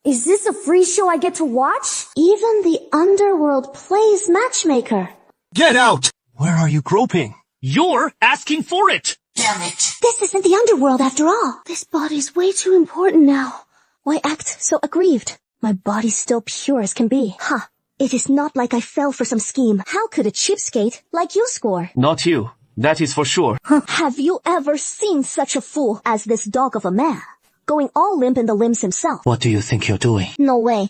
Is this a free show I get to watch? Even the underworld plays matchmaker. Get out! Where are you groping? You're asking for it! Damn it. This isn't the underworld after all. This body's way too important now. Why act so aggrieved? My body's still pure as can be. Huh. It is not like I fell for some scheme. How could a cheapskate like you score? Not you. That is for sure. Have you ever seen such a fool as this dog of a man? Going all limp in the limbs himself. What do you think you're doing? No way.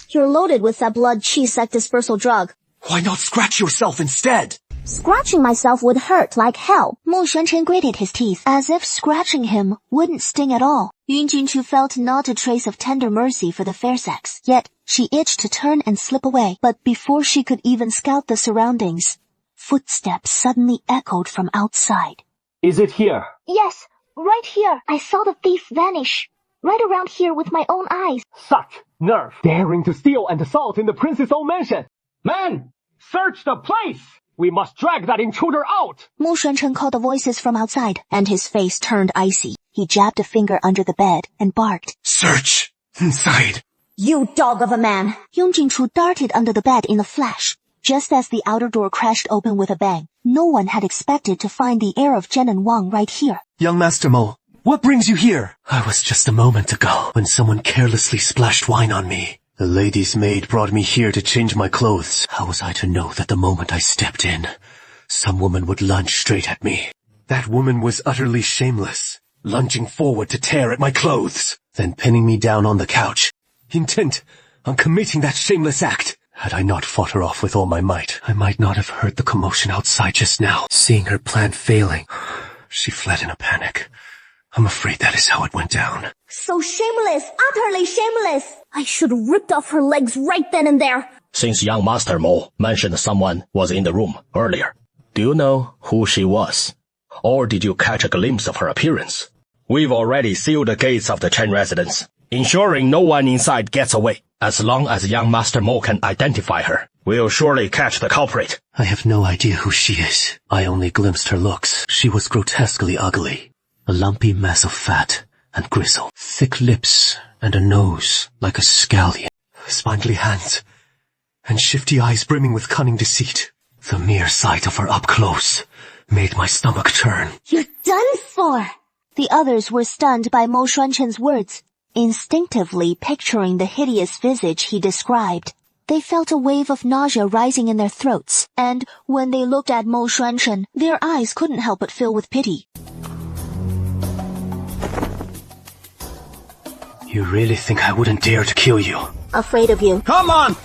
You're loaded with that blood chi sec dispersal drug. Why not scratch yourself instead? Scratching myself would hurt like hell. Mo Xuanchen gritted his teeth, as if scratching him wouldn't sting at all. Yun Junchu felt not a trace of tender mercy for the fair sex. Yet, she itched to turn and slip away. But before she could even scout the surroundings, footsteps suddenly echoed from outside. Is it here? Yes, right here. I saw the thief vanish. Right around here with my own eyes. Such nerve! Daring to steal and assault in the prince's own mansion! Man! Search the place! We must drag that intruder out! Mo Xuanchen called the voices from outside, and his face turned icy. He jabbed a finger under the bed and barked. Search! Inside! You dog of a man! Yong Jinchu darted under the bed in a flash. Just as the outer door crashed open with a bang, no one had expected to find the heir of Zhen and Wang right here. Young Master Mo, what brings you here? I was just a moment ago when someone carelessly splashed wine on me. The lady's maid brought me here to change my clothes. How was I to know that the moment I stepped in, some woman would lunge straight at me? That woman was utterly shameless, lunging forward to tear at my clothes, then pinning me down on the couch, intent on committing that shameless act. Had I not fought her off with all my might, I might not have heard the commotion outside just now. Seeing her plan failing, she fled in a panic. I'm afraid that is how it went down. So shameless, utterly shameless. I should have ripped off her legs right then and there. Since young Master Mo mentioned someone was in the room earlier, do you know who she was? Or did you catch a glimpse of her appearance? We've already sealed the gates of the Chen residence, ensuring no one inside gets away. As long as young Master Mo can identify her, we'll surely catch the culprit. I have no idea who she is. I only glimpsed her looks. She was grotesquely ugly. A lumpy mass of fat and gristle, thick lips and a nose like a scallion, spindly hands and shifty eyes brimming with cunning deceit. The mere sight of her up close made my stomach turn. You're done for! The others were stunned by Mo Xuanchen's words. Instinctively picturing the hideous visage he described, they felt a wave of nausea rising in their throats, and when they looked at Mo Xuanchen, their eyes couldn't help but fill with pity. You really think I wouldn't dare to kill you? Afraid of you. Come on!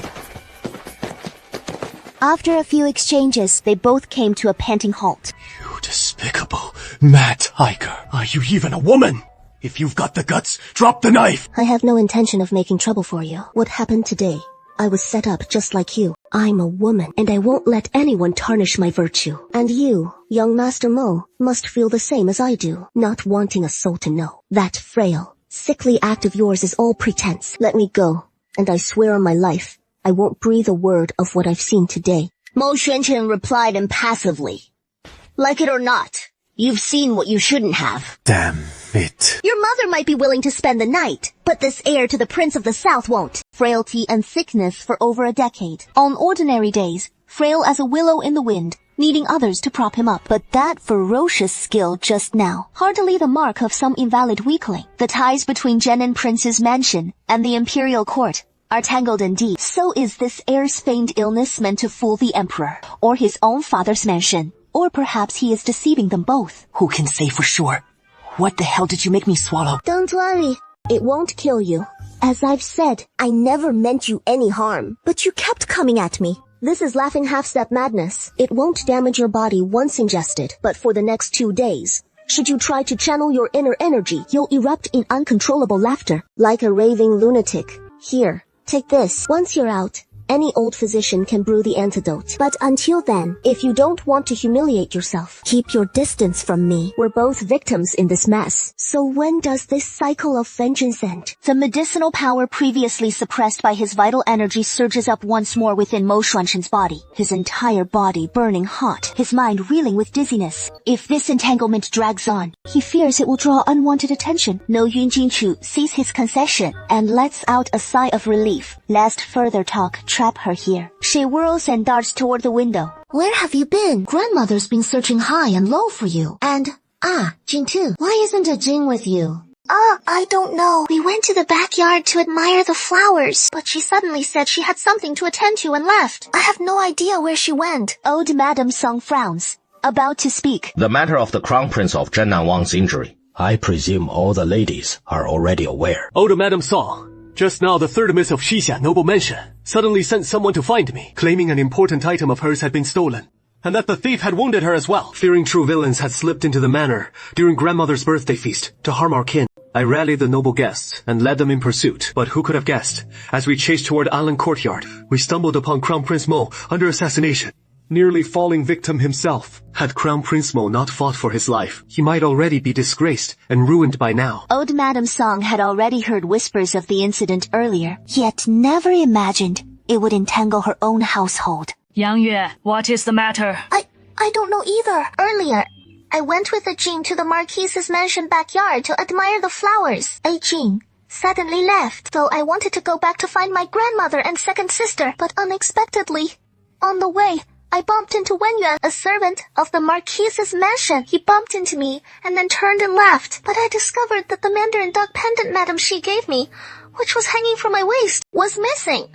After a few exchanges, they both came to a panting halt. You despicable, mad tiger. Are you even a woman? If you've got the guts, drop the knife! I have no intention of making trouble for you. What happened today? I was set up just like you. I'm a woman, and I won't let anyone tarnish my virtue. And you, young Master Mo, must feel the same as I do, not wanting a soul to know. That frail, sickly act of yours is all pretense. Let me go, and I swear on my life, I won't breathe a word of what I've seen today. Mo Xuanchen replied impassively. Like it or not, you've seen what you shouldn't have. Damn it. Your mother might be willing to spend the night, but this heir to the Prince of the South won't. Frailty and sickness for over a decade. On ordinary days, frail as a willow in the wind, needing others to prop him up. But that ferocious skill just now, hardly the mark of some invalid weakling. The ties between Zhen Prince's mansion and the imperial court are tangled indeed. So is this heir's feigned illness meant to fool the emperor, or his own father's mansion? Or perhaps he is deceiving them both. Who can say for sure? What the hell did you make me swallow? Don't worry. It won't kill you. As I've said, I never meant you any harm. But you kept coming at me. This is laughing half-step madness. It won't damage your body once ingested, but for the next 2 days. Should you try to channel your inner energy, you'll erupt in uncontrollable laughter, like a raving lunatic. Here, take this. Once you're out, Any old physician can brew the antidote. But until then, if you don't want to humiliate yourself, keep your distance from me. We're both victims in this mess. So when does this cycle of vengeance end? The medicinal power previously suppressed by his vital energy surges up once more within Mo Xuanshen's body, his entire body burning hot, his mind reeling with dizziness. If this entanglement drags on, he fears it will draw unwanted attention. No Yun Jinchu sees his concession and lets out a sigh of relief, lest further talk trap her here. She whirls and darts toward the window. Where have you been? Grandmother's been searching high and low for you. And, Jing too. Why isn't a Jing with you? I don't know. We went to the backyard to admire the flowers, but she suddenly said she had something to attend to and left. I have no idea where she went. Old Madam Song frowns, about to speak. The matter of the Crown Prince of Zhennan Wang's injury. I presume all the ladies are already aware. Oh, to Madame Song. Just now the third Miss of Xixia Noble Mansion suddenly sent someone to find me, claiming an important item of hers had been stolen, and that the thief had wounded her as well. Fearing true villains had slipped into the manor during grandmother's birthday feast to harm our kin, I rallied the noble guests and led them in pursuit. But who could have guessed? As we chased toward Island Courtyard, we stumbled upon Crown Prince Mo under assassination, nearly falling victim himself. Had Crown Prince Mo not fought for his life, he might already be disgraced and ruined by now. Old Madam Song had already heard whispers of the incident earlier, yet never imagined it would entangle her own household. Yang Yue, what is the matter? I don't know either. Earlier, I went with a Jing to the Marquise's mansion backyard to admire the flowers. A Jing suddenly left, so I wanted to go back to find my grandmother and second sister, but unexpectedly, on the way, I bumped into Wenyuan, a servant of the Marquise's mansion. He bumped into me and then turned and left, but I discovered that the Mandarin duck pendant Madame Xi gave me, which was hanging from my waist, was missing.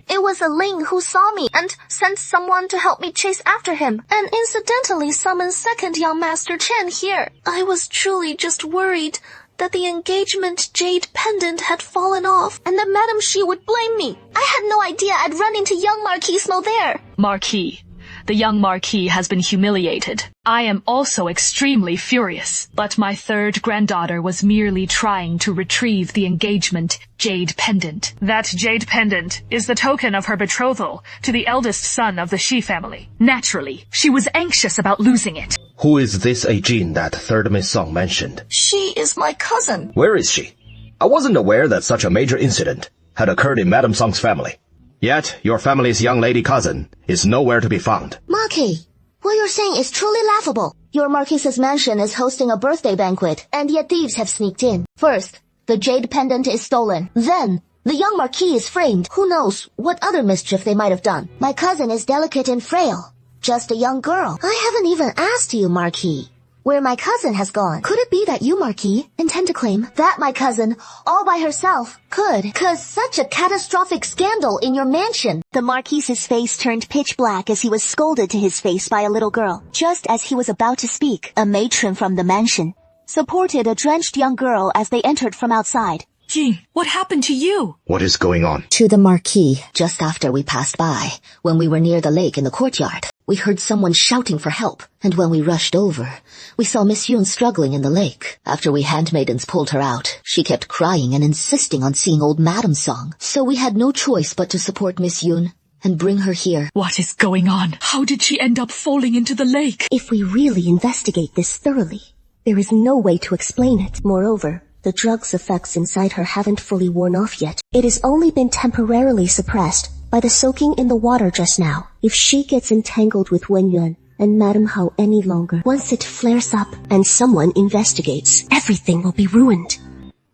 It was a Ling who saw me and sent someone to help me chase after him, and incidentally summoned second young Master Chen here. I was truly just worried that the engagement jade pendant had fallen off and that Madame Xi would blame me. I had no idea I'd run into young Marquise Mo there. Marquis. The young Marquis has been humiliated. I am also extremely furious, but my third granddaughter was merely trying to retrieve the engagement jade pendant. That jade pendant is the token of her betrothal to the eldest son of the Xi family. Naturally, she was anxious about losing it. Who is this Ajin that third Miss Song mentioned? She is my cousin. Where is she? I wasn't aware that such a major incident had occurred in Madame Song's family. Yet, your family's young lady cousin is nowhere to be found. Marquis, what you're saying is truly laughable. Your Marquise's mansion is hosting a birthday banquet, and yet thieves have sneaked in. First, the jade pendant is stolen. Then, the young Marquis is framed. Who knows what other mischief they might have done. My cousin is delicate and frail. Just a young girl. I haven't even asked you, Marquis, where my cousin has gone. Could it be that you, Marquis, intend to claim that my cousin, all by herself, could cause such a catastrophic scandal in your mansion? The Marquis's face turned pitch black as he was scolded to his face by a little girl. Just as he was about to speak, a matron from the mansion supported a drenched young girl as they entered from outside. Jing, what happened to you? What is going on? To the Marquis, just after we passed by, when we were near the lake in the courtyard. We heard someone shouting for help, and when we rushed over, we saw Miss Yun struggling in the lake. After we handmaidens pulled her out, she kept crying and insisting on seeing old Madam Song. So we had no choice but to support Miss Yun and bring her here. What is going on? How did she end up falling into the lake? If we really investigate this thoroughly, there is no way to explain it. Moreover, the drug's effects inside her haven't fully worn off yet. It has only been temporarily suppressed by the soaking in the water just now. If she gets entangled with Wenyuan and Madame Hao any longer, once it flares up and someone investigates, everything will be ruined.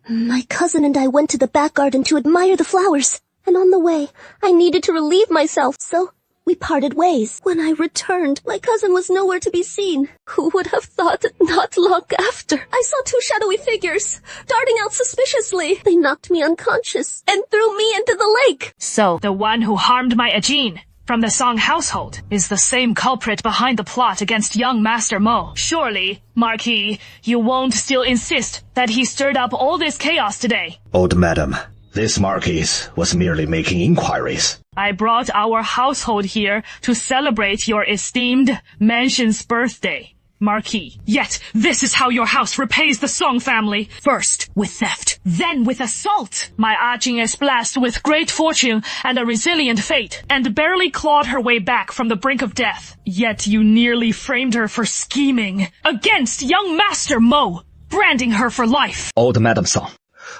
My cousin and I went to the back garden to admire the flowers, and on the way, I needed to relieve myself, so we parted ways. When I returned, my cousin was nowhere to be seen. Who would have thought not long after? I saw two shadowy figures darting out suspiciously. They knocked me unconscious and threw me into the lake. So, the one who harmed my Ajin from the Song household is the same culprit behind the plot against young Master Mo. Surely, Marquis, you won't still insist that he stirred up all this chaos today. Old madam, this Marquis was merely making inquiries. I brought our household here to celebrate your esteemed mansion's birthday. Marquis. Yet, this is how your house repays the Song family. First, with theft. Then with assault. My Ajin is blessed with great fortune and a resilient fate, and barely clawed her way back from the brink of death. Yet you nearly framed her for scheming against young Master Mo, branding her for life. Old Madam Song,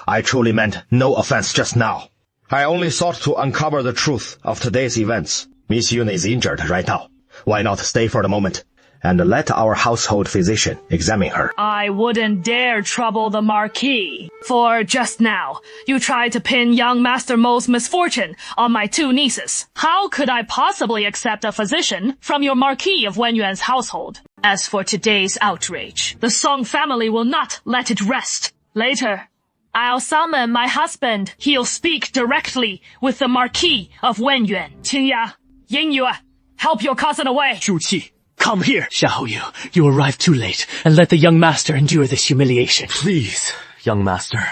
I truly meant no offense just now. I only sought to uncover the truth of today's events. Miss Yun is injured right now. Why not stay for the moment and let our household physician examine her? I wouldn't dare trouble the Marquis, for just now, you tried to pin young Master Mo's misfortune on my two nieces. How could I possibly accept a physician from your Marquis of Wenyuan's household? As for today's outrage, the Song family will not let it rest. Later, I'll summon my husband. He'll speak directly with the Marquis of Wenyuan. Qingya, Yingyue, help your cousin away. Zhu Qi, come here. Xiaoyu, you arrived too late, and let the young master endure this humiliation. Please, young master,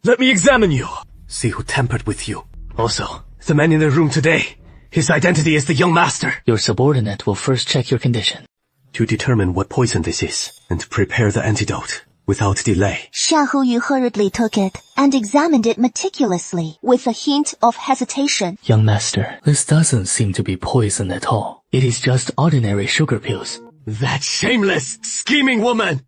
let me examine you. See who tampered with you. Also, the man in the room today, his identity is the young master. Your subordinate will first check your condition to determine what poison this is, and prepare the antidote without delay. Xiaoyu hurriedly took it and examined it meticulously, with a hint of hesitation. Young master, this doesn't seem to be poison at all. It is just ordinary sugar pills. That shameless, scheming woman!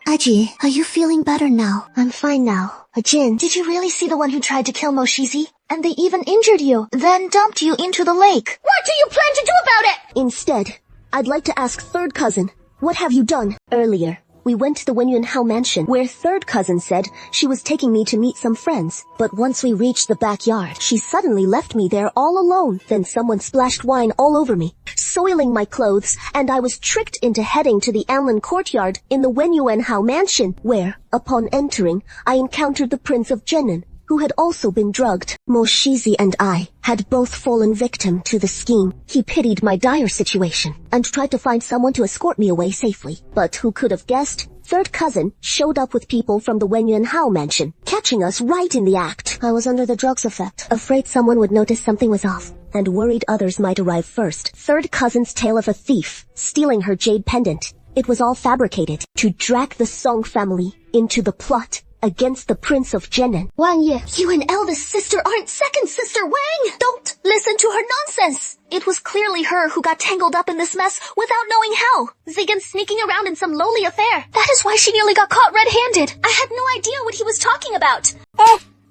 Aji, are you feeling better now? I'm fine now. Jin, did you really see the one who tried to kill Moshizi? And they even injured you, then dumped you into the lake. What do you plan to do about it? Instead, I'd like to ask third cousin, what have you done? Earlier, we went to the Wenyuan Hao mansion, where third cousin said she was taking me to meet some friends. But once we reached the backyard, she suddenly left me there all alone. Then someone splashed wine all over me, soiling my clothes, and I was tricked into heading to the Anlin courtyard in the Wenyuan Hao mansion, where, upon entering, I encountered the Prince of Jenin, who had also been drugged. Moshizi and I had both fallen victim to the scheme. He pitied my dire situation and tried to find someone to escort me away safely. But who could have guessed? Third cousin showed up with people from the Wenyuan Hao mansion, catching us right in the act. I was under the drugs effect, afraid someone would notice something was off, and worried others might arrive first. Third cousin's tale of a thief stealing her jade pendant. It was all fabricated to drag the Song family into the plot against the Prince of Jenin. Wang Ye, you and eldest sister aren't second sister Wang! Don't listen to her nonsense! It was clearly her who got tangled up in this mess without knowing how. Zigan sneaking around in some lowly affair. That is why she nearly got caught red-handed. I had no idea what he was talking about.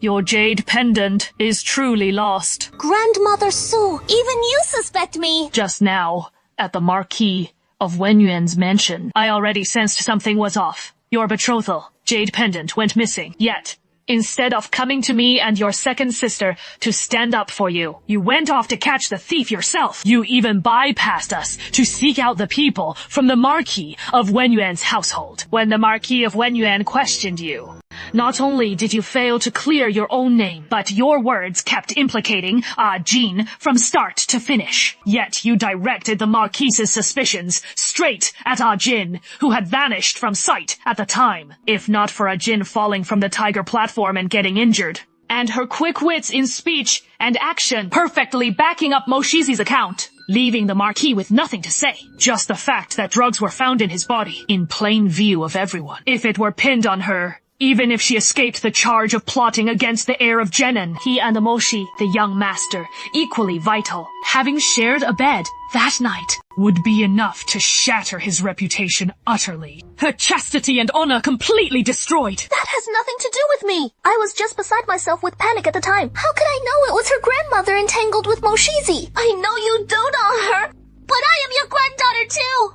Your jade pendant is truly lost. Grandmother Su, even you suspect me. Just now, at the Marquis of Wenyuan's mansion, I already sensed something was off. Your betrothal, jade pendant, went missing. Yet, instead of coming to me and your second sister to stand up for you, you went off to catch the thief yourself. You even bypassed us to seek out the people from the Marquis of Wenyuan's household. When the Marquis of Wenyuan questioned you, not only did you fail to clear your own name, but your words kept implicating Jin from start to finish. Yet you directed the Marquis's suspicions straight at Jin, who had vanished from sight at the time. If not for Jin falling from the tiger platform and getting injured, and her quick wits in speech and action perfectly backing up Moshizi's account, leaving the Marquis with nothing to say. Just the fact that drugs were found in his body, in plain view of everyone. If it were pinned on her, even if she escaped the charge of plotting against the heir of Jenin, he and Moshi, the young master, equally vital, having shared a bed that night, would be enough to shatter his reputation utterly. Her chastity and honor completely destroyed. That has nothing to do with me. I was just beside myself with panic at the time. How could I know it was her grandmother entangled with Moshizi? I know you dote on her, but I am your granddaughter too.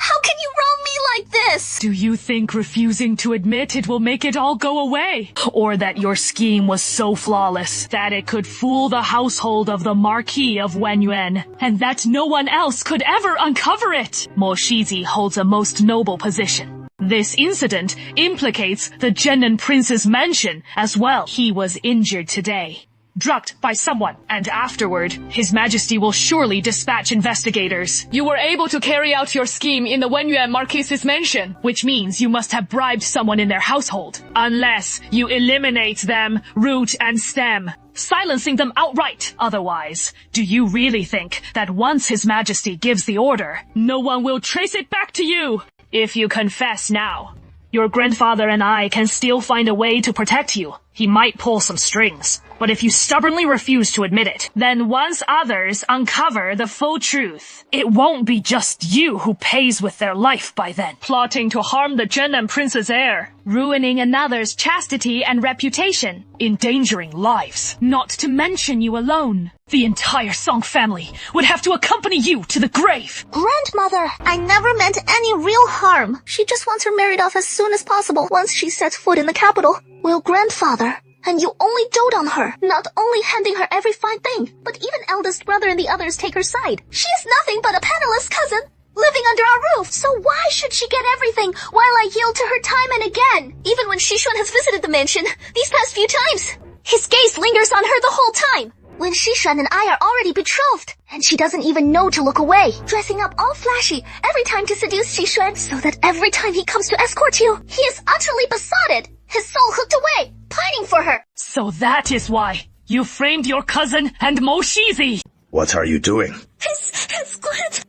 How can you wrong me like this? Do you think refusing to admit it will make it all go away? Or that your scheme was so flawless that it could fool the household of the Marquis of Wenyuan, and that no one else could ever uncover it? Moshizi holds a most noble position. This incident implicates the Jenin Prince's mansion as well. He was injured today, drugged by someone, and afterward, His Majesty will surely dispatch investigators. You were able to carry out your scheme in the Wenyuan Marquis's mansion, which means you must have bribed someone in their household. Unless you eliminate them, root and stem. silencing them outright. Otherwise, do you really think that once His Majesty gives the order, no one will trace it back to you? If you confess now, your grandfather and I can still find a way to protect you. He might pull some strings. But if you stubbornly refuse to admit it, then once others uncover the full truth, it won't be just you who pays with their life by then. Plotting to harm the Zhennan Prince's heir, ruining another's chastity and reputation, endangering lives, not to mention you alone. The entire Song family would have to accompany you to the grave. Grandmother, I never meant any real harm. She just wants her married off as soon as possible once she sets foot in the capital. Well, grandfather, and you only dote on her, not only handing her every fine thing, but even eldest brother and the others take her side. She is nothing but a penniless cousin, living under our roof. So why should she get everything while I yield to her time and again? Even when Xishuan has visited the mansion, these past few times, his gaze lingers on her the whole time. When Xishuan and I are already betrothed, and she doesn't even know to look away, dressing up all flashy every time to seduce Xishuan, so that every time he comes to escort you, he is utterly besotted, his soul hooked away, pining for her. So that is why you framed your cousin and Mo Shizi. What are you doing?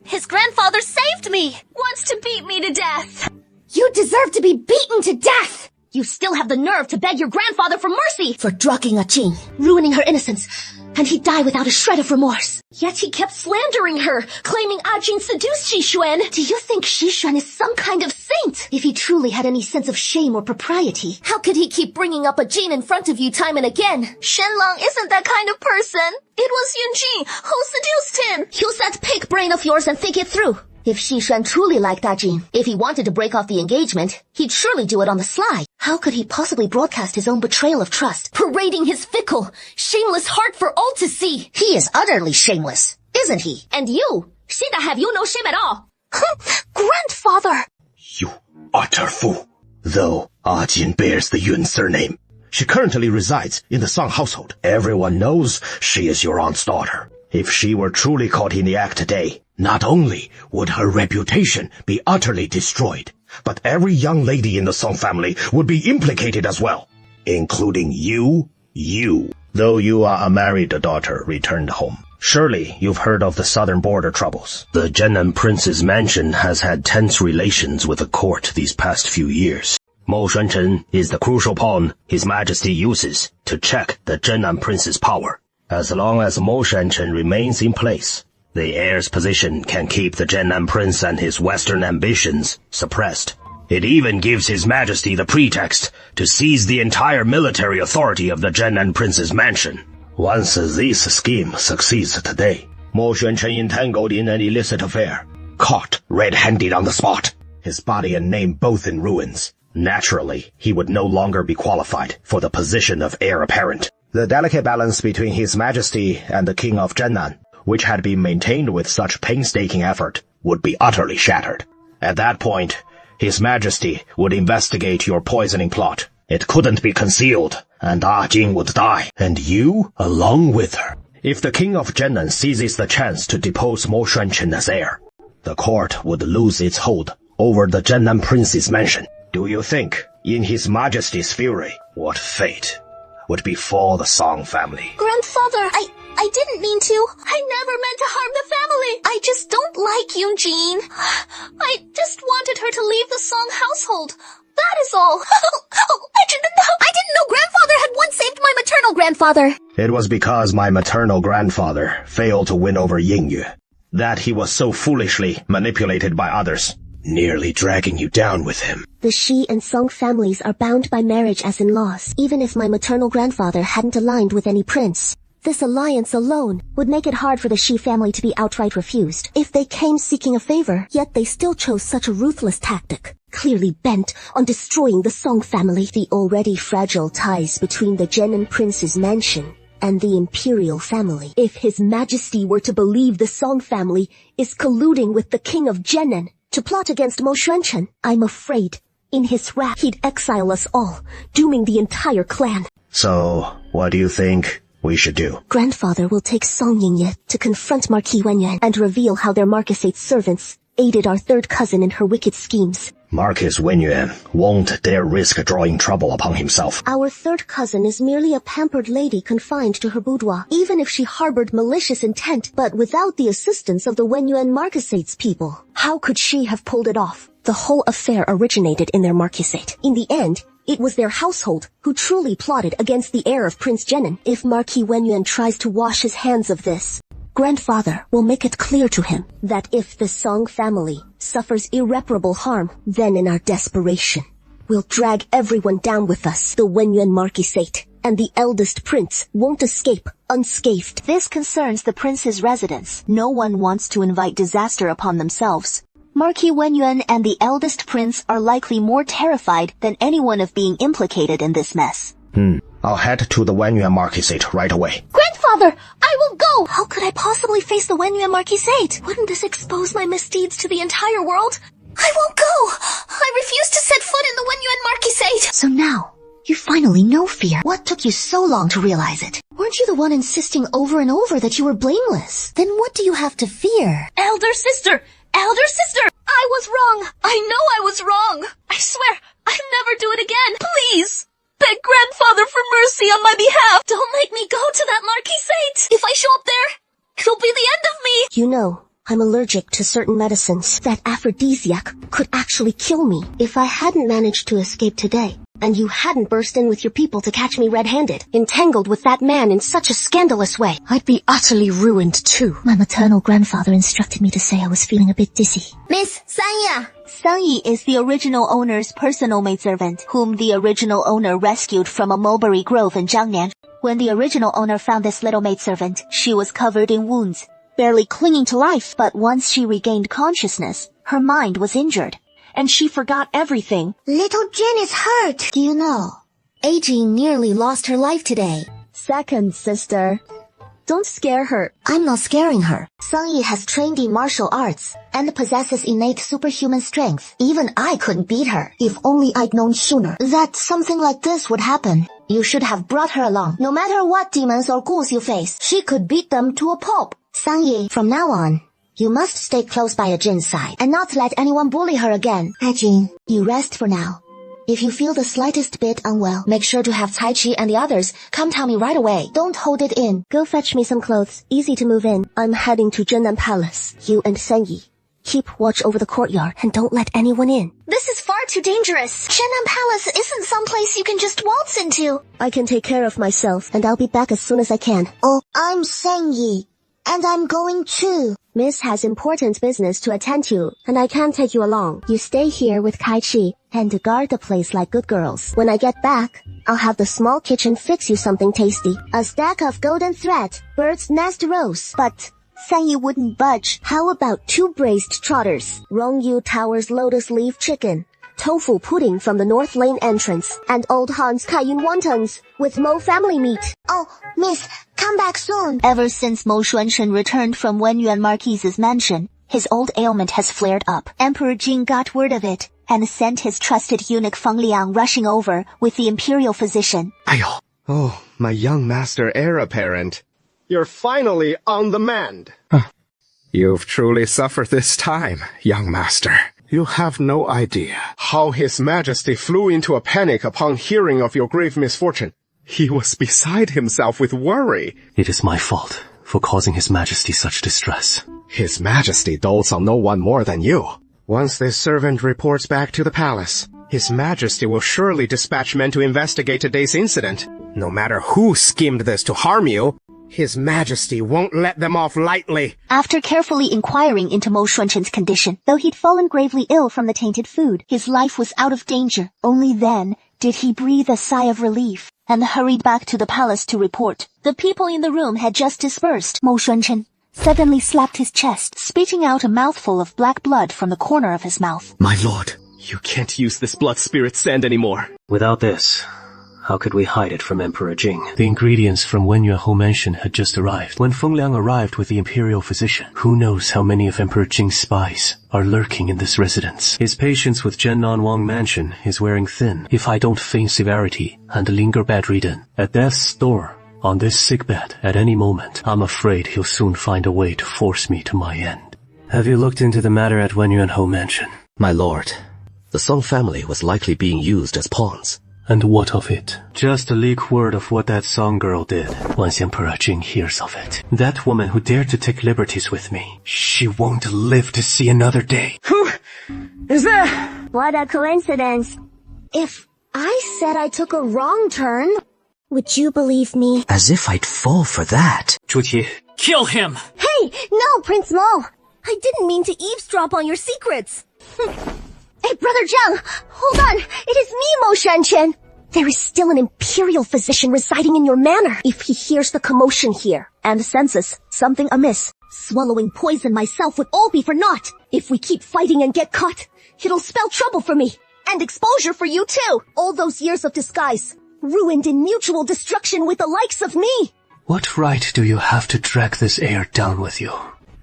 His grandfather saved me! Wants to beat me to death! You deserve to be beaten to death! You still have the nerve to beg your grandfather for mercy for drugging Ajin, ruining her innocence, and he'd die without a shred of remorse. Yet he kept slandering her, claiming Ajin seduced Xishuan. Do you think Xishuan is some kind of saint? If he truly had any sense of shame or propriety, how could he keep bringing up Ajin in front of you time and again? Shenlong isn't that kind of person. It was Yunji who seduced him. Use that pig brain of yours and think it through. If Xishuan truly liked Ajin, if he wanted to break off the engagement, he'd surely do it on the sly. How could he possibly broadcast his own betrayal of trust, parading his fickle, shameless heart for all to see? He is utterly shameless, isn't he? And you, Shida, have you no shame at all? Grandfather! You utter fool. Though Ajin bears the Yun surname, she currently resides in the Song household. Everyone knows she is your aunt's daughter. If she were truly caught in the act today, not only would her reputation be utterly destroyed, but every young lady in the Song family would be implicated as well, including you. Though you are a married daughter returned home, surely you've heard of the southern border troubles. The Zhennan Prince's mansion has had tense relations with the court these past few years. Mo Xuanchen is the crucial pawn His Majesty uses to check the Zhennan Prince's power. As long as Mo Xuanchen remains in place, the heir's position can keep the Zhennan Prince and his Western ambitions suppressed. It even gives His Majesty the pretext to seize the entire military authority of the Zhennan Prince's mansion. Once this scheme succeeds today, Mo Xuanchen entangled in an illicit affair, caught red-handed on the spot, his body and name both in ruins. Naturally, he would no longer be qualified for the position of heir apparent. The delicate balance between His Majesty and the King of Zhennan, which had been maintained with such painstaking effort, would be utterly shattered. At that point, His Majesty would investigate your poisoning plot. It couldn't be concealed, and Ajin would die, and you along with her. If the King of Zhennan seizes the chance to depose Mo Xuanchen as heir, the court would lose its hold over the Zhennan Prince's mansion. Do you think, in His Majesty's fury, what fate would befall the Song family? Grandfather, I didn't mean to. I never meant to harm the family. I just don't like Yunjin. I just wanted her to leave the Song household. That is all. I didn't know grandfather had once saved my maternal grandfather. It was because my maternal grandfather failed to win over Yingyu that he was so foolishly manipulated by others, nearly dragging you down with him. The Shi and Song families are bound by marriage as in-laws, even if my maternal grandfather hadn't aligned with any prince. This alliance alone would make it hard for the Shi family to be outright refused. If they came seeking a favor, yet they still chose such a ruthless tactic, clearly bent on destroying the Song family. The already fragile ties between the Zhennan Prince's mansion and the imperial family. If His Majesty were to believe the Song family is colluding with the King of Zhennan to plot against Mo Xuanchen, I'm afraid, in his wrath, he'd exile us all, dooming the entire clan. So, what do you think we should do? Grandfather will take Song Yingye to confront Marquis Wenyuan and reveal how their marquisate servants aided our third cousin in her wicked schemes. Marquis Wenyuan won't dare risk drawing trouble upon himself. Our third cousin is merely a pampered lady confined to her boudoir, even if she harbored malicious intent, but without the assistance of the Wenyuan Marquisate's people. How could she have pulled it off? The whole affair originated in their Marquisate. In the end, it was their household who truly plotted against the heir of Prince Jenin. If Marquis Wenyuan tries to wash his hands of this, Grandfather will make it clear to him that if the Song family suffers irreparable harm, then in our desperation, we'll drag everyone down with us. The Wenyuan Marquisate and the eldest prince won't escape unscathed. This concerns the prince's residence. No one wants to invite disaster upon themselves. Marquis Wenyuan and the eldest prince are likely more terrified than anyone of being implicated in this mess. I'll head to the Wenyuan Marquisate right away. Grandfather, I will go! How could I possibly face the Wenyuan Marquisate? Wouldn't this expose my misdeeds to the entire world? I won't go! I refuse to set foot in the Wenyuan Marquisate! So now, you finally know fear. What took you so long to realize it? Weren't you the one insisting over and over that you were blameless? Then what do you have to fear? Elder sister! Elder sister! I was wrong! I know I was wrong! I swear, I'll never do it again! Please! Beg Grandfather for mercy on my behalf! Don't make me go to that Marquisate! If I show up there, it'll be the end of me! You know, I'm allergic to certain medicines. That aphrodisiac could actually kill me. If I hadn't managed to escape today, and you hadn't burst in with your people to catch me red-handed, entangled with that man in such a scandalous way, I'd be utterly ruined too. My maternal grandfather instructed me to say I was feeling a bit dizzy. Miss Sanya! Sangyi is the original owner's personal maidservant, whom the original owner rescued from a mulberry grove in Jiangnian. When the original owner found this little maidservant, she was covered in wounds, barely clinging to life. But once she regained consciousness, her mind was injured, and she forgot everything. Little Jin is hurt! Do you know? Eiji nearly lost her life today. Second, sister. Don't scare her. I'm not scaring her. Sangyi has trained in martial arts and possesses innate superhuman strength. Even I couldn't beat her. If only I'd known sooner that something like this would happen. You should have brought her along. No matter what demons or ghouls you face, she could beat them to a pulp. Sangyi, from now on, you must stay close by Ajin's side and not let anyone bully her again. Ajin, you rest for now. If you feel the slightest bit unwell, make sure to have Tai Chi and the others come tell me right away. Don't hold it in. Go fetch me some clothes. Easy to move in. I'm heading to Zhennan Palace. You and Sangyi, keep watch over the courtyard and don't let anyone in. This is far too dangerous. Zhennan Palace isn't someplace you can just waltz into. I can take care of myself, and I'll be back as soon as I can. Oh, I'm Sangyi, and I'm going too. Miss has important business to attend to, and I can't take you along. You stay here with Kai Chi and guard the place like good girls. When I get back, I'll have the small kitchen fix you something tasty. A stack of golden thread, bird's nest roast. But Sangyi wouldn't budge. How about 2 braised trotters, Rongyu Tower's lotus leaf chicken, tofu pudding from the North Lane entrance, and Old Han's cayenne wontons with Mo family meat. Oh, miss, come back soon. Ever since Mo Xuanchen returned from Wenyuan Marquis's mansion, his old ailment has flared up. Emperor Jing got word of it and sent his trusted eunuch Feng Liang rushing over with the imperial physician. Ayo. Oh, my young master heir apparent. You're finally on the mend. You've truly suffered this time, young master. You have no idea how His Majesty flew into a panic upon hearing of your grave misfortune. He was beside himself with worry. It is my fault for causing His Majesty such distress. His Majesty dotes on no one more than you. Once this servant reports back to the palace, His Majesty will surely dispatch men to investigate today's incident. No matter who schemed this to harm you, His Majesty won't let them off lightly. After carefully inquiring into Mo Xuanchen's condition, though he'd fallen gravely ill from the tainted food, his life was out of danger. Only then did he breathe a sigh of relief and hurried back to the palace to report. The people in the room had just dispersed. Mo Xuanchen suddenly slapped his chest, spitting out a mouthful of black blood from the corner of his mouth. My lord, You can't use this blood spirit sand anymore. without this, how could we hide it from Emperor Jing? The ingredients from Wenyuan Hou Mansion had just arrived. When Feng Liang arrived with the imperial physician, who knows how many of Emperor Jing's spies are lurking in this residence. His patience with Zhennan Wang Mansion is wearing thin. If I don't feign severity and linger bedridden at death's door on this sickbed at any moment, I'm afraid he'll soon find a way to force me to my end. Have you looked into the matter at Wenyuanhou Mansion? My lord, the Song family was likely being used as pawns. And what of it? Just a leak word of what that Song girl did. Once Emperor Jing hears of it, that woman who dared to take liberties with me, she won't live to see another day. Who is that? What a coincidence. If I said I took a wrong turn, would you believe me? As if I'd fall for that. Zhu Qi, kill him! Hey, no, Prince Mo. I didn't mean to eavesdrop on your secrets. Hey, Brother Zhang, hold on. It is me, Mo Shanchen. There is still an imperial physician residing in your manor. If he hears the commotion here and senses something amiss, swallowing poison myself would all be for naught. If we keep fighting and get caught, it'll spell trouble for me. And exposure for you too. All those years of disguise, ruined in mutual destruction with the likes of me. What right do you have to drag this heir down with you?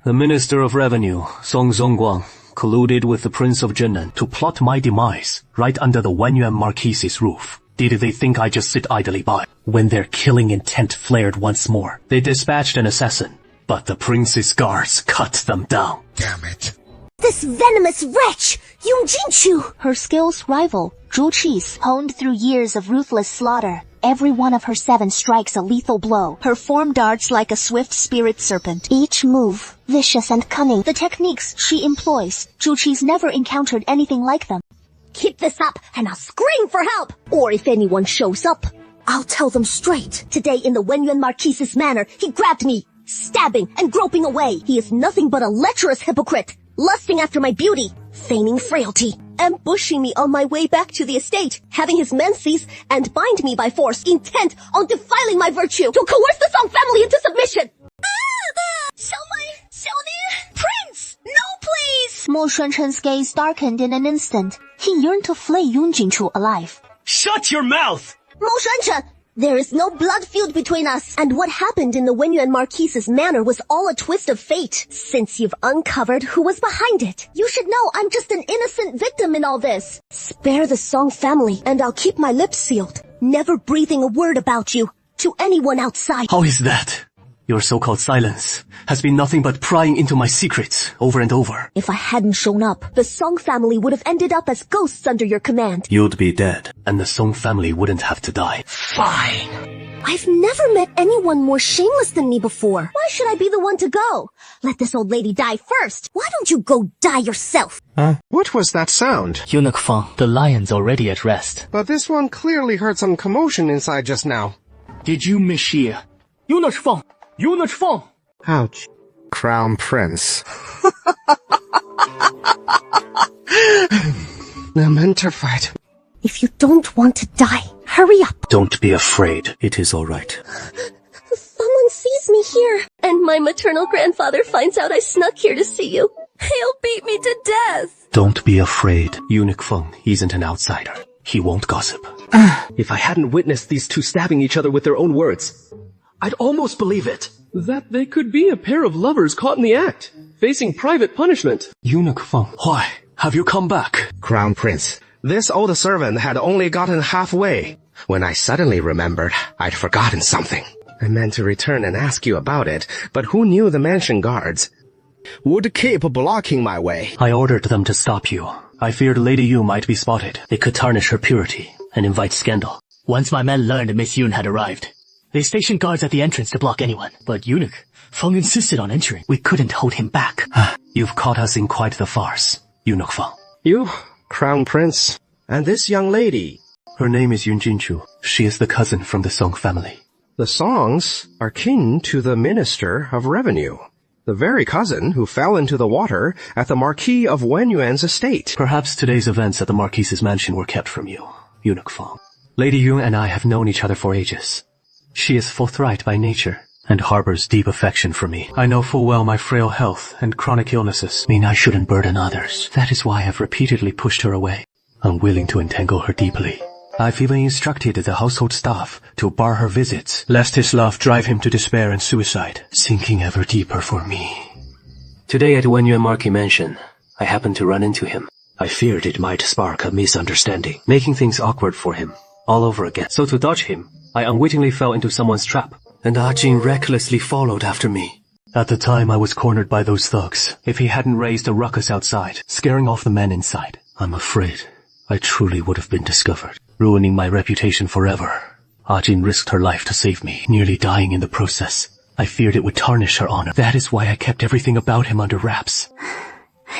The Minister of Revenue, Song Zongguang, colluded with the Prince of Zhenan to plot my demise right under the Wenyuan Marquise's roof. Did they think I just sit idly by? When their killing intent flared once more, they dispatched an assassin, but the prince's guards cut them down. Damn it. This venomous wretch, Yung Jinchu! Her skills rival Zhu Qi's, honed through years of ruthless slaughter. Every one of her 7 strikes a lethal blow. Her form darts like a swift spirit serpent. Each move, vicious and cunning. The techniques she employs, Zhu Qi's never encountered anything like them. Keep this up, and I'll scream for help! Or if anyone shows up, I'll tell them straight. Today in the Wenyuan Marquise's manor, he grabbed me, stabbing and groping away. He is nothing but a lecherous hypocrite, lusting after my beauty, feigning frailty, ambushing me on my way back to the estate, having his men seize and bind me by force, intent on defiling my virtue, to coerce the Song family into submission. Prince! No, please! Mo Shunchen's gaze darkened in an instant. He yearned to flay Yung Jinchu alive. Shut your mouth! Mo Shunchen! There is no blood feud between us. And what happened in the Wenyuan Marquise's manor was all a twist of fate. Since you've uncovered who was behind it, you should know I'm just an innocent victim in all this. Spare the Song family, and I'll keep my lips sealed, never breathing a word about you to anyone outside. How is that? Your so-called silence has been nothing but prying into my secrets over and over. If I hadn't shown up, the Song family would have ended up as ghosts under your command. You'd be dead, and the Song family wouldn't have to die. Fine. I've never met anyone more shameless than me before. Why should I be the one to go? Let this old lady die first. Why don't you go die yourself? What was that sound? Eunuch Feng, the lion's already at rest. But this one clearly heard some commotion inside just now. Did you mishear? Eunuch Feng! Eunuch Feng! Ouch. Crown Prince. Lamenterfied. If you don't want to die, hurry up. Don't be afraid. It is all right. Someone sees me here, and my maternal grandfather finds out I snuck here to see you. He'll beat me to death. Don't be afraid. Eunuch Feng isn't an outsider. He won't gossip. If I hadn't witnessed these two stabbing each other with their own words, I'd almost believe it. That they could be a pair of lovers caught in the act, facing private punishment. Eunuch Feng, why have you come back? Crown Prince, this old servant had only gotten halfway when I suddenly remembered I'd forgotten something. I meant to return and ask you about it, but who knew the mansion guards would keep blocking my way? I ordered them to stop you. I feared Lady Yu might be spotted. It could tarnish her purity and invite scandal. Once my men learned Miss Yun had arrived, they stationed guards at the entrance to block anyone. But Eunuch Feng insisted on entering. We couldn't hold him back. You've caught us in quite the farce, Eunuch Feng. You, Crown Prince, and this young lady. Her name is Yun Jinchu. She is the cousin from the Song family. The Songs are kin to the Minister of Revenue, the very cousin who fell into the water at the Marquis of Wenyuan's estate. Perhaps today's events at the Marquise's mansion were kept from you, Eunuch Feng. Lady Yun and I have known each other for ages. She is forthright by nature and harbors deep affection for me. I know full well my frail health and chronic illnesses mean I shouldn't burden others. That is why I've repeatedly pushed her away, unwilling to entangle her deeply. I've even instructed the household staff to bar her visits, lest his love drive him to despair and suicide, sinking ever deeper for me. Today at Wenyuan Marquis Mansion, I happened to run into him. I feared it might spark a misunderstanding, making things awkward for him all over again. So to dodge him, I unwittingly fell into someone's trap, and Ah Jin recklessly followed after me. At the time, I was cornered by those thugs. If he hadn't raised a ruckus outside, scaring off the men inside, I'm afraid I truly would have been discovered, ruining my reputation forever. Ajin risked her life to save me, nearly dying in the process. I feared it would tarnish her honor. That is why I kept everything about him under wraps.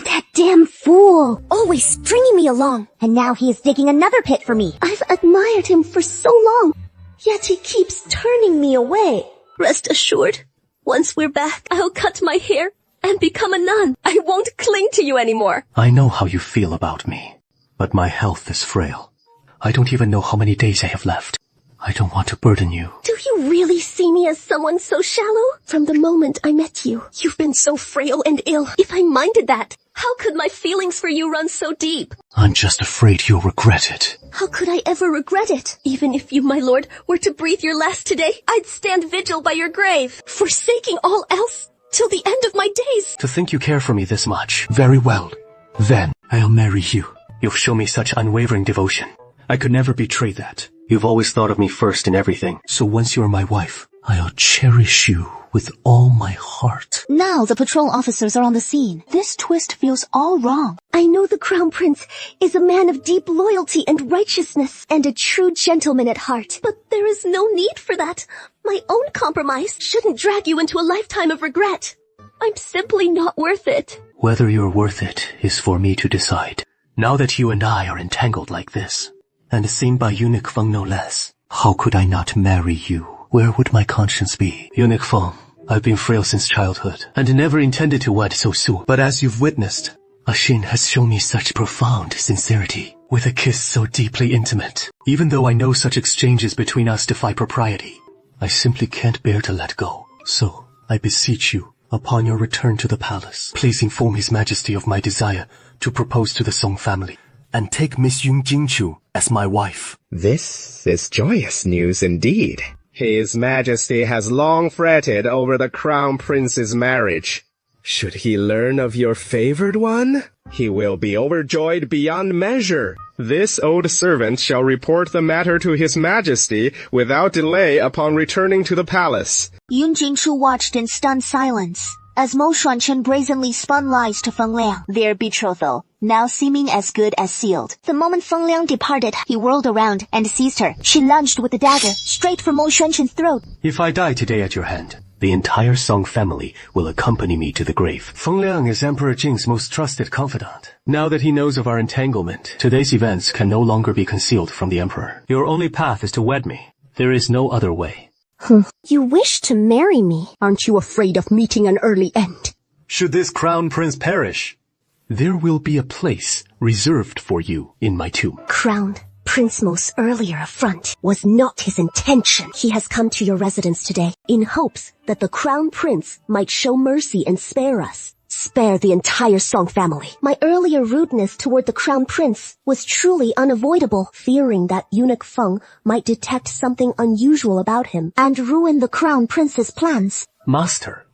That damn fool! Always stringing me along. And now he is digging another pit for me. I've admired him for so long, yet he keeps turning me away. Rest assured, once we're back, I'll cut my hair and become a nun. I won't cling to you anymore. I know how you feel about me, but my health is frail. I don't even know how many days I have left. I don't want to burden you. Do you really see me as someone so shallow? From the moment I met you, you've been so frail and ill. If I minded that, how could my feelings for you run so deep? I'm just afraid you'll regret it. How could I ever regret it? Even if you, my lord, were to breathe your last today, I'd stand vigil by your grave, forsaking all else till the end of my days. To think you care for me this much. Very well. Then, I'll marry you. You've shown me such unwavering devotion. I could never betray that. You've always thought of me first in everything. So once you're my wife, I'll cherish you with all my heart. Now the patrol officers are on the scene. This twist feels all wrong. I know the Crown Prince is a man of deep loyalty and righteousness and a true gentleman at heart. But there is no need for that. My own compromise shouldn't drag you into a lifetime of regret. I'm simply not worth it. Whether you're worth it is for me to decide. Now that you and I are entangled like this, and seen by Eunuch Feng no less, how could I not marry you? Where would my conscience be? Eunuch Feng, I've been frail since childhood, and never intended to wed so soon. But as you've witnessed, Ashin has shown me such profound sincerity, with a kiss so deeply intimate. Even though I know such exchanges between us defy propriety, I simply can't bear to let go. So, I beseech you, upon your return to the palace, please inform His Majesty of my desire to propose to the Song family, and take Miss Yun Jingchu as my wife. This is joyous news indeed. His Majesty has long fretted over the Crown Prince's marriage. Should he learn of your favored one, he will be overjoyed beyond measure. This old servant shall report the matter to His Majesty without delay upon returning to the palace. Yun Jingchu watched in stunned silence as Mo Xuanchen brazenly spun lies to Feng Liang, their betrothal, now seeming as good as sealed. The moment Feng Liang departed, he whirled around and seized her. She lunged with the dagger straight for Mo Xuanchen's throat. If I die today at your hand, the entire Song family will accompany me to the grave. Feng Liang is Emperor Jing's most trusted confidant. Now that he knows of our entanglement, today's events can no longer be concealed from the Emperor. Your only path is to wed me. There is no other way. You wish to marry me? Aren't you afraid of meeting an early end? Should this Crown Prince perish, there will be a place reserved for you in my tomb. Crown Prince Mo's earlier affront was not his intention. He has come to your residence today in hopes that the Crown Prince might show mercy and spare us. Spare the entire Song family. My earlier rudeness toward the Crown Prince was truly unavoidable, fearing that Eunuch Feng might detect something unusual about him and ruin the Crown Prince's plans. Master,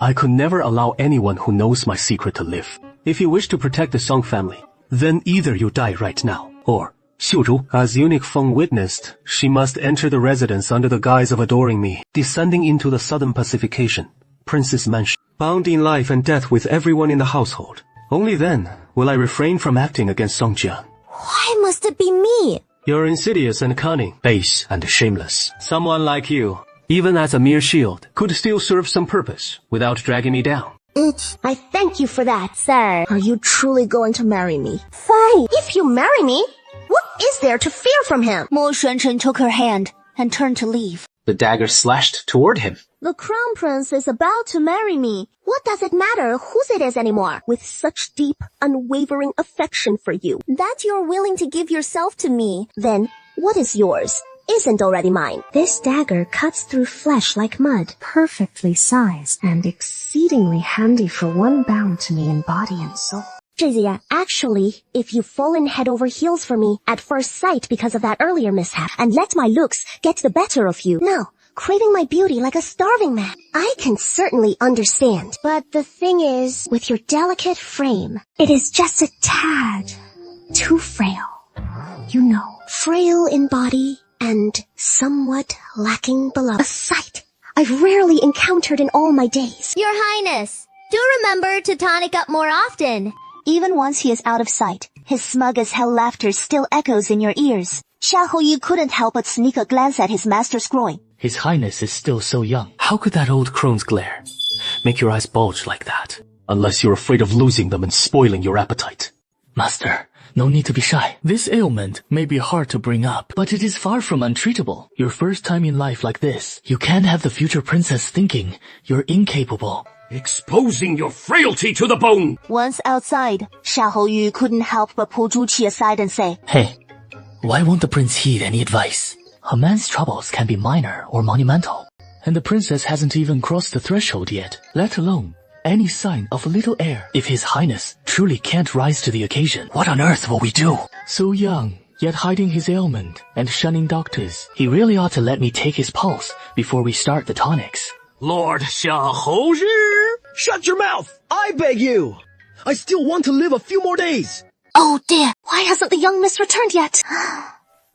I could never allow anyone who knows my secret to live. If you wish to protect the Song family, then either you die right now, or Xiuzhu, as Eunuch Feng witnessed, she must enter the residence under the guise of adoring me, descending into the southern pacification, Prince's mansion, bound in life and death with everyone in the household. Only then will I refrain from acting against Songjian. Why must it be me? You're insidious and cunning, base and shameless. Someone like you, even as a mere shield, could still serve some purpose without dragging me down. I thank you for that, sir. Are you truly going to marry me? Fine. If you marry me, what is there to fear from him? Mo Xuanchen took her hand and turned to leave. The dagger slashed toward him. The Crown Prince is about to marry me. What does it matter whose it is anymore? With such deep, unwavering affection for you, that you're willing to give yourself to me, then what is yours isn't already mine. This dagger cuts through flesh like mud, perfectly sized and exceedingly handy for one bound to me in body and soul. Jizia, actually, if you've fallen head over heels for me at first sight because of that earlier mishap, and let my looks get the better of you, now, craving my beauty like a starving man, I can certainly understand. But the thing is, with your delicate frame, it is just a tad too frail. You know, frail in body and somewhat lacking below. A sight I've rarely encountered in all my days. Your Highness, do remember to tonic up more often. Even once he is out of sight, his smug as hell laughter still echoes in your ears. Xiaoyu couldn't help but sneak a glance at his master's groin. His Highness is still so young. How could that old crone's glare make your eyes bulge like that? Unless you're afraid of losing them and spoiling your appetite. Master, no need to be shy. This ailment may be hard to bring up, but it is far from untreatable. Your first time in life like this, you can't have the future princess thinking you're incapable. Exposing your frailty to the bone! Once outside, Xiaoyu couldn't help but pull Zhu Qi aside and say, Hey, why won't the prince heed any advice? A man's troubles can be minor or monumental, and the princess hasn't even crossed the threshold yet, let alone any sign of a little heir. If his highness truly can't rise to the occasion, what on earth will we do? So young, yet hiding his ailment and shunning doctors. He really ought to let me take his pulse before we start the tonics. Lord Xiaoyu! Shut your mouth! I beg you! I still want to live a few more days! Oh dear, why hasn't the young miss returned yet?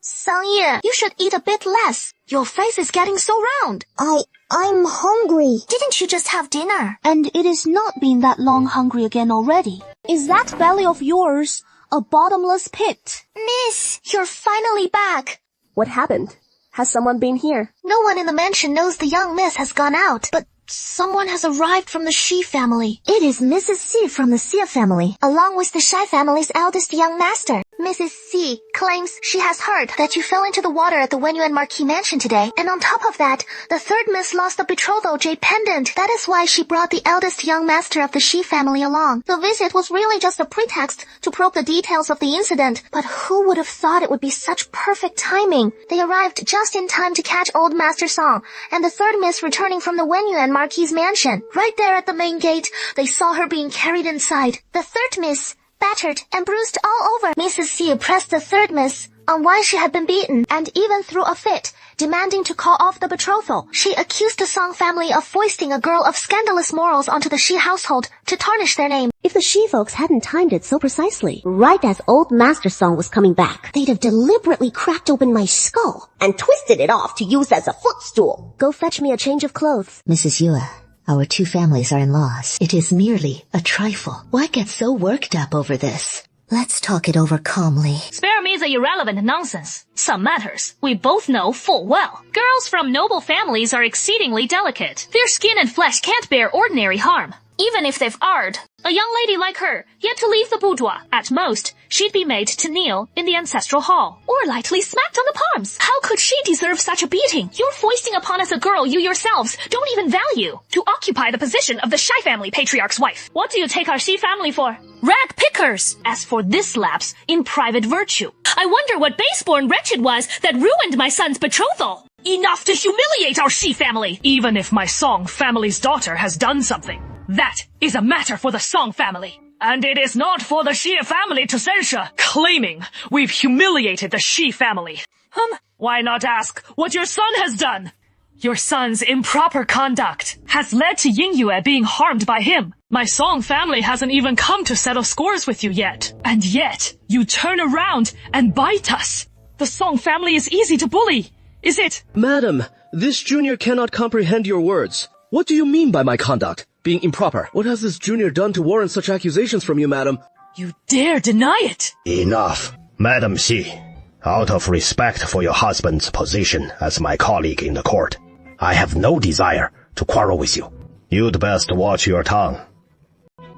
Sangye, you should eat a bit less. Your face is getting so round. I'm hungry. Didn't you just have dinner? And it is not been that long hungry again already. Is that belly of yours a bottomless pit? Miss, you're finally back. What happened? Has someone been here? No one in the mansion knows the young miss has gone out, but someone has arrived from the Shi family. It is Mrs. Si from the Xie family, along with the Shai family's eldest young master. Mrs. Si claims she has heard that you fell into the water at the Wenyuan Marquis mansion today, and on top of that, the third miss lost a betrothal jade pendant. That is why she brought the eldest young master of the Shi family along. The visit was really just a pretext to probe the details of the incident, but who would have thought it would be such perfect timing? They arrived just in time to catch old Master Song, and the third miss returning from the Wenyuan Marquis mansion. Right there at the main gate, they saw her being carried inside. The third miss, battered and bruised all over. Mrs. Si pressed the third miss on why she had been beaten, and even threw a fit, demanding to call off the betrothal. She accused the Song family of foisting a girl of scandalous morals onto the Shi household to tarnish their name. If the Shi folks hadn't timed it so precisely, right as old Master Song was coming back, they'd have deliberately cracked open my skull and twisted it off to use as a footstool. Go fetch me a change of clothes. Mrs. Yue, our two families are in-laws. It is merely a trifle. Why get so worked up over this? Let's talk it over calmly. Spare me the irrelevant nonsense. Some matters we both know full well. Girls from noble families are exceedingly delicate. Their skin and flesh can't bear ordinary harm, even if they've erred. A young lady like her, yet to leave the boudoir. At most, she'd be made to kneel in the ancestral hall, or lightly smacked on the palms. How could she deserve such a beating? You're foisting upon us a girl you yourselves don't even value, to occupy the position of the Shai family patriarch's wife. What do you take our Shi family for? Rag pickers! As for this lapse in private virtue, I wonder what base-born wretched was that ruined my son's betrothal. Enough to humiliate our Shi family! Even if my Song family's daughter has done something, that is a matter for the Song family. And it is not for the Xie family to censure, claiming we've humiliated the Shi family. Why not ask what your son has done? Your son's improper conduct has led to Yingyue being harmed by him. My Song family hasn't even come to settle scores with you yet. And yet, you turn around and bite us. The Song family is easy to bully, is it? Madam, this junior cannot comprehend your words. What do you mean by my conduct being improper? What has this junior done to warrant such accusations from you, madam? You dare deny it? Enough. Madam Xi, out of respect for your husband's position as my colleague in the court, I have no desire to quarrel with you. You'd best watch your tongue.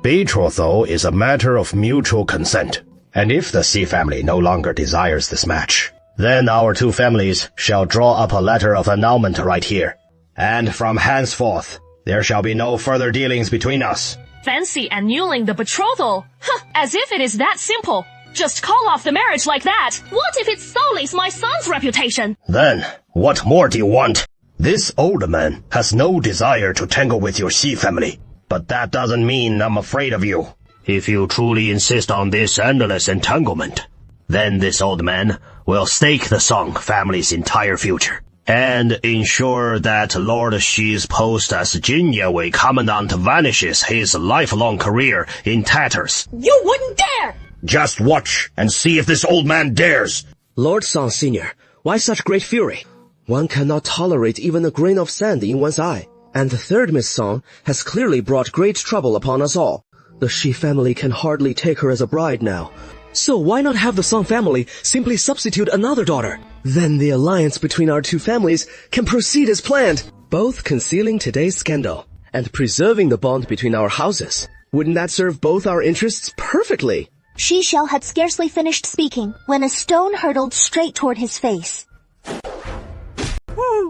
Betrothal is a matter of mutual consent, and if the Xi family no longer desires this match, then our two families shall draw up a letter of annulment right here. And from henceforth, there shall be no further dealings between us. Fancy annulling the betrothal? As if it is that simple. Just call off the marriage like that. What if it sullies my son's reputation? Then, what more do you want? This older man has no desire to tangle with your Xi family, but that doesn't mean I'm afraid of you. If you truly insist on this endless entanglement, then this old man will stake the Song family's entire future, and ensure that Lord Xi's post as Jinyue Commandant vanishes, his lifelong career in tatters. You wouldn't dare! Just watch and see if this old man dares. Lord Song Senior, why such great fury? One cannot tolerate even a grain of sand in one's eye. And the third Miss Song has clearly brought great trouble upon us all. The Shi family can hardly take her as a bride now. So why not have the Song family simply substitute another daughter? Then the alliance between our two families can proceed as planned, both concealing today's scandal and preserving the bond between our houses. Wouldn't that serve both our interests perfectly? Shi Xiao had scarcely finished speaking when a stone hurtled straight toward his face.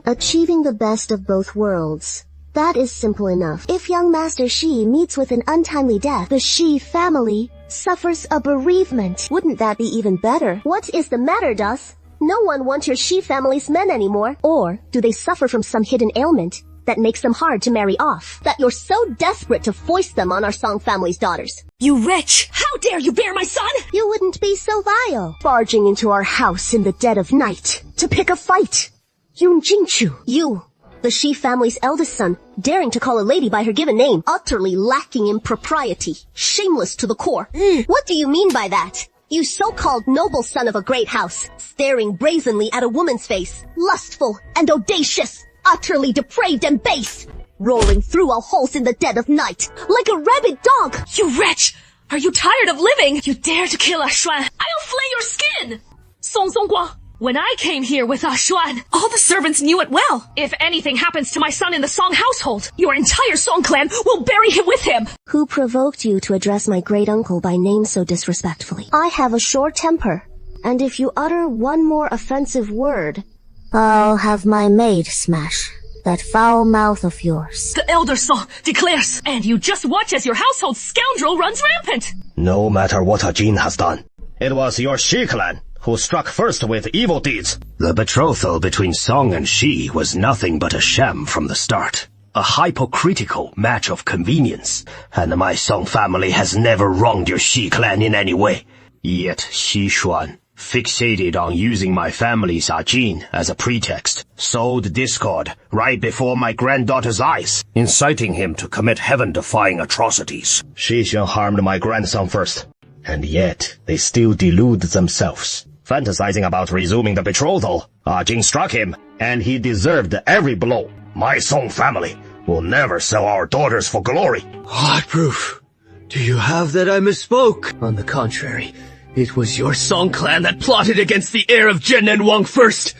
Achieving the best of both worlds. That is simple enough. If young Master Shi meets with an untimely death, the Shi family suffers a bereavement. Wouldn't that be even better? What is the matter, Das? No one wants your Shi family's men anymore. Or do they suffer from some hidden ailment that makes them hard to marry off, that you're so desperate to foist them on our Song family's daughters? You wretch! How dare you bear my son? You wouldn't be so vile, barging into our house in the dead of night to pick a fight. Yun Jingchu, you, the Shi family's eldest son, daring to call a lady by her given name, utterly lacking in propriety, shameless to the core. What do you mean by that? You so-called noble son of a great house, staring brazenly at a woman's face, lustful and audacious, utterly depraved and base, rolling through all holes in the dead of night, like a rabid dog. You wretch! Are you tired of living? You dare to kill Xuan? I'll flay your skin! Song Songguang, when I came here with Xuan, all the servants knew it well. If anything happens to my son in the Song household, your entire Song clan will bury him with him. Who provoked you to address my great-uncle by name so disrespectfully? I have a short temper, and if you utter one more offensive word, I'll have my maid smash that foul mouth of yours. The elder Song declares, and you just watch as your household scoundrel runs rampant. No matter what a Jin has done, it was your Shi clan who struck first with evil deeds. The betrothal between Song and Shi was nothing but a sham from the start. A hypocritical match of convenience. And my Song family has never wronged your Shi clan in any way. Yet Shi Xuan, fixated on using my family's Jin as a pretext, sowed discord right before my granddaughter's eyes, inciting him to commit heaven-defying atrocities. Shi Xuan harmed my grandson first, and yet they still delude themselves. Fantasizing about resuming the betrothal, Jin struck him, and he deserved every blow. My Song family will never sell our daughters for glory. What proof do you have that I misspoke? On the contrary, it was your Song clan that plotted against the heir of Zhen and Wang first,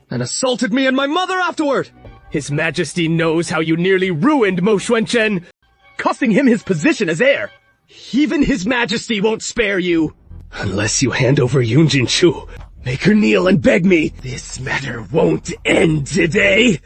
and assaulted me and my mother afterward. His Majesty knows how you nearly ruined Mo Xuanchen, costing him his position as heir. Even His Majesty won't spare you. Unless you hand over Yun Jinchu, make her kneel and beg me. This matter won't end today.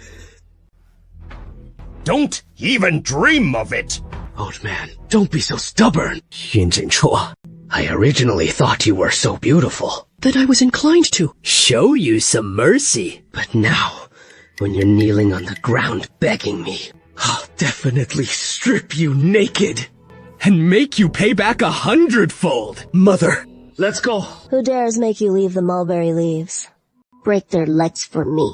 Don't even dream of it. Old man, don't be so stubborn. Yun Jinchu, I originally thought you were so beautiful that I was inclined to show you some mercy. But now, when you're kneeling on the ground begging me, I'll definitely strip you naked and make you pay back 100-fold. Mother, let's go. Who dares make you leave the mulberry leaves? Break their legs for me.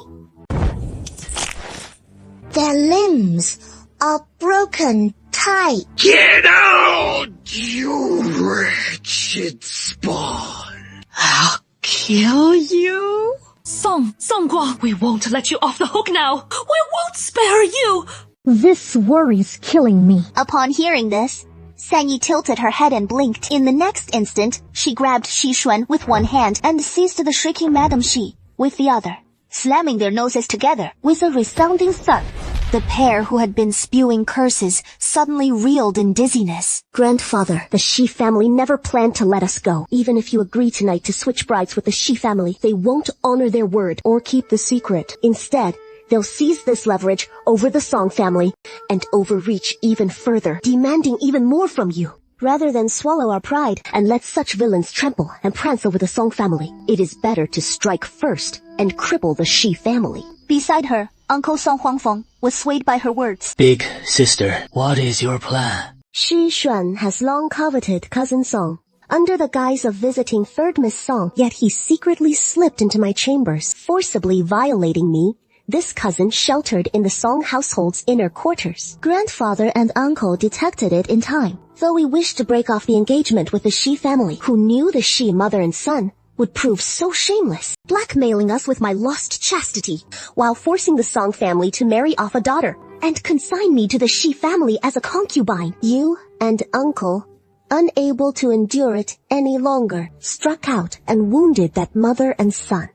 Their limbs are broken tight. Get out, you wretched spawn. I'll kill you. Songguang, we won't let you off the hook now. We won't spare you. This worry's killing me. Upon hearing this, Sanyi tilted her head and blinked. In the next instant, she grabbed Shi Xuan with one hand and seized the shrieking Madam Shi with the other, slamming their noses together. With a resounding thud, the pair who had been spewing curses suddenly reeled in dizziness. Grandfather, the Shi family never planned to let us go. Even if you agree tonight to switch brides with the Shi family, they won't honor their word or keep the secret. Instead, they'll seize this leverage over the Song family and overreach even further, demanding even more from you. Rather than swallow our pride and let such villains trample and prance over the Song family, it is better to strike first and cripple the Shi family. Beside her, Uncle Song Huangfeng was swayed by her words. Big sister, what is your plan? Shi Xuan has long coveted Cousin Song. Under the guise of visiting third Miss Song, yet he secretly slipped into my chambers, forcibly violating me. This cousin sheltered in the Song household's inner quarters. Grandfather and uncle detected it in time. Though we wished to break off the engagement with the Shi family, who knew the Shi mother and son, would prove so shameless, blackmailing us with my lost chastity, while forcing the Song family to marry off a daughter, and consign me to the Shi family as a concubine. You and uncle, unable to endure it any longer, struck out and wounded that mother and son.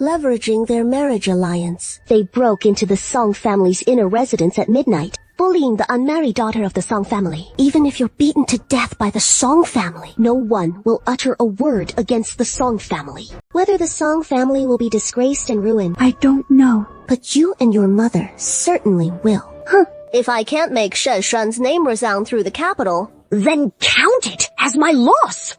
Leveraging their marriage alliance, they broke into the Song family's inner residence at midnight, bullying the unmarried daughter of the Song family. Even if you're beaten to death by the Song family, no one will utter a word against the Song family. Whether the Song family will be disgraced and ruined, I don't know. But you and your mother certainly will. If I can't make Shen Shuan's name resound through the capital, then count it as my loss!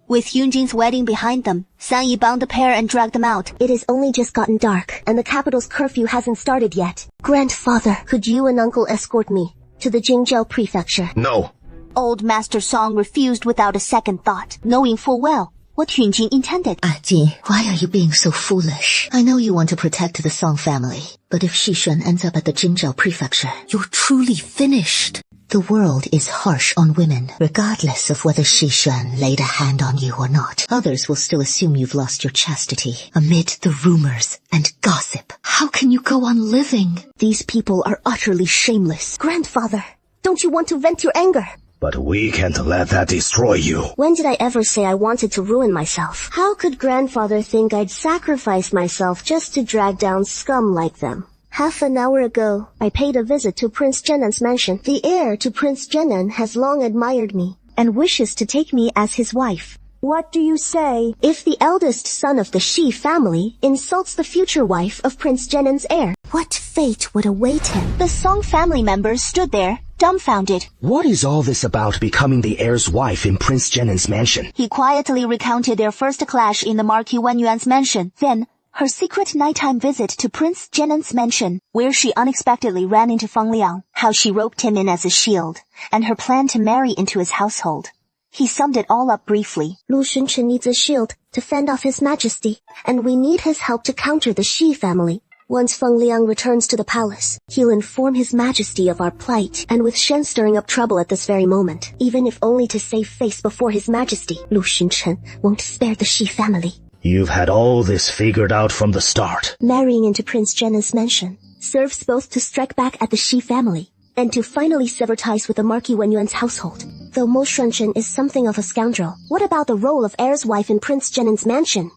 With Yunjin's wedding behind them, Sang Yi bound the pair and dragged them out. It has only just gotten dark, and the capital's curfew hasn't started yet. Grandfather, could you and uncle escort me to the Jingzhou prefecture? No. Old Master Song refused without a second thought, knowing full well what Yunjin intended. Ji, why are you being so foolish? I know you want to protect the Song family, but if Xishuan ends up at the Jingzhou prefecture, you're truly finished. The world is harsh on women, regardless of whether Xishuan laid a hand on you or not. Others will still assume you've lost your chastity, amid the rumors and gossip. How can you go on living? These people are utterly shameless. Grandfather, don't you want to vent your anger? But we can't let that destroy you. When did I ever say I wanted to ruin myself? How could grandfather think I'd sacrifice myself just to drag down scum like them? Half an hour ago, I paid a visit to Prince Zhenan's mansion. The heir to Prince Zhenan has long admired me and wishes to take me as his wife. What do you say? If the eldest son of the Shi family insults the future wife of Prince Zhenan's heir, what fate would await him? The Song family members stood there, dumbfounded. What is all this about becoming the heir's wife in Prince Zhenan's mansion? He quietly recounted their first clash in the Marquis Wenyuan's mansion, then her secret nighttime visit to Prince Zhenan's mansion, where she unexpectedly ran into Feng Liang, how she roped him in as a shield, and her plan to marry into his household. He summed it all up briefly. Lu Xunchen needs a shield to fend off his majesty, and we need his help to counter the Shi family. Once Feng Liang returns to the palace, he'll inform his majesty of our plight, and with Shen stirring up trouble at this very moment, even if only to save face before his majesty, Lu Xunchen won't spare the Shi family. You've had all this figured out from the start. Marrying into Prince Zhenan's mansion serves both to strike back at the Shi family and to finally sever ties with the Marquis Wenyuan's household. Though Mo Shunshen is something of a scoundrel, what about the role of heir's wife in Prince Zhenan's mansion?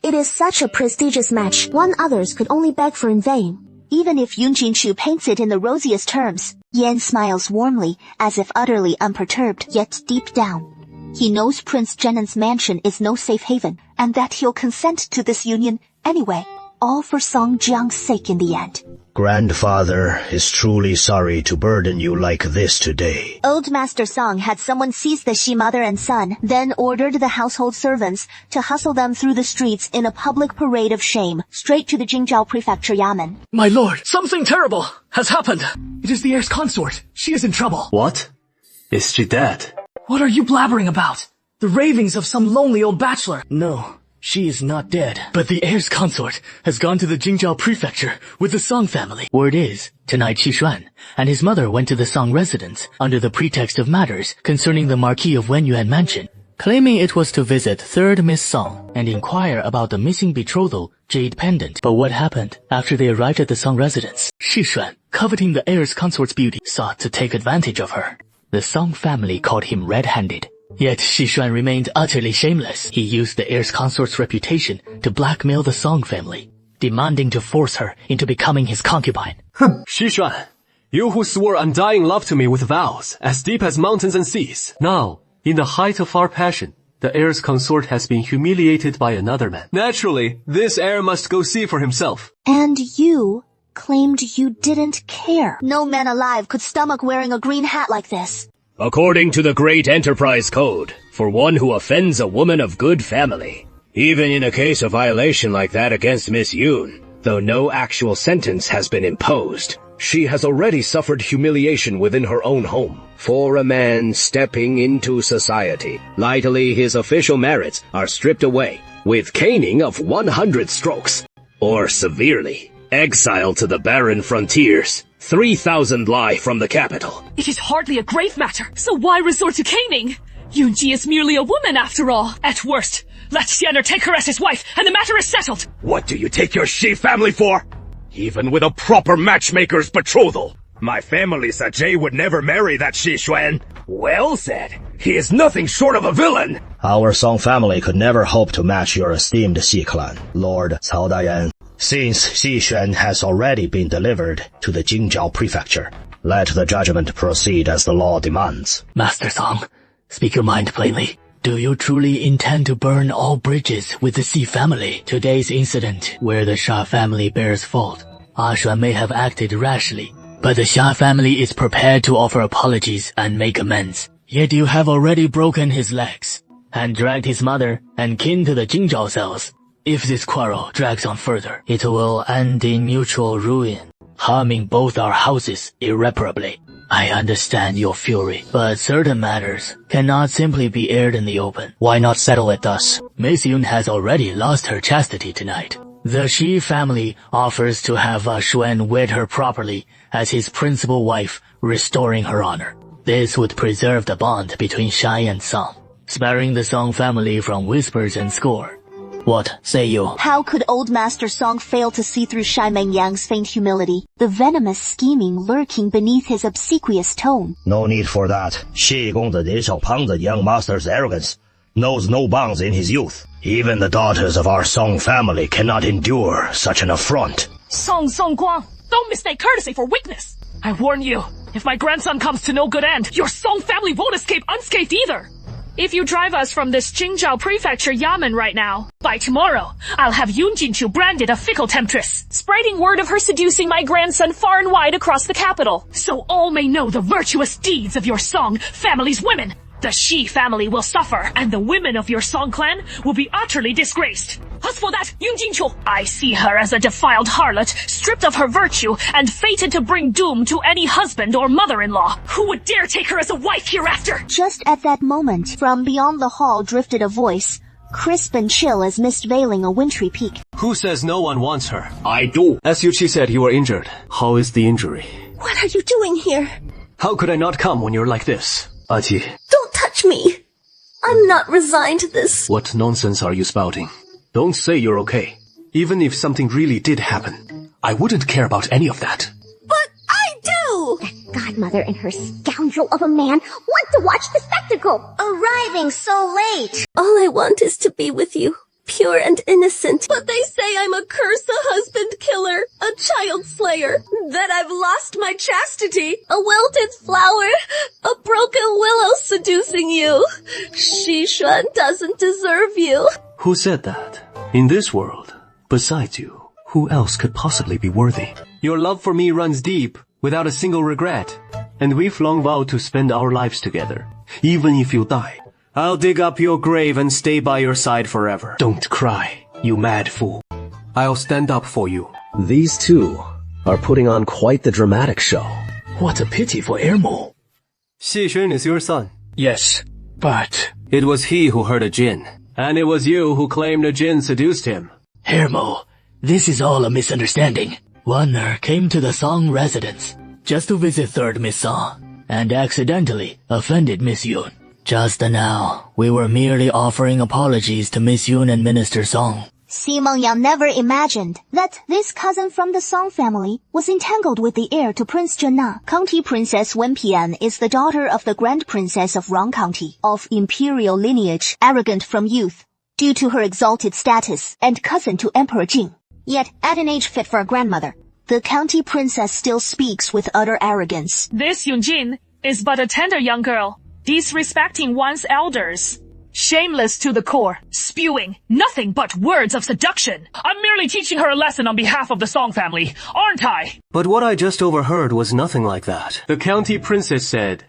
It is such a prestigious match, one others could only beg for in vain. Even if Yun Jinshu paints it in the rosiest terms, Yan smiles warmly, as if utterly unperturbed, yet deep down he knows Prince Zhenan's mansion is no safe haven, and that he'll consent to this union anyway, all for Song Jiang's sake in the end. Grandfather is truly sorry to burden you like this today. Old Master Song had someone seize the Shi mother and son, then ordered the household servants to hustle them through the streets in a public parade of shame, straight to the Jingzhou Prefecture Yamen. My lord, something terrible has happened. It is the heir's consort. She is in trouble. What? Is she dead? What are you blabbering about? The ravings of some lonely old bachelor. No, she is not dead. But the heir's consort has gone to the Jingzhou prefecture with the Song family. Word is, tonight Xishuan and his mother went to the Song residence under the pretext of matters concerning the Marquis of Wenyuan mansion, claiming it was to visit 3rd Miss Song and inquire about the missing betrothal jade pendant. But what happened after they arrived at the Song residence? Xishuan, coveting the heir's consort's beauty, sought to take advantage of her. The Song family called him red-handed. Yet Xishuan remained utterly shameless. He used the heir's consort's reputation to blackmail the Song family, demanding to force her into becoming his concubine. Xishuan, you who swore undying love to me with vows as deep as mountains and seas. Now, in the height of our passion, the heir's consort has been humiliated by another man. Naturally, this heir must go see for himself. And you claimed you didn't care. No man alive could stomach wearing a green hat like this. According to the Great Enterprise Code, for one who offends a woman of good family, even in a case of violation like that against Miss Yoon, though no actual sentence has been imposed, she has already suffered humiliation within her own home. For a man stepping into society, lightly his official merits are stripped away, with caning of 100 strokes, or severely. Exiled to the barren frontiers. 3,000 lie from the capital. It is hardly a grave matter, so why resort to caning? Yunji is merely a woman after all. At worst, let Xianer take her as his wife, and the matter is settled. What do you take your Shi family for? Even with a proper matchmaker's betrothal. My family said Jay would never marry that Shi Xuan. Well said. He is nothing short of a villain. Our Song family could never hope to match your esteemed Xi clan, Lord Cao Dayan. Since Xi Xuan has already been delivered to the Jingzhou prefecture, let the judgment proceed as the law demands. Master Song, speak your mind plainly. Do you truly intend to burn all bridges with the Xi family? Today's incident, where the Sha family bears fault, Xuan may have acted rashly, but the Xia family is prepared to offer apologies and make amends. Yet you have already broken his legs, and dragged his mother and kin to the Jingzhou cells. If this quarrel drags on further, it will end in mutual ruin, harming both our houses irreparably. I understand your fury, but certain matters cannot simply be aired in the open. Why not settle it thus? Miss Yun has already lost her chastity tonight. The Shi family offers to have Xuan wed her properly as his principal wife, restoring her honor. This would preserve the bond between Shai and Song, sparing the Song family from whispers and score. What say you? How could old Master Song fail to see through Shai Mengyang's faint humility, the venomous scheming lurking beneath his obsequious tone? No need for that. Shi Gongzi Lin Xiaopang, the young master's arrogance, knows no bounds in his youth. Even the daughters of our Song family cannot endure such an affront. Song Guang, don't mistake courtesy for weakness. I warn you, if my grandson comes to no good end, your Song family won't escape unscathed either. If you drive us from this Jingzhou prefecture yamen right now, by tomorrow, I'll have Yun Jinchu branded a fickle temptress, spreading word of her seducing my grandson far and wide across the capital, so all may know the virtuous deeds of your Song family's women. The Shi family will suffer, and the women of your Song clan will be utterly disgraced. As for that Yun Jinchu, I see her as a defiled harlot, stripped of her virtue, and fated to bring doom to any husband or mother-in-law who would dare take her as a wife hereafter. Just at that moment, from beyond the hall drifted a voice, crisp and chill as mist veiling a wintry peak. Who says no one wants her? I do. As Yuchi said, you were injured. How is the injury? What are you doing here? How could I not come when you're like this? Aji. Don't touch me. I'm not resigned to this. What nonsense are you spouting? Don't say you're okay. Even if something really did happen, I wouldn't care about any of that. But I do! That godmother and her scoundrel of a man want to watch the spectacle. Arriving so late. All I want is to be with you. Pure and innocent. But they say I'm a curse, a husband killer, a child slayer, that I've lost my chastity, a wilted flower, a broken willow seducing you. Shi Xuan doesn't deserve you. Who said that? In this world, besides you, who else could possibly be worthy? Your love for me runs deep, without a single regret, and we've long vowed to spend our lives together, even if you die. I'll dig up your grave and stay by your side forever. Don't cry, you mad fool. I'll stand up for you. These two are putting on quite the dramatic show. What a pity for Ermo. Xi Xun is your son. Yes, but... It was he who heard a jinn. And it was you who claimed a jinn seduced him. Hermo, this is all a misunderstanding. Wanner came to the Song residence just to visit third Miss Song, and accidentally offended Miss Yun. Just now, we were merely offering apologies to Miss Yun and Minister Song. Xi Mengyang never imagined that this cousin from the Song family was entangled with the heir to Prince Zhenna. County Princess Wenpian is the daughter of the Grand Princess of Rong County, of imperial lineage, arrogant from youth, due to her exalted status, and cousin to Emperor Jing. Yet, at an age fit for a grandmother, the county princess still speaks with utter arrogance. This Yunjin is but a tender young girl, disrespecting one's elders. Shameless to the core, spewing nothing but words of seduction. I'm merely teaching her a lesson on behalf of the Song family, aren't I? But what I just overheard was nothing like that. The county princess said,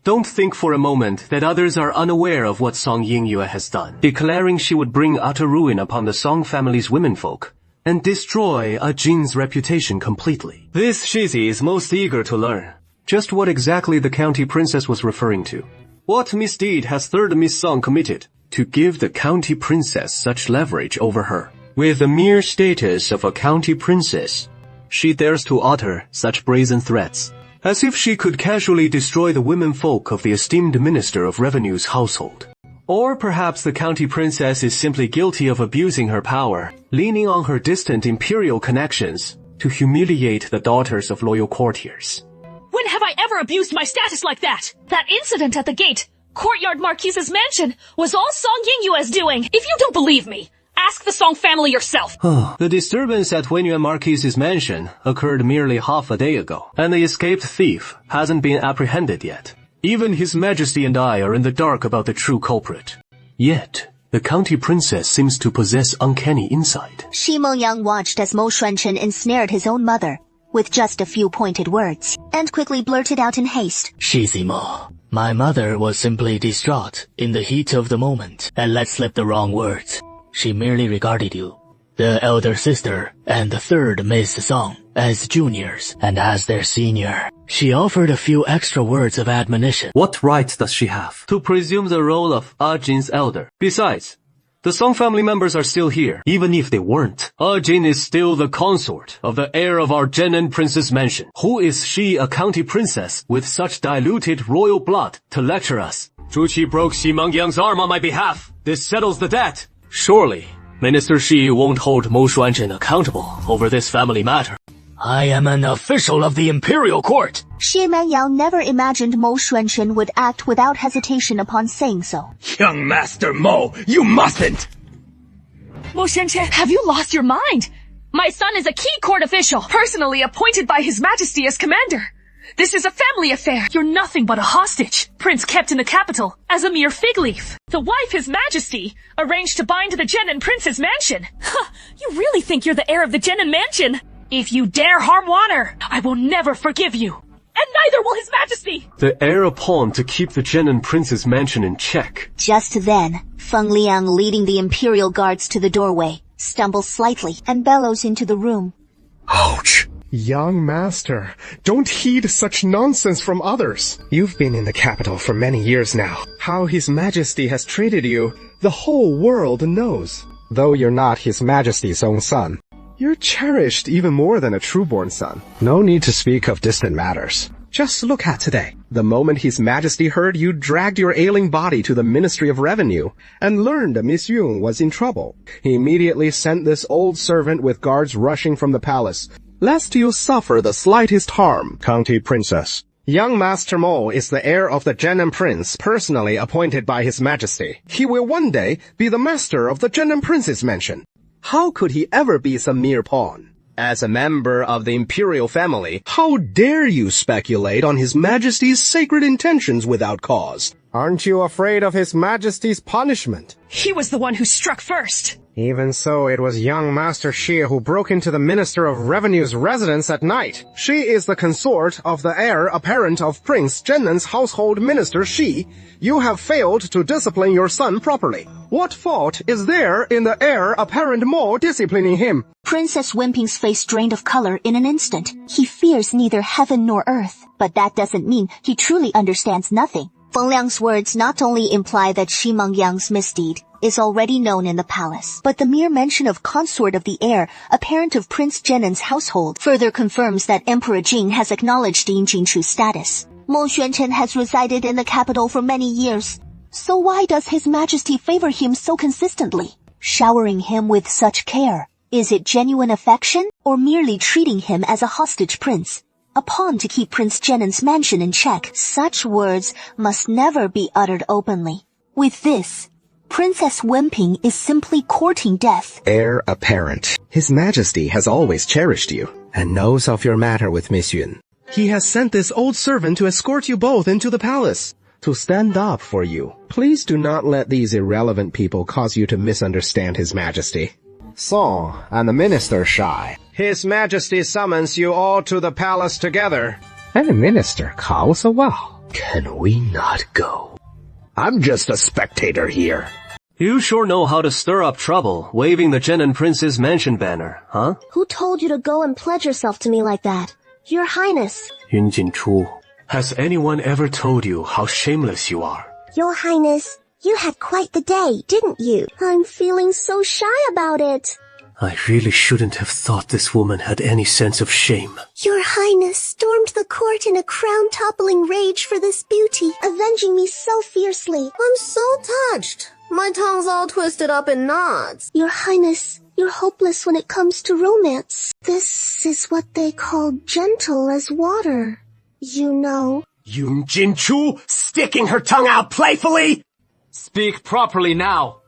"Don't think for a moment that others are unaware of what Song Yingyue has done," declaring she would bring utter ruin upon the Song family's womenfolk and destroy a Jin's reputation completely. This Shizi is most eager to learn just what exactly the county princess was referring to. What misdeed has third Miss Song committed to give the county princess such leverage over her? With the mere status of a county princess, she dares to utter such brazen threats, as if she could casually destroy the womenfolk of the esteemed Minister of Revenue's household. Or perhaps the county princess is simply guilty of abusing her power, leaning on her distant imperial connections to humiliate the daughters of loyal courtiers. When have I ever abused my status like that? That incident at the gate, Courtyard Marquise's mansion, was all Song Yingyue's doing. If you don't believe me, ask the Song family yourself. The disturbance at Wenyuan Marquise's mansion occurred merely half a day ago, and the escaped thief hasn't been apprehended yet. Even His Majesty and I are in the dark about the true culprit. Yet, the county princess seems to possess uncanny insight. Xi Mengyang watched as Mo Xuanchen ensnared his own mother with just a few pointed words, and quickly blurted out in haste. Shizimo, my mother was simply distraught in the heat of the moment and let slip the wrong words. She merely regarded you, the elder sister and the third Miss Song, as juniors, and as their senior. She offered a few extra words of admonition. What right does she have to presume the role of Jin's elder? Besides, the Song family members are still here, even if they weren't. Jin is still the consort of the heir of our Zhenan Prince's mansion. Who is she, a county princess, with such diluted royal blood, to lecture us? Zhu Qi broke Xi Mengyang's arm on my behalf. This settles the debt. Surely, Minister Shi won't hold Mo Xuanchen accountable over this family matter. I am an official of the imperial court. Xi Mengyang never imagined Mo Xuanchen would act without hesitation upon saying so. Young Master Mo, you mustn't! Mo Xuanchen, have you lost your mind? My son is a key court official, personally appointed by His Majesty as commander. This is a family affair. You're nothing but a hostage, prince kept in the capital as a mere fig leaf. The wife His Majesty arranged to bind the Zhenan Prince's mansion. You really think you're the heir of the Zhenan mansion? If you dare harm Wanner, I will never forgive you. And neither will His Majesty! The heir apparent to keep the Zhenan Prince's mansion in check. Just then, Feng Liang, leading the imperial guards to the doorway, stumbles slightly and bellows into the room. Ouch! Young master, don't heed such nonsense from others. You've been in the capital for many years now. How His Majesty has treated you, the whole world knows. Though you're not His Majesty's own son, you're cherished even more than a trueborn son. No need to speak of distant matters. Just look at today. The moment His Majesty heard you dragged your ailing body to the Ministry of Revenue and learned Miss Yun was in trouble, he immediately sent this old servant with guards rushing from the palace, lest you suffer the slightest harm. County Princess, young Master Mo is the heir of the Zhenan Prince, personally appointed by His Majesty. He will one day be the master of the Zhenan Prince's mansion. How could he ever be some mere pawn? As a member of the imperial family, how dare you speculate on His Majesty's sacred intentions without cause? Aren't you afraid of His Majesty's punishment? He was the one who struck first. Even so, it was young Master Shi who broke into the Minister of Revenue's residence at night. She is the consort of the heir apparent of Prince Zhenan's household minister Shi. You have failed to discipline your son properly. What fault is there in the heir apparent Mo disciplining him? Princess Wimping's face drained of color in an instant. He fears neither heaven nor earth, but that doesn't mean he truly understands nothing. Feng Liang's words not only imply that Xi Mengyang's misdeed is already known in the palace, but the mere mention of consort of the heir, apparent of Prince Zhenan's household, further confirms that Emperor Jing has acknowledged Yin Jingchu's status. Mo Xuanchen has resided in the capital for many years, so why does His Majesty favor him so consistently, showering him with such care? Is it genuine affection, or merely treating him as a hostage prince, a pawn to keep Prince Zhenan's mansion in check? Such words must never be uttered openly. With this, Princess Wimping is simply courting death. Heir apparent. His Majesty has always cherished you, and knows of your matter with Miss Yun. He has sent this old servant to escort you both into the palace, to stand up for you. Please do not let these irrelevant people cause you to misunderstand His Majesty. Song and the minister shy. His Majesty summons you all to the palace together. And the minister calls so well. Can we not go? I'm just a spectator here. You sure know how to stir up trouble, waving the Zhenan Prince's mansion banner, huh? Who told you to go and pledge yourself to me like that? Your Highness. Yun Jinchu, has anyone ever told you how shameless you are? Your Highness, you had quite the day, didn't you? I'm feeling so shy about it. I really shouldn't have thought this woman had any sense of shame. Your Highness stormed the court in a crown-toppling rage for this beauty, avenging me so fiercely. I'm so touched. My tongue's all twisted up in knots. Your Highness, you're hopeless when it comes to romance. This is what they call gentle as water. You know. Yun Jinchu, sticking her tongue out playfully! Speak properly now.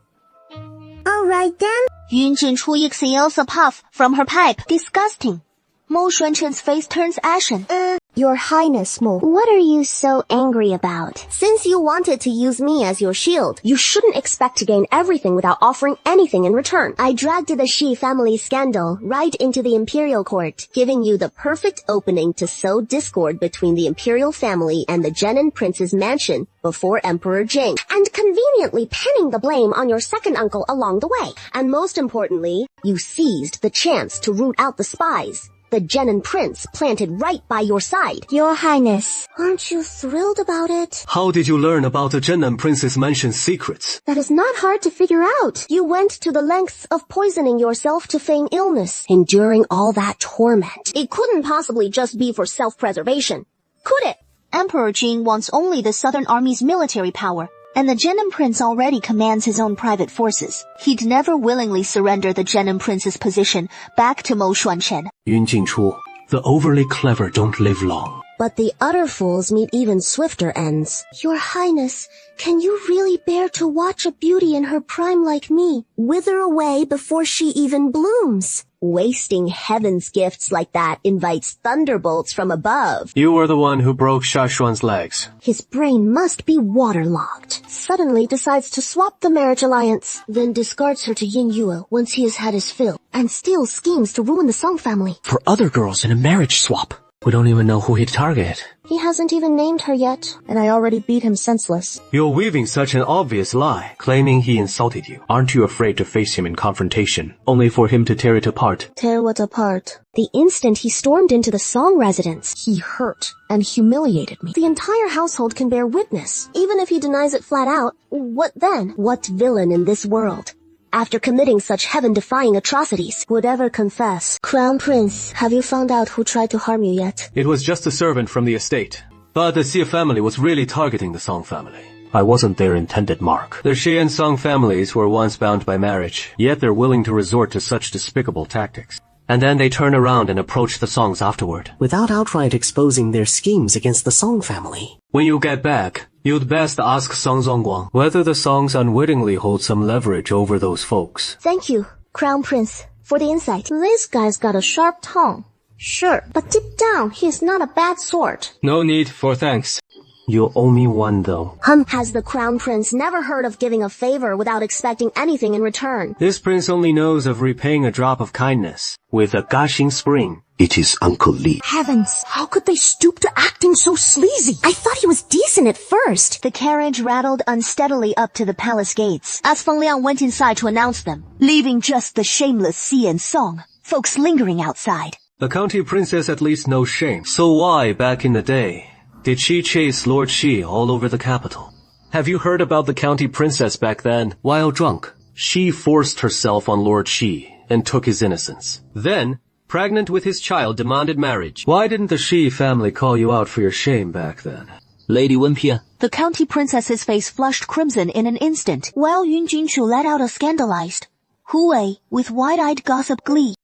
All right then. Yun Jinchu exhales a puff from her pipe. Disgusting. Mo Xuancheng's face turns ashen. Your Highness, Mo, what are you so angry about? Since you wanted to use me as your shield, you shouldn't expect to gain everything without offering anything in return. I dragged the Shi family scandal right into the imperial court, giving you the perfect opening to sow discord between the imperial family and the Genin prince's mansion before Emperor Jing, and conveniently pinning the blame on your second uncle along the way. And most importantly, you seized the chance to root out the spies. The Genin prince planted right by your side. Your Highness, aren't you thrilled about it? How did you learn about the Genin prince's mansion secrets? That is not hard to figure out. You went to the lengths of poisoning yourself to feign illness, enduring all that torment. It couldn't possibly just be for self-preservation, could it? Emperor Jing wants only the Southern Army's military power, and the Genin prince already commands his own private forces. He'd never willingly surrender the Genin prince's position back to Mo Xuancheng. Yun Jinchu, the overly clever don't live long. But the utter fools meet even swifter ends. Your Highness, can you really bear to watch a beauty in her prime like me wither away before she even blooms? Wasting heaven's gifts like that invites thunderbolts from above. You were the one who broke Shashuan's legs. His brain must be waterlogged. Suddenly decides to swap the marriage alliance, then discards her to Yin Yue once he has had his fill, and still schemes to ruin the Song family. For other girls in a marriage swap. We don't even know who he'd target. He hasn't even named her yet, and I already beat him senseless. You're weaving such an obvious lie, claiming he insulted you. Aren't you afraid to face him in confrontation, only for him to tear it apart? Tear what apart? The instant he stormed into the Song residence, he hurt and humiliated me. The entire household can bear witness. Even if he denies it flat out, what then? What villain in this world, after committing such heaven-defying atrocities, would ever confess? Crown Prince, have you found out who tried to harm you yet? It was just a servant from the estate. But the Xie family was really targeting the Song family. I wasn't their intended mark. The Xie and Song families were once bound by marriage, yet they're willing to resort to such despicable tactics. And then they turn around and approach the Songs afterward. Without outright exposing their schemes against the Song family. When you get back, you'd best ask Song Zongguang whether the Songs unwittingly hold some leverage over those folks. Thank you, Crown Prince, for the insight. This guy's got a sharp tongue. Sure, but deep down, he is not a bad sort. No need for thanks. You owe me one, though. Has the Crown Prince never heard of giving a favor without expecting anything in return? This prince only knows of repaying a drop of kindness with a gushing spring. It is Uncle Li. Heavens, how could they stoop to acting so sleazy? I thought he was decent at first. The carriage rattled unsteadily up to the palace gates as Feng Liang went inside to announce them, leaving just the shameless Xie and Song, folks lingering outside. The county princess at least knows shame. So why, back in the day, did she chase Lord Shi all over the capital? Have you heard about the county princess back then? While drunk, she forced herself on Lord Shi and took his innocence. Then, pregnant with his child, demanded marriage. Why didn't the Shi family call you out for your shame back then? Lady Wenpia. The county princess's face flushed crimson in an instant, while Yun Jinchu let out a scandalized Hu Wei with wide-eyed gossip glee.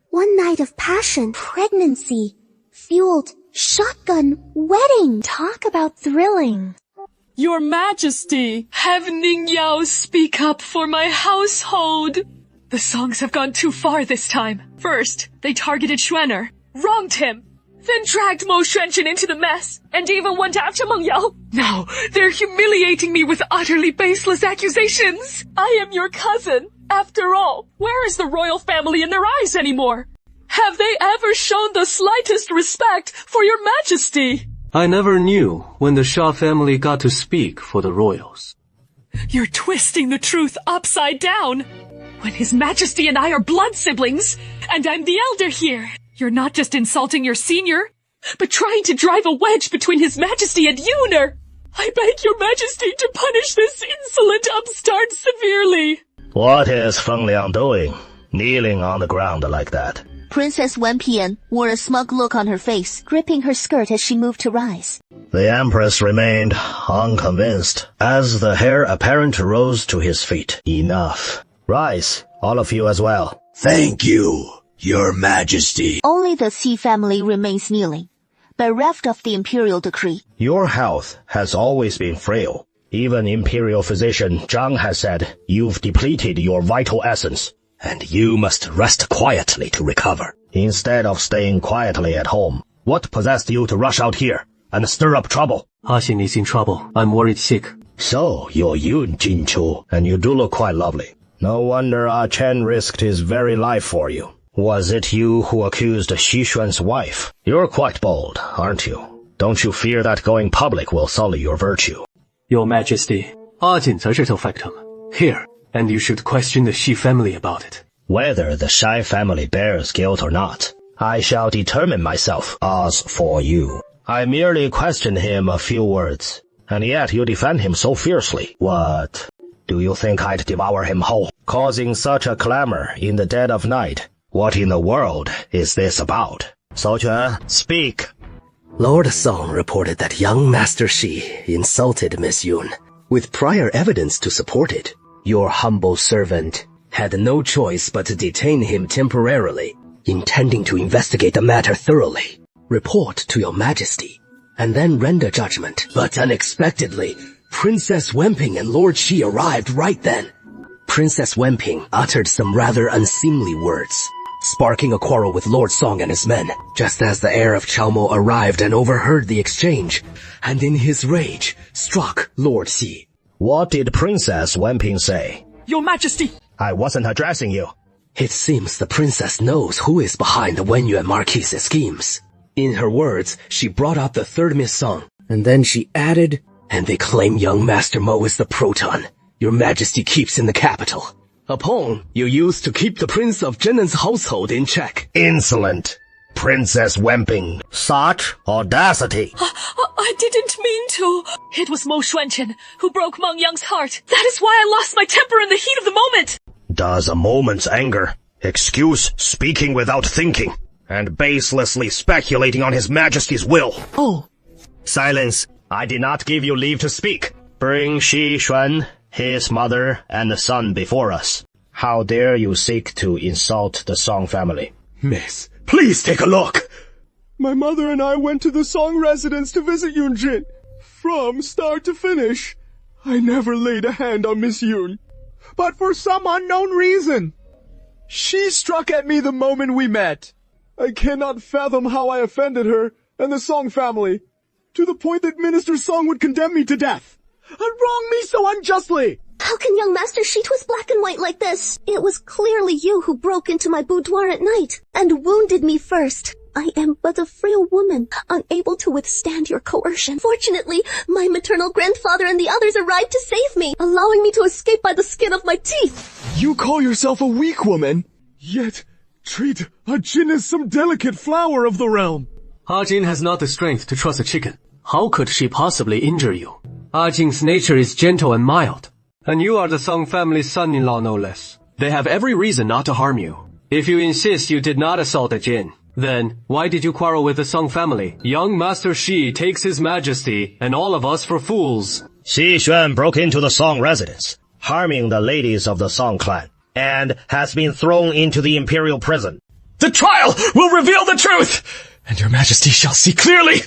One night of passion, pregnancy, fueled, shotgun, wedding. Talk about thrilling. Your Majesty, have Ning Yao speak up for my household. The Songs have gone too far this time. First, they targeted Xuaner, wronged him, then dragged Mo Xuancheng into the mess, and even went after Meng Yao. Now, they're humiliating me with utterly baseless accusations. I am your cousin. After all, where is the royal family in their eyes anymore? Have they ever shown the slightest respect for your Majesty? I never knew when the Shah family got to speak for the royals. You're twisting the truth upside down. When His Majesty and I are blood siblings, and I'm the elder here, you're not just insulting your senior, but trying to drive a wedge between His Majesty and Yuner. I beg your Majesty to punish this insolent upstart severely. What is Feng Liang doing? kneeling on the ground like that? Princess Wenpian wore a smug look on her face, gripping her skirt as she moved to rise. The Empress remained unconvinced as the heir apparent rose to his feet. Enough. Rise, all of you as well. Thank you, Your Majesty. Only the Xi family remains kneeling, bereft of the imperial decree. Your health has always been frail. Even Imperial Physician Zhang has said you've depleted your vital essence, and you must rest quietly to recover. Instead of staying quietly at home, what possessed you to rush out here and stir up trouble? Xin is in trouble. I'm worried sick. So, you're Yun Jinchu, and you do look quite lovely. No wonder Chen risked his very life for you. Was it you who accused Xi Xuan's wife? You're quite bold, aren't you? Don't you fear that going public will sully your virtue? Your Majesty, Jin 才是头 victim. Here, and you should question the Xi family about it. Whether the Shai family bears guilt or not, I shall determine myself. As for you, I merely questioned him a few words, and yet you defend him so fiercely. What? Do you think I'd devour him whole? Causing such a clamor in the dead of night. What in the world is this about? Souquan, speak. Lord Song reported that young Master Shi insulted Miss Yun, with prior evidence to support it. Your humble servant had no choice but to detain him temporarily, intending to investigate the matter thoroughly, report to your Majesty, and then render judgment. But unexpectedly, Princess Wenping and Lord Shi arrived right then. Princess Wenping uttered some rather unseemly words, sparking a quarrel with Lord Song and his men, just as the heir of Chaomo arrived and overheard the exchange, and in his rage, struck Lord Xi. What did Princess Wenping say? Your Majesty! I wasn't addressing you. It seems the princess knows who is behind the Wenyuan Marquise's schemes. In her words, she brought up the third Miss Song, and then she added, and they claim young Master Mo is the proton Your Majesty keeps in the capital. A pawn you used to keep the Prince of Zhenen's household in check. Insolent! Princess Wenping, such audacity! I didn't mean to. It was Mo Xuanchen who broke Meng Yang's heart. That is why I lost my temper in the heat of the moment. Does a moment's anger excuse speaking without thinking and baselessly speculating on His Majesty's will? Oh. Silence! I did not give you leave to speak. Bring Xi Xuan, his mother, and the son before us. How dare you seek to insult the Song family? Miss, please take a look. My mother and I went to the Song residence to visit Yunjin. From start to finish, I never laid a hand on Miss Yun. But for some unknown reason, she struck at me the moment we met. I cannot fathom how I offended her and the Song family, to the point that Minister Song would condemn me to death. And wrong me so unjustly! How can young Master Shi twist black and white like this? It was clearly you who broke into my boudoir at night and wounded me first. I am but a frail woman, unable to withstand your coercion. Fortunately, my maternal grandfather and the others arrived to save me, allowing me to escape by the skin of my teeth. You call yourself a weak woman, yet treat Jin as some delicate flower of the realm. Jin has not the strength to trust a chicken. How could she possibly injure you? Jin's nature is gentle and mild. And you are the Song family's son-in-law, no less. They have every reason not to harm you. If you insist you did not assault Jin, then why did you quarrel with the Song family? Young Master Shi takes His Majesty and all of us for fools. Xi Xuan broke into the Song residence, harming the ladies of the Song clan, and has been thrown into the imperial prison. The trial will reveal the truth, and Your Majesty shall see clearly.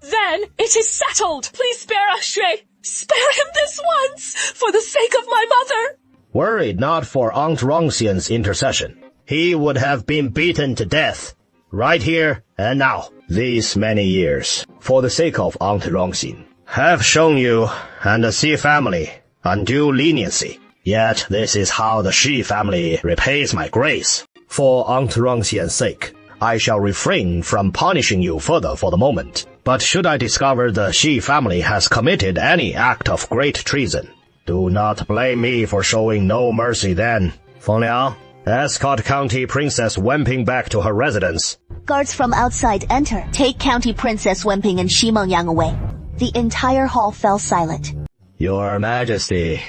Then it is settled. Please spare us, Shui. Spare him this once, for the sake of my mother. Were it not for Aunt Rongxian's intercession, he would have been beaten to death, right here and now. These many years, for the sake of Aunt Rongxian, have shown you and the Xi family undue leniency. Yet this is how the Shi family repays my grace. For Aunt Rongxian's sake, I shall refrain from punishing you further for the moment. But should I discover the Shi family has committed any act of great treason, do not blame me for showing no mercy then. Fengliang, escort County Princess Wenping back to her residence. Guards from outside enter. Take County Princess Wenping and Xi Mengyang away. The entire hall fell silent. Your Majesty.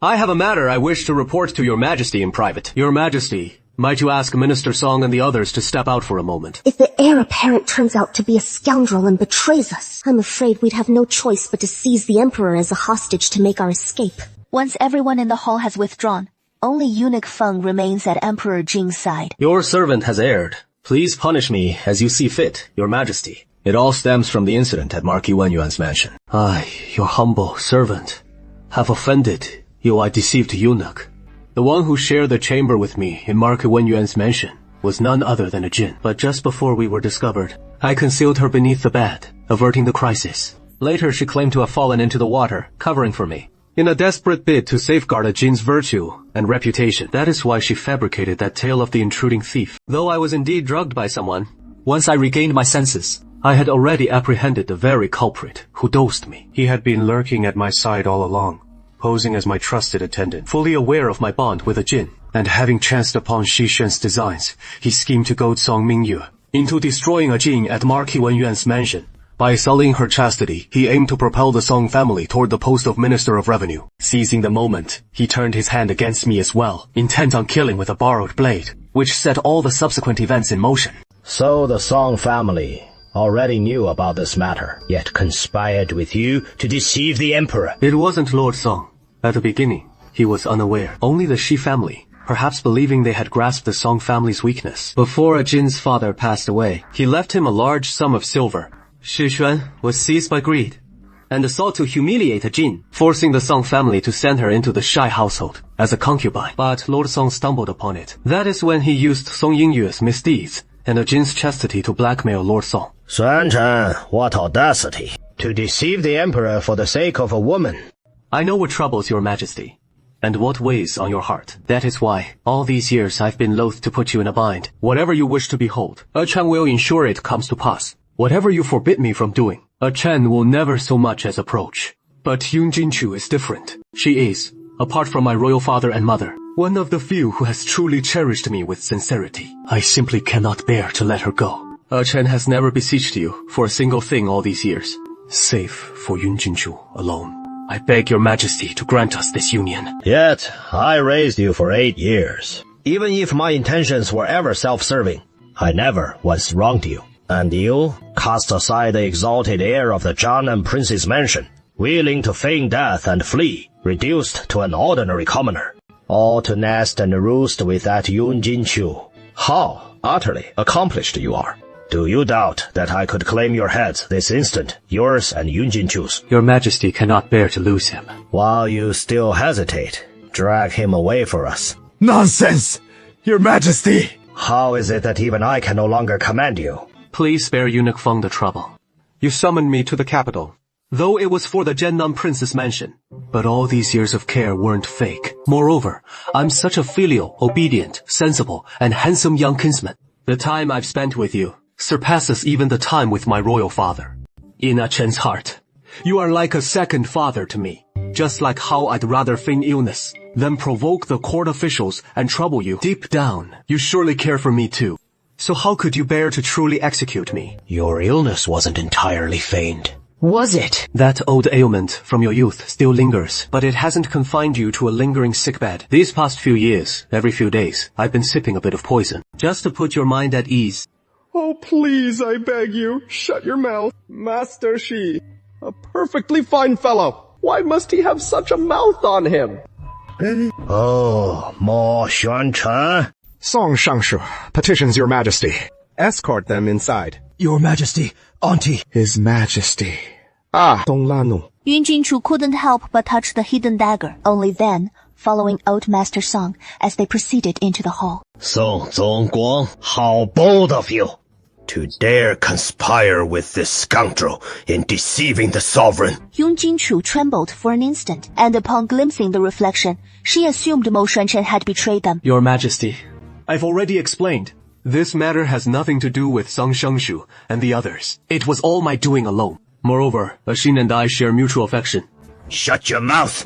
I have a matter I wish to report to Your Majesty in private. Your Majesty, Might you ask Minister Song and the others to step out for a moment? If the heir apparent turns out to be a scoundrel and betrays us, I'm afraid we'd have no choice but to seize the Emperor as a hostage to make our escape. Once everyone in the hall has withdrawn, only Eunuch Feng remains at Emperor Jing's side. Your servant has erred. Please punish me as you see fit, Your Majesty. It all stems from the incident at Marquis Wenyuan's mansion. I, your humble servant, have offended you. I deceived Eunuch. The one who shared the chamber with me in Marquis Wenyuan's mansion was none other than a jinn. But just before we were discovered, I concealed her beneath the bed, averting the crisis. Later she claimed to have fallen into the water, covering for me. In a desperate bid to safeguard a jinn's virtue and reputation, that is why she fabricated that tale of the intruding thief. Though I was indeed drugged by someone, once I regained my senses, I had already apprehended the very culprit who dosed me. He had been lurking at my side all along, posing as my trusted attendant, fully aware of my bond with a jinn. And having chanced upon Xi Xuan's designs, he schemed to goad Song Mingyue into destroying a jinn at Marquis Wenyuan's mansion. By sullying her chastity, he aimed to propel the Song family toward the post of Minister of Revenue. Seizing the moment, he turned his hand against me as well, intent on killing with a borrowed blade, which set all the subsequent events in motion. So the Song family already knew about this matter, yet conspired with you to deceive the Emperor. It wasn't Lord Song. At the beginning, he was unaware. Only the Shi family, perhaps believing they had grasped the Song family's weakness. Before a jinn's father passed away, he left him a large sum of silver. Xi Xuan was seized by greed and sought to humiliate a jinn, forcing the Song family to send her into the Shai household as a concubine. But Lord Song stumbled upon it. That is when he used Song Yingyue's misdeeds and a jinn's chastity to blackmail Lord Song. Xuan Chen, what audacity! To deceive the Emperor for the sake of a woman. I know what troubles your majesty, and what weighs on your heart. That is why, all these years I've been loath to put you in a bind. Whatever you wish to behold, a Chen will ensure it comes to pass. Whatever you forbid me from doing, a Chen will never so much as approach. But Yun Jinchu is different. She is, apart from my royal father and mother, one of the few who has truly cherished me with sincerity. I simply cannot bear to let her go. A Chen has never beseeched you for a single thing all these years, save for Yun Jinchu alone. I beg your majesty to grant us this union. Yet, I raised you for 8 years. Even if my intentions were ever self-serving, I never once wronged you. And you cast aside the exalted heir of the Zhang and Prince's mansion, willing to feign death and flee, reduced to an ordinary commoner. All to nest and roost with that Yun Jinchu. How utterly accomplished you are. Do you doubt that I could claim your heads this instant, yours and Yun Jinchu's? Your majesty cannot bear to lose him. While you still hesitate, drag him away for us. Nonsense! Your majesty! How is it that even I can no longer command you? Please spare Eunuch Feng the trouble. You summoned me to the capital, though it was for the Zhennan Prince's mansion. But all these years of care weren't fake. Moreover, I'm such a filial, obedient, sensible, and handsome young kinsman. The time I've spent with you surpasses even the time with my royal father. In a Chen's heart, you are like a second father to me. Just like how I'd rather feign illness than provoke the court officials and trouble you. Deep down, you surely care for me too. So how could you bear to truly execute me? Your illness wasn't entirely feigned. Was it? That old ailment from your youth still lingers, but it hasn't confined you to a lingering sickbed. These past few years, every few days, I've been sipping a bit of poison, just to put your mind at ease. Oh, please, I beg you, shut your mouth. Master Shi, a perfectly fine fellow. Why must he have such a mouth on him? Oh, Mo Xuanchen. Song Shangshu petitions your majesty. Escort them inside. Your majesty, auntie. His majesty. Ah, Donglanu. Yun Jinchu couldn't help but touch the hidden dagger. Only then, following old Master Song as they proceeded into the hall. Song Zongguang, how bold of you to dare conspire with this scoundrel in deceiving the sovereign. Yun Jinchu trembled for an instant, and upon glimpsing the reflection, she assumed Mo Xuanchen had betrayed them. Your majesty, I've already explained. This matter has nothing to do with Song Shengshu and the others. It was all my doing alone. Moreover, Ashin and I share mutual affection. Shut your mouth!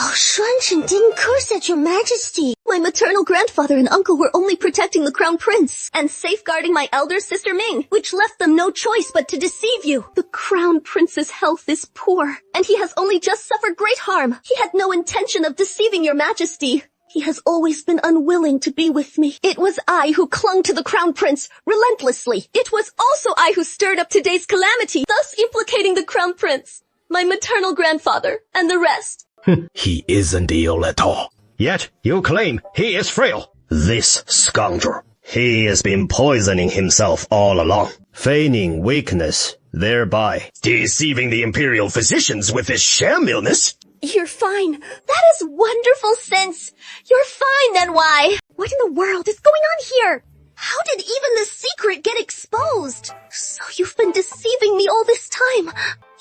Oh, Xuanchen didn't curse at your majesty. My maternal grandfather and uncle were only protecting the crown prince and safeguarding my elder sister Ming, which left them no choice but to deceive you. The crown prince's health is poor, and he has only just suffered great harm. He had no intention of deceiving your majesty. He has always been unwilling to be with me. It was I who clung to the crown prince relentlessly. It was also I who stirred up today's calamity, thus implicating the crown prince, my maternal grandfather, and the rest. He isn't ill at all. Yet you claim he is frail. This scoundrel. He has been poisoning himself all along, feigning weakness, thereby deceiving the imperial physicians with his sham illness. You're fine. That is wonderful sense. You're fine, then why? What in the world is going on here? How did even the secret get exposed? So you've been deceiving me all this time.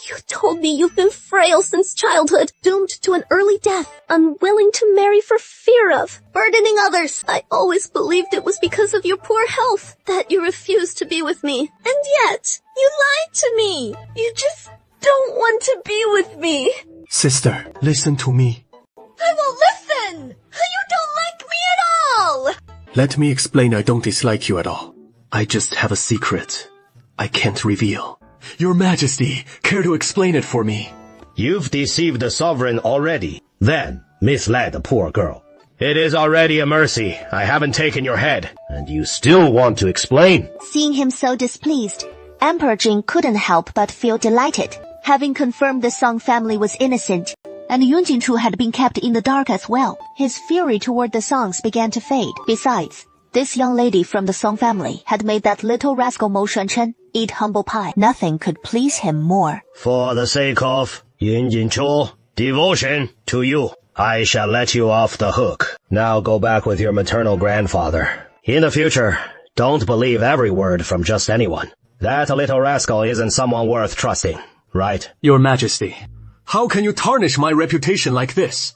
You told me you've been frail since childhood, doomed to an early death, unwilling to marry for fear of burdening others. I always believed it was because of your poor health that you refused to be with me. And yet, you lied to me. You just don't want to be with me. Sister, listen to me. I won't listen! You don't like me at all! Let me explain. I don't dislike you at all. I just have a secret I can't reveal. Your Majesty, care to explain it for me? You've deceived the sovereign already, then misled the poor girl. It is already a mercy I haven't taken your head, and you still want to explain? Seeing him so displeased, Emperor Jing couldn't help but feel delighted. Having confirmed the Song family was innocent, and Yun Jingchu had been kept in the dark as well, his fury toward the Songs began to fade. Besides, this young lady from the Song family had made that little rascal Mo Xuanchen eat humble pie. Nothing could please him more. For the sake of Yun Jingchu, devotion to you, I shall let you off the hook. Now go back with your maternal grandfather. In the future, don't believe every word from just anyone. That little rascal isn't someone worth trusting, right? Your Majesty, how can you tarnish my reputation like this?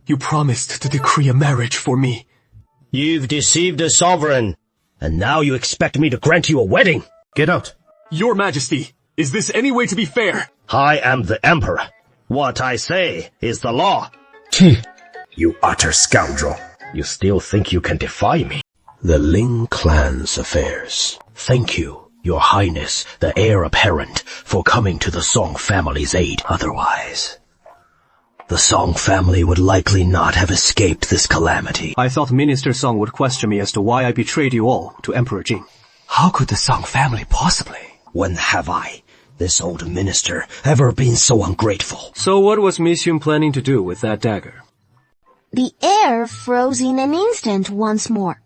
You promised to decree a marriage for me. You've deceived the sovereign, and now you expect me to grant you a wedding? Get out. Your Majesty, is this any way to be fair? I am the emperor. What I say is the law. You utter scoundrel. You still think you can defy me? The Ling clan's affairs. Thank you, Your Highness, the heir apparent, for coming to the Song family's aid. Otherwise, the Song family would likely not have escaped this calamity. I thought Minister Song would question me as to why I betrayed you all to Emperor Jing. How could the Song family possibly? When have I, this old minister, ever been so ungrateful? So what was Miss Yun planning to do with that dagger? The air froze in an instant once more.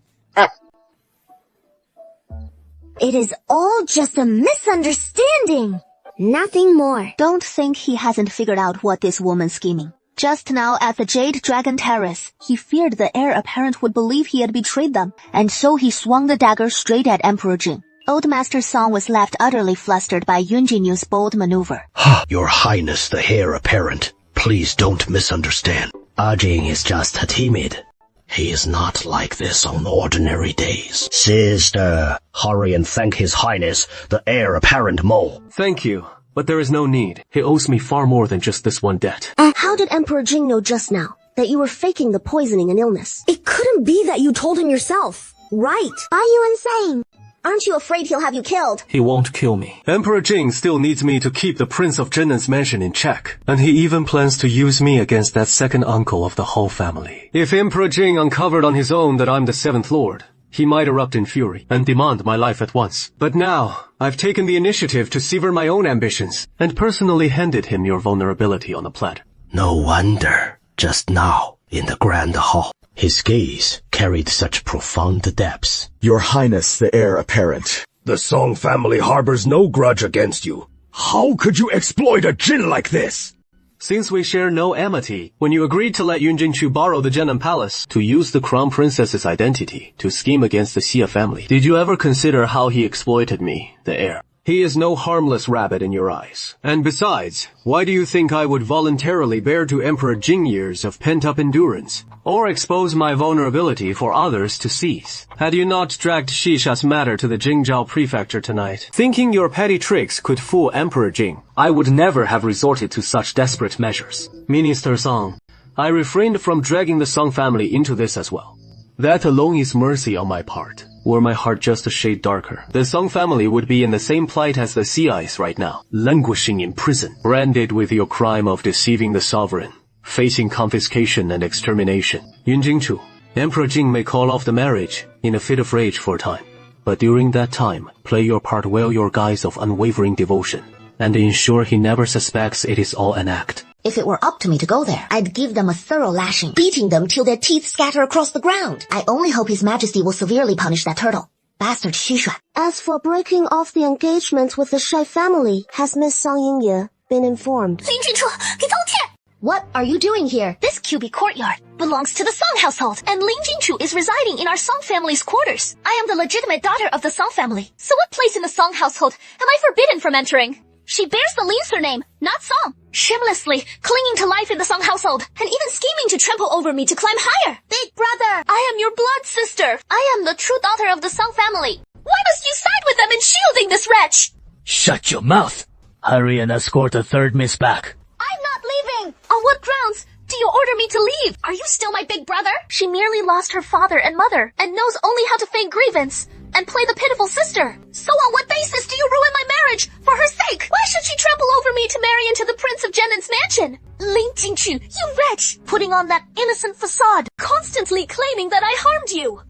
It is all just a misunderstanding. Nothing more. Don't think he hasn't figured out what this woman's scheming. Just now at the Jade Dragon Terrace, he feared the heir apparent would believe he had betrayed them, and so he swung the dagger straight at Emperor Jing. Old Master Song was left utterly flustered by Yun Jinyu's bold maneuver. Your Highness the heir apparent, please don't misunderstand. Jing is just timid. He is not like this on ordinary days. Sister, hurry and thank His Highness, the heir apparent Mo. Thank you, but there is no need. He owes me far more than just this one debt. How did Emperor Jing know just now that you were faking the poisoning and illness? It couldn't be that you told him yourself, right? Are you insane? Aren't you afraid he'll have you killed? He won't kill me. Emperor Jing still needs me to keep the Prince of Zhennan's mansion in check, and he even plans to use me against that second uncle of the whole family. If Emperor Jing uncovered on his own that I'm the seventh lord, he might erupt in fury and demand my life at once. But now, I've taken the initiative to sever my own ambitions, and personally handed him your vulnerability on a platter. No wonder, just now, in the grand hall, his gaze carried such profound depths. Your Highness the heir apparent, the Song family harbors no grudge against you. How could you exploit a Jin like this? Since we share no amity, when you agreed to let Yun Jingchu borrow the Zhennan Palace to use the Crown Princess's identity to scheme against the Xia family, did you ever consider how he exploited me, the heir? He is no harmless rabbit in your eyes. And besides, why do you think I would voluntarily bear to Emperor Jing years of pent-up endurance, or expose my vulnerability for others to seize? Had you not dragged Shisha's matter to the Jingzhou prefecture tonight, thinking your petty tricks could fool Emperor Jing, I would never have resorted to such desperate measures. Minister Song, I refrained from dragging the Song family into this as well. That alone is mercy on my part. Were my heart just a shade darker, the Song family would be in the same plight as the Xiais right now, languishing in prison, branded with your crime of deceiving the sovereign, facing confiscation and extermination. Yun Jingchu, Emperor Jing may call off the marriage in a fit of rage for a time, but during that time, play your part well your guise of unwavering devotion, and ensure he never suspects it is all an act. If it were up to me to go there, I'd give them a thorough lashing, beating them till their teeth scatter across the ground. I only hope His Majesty will severely punish that turtle. Bastard Xu Xuan. As for breaking off the engagement with the Shai family, has Miss Song Yingye been informed? What are you doing here? This cubic courtyard belongs to the Song household, and Lin Jingchu is residing in our Song family's quarters. I am the legitimate daughter of the Song family, so what place in the Song household am I forbidden from entering? She bears the Lin surname, not Song, shamelessly clinging to life in the Song household, and even scheming to trample over me to climb higher. Big brother, I am your blood sister. I am the true daughter of the Song family. Why must you side with them in shielding this wretch? Shut your mouth! Hurry and escort the third miss back. I'm not leaving! On what grounds do you order me to leave? Are you still my big brother? She merely lost her father and mother, and knows only how to feign grievance and play the pitiful sister. So on what basis do you ruin my marriage for her sake? Why should she trample over me to marry into the Prince of Jinnen's mansion? Lin Jingchu, you wretch! Putting on that innocent facade, constantly claiming that I harmed you.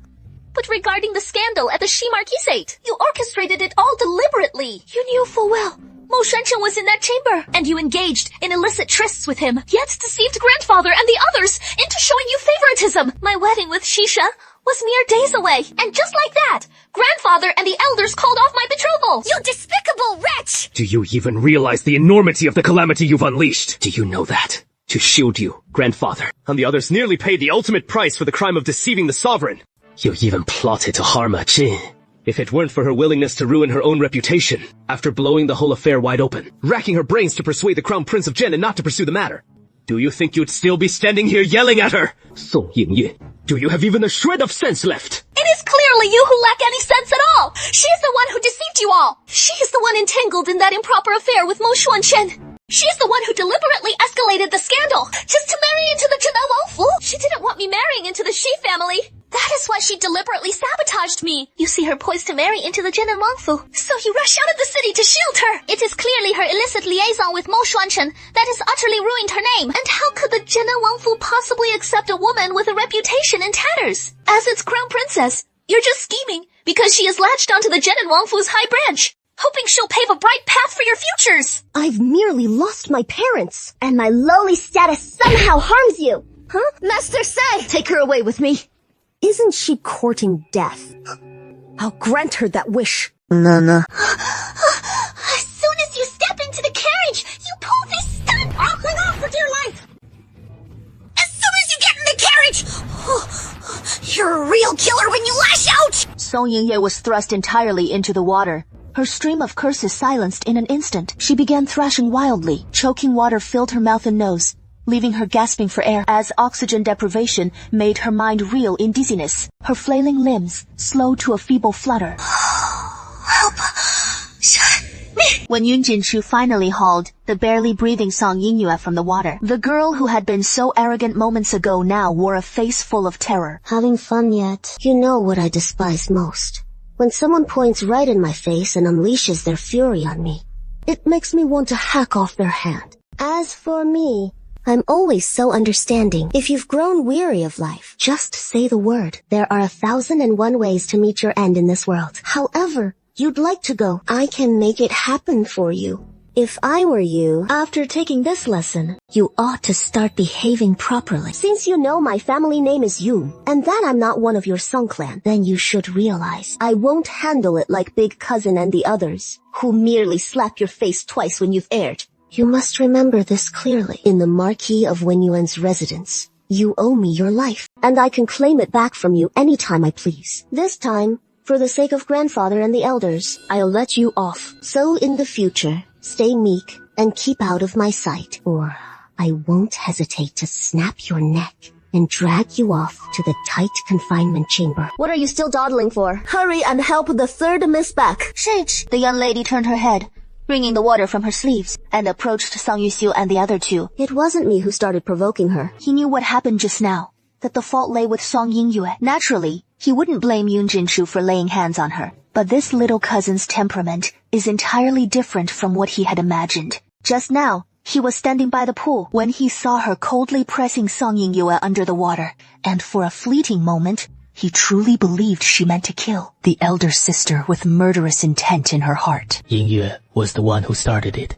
But regarding the scandal at the Shi Marquisate, you orchestrated it all deliberately. You knew full well Mo Shuanchen was in that chamber, and you engaged in illicit trysts with him, yet deceived grandfather and the others into showing you favoritism. My wedding with Shisha was mere days away, and just like that, grandfather and the elders called off my betrothal. You despicable wretch! Do you even realize the enormity of the calamity you've unleashed? Do you know that? To shield you, grandfather, and the others nearly paid the ultimate price for the crime of deceiving the sovereign. You even plotted to harm a Jin. If it weren't for her willingness to ruin her own reputation, after blowing the whole affair wide open, racking her brains to persuade the Crown Prince of Jinnen not to pursue the matter, do you think you'd still be standing here yelling at her? Song Yingye, do you have even a shred of sense left? It is clearly you who lack any sense at all. She is the one who deceived you all. She is the one entangled in that improper affair with Mo Shuanchen. She is the one who deliberately escalated the scandal, just to marry into the Zhen'an Wangfu. She didn't want me marrying into the Shi family. That is why she deliberately sabotaged me. You see her poised to marry into the Zhen'an Wangfu, so you rush out of the city to shield her. It is clearly her illicit liaison with Mo Shuanchen that has utterly ruined her name. And how could the Zhen'an Wangfu possibly accept a woman with a reputation in tatters? As its crown princess, you're just scheming because she is latched onto the Zhen'an Wangfu's high branch, hoping she'll pave a bright path for your futures. I've merely lost my parents, and my lowly status somehow harms you. Huh? Master Sai! Take her away with me. Isn't she courting death? I'll grant her that wish. Nana. As soon as you step into the carriage, you pull this stunt! I'll cling off for dear life! As soon as you get in the carriage! You're a real killer when you lash out! Song Yingye was thrust entirely into the water. Her stream of curses silenced in an instant. She began thrashing wildly. Choking water filled her mouth and nose, leaving her gasping for air as oxygen deprivation made her mind reel in dizziness. Her flailing limbs slowed to a feeble flutter. Help! When Yun Jinshu finally hauled the barely breathing Song Yingyue from the water, the girl who had been so arrogant moments ago now wore a face full of terror. Having fun yet? You know what I despise most. When someone points right in my face and unleashes their fury on me, it makes me want to hack off their hand. As for me, I'm always so understanding. If you've grown weary of life, just say the word. There are 1,001 ways to meet your end in this world. However you'd like to go, I can make it happen for you. If I were you, after taking this lesson, you ought to start behaving properly. Since you know my family name is Yun, and that I'm not one of your Song clan, then you should realize I won't handle it like Big Cousin and the others, who merely slap your face twice when you've erred. You must remember this clearly. In the Marquis of Wenyuan's residence, you owe me your life, and I can claim it back from you anytime I please. This time, for the sake of grandfather and the elders, I'll let you off. So in the future, stay meek and keep out of my sight, or I won't hesitate to snap your neck and drag you off to the tight confinement chamber. What are you still dawdling for? Hurry and help the third miss back. Shit! The young lady turned her head, wringing the water from her sleeves, and approached Sang Yuxiu and the other two. It wasn't me who started provoking her. He knew what happened just now, that the fault lay with Song Yingyue. Naturally, he wouldn't blame Yun Jinshu for laying hands on her. But this little cousin's temperament is entirely different from what he had imagined. Just now, He was standing by the pool when he saw her coldly pressing Song Yingyue under the water, and for a fleeting moment, he truly believed she meant to kill the elder sister with murderous intent in her heart. Yingyue was the one who started it.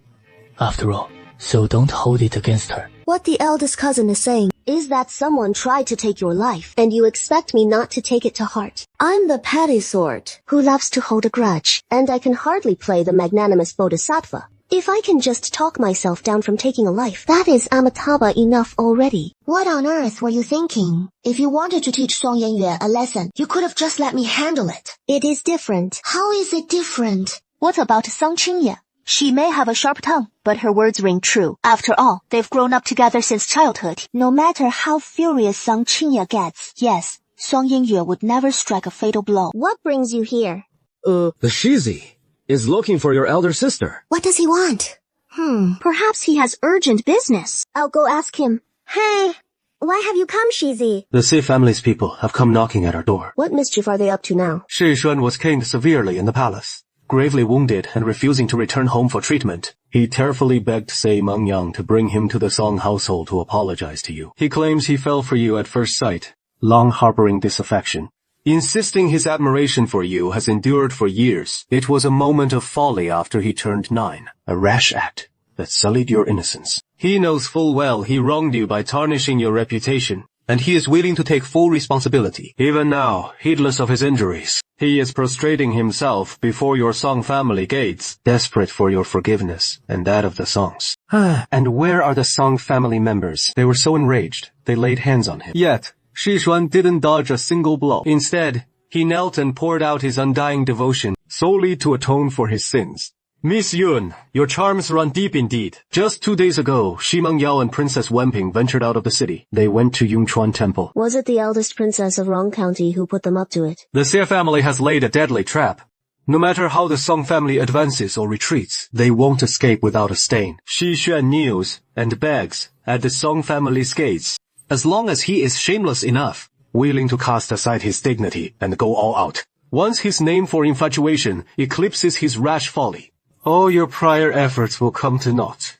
After all, so don't hold it against her. What the eldest cousin is saying is that someone tried to take your life, and you expect me not to take it to heart. I'm the petty sort who loves to hold a grudge, and I can hardly play the magnanimous bodhisattva. If I can just talk myself down from taking a life, that is Amitabha enough already. What on earth were you thinking? If you wanted to teach Song Yingyue a lesson, you could have just let me handle it. It is different. How is it different? What about Song Qingye? She may have a sharp tongue, but her words ring true. After all, they've grown up together since childhood. No matter how furious Song Qingye gets, yes, Song Yingyue would never strike a fatal blow. What brings you here? The Shizi is looking for your elder sister. What does he want? Perhaps he has urgent business. I'll go ask him. Hey, why have you come, Shizi? The Si family's people have come knocking at our door. What mischief are they up to now? Shi Xuan was caned severely in the palace. Gravely wounded and refusing to return home for treatment, he tearfully begged Sei Mengyang to bring him to the Song household to apologize to you. He claims he fell for you at first sight, long harboring disaffection. Insisting his admiration for you has endured for years. It was a moment of folly after he turned 9, a rash act that sullied your innocence. He knows full well he wronged you by tarnishing your reputation, and he is willing to take full responsibility. Even now, heedless of his injuries, he is prostrating himself before your Song family gates, desperate for your forgiveness and that of the Songs. And where are the Song family members? They were so enraged, they laid hands on him. Yet, Shi Xuan didn't dodge a single blow. Instead, he knelt and poured out his undying devotion solely to atone for his sins. Miss Yun, your charms run deep indeed. Just 2 days ago, Shi Mengyao and Princess Wenping ventured out of the city. They went to Yungchuan Temple. Was it the eldest princess of Rong County who put them up to it? The Xie family has laid a deadly trap. No matter how the Song family advances or retreats, they won't escape without a stain. Shi Xuan kneels and begs at the Song family's gates, as long as he is shameless enough, willing to cast aside his dignity and go all out. Once his name for infatuation eclipses his rash folly, all your prior efforts will come to naught,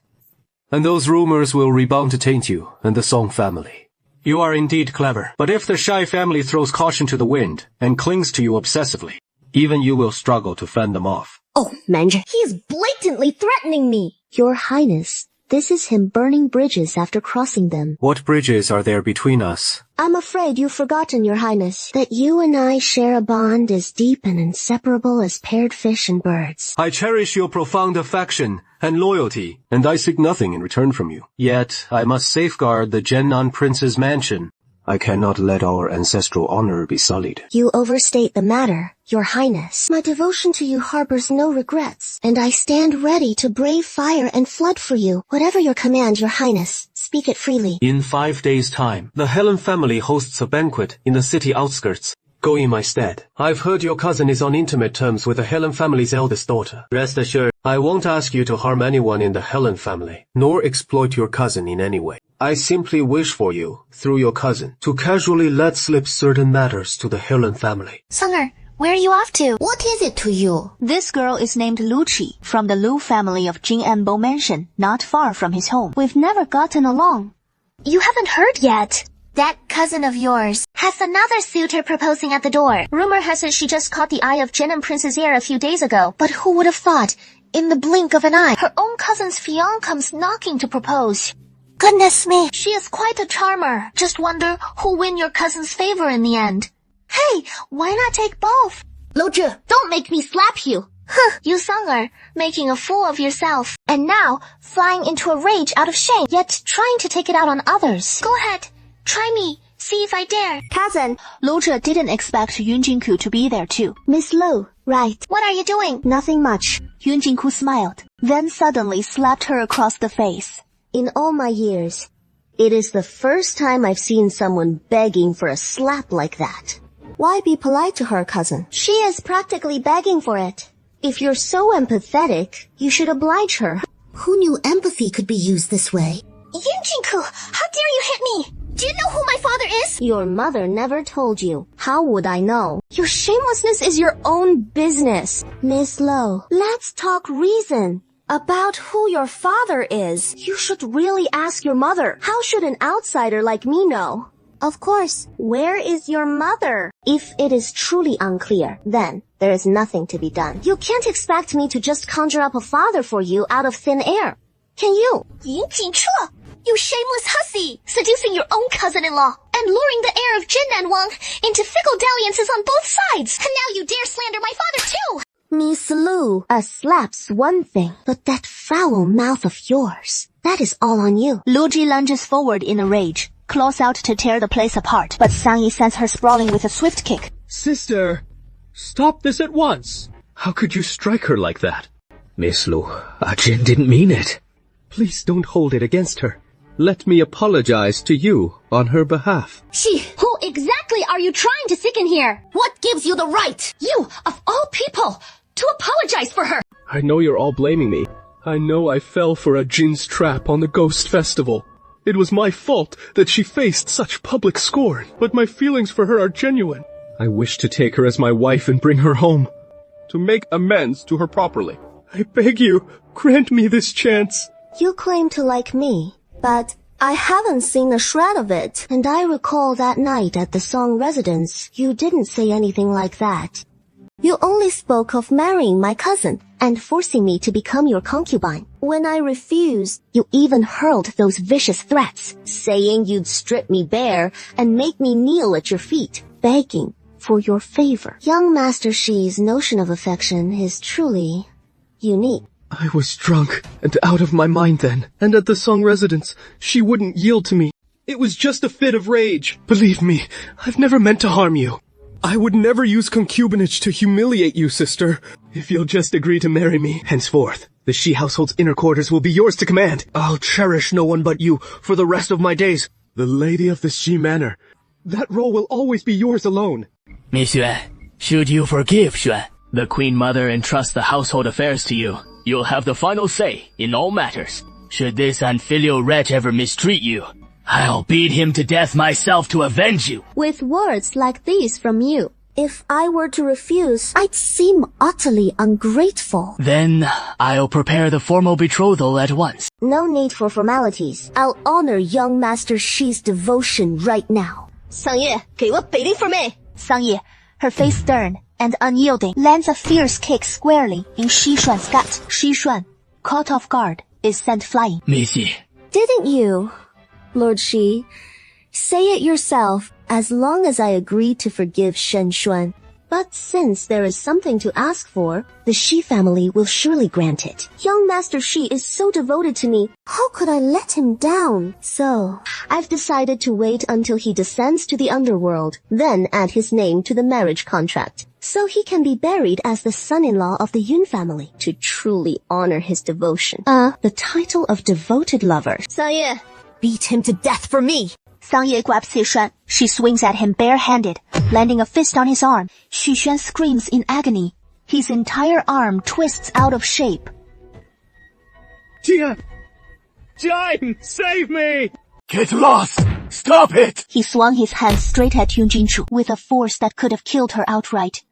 and those rumors will rebound to taint you and the Song family. You are indeed clever, but if the Shai family throws caution to the wind and clings to you obsessively, even you will struggle to fend them off. Oh, Manja, he is blatantly threatening me. Your Highness, this is him burning bridges after crossing them. What bridges are there between us? I'm afraid you've forgotten, Your Highness, that you and I share a bond as deep and inseparable as paired fish and birds. I cherish your profound affection and loyalty, and I seek nothing in return from you. Yet, I must safeguard the Gennan Prince's mansion. I cannot let our ancestral honor be sullied. You overstate the matter, Your Highness. My devotion to you harbors no regrets, and I stand ready to brave fire and flood for you. Whatever your command, Your Highness, speak it freely. In 5 days' time, the Helen family hosts a banquet in the city outskirts. Go in my stead. I've heard your cousin is on intimate terms with the Helen family's eldest daughter. Rest assured, I won't ask you to harm anyone in the Helen family, nor exploit your cousin in any way. I simply wish for you, through your cousin, to casually let slip certain matters to the Helen family. Songer, where are you off to? What is it to you? This girl is named Lu Qi, from the Lu family of Jin'anbo Mansion, not far from his home. We've never gotten along. You haven't heard yet. That cousin of yours has another suitor proposing at the door. Rumor has it she just caught the eye of Gennan Prince's heir a few days ago. But who would have thought, in the blink of an eye, her own cousin's fiancé comes knocking to propose. Goodness me, she is quite a charmer. Just wonder who'll win your cousin's favor in the end. Hey, why not take both? Lu Zhi, Don't make me slap you. Huh, you Songer, making a fool of yourself. And now, flying into a rage out of shame, yet trying to take it out on others. Go ahead, try me, see if I dare. cousin. Lu Zhi didn't expect Yun Jingku to be there too. Miss Lu, right. What are you doing? Nothing much. Yun Jingku smiled, then suddenly slapped her across the face. In all my years, it is the first time I've seen someone begging for a slap like that. Why be polite to her, cousin? She is practically begging for it. If you're so empathetic, you should oblige her. Who knew empathy could be used this way? Yun Jingku, how dare you hit me? Do you know who my father is? Your mother never told you. How would I know? Your shamelessness is your own business. Miss Lo, let's talk reason. About who your father is. You should really ask your mother. How should an outsider like me know? Of course. Where is your mother? If it is truly unclear, then there is nothing to be done. You can't expect me to just conjure up a father for you out of thin air. Can you? Yin Jingchuo, you shameless hussy! Seducing your own cousin-in-law and luring the heir of Jinnan Wang into fickle dalliances on both sides. And now you dare slander my father too! Miss Lu, a slap's one thing, but that foul mouth of yours, that is all on you. Luji lunges forward in a rage, claws out to tear the place apart, but Sangyi sends her sprawling with a swift kick. Sister, stop this at once. How could you strike her like that? Miss Lu, Jin didn't mean it. Please don't hold it against her. Let me apologize to you on her behalf. Who exactly are you trying to sicken here? What gives you the right? You, of all people, to apologize for her. I know you're all blaming me. I know I fell for a Jin's trap on the Ghost Festival. It was my fault that she faced such public scorn, but my feelings for her are genuine. I wish to take her as my wife and bring her home, to make amends to her properly. I beg you, grant me this chance. You claim to like me, but I haven't seen a shred of it. And I recall that night at the Song residence, you didn't say anything like that. You only spoke of marrying my cousin and forcing me to become your concubine. When I refused, you even hurled those vicious threats, saying you'd strip me bare and make me kneel at your feet, begging for your favor. Young Master Shi's notion of affection is truly unique. I was drunk and out of my mind then, and at the Song residence, she wouldn't yield to me. It was just a fit of rage. Believe me, I've never meant to harm you. I would never use concubinage to humiliate you, sister. If you'll just agree to marry me, henceforth, the Shi household's inner quarters will be yours to command. I'll cherish no one but you for the rest of my days. The lady of the Shi manor. That role will always be yours alone. Miss Yuan, should you forgive Xuan, the Queen Mother entrusts the household affairs to you, you'll have the final say in all matters. Should this unfilial wretch ever mistreat you, I'll beat him to death myself to avenge you. With words like these from you, if I were to refuse, I'd seem utterly ungrateful. Then I'll prepare the formal betrothal at once. No need for formalities. I'll honor young Master Shi's devotion right now. Sangye, 给我北陵 for me. Sangye, her face stern and unyielding, lands a fierce kick squarely in Shi Xuan's gut. Shi Xuan, caught off guard, is sent flying. Missy. Didn't you, Lord Shi, say it yourself, as long as I agree to forgive Shen Xuan. But since there is something to ask for, the Shi family will surely grant it. Young Master Shi is so devoted to me, how could I let him down? So, I've decided to wait until he descends to the underworld, then add his name to the marriage contract, so he can be buried as the son-in-law of the Yun family, to truly honor his devotion. The title of devoted lover. Sangye, beat him to death for me! Sangye grabs Xu Xuan. She swings at him barehanded, landing a fist on his arm. Xu Xuan screams in agony. His entire arm twists out of shape. Jian! Jian! Save me! Get lost! Stop it! He swung his hand straight at Yun Jingchu with a force that could have killed her outright.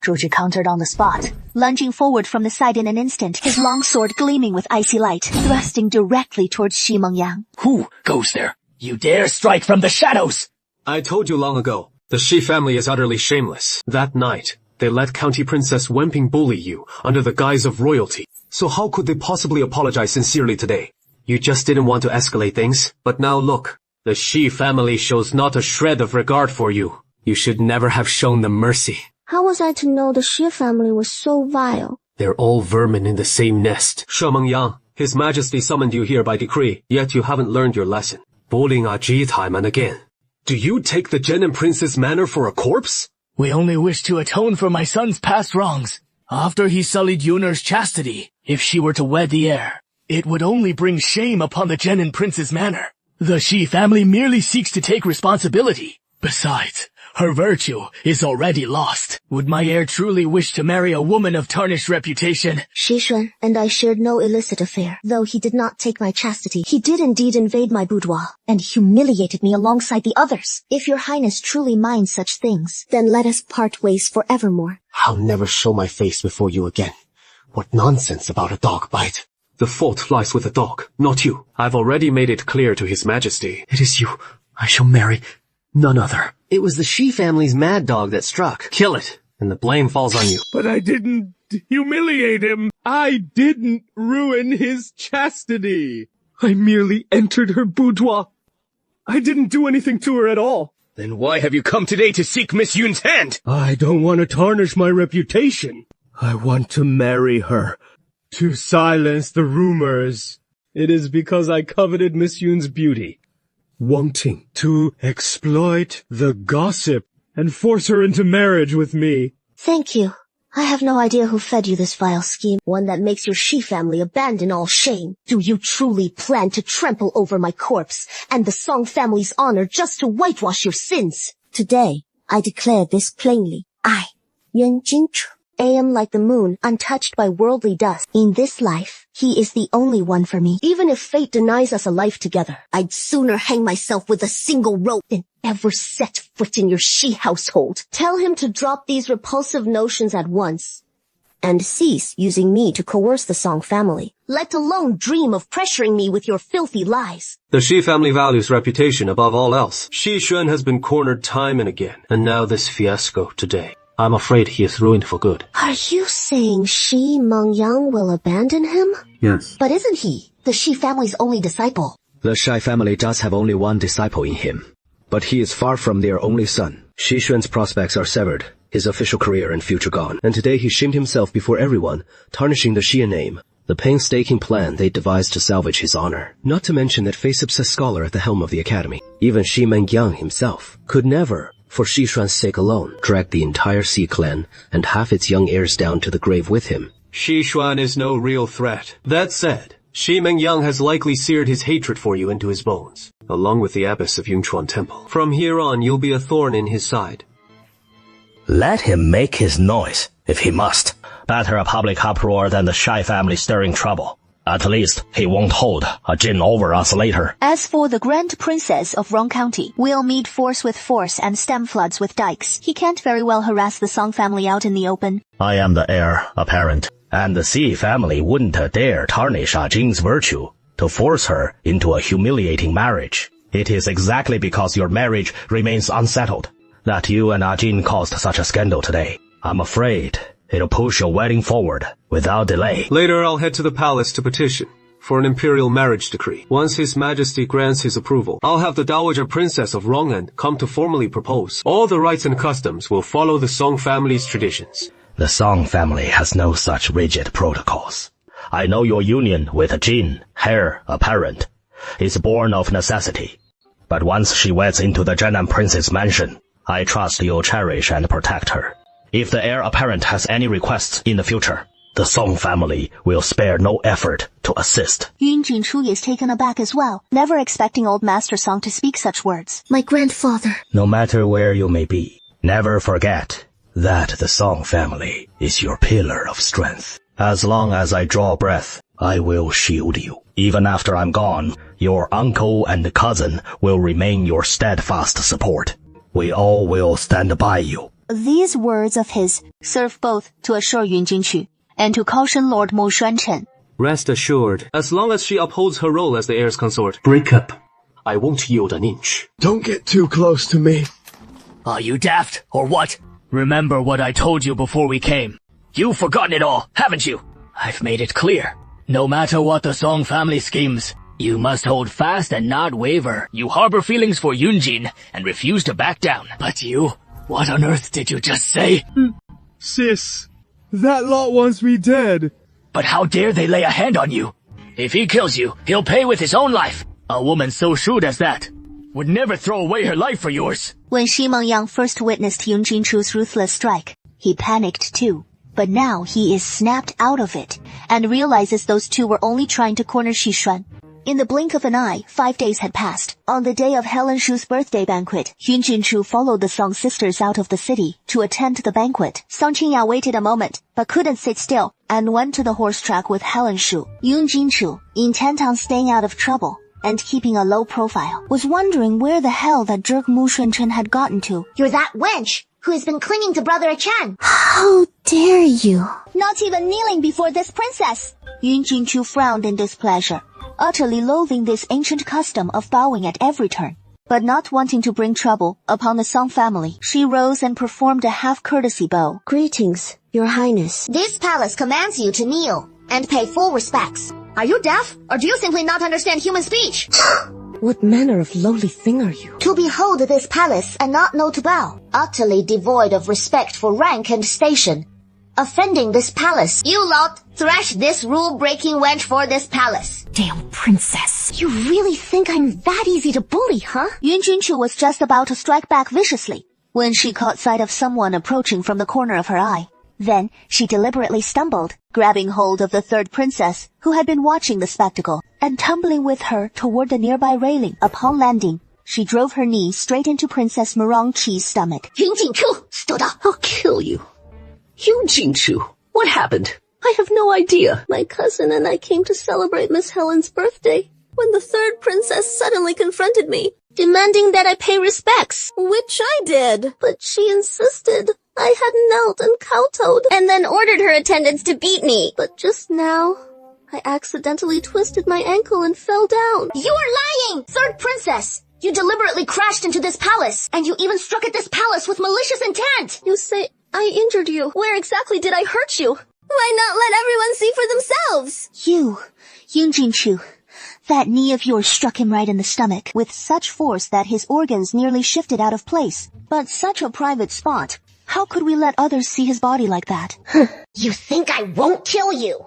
Zhuji countered on the spot, lunging forward from the side in an instant, his long sword gleaming with icy light, thrusting directly towards Xi Mengyang. Who goes there? You dare strike from the shadows! I told you long ago, the Shi family is utterly shameless. That night, they let County Princess Wenping bully you under the guise of royalty. So how could they possibly apologize sincerely today? You just didn't want to escalate things, but now look. The Shi family shows not a shred of regard for you. You should never have shown them mercy. How was I to know the Shi family was so vile? They're all vermin in the same nest. Shi Mengyang, His Majesty summoned you here by decree, yet you haven't learned your lesson. Bullying Aji time and again. Do you take the Jen and Prince's manor for a corpse? We only wish to atone for my son's past wrongs. After he sullied Yuner's chastity, if she were to wed the heir, it would only bring shame upon the Jen and Prince's manor. The Shi family merely seeks to take responsibility. Besides, her virtue is already lost. Would my heir truly wish to marry a woman of tarnished reputation? Shi Xuan and I shared no illicit affair. Though he did not take my chastity, he did indeed invade my boudoir and humiliated me alongside the others. If your highness truly minds such things, then let us part ways forevermore. I'll never show my face before you again. What nonsense about a dog bite. The fault lies with the dog, not you. I've already made it clear to His Majesty. It is you I shall marry, none other. It was the Shi family's mad dog that struck. Kill it, and the blame falls on you. But I didn't humiliate him. I didn't ruin his chastity. I merely entered her boudoir. I didn't do anything to her at all. Then why have you come today to seek Miss Yun's hand? I don't want to tarnish my reputation. I want to marry her. To silence the rumors. It is because I coveted Miss Yun's beauty. Wanting to exploit the gossip and force her into marriage with me. Thank you. I have no idea who fed you this vile scheme, one that makes your Shi family abandon all shame. Do you truly plan to trample over my corpse and the Song family's honor just to whitewash your sins? Today, I declare this plainly. I, Yuan Jingchu, am like the moon, untouched by worldly dust. In this life, he is the only one for me. Even if fate denies us a life together, I'd sooner hang myself with a single rope than ever set foot in your Shi household. Tell him to drop these repulsive notions at once, and cease using me to coerce the Song family, let alone dream of pressuring me with your filthy lies. The Shi family values reputation above all else. Shi Xuan has been cornered time and again, and now this fiasco today. I'm afraid he is ruined for good. Are you saying Shi Mengyang will abandon him? Yes. But isn't he the Shi family's only disciple? The Shai family does have only one disciple in him, but he is far from their only son. Shi Xuan's prospects are severed, his official career and future gone, and today he shamed himself before everyone, tarnishing the Xia name. The painstaking plan they devised to salvage his honor. Not to mention that face-obsessed scholar at the helm of the academy, even Shi Mengyang himself, could never, for Shi Xuan's sake alone, drag the entire Xi clan and half its young heirs down to the grave with him. Shi Xuan is no real threat. That said, Shi Mengyang has likely seared his hatred for you into his bones, along with the abbess of Yungchuan Temple. From here on, you'll be a thorn in his side. Let him make his noise, if he must. Better a public uproar than the Shai family stirring trouble. At least, he won't hold a Jin over us later. As for the Grand Princess of Rong County, we'll meet force with force and stem floods with dikes. He can't very well harass the Song family out in the open. I am the heir apparent, and the Xi family wouldn't dare tarnish Ah Jing's virtue to force her into a humiliating marriage. It is exactly because your marriage remains unsettled that you and Ah Jin caused such a scandal today. I'm afraid it'll push your wedding forward without delay. Later, I'll head to the palace to petition for an imperial marriage decree. Once His Majesty grants his approval, I'll have the Dowager Princess of Rong'an come to formally propose. All the rites and customs will follow the Song family's traditions. The Song family has no such rigid protocols. I know your union with Jin, Heir apparent, is born of necessity. But once she weds into the Zhenan Prince's mansion, I trust you'll cherish and protect her. If the heir apparent has any requests in the future, the Song family will spare no effort to assist. Yun Jinchu is taken aback as well, never expecting old Master Song to speak such words. My grandfather. No matter where you may be, never forget that the Song family is your pillar of strength. As long as I draw breath, I will shield you. Even after I'm gone, your uncle and cousin will remain your steadfast support. We all will stand by you. These words of his serve both to assure Yun Jingqu and to caution Lord Mo Xuanchen. Rest assured, as long as she upholds her role as the heir's consort, break up. I won't yield an inch. Don't get too close to me. Are you daft, or what? Remember what I told you before we came. You've forgotten it all, haven't you? I've made it clear. No matter what the Song family schemes, you must hold fast and not waver. You harbor feelings for Yunjin and refuse to back down. But you, what on earth did you just say? Sis, that lot wants me dead. But how dare they lay a hand on you? If he kills you, he'll pay with his own life. A woman so shrewd as that would never throw away her life for yours. When Shi Mengyang first witnessed Yun Jinchu's ruthless strike, he panicked too. But now he is snapped out of it and realizes those two were only trying to corner Xishuan. In the blink of an eye, 5 days had passed. On the day of Helen Shu's birthday banquet, Yun Jinchu followed the Song sisters out of the city to attend the banquet. Song Qingya waited a moment, but couldn't sit still, and went to the horse track with Helen Shu. Yun Jinchu, intent on staying out of trouble and keeping a low profile, was wondering where the hell that jerk Mu Shunchen had gotten to. You're that wench who has been clinging to Brother Achan. How dare you? not even kneeling before this princess. Yun Jingchu frowned in displeasure, utterly loathing this ancient custom of bowing at every turn. But not wanting to bring trouble upon the Song family, she rose and performed a half-courtesy bow. Greetings, your highness. This palace commands you to kneel and pay full respects. Are you deaf, or do you simply not understand human speech? What manner of lowly thing are you? To behold this palace and not know to bow, utterly devoid of respect for rank and station. Offending this palace, you lot thrash this rule-breaking wench for this palace. Damn princess. You really think I'm that easy to bully, huh? Yun Jingchu was just about to strike back viciously when she caught sight of someone approaching from the corner of her eye. Then she deliberately stumbled, grabbing hold of the third princess, who had been watching the spectacle, and tumbling with her toward the nearby railing. Upon landing, she drove her knee straight into Princess Murongqi's stomach. Yun Jingchu, stood up. I'll kill you. Yun Jingchu, what happened? I have no idea. My cousin and I came to celebrate Miss Helen's birthday when the third princess suddenly confronted me, demanding that I pay respects, which I did. But she insisted I had knelt and kowtowed, and then ordered her attendants to beat me. But just now, I accidentally twisted my ankle and fell down. You are lying! Third princess! You deliberately crashed into this palace, and you even struck at this palace with malicious intent! You say I injured you. Where exactly did I hurt you? Why not let everyone see for themselves? You, Yun Jingchu. That knee of yours struck him right in the stomach, with such force that his organs nearly shifted out of place. But such a private spot. How could we let others see his body like that? You think I won't kill you?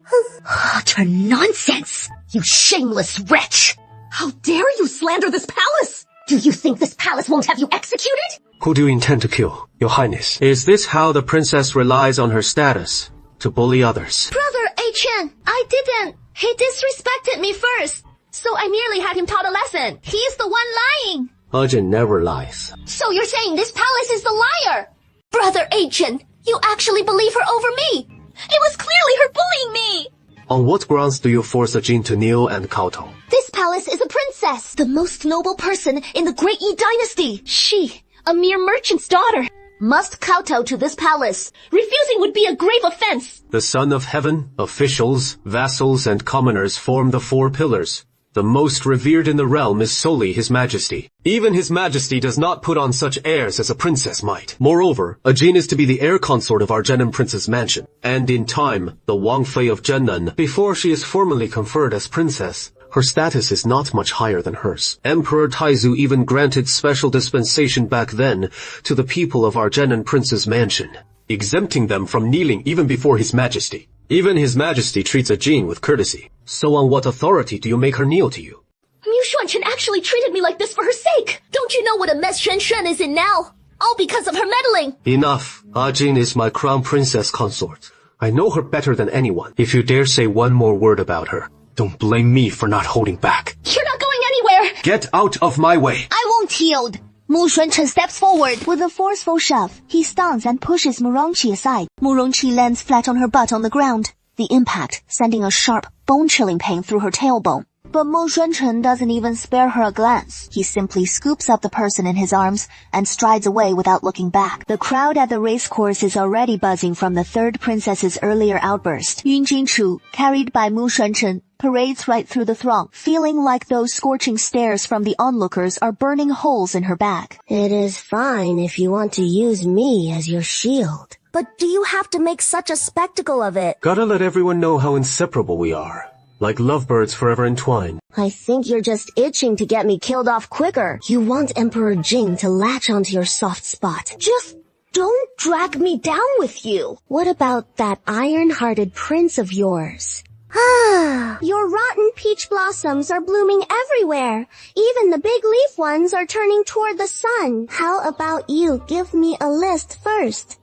Utter nonsense! You shameless wretch! How dare you slander this palace? Do you think this palace won't have you executed? Who do you intend to kill, Your Highness? Is this how the princess relies on her status to bully others? Brother Chen, I didn't. He disrespected me first, so I merely had him taught a lesson. He's the one lying. Ajin never lies. So you're saying this palace is the liar? Brother Chen, you actually believe her over me. It was clearly her bullying me. On what grounds do you force Ajin to kneel and kowtow? This palace is a princess, the most noble person in the Great Yi dynasty. She, a mere merchant's daughter, must kowtow to this palace. Refusing would be a grave offense. The Son of Heaven, officials, vassals, and commoners form the four pillars. The most revered in the realm is solely His Majesty. Even His Majesty does not put on such airs as a princess might. Moreover, Ajin is to be the heir consort of our Zhenan Prince's mansion. And in time, the Wang Fei of Zhenan, before she is formally conferred as princess, her status is not much higher than hers. Emperor Taizu even granted special dispensation back then to the people of our Zhenan Prince's mansion, exempting them from kneeling even before His Majesty. Even His Majesty treats Ajin with courtesy. So on what authority do you make her kneel to you? Mu Xuanchen actually treated me like this for her sake. Don't you know what a mess Shen Shen is in now? All because of her meddling. Enough. Ajin is my crown princess consort. I know her better than anyone. If you dare say one more word about her, don't blame me for not holding back. You're not going anywhere. Get out of my way. I won't yield. Mu Xuanchen steps forward. With a forceful shove, he stuns and pushes Murongqi aside. Murongqi lands flat on her butt on the ground, the impact sending a sharp, bone-chilling pain through her tailbone. But Mu Xuanchen doesn't even spare her a glance. He simply scoops up the person in his arms and strides away without looking back. The crowd at the racecourse is already buzzing from the third princess's earlier outburst. Yun Jingchu, carried by Mu Xuanchen, parades right through the throng, feeling like those scorching stares from the onlookers are burning holes in her back. It is fine if you want to use me as your shield. But do you have to make such a spectacle of it? Gotta let everyone know how inseparable we are. Like lovebirds forever entwined. I think you're just itching to get me killed off quicker. You want Emperor Jing to latch onto your soft spot. Just don't drag me down with you. What about that iron-hearted prince of yours? Ah, your rotten peach blossoms are blooming everywhere. Even the big leaf ones are turning toward the sun. How about you give me a list first?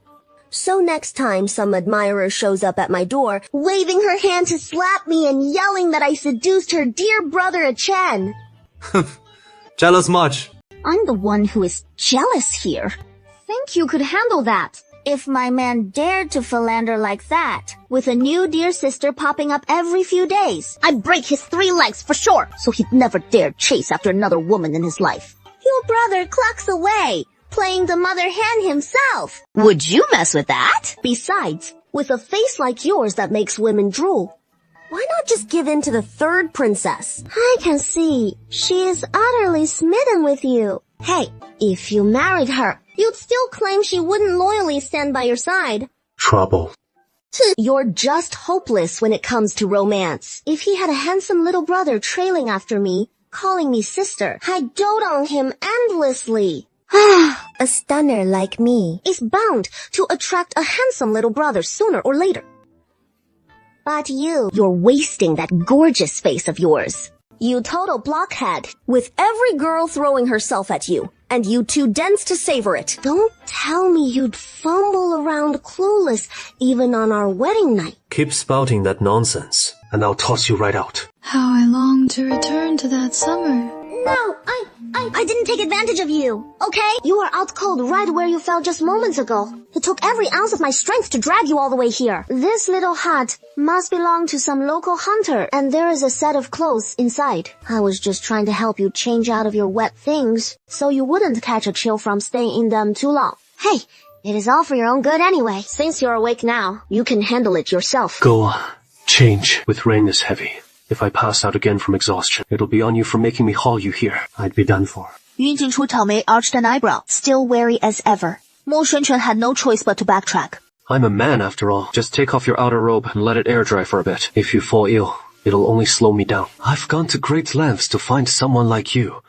So next time some admirer shows up at my door, waving her hand to slap me and yelling that I seduced her dear brother Chen. Jealous much? I'm the one who is jealous here. Think you could handle that? If my man dared to philander like that, with a new dear sister popping up every few days, I'd break his 3 legs for sure, so he'd never dare chase after another woman in his life. Your brother clucks away, playing the mother hen himself. Would you mess with that? Besides, With a face like yours that makes women drool. Why not just give in to the third princess? I can see. She is utterly smitten with you. Hey, if you married her, you'd still claim she wouldn't loyally stand by your side. Trouble. You're just hopeless when it comes to romance. If he had a handsome little brother trailing after me, calling me sister, I'd dote on him endlessly. A stunner like me is bound to attract a handsome little brother sooner or later. But you're wasting that gorgeous face of yours. You total blockhead, with every girl throwing herself at you, and you too dense to savor it. Don't tell me you'd fumble around clueless even on our wedding night. Keep spouting that nonsense, and I'll toss you right out. How I long to return to that summer. No, I didn't take advantage of you, okay? You are out cold right where you fell just moments ago. It took every ounce of my strength to drag you all the way here. This little hut must belong to some local hunter, and there is a set of clothes inside. I was just trying to help you change out of your wet things, so you wouldn't catch a chill from staying in them too long. Hey, it is all for your own good anyway. Since you're awake now, you can handle it yourself. Go, change. With rain this heavy. If I pass out again from exhaustion, it'll be on you for making me haul you here. I'd be done for. 云锦初挑眉 arched an eyebrow, still wary as ever. Mo Xuanquan had no choice but to backtrack. I'm a man after all. Just take off your outer robe and let it air dry for a bit. If you fall ill, it'll only slow me down. I've gone to great lengths to find someone like you.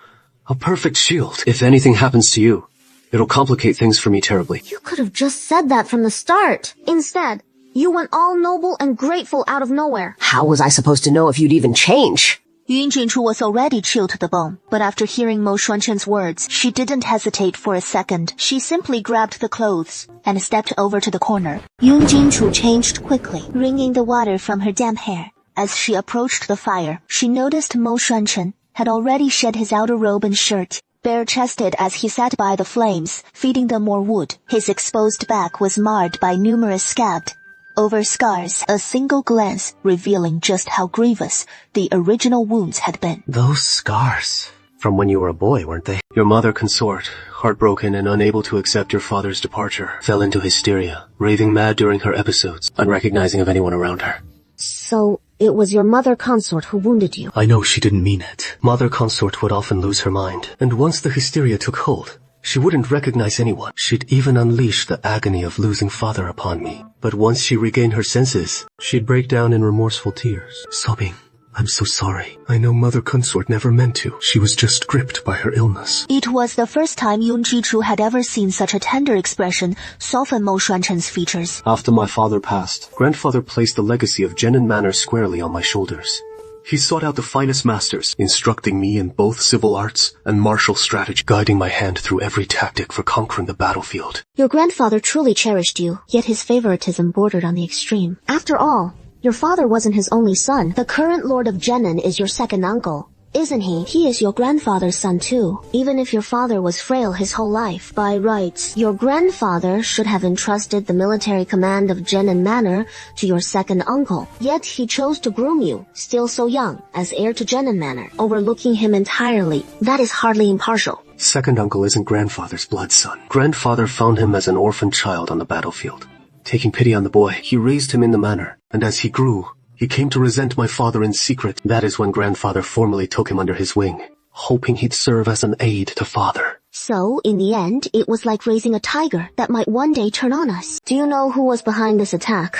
A perfect shield. If anything happens to you, it'll complicate things for me terribly. You could have just said that from the start. Instead, you went all noble and grateful out of nowhere. How was I supposed to know if you'd even change? Yun Jinchu was already chilled to the bone, but after hearing Mo Xuanquan's words, she didn't hesitate for a second. She simply grabbed the clothes and stepped over to the corner. Yun Jinchu changed quickly, wringing the water from her damp hair. As she approached the fire, she noticed Mo Xuanquan had already shed his outer robe and shirt, bare-chested as he sat by the flames, feeding them more wood. His exposed back was marred by numerous scabs. Over scars, a single glance revealing just how grievous the original wounds had been. Those scars. From when you were a boy, weren't they? Your mother consort, heartbroken and unable to accept your father's departure, fell into hysteria, raving mad during her episodes, unrecognizing of anyone around her. So, it was your mother consort who wounded you? I know she didn't mean it. Mother consort would often lose her mind, and once the hysteria took hold, she wouldn't recognize anyone. She'd even unleash the agony of losing father upon me. But once she regained her senses, she'd break down in remorseful tears, sobbing, "I'm so sorry. I know Mother Consort never meant to. She was just gripped by her illness." It was the first time Yun Jichu had ever seen such a tender expression soften Mo Xuanquan's features. After my father passed, grandfather placed the legacy of Zhenan Manor squarely on my shoulders. He sought out the finest masters, instructing me in both civil arts and martial strategy, guiding my hand through every tactic for conquering the battlefield. Your grandfather truly cherished you, yet his favoritism bordered on the extreme. After all, your father wasn't his only son. The current Lord of Zhenan is your second uncle, isn't he? He is your grandfather's son too. Even if your father was frail his whole life, by rights, your grandfather should have entrusted the military command of Zhenan Manor to your second uncle. Yet he chose to groom you, still so young, as heir to Zhenan Manor, overlooking him entirely. That is hardly impartial. Second uncle isn't grandfather's blood son. Grandfather found him as an orphan child on the battlefield. Taking pity on the boy, he raised him in the manor, and as he grew, he came to resent my father in secret. That is when grandfather formally took him under his wing, hoping he'd serve as an aide to father. So, in the end, it was like raising a tiger that might one day turn on us. Do you know who was behind this attack?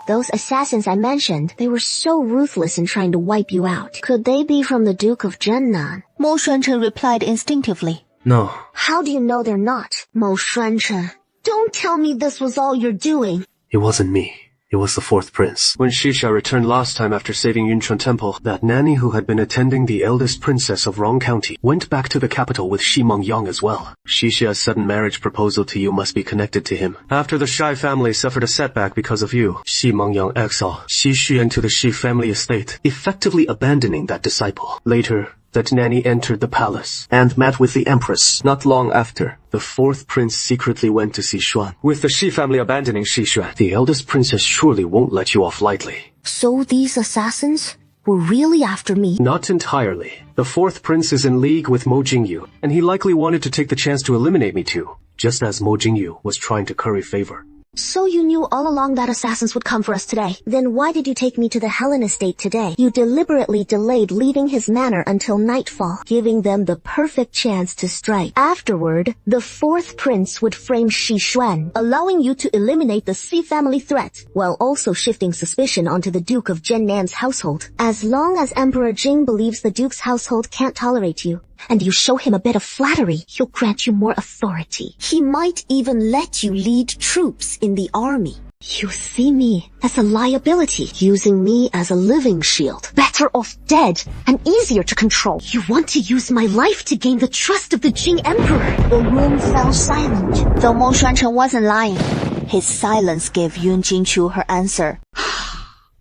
Those assassins I mentioned, they were so ruthless in trying to wipe you out. Could they be from the Duke of Zhennan? Mo Xuanquan replied instinctively. No. How do you know they're not? Mo Xuanquan, don't tell me this was all you're doing. It wasn't me. It was the fourth prince. When Xixia returned last time after saving Yunchuan Temple, that nanny who had been attending the eldest princess of Rong County went back to the capital with Xi Mengyang as well. Xixia's sudden marriage proposal to you must be connected to him. After the Shai family suffered a setback because of you, Xi Mengyang exiled Xi Xuan to the Shi family estate, effectively abandoning that disciple. Later, that nanny entered the palace and met with the empress. Not long after, the fourth prince secretly went to see Xuan. With the Shi family abandoning Xi Xuan, the eldest princess surely won't let you off lightly. So these assassins were really after me? Not entirely. The fourth prince is in league with Mo Jingyu, and he likely wanted to take the chance to eliminate me too, just as Mo Jingyu was trying to curry favor. So you knew all along that assassins would come for us today. Then why did you take me to the Helen estate today? You deliberately delayed leaving his manor until nightfall, giving them the perfect chance to strike. Afterward, the fourth prince would frame Shi Xuan, allowing you to eliminate the Xi family threat, while also shifting suspicion onto the Duke of Jinnan's household. As long as Emperor Jing believes the Duke's household can't tolerate you, and you show him a bit of flattery, he'll grant you more authority. He might even let you lead troops in the army. You see me as a liability, using me as a living shield. Better off dead and easier to control. You want to use my life to gain the trust of the Jing Emperor. The room fell silent. Though Mo Xuancheng wasn't lying, his silence gave Yun Jingchu her answer.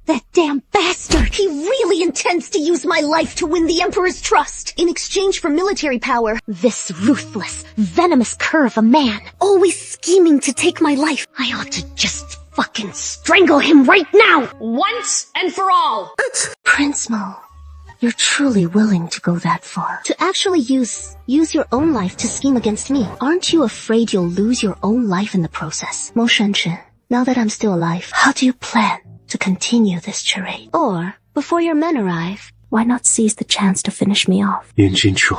That damn bastard! He really intends to use my life to win the Emperor's trust! In exchange for military power, this ruthless, venomous cur of a man, always scheming to take my life. I ought to just fucking strangle him right now! Once and for all! Prince Mo, you're truly willing to go that far. To actually use your own life to scheme against me. Aren't you afraid you'll lose your own life in the process? Mo Xuancheng, now that I'm still alive, how do you plan to continue this charade? Or, before your men arrive, why not seize the chance to finish me off? Yun Jinchu,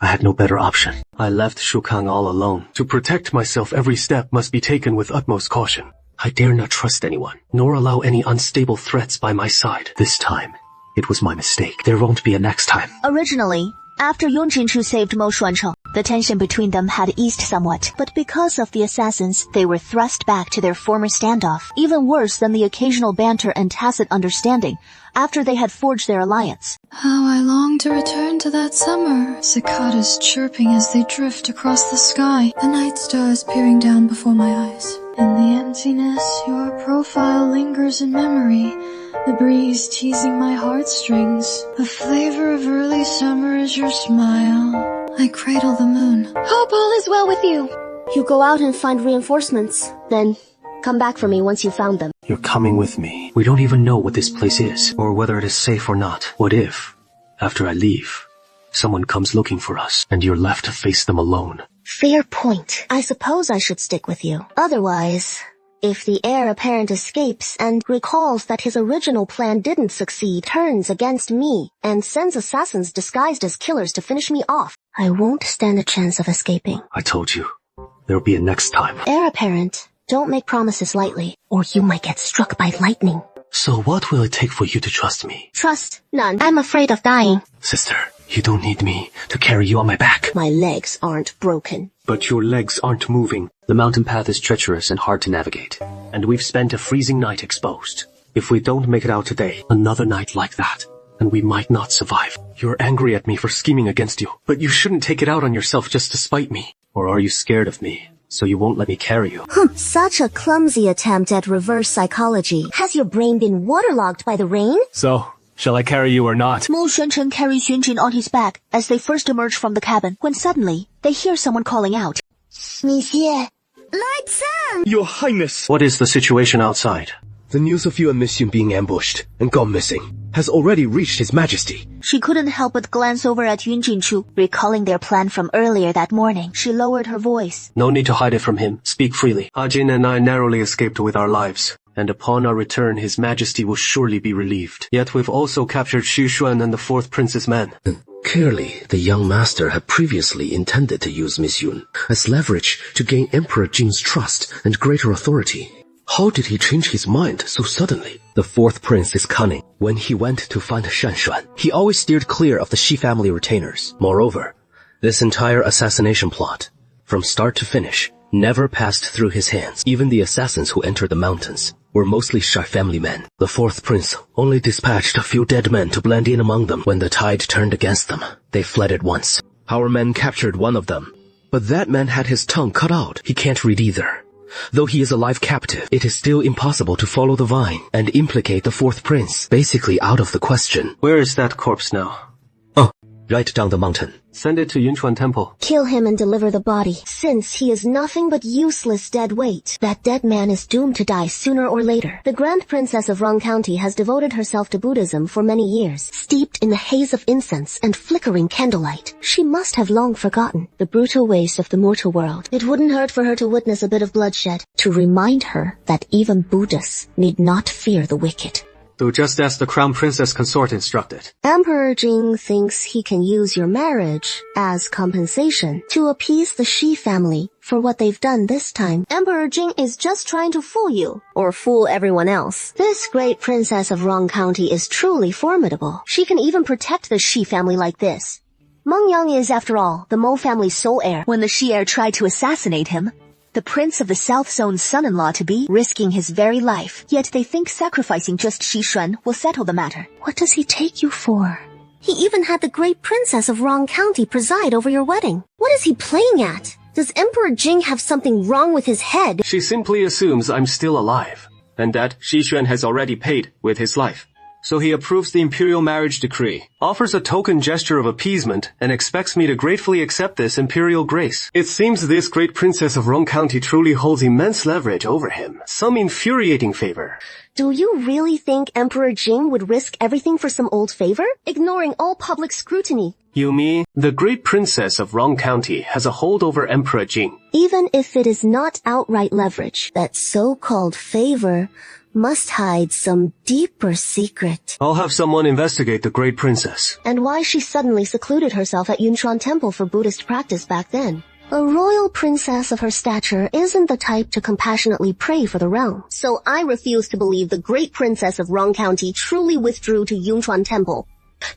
I had no better option. I left Shukang all alone. To protect myself, every step must be taken with utmost caution. I dare not trust anyone, nor allow any unstable threats by my side. This time, it was my mistake. There won't be a next time. Originally, after Yun Jinchu saved Mo Xuancheng, the tension between them had eased somewhat, but because of the assassins, they were thrust back to their former standoff, even worse than the occasional banter and tacit understanding after they had forged their alliance. How I long to return to that summer. Cicadas chirping as they drift across the sky, the night stars peering down before my eyes. In the emptiness, your profile lingers in memory, the breeze teasing my heartstrings. The flavor of early summer is your smile. I cradle the moon. Hope all is well with you. You go out and find reinforcements, then come back for me once you found them. You're coming with me. We don't even know what this place is, or whether it is safe or not. What if, after I leave, someone comes looking for us, and you're left to face them alone? Fair point. I suppose I should stick with you. Otherwise, if the heir apparent escapes and recalls that his original plan didn't succeed, turns against me, and sends assassins disguised as killers to finish me off, I won't stand a chance of escaping. I told you, there'll be a next time. Heir apparent, don't make promises lightly, or you might get struck by lightning. So what will it take for you to trust me? Trust? None. I'm afraid of dying. Sister, you don't need me to carry you on my back. My legs aren't broken. But your legs aren't moving. The mountain path is treacherous and hard to navigate, and we've spent a freezing night exposed. If we don't make it out today, another night like that, and we might not survive. You're angry at me for scheming against you, but you shouldn't take it out on yourself just to spite me. Or are you scared of me, so you won't let me carry you? Such a clumsy attempt at reverse psychology. Has your brain been waterlogged by the rain? So, shall I carry you or not? Mo Xuancheng carries Yunjin on his back as they first emerge from the cabin, when suddenly, they hear someone calling out. Monsieur! Lights out! Your Highness! What is the situation outside? The news of you and Miss Yun being ambushed and gone missing has already reached His Majesty. She couldn't help but glance over at Yun Jinchu, recalling their plan from earlier that morning. She lowered her voice. No need to hide it from him. Speak freely. Ajin and I narrowly escaped with our lives, and upon our return His Majesty will surely be relieved. Yet we've also captured Xu Xuan and the fourth prince's men. Clearly, the young master had previously intended to use Miss Yun as leverage to gain Emperor Jing's trust and greater authority. How did he change his mind so suddenly? The fourth prince is cunning. When he went to find Shan Xuan, he always steered clear of the Shi family retainers. Moreover, this entire assassination plot, from start to finish, never passed through his hands. Even the assassins who entered the mountains were mostly Shi family men. The fourth prince only dispatched a few dead men to blend in among them. When the tide turned against them, they fled at once. Our men captured one of them, but that man had his tongue cut out. He can't read either. Though he is a live captive, it is still impossible to follow the vine and implicate the fourth prince. Basically out of the question. Where is that corpse now? Oh, Right down the mountain. Send it to Yunchuan Temple. Kill him and deliver the body, since he is nothing but useless dead weight. That dead man is doomed to die sooner or later. The Grand Princess of Rong County has devoted herself to Buddhism for many years, steeped in the haze of incense and flickering candlelight. She must have long forgotten the brutal ways of the mortal world. It wouldn't hurt for her to witness a bit of bloodshed, to remind her that even Buddhists need not fear the wicked. Do just as the Crown Princess Consort instructed. Emperor Jing thinks he can use your marriage as compensation to appease the Shi family for what they've done this time. Emperor Jing is just trying to fool you, or fool everyone else. This great princess of Rong County is truly formidable. She can even protect the Shi family like this. Meng Yang is, after all, the Mo family's sole heir. When the Shi heir tried to assassinate him, the Prince of the South Zone's son-in-law-to-be, risking his very life. Yet they think sacrificing just Xishuan will settle the matter. What does he take you for? He even had the great princess of Rong County preside over your wedding. What is he playing at? Does Emperor Jing have something wrong with his head? She simply assumes I'm still alive, and that Xishuan has already paid with his life. So he approves the imperial marriage decree, offers a token gesture of appeasement, and expects me to gratefully accept this imperial grace. It seems this great princess of Rong County truly holds immense leverage over him, some infuriating favor. Do you really think Emperor Jing would risk everything for some old favor, ignoring all public scrutiny? You mean, the great princess of Rong County has a hold over Emperor Jing. Even if it is not outright leverage, that so-called favor must hide some deeper secret. I'll have someone investigate the great princess. And why she suddenly secluded herself at Yunchuan Temple for Buddhist practice back then. A royal princess of her stature isn't the type to compassionately pray for the realm. So I refuse to believe the great princess of Rong County truly withdrew to Yunchuan Temple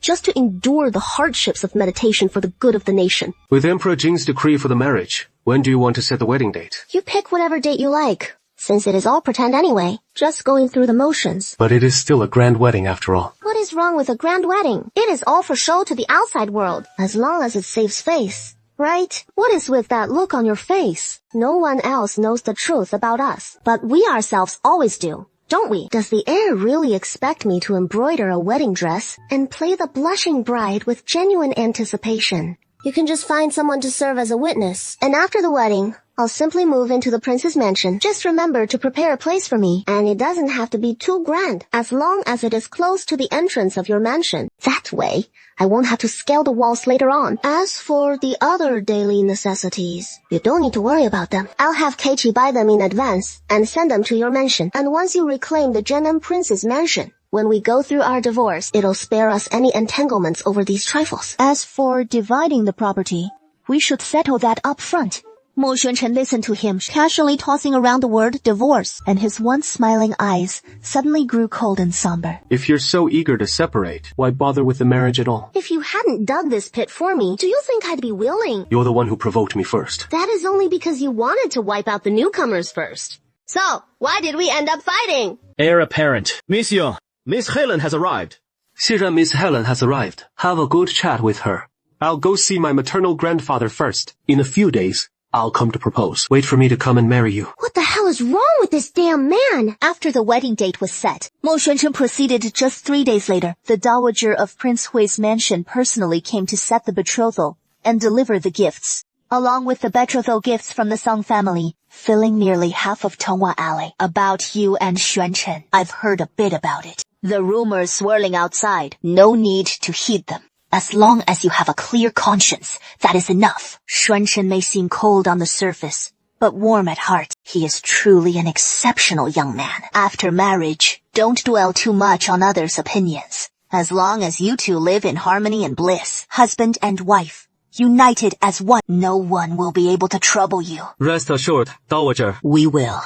just to endure the hardships of meditation for the good of the nation. With Emperor Jing's decree for the marriage, when do you want to set the wedding date? You pick whatever date you like. Since it is all pretend anyway, just going through the motions. But it is still a grand wedding after all. What is wrong with a grand wedding? It is all for show to the outside world, as long as it saves face. Right? What is with that look on your face? No one else knows the truth about us, but we ourselves always do, don't we? Does the heir really expect me to embroider a wedding dress and play the blushing bride with genuine anticipation? You can just find someone to serve as a witness, and after the wedding, I'll simply move into the prince's mansion. Just remember to prepare a place for me, and it doesn't have to be too grand, as long as it is close to the entrance of your mansion. That way, I won't have to scale the walls later on. As for the other daily necessities, you don't need to worry about them. I'll have Keiichi buy them in advance and send them to your mansion. And once you reclaim the Zhenan Prince's mansion, when we go through our divorce, it'll spare us any entanglements over these trifles. As for dividing the property, we should settle that up front. Mo Xuanchen listened to him casually tossing around the word divorce, and his once smiling eyes suddenly grew cold and somber. If you're so eager to separate, why bother with the marriage at all? If you hadn't dug this pit for me, do you think I'd be willing? You're the one who provoked me first. That is only because you wanted to wipe out the newcomers first. So, why did we end up fighting? Heir apparent. Monsieur, Miss Helen has arrived. 既然 Miss Helen has arrived, have a good chat with her. I'll go see my maternal grandfather first. In a few days, I'll come to propose. Wait for me to come and marry you. What the hell is wrong with this damn man? After the wedding date was set, Mo Xuanchen proceeded just 3 days later. The dowager of Prince Hui's mansion personally came to set the betrothal and deliver the gifts, along with the betrothal gifts from the Song family, filling nearly half of Tonghua Alley. About you and Xuanchen, I've heard a bit about it. The rumors swirling outside, no need to heed them. As long as you have a clear conscience, that is enough. Xuanchen may seem cold on the surface, but warm at heart. He is truly an exceptional young man. After marriage, don't dwell too much on others' opinions. As long as you two live in harmony and bliss, husband and wife, united as one, no one will be able to trouble you. Rest assured, Dowager. We will.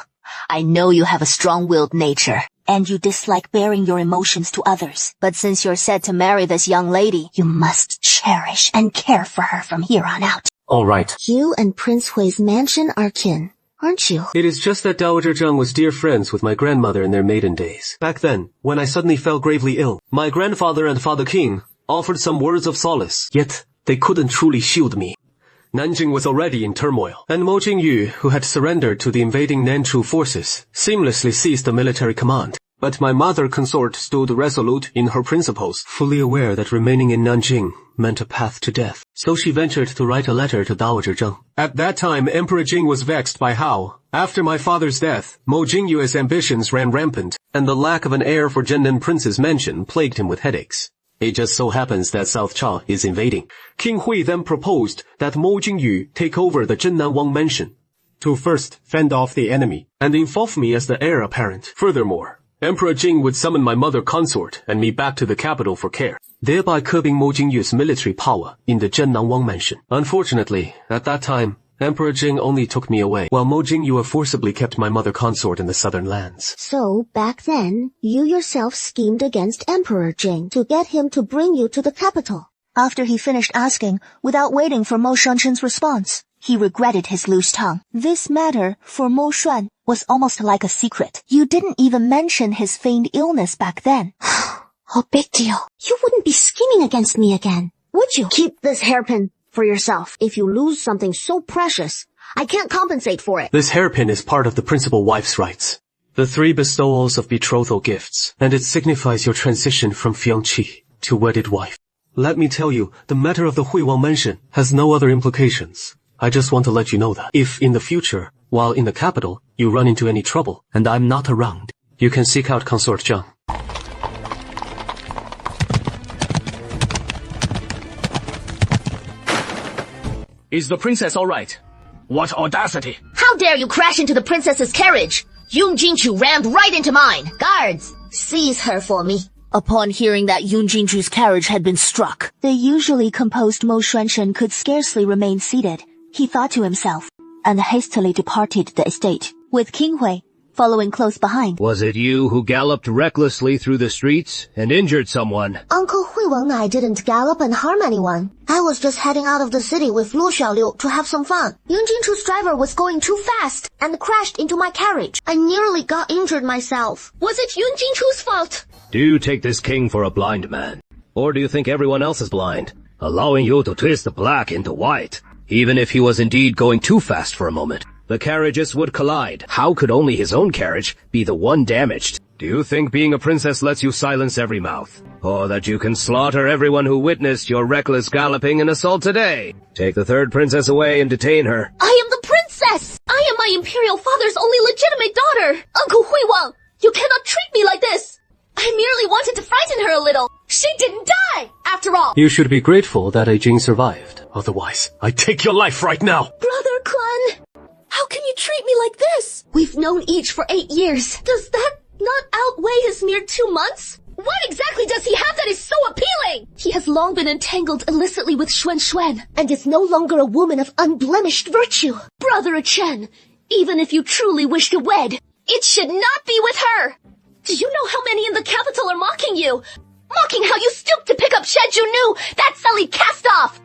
I know you have a strong-willed nature, and you dislike bearing your emotions to others. But since you're set to marry this young lady, you must cherish and care for her from here on out. All right. You and Prince Hui's mansion are kin, aren't you? It is just that Dowager Zheng was dear friends with my grandmother in their maiden days. Back then, when I suddenly fell gravely ill, my grandfather and Father King offered some words of solace, yet they couldn't truly shield me. Nanjing was already in turmoil, and Mo Jingyu, who had surrendered to the invading Nanchu forces, seamlessly seized the military command. But my mother consort stood resolute in her principles, fully aware that remaining in Nanjing meant a path to death. So she ventured to write a letter to Dowager Zheng. At that time, Emperor Jing was vexed by how, after my father's death, Mo Jingyue's ambitions ran rampant, and the lack of an heir for Zhennan Prince's mansion plagued him with headaches. It just so happens that South Cha is invading. King Hui then proposed that Mo Jingyu take over the Zhennan Wang mansion, to first fend off the enemy, and involve me as the heir apparent. Furthermore, Emperor Jing would summon my mother consort and me back to the capital for care, thereby curbing Mo Jingyu's military power in the Zhennan Wang mansion. Unfortunately, at that time, Emperor Jing only took me away, while Mo Jingyu forcibly kept my mother consort in the southern lands. So, back then, you yourself schemed against Emperor Jing to get him to bring you to the capital. After he finished asking, without waiting for Mo Shuanshen's response, he regretted his loose tongue. This matter, for Mo Shuan, was almost like a secret. You didn't even mention his feigned illness back then. Oh, big deal. You wouldn't be scheming against me again, would you? Keep this hairpin for yourself. If you lose something so precious, I can't compensate for it. This hairpin is part of the principal wife's rights, the 3 bestowals of betrothal gifts, and it signifies your transition from fiancée to wedded wife. Let me tell you, the matter of the Huiwang mansion has no other implications. I just want to let you know that if in the future, while in the capital, you run into any trouble, and I'm not around, you can seek out Consort Zheng. Is the princess all right? What audacity! How dare you crash into the princess's carriage? Yun Jinchu rammed right into mine. Guards, seize her for me. Upon hearing that Yun Jinchu's carriage had been struck, the usually composed Mo Xuanshen could scarcely remain seated. He thought to himself, and hastily departed the estate, with King Hui following close behind. Was it you who galloped recklessly through the streets and injured someone? Uncle Huiwang and I didn't gallop and harm anyone. I was just heading out of the city with Lu Xiaoliu to have some fun. Yun Jinchu's driver was going too fast and crashed into my carriage. I nearly got injured myself. Was it Yun Jinchu's fault? Do you take this king for a blind man? Or do you think everyone else is blind, allowing you to twist the black into white? Even if he was indeed going too fast for a moment, the carriages would collide. How could only his own carriage be the one damaged? Do you think being a princess lets you silence every mouth? Or that you can slaughter everyone who witnessed your reckless galloping and assault today? Take the 3rd princess away and detain her. I am the princess! I am my imperial father's only legitimate daughter! Uncle Huiwang, you cannot treat me like this! I merely wanted to frighten her a little. She didn't die, after all. You should be grateful that Jing survived. Otherwise, I'd take your life right now. Brother Clan, how can you treat me like this? We've known each for 8 years. Does that not outweigh his mere 2 months? What exactly does he have that is so appealing? He has long been entangled illicitly with Xuan, and is no longer a woman of unblemished virtue. Brother Chen, even if you truly wish to wed, it should not be with her. Do you know how many in the capital are mocking you? Mocking how you stooped to pick up Shen Junnu, that silly cast-off!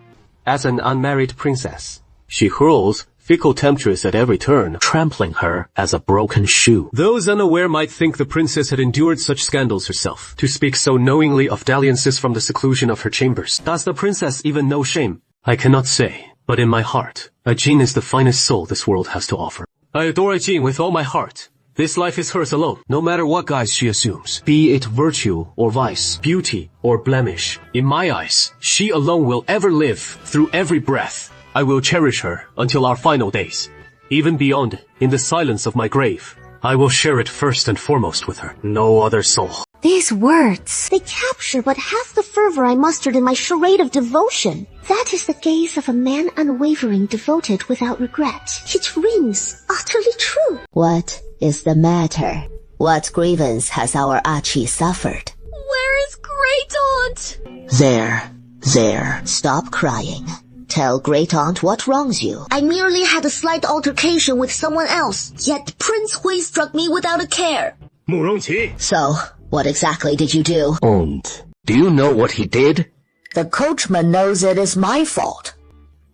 As an unmarried princess, she hurls fickle temptress at every turn, trampling her as a broken shoe. Those unaware might think the princess had endured such scandals herself, to speak so knowingly of dalliances from the seclusion of her chambers. Does the princess even know shame? I cannot say, but in my heart, Jing is the finest soul this world has to offer. I adore Jing with all my heart. This life is hers alone, no matter what guise she assumes, be it virtue or vice, beauty or blemish. In my eyes, she alone will ever live through every breath. I will cherish her until our final days. Even beyond, in the silence of my grave, I will share it first and foremost with her. No other soul. These words, they capture but half the fervor I mustered in my charade of devotion. That is the gaze of a man unwavering, devoted without regret. It rings utterly true. What is the matter? What grievance has our Achi suffered? Where is Great Aunt? There. Stop crying. Tell Great Aunt what wrongs you. I merely had a slight altercation with someone else, yet Prince Hui struck me without a care. Mu Rongqi. So, what exactly did you do? And do you know what he did? The coachman knows it is my fault.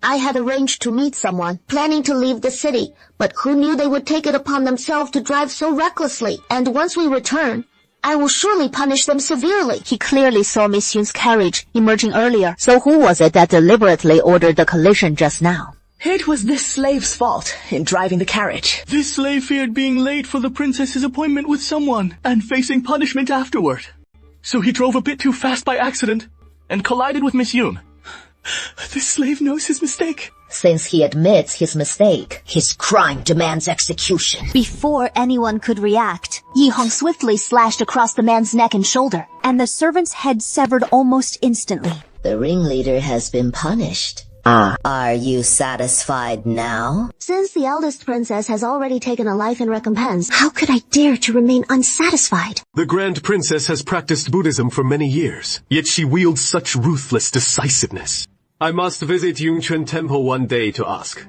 I had arranged to meet someone, planning to leave the city, but who knew they would take it upon themselves to drive so recklessly? And once we return, I will surely punish them severely. He clearly saw Miss Yun's carriage emerging earlier. So who was it that deliberately ordered the collision just now? It was this slave's fault in driving the carriage. This slave feared being late for the princess's appointment with someone and facing punishment afterward. So he drove a bit too fast by accident and collided with Miss Yun. This slave knows his mistake. Since he admits his mistake, his crime demands execution. Before anyone could react, Yi Hong swiftly slashed across the man's neck and shoulder, and the servant's head severed almost instantly. The ringleader has been punished. Are you satisfied now? Since the eldest princess has already taken a life in recompense, how could I dare to remain unsatisfied? The Grand Princess has practiced Buddhism for many years, yet she wields such ruthless decisiveness. I must visit Yungquan Temple one day to ask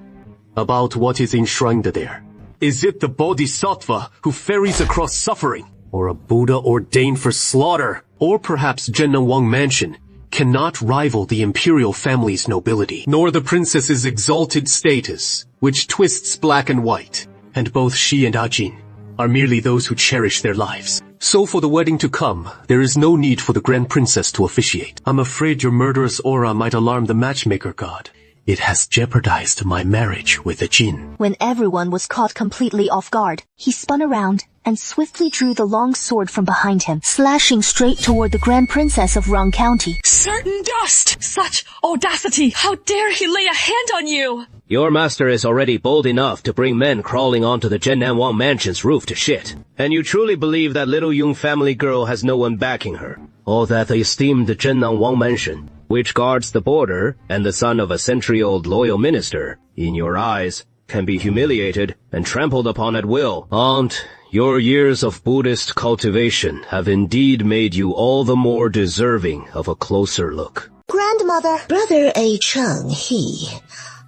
about what is enshrined there. Is it the Bodhisattva who ferries across suffering? Or a Buddha ordained for slaughter? Or perhaps Zhenneng Wang Mansion cannot rival the imperial family's nobility, nor the princess's exalted status, which twists black and white. And both she and Ajin are merely those who cherish their lives. So for the wedding to come, there is no need for the Grand Princess to officiate. I'm afraid your murderous aura might alarm the matchmaker god. It has jeopardized my marriage with the Jin. When everyone was caught completely off guard, he spun around and swiftly drew the long sword from behind him, slashing straight toward the Grand Princess of Rong County. Certain dust! Such audacity! How dare he lay a hand on you! Your master is already bold enough to bring men crawling onto the Zhenneng Wang Mansion's roof to shit. And you truly believe that little Yung family girl has no one backing her? Or that the esteemed Zhenneng Wang Mansion, which guards the border, and the son of a century-old loyal minister, in your eyes, can be humiliated and trampled upon at will? Aunt, your years of Buddhist cultivation have indeed made you all the more deserving of a closer look. Grandmother. Brother A. Cheng,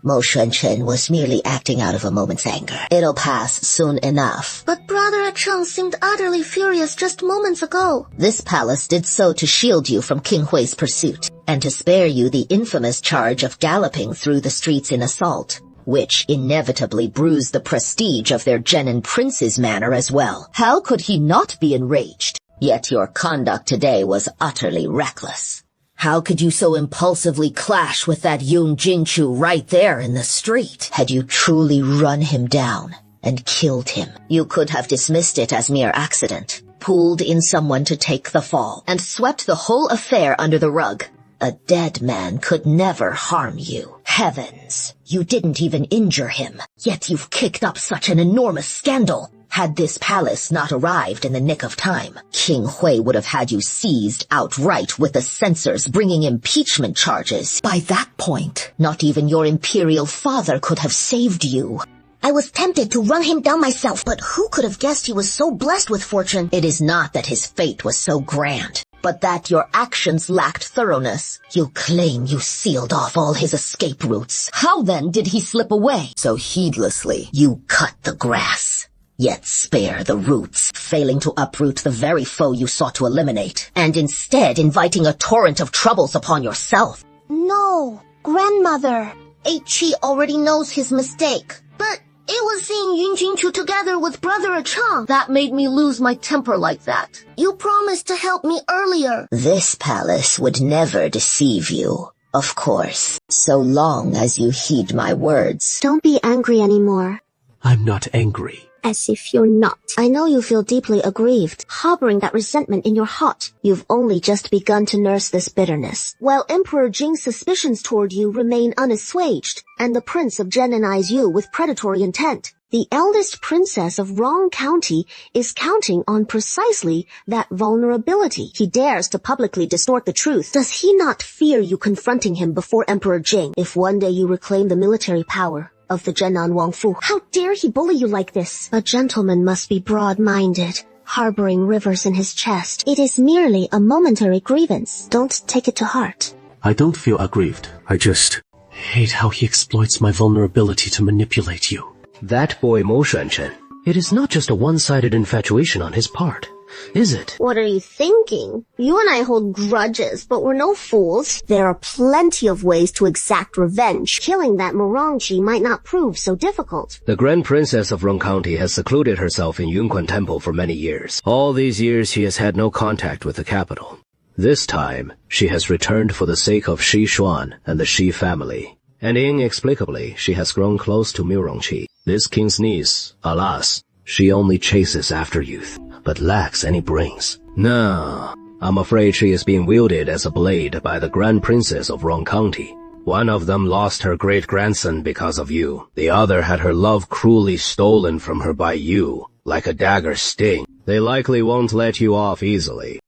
Mo Shuanchen was merely acting out of a moment's anger. It'll pass soon enough. But Brother Cheng seemed utterly furious just moments ago. This palace did so to shield you from King Hui's pursuit, and to spare you the infamous charge of galloping through the streets in assault, which inevitably bruised the prestige of their Zhenin prince's manor as well. How could he not be enraged? Yet your conduct today was utterly reckless. How could you so impulsively clash with that Yung Jinchu right there in the street? Had you truly run him down and killed him, you could have dismissed it as mere accident, pulled in someone to take the fall, and swept the whole affair under the rug. A dead man could never harm you. Heavens, you didn't even injure him, yet you've kicked up such an enormous scandal. Had this palace not arrived in the nick of time, King Hui would have had you seized outright with the censors bringing impeachment charges. By that point, not even your imperial father could have saved you. I was tempted to run him down myself, but who could have guessed he was so blessed with fortune? It is not that his fate was so grand, but that your actions lacked thoroughness. You claim you sealed off all his escape routes. How then did he slip away? So heedlessly, you cut the grass, yet spare the roots, failing to uproot the very foe you sought to eliminate, and instead inviting a torrent of troubles upon yourself. No, Grandmother. H.E. already knows his mistake. But it was seeing Yun Jinchu together with Brother Achang that made me lose my temper like that. You promised to help me earlier. This palace would never deceive you, of course, so long as you heed my words. Don't be angry anymore. I'm not angry. As if you're not. I know you feel deeply aggrieved, harboring that resentment in your heart. You've only just begun to nurse this bitterness, while Emperor Jing's suspicions toward you remain unassuaged, and the Prince of Zhenin eyes you with predatory intent. The eldest princess of Rong County is counting on precisely that vulnerability. He dares to publicly distort the truth. Does he not fear you confronting him before Emperor Jing, if one day you reclaim the military power of the Zhenan Wangfu? How dare he bully you like this? A gentleman must be broad-minded, harboring rivers in his chest. It is merely a momentary grievance. Don't take it to heart. I don't feel aggrieved. I just hate how he exploits my vulnerability to manipulate you. That boy Mo Shuanchen, it is not just a one-sided infatuation on his part, is it? What are you thinking? You and I hold grudges, but we're no fools. There are plenty of ways to exact revenge. Killing that Morongji might not prove so difficult. The Grand Princess of Rong County has secluded herself in Yunquan Temple for many years. All these years she has had no contact with the capital. This time, she has returned for the sake of Shi Xuan and the Shi family. And inexplicably, she has grown close to Mirongqi. This king's niece, alas, she only chases after youth, but lacks any brains. No, I'm afraid she is being wielded as a blade by the Grand Princess of Rong County. One of them lost her great-grandson because of you. The other had her love cruelly stolen from her by you, like a dagger sting. They likely won't let you off easily.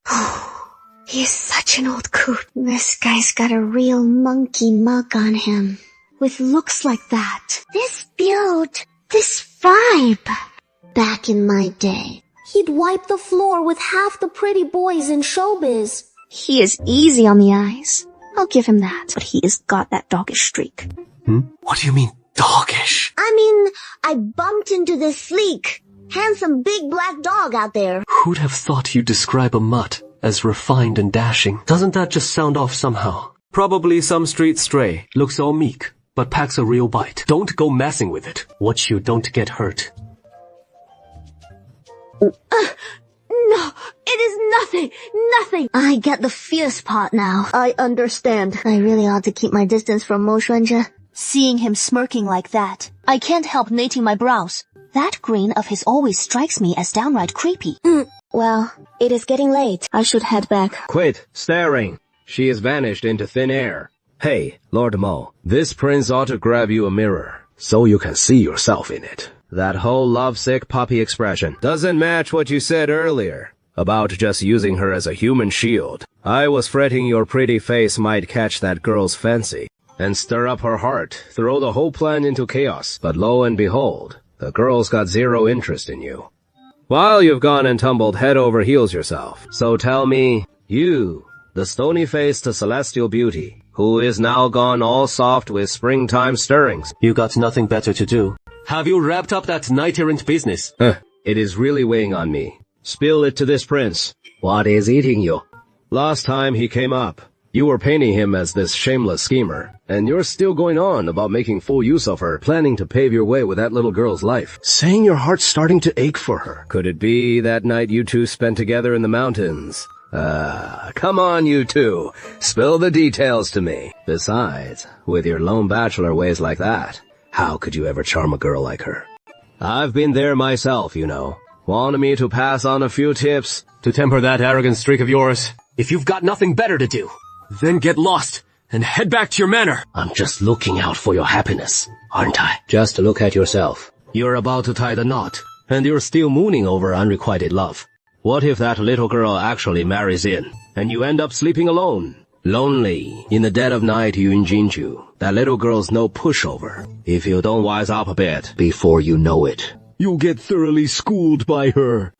He's such an old coot. This guy's got a real monkey mug on him. With looks like that. This build, this vibe. Back in my day, He'd wipe the floor with half the pretty boys in showbiz. he is easy on the eyes. I'll give him that, but he has got that doggish streak. What do you mean, doggish? I mean, I bumped into this sleek, handsome big black dog out there. Who'd have thought you'd describe a mutt as refined and dashing? Doesn't that just sound off somehow? Probably some street stray, looks all meek, but packs a real bite. Don't go messing with it. Watch you don't get hurt. No, it is nothing. I get the fierce part now. I understand. I really ought to keep my distance from Mo Xuanzhe. Seeing him smirking like that, I can't help knitting my brows. That grin of his always strikes me as downright creepy. Well, it is getting late. I should head back. Quit staring. She has vanished into thin air. Hey, Lord Mo, this prince ought to grab you a mirror, so you can see yourself in it. That whole lovesick puppy expression doesn't match what you said earlier about just using her as a human shield. I was fretting your pretty face might catch that girl's fancy and stir up her heart, throw the whole plan into chaos. But lo and behold, the girl's got zero interest in you. While you've gone and tumbled head over heels yourself. So tell me, you, the stony-faced celestial beauty, who is now gone all soft with springtime stirrings. You got nothing better to do. Have you wrapped up that knight-errant business? It is really weighing on me. Spill it to this prince. What is eating you? Last time he came up, you were painting him as this shameless schemer, and you're still going on about making full use of her, planning to pave your way with that little girl's life. Saying your heart's starting to ache for her. Could it be that night you two spent together in the mountains? Come on, you two. Spill the details to me. Besides, with your lone bachelor ways like that, how could you ever charm a girl like her? I've been there myself, you know. Wanted me to pass on a few tips to temper that arrogant streak of yours. If you've got nothing better to do, then get lost and head back to your manor. I'm just looking out for your happiness, aren't I? Just look at yourself. You're about to tie the knot, and you're still mooning over unrequited love. What if that little girl actually marries in, and you end up sleeping alone? Lonely, in the dead of night, Yunjinju. That little girl's no pushover. If you don't wise up a bit, before you know it, you'll get thoroughly schooled by her.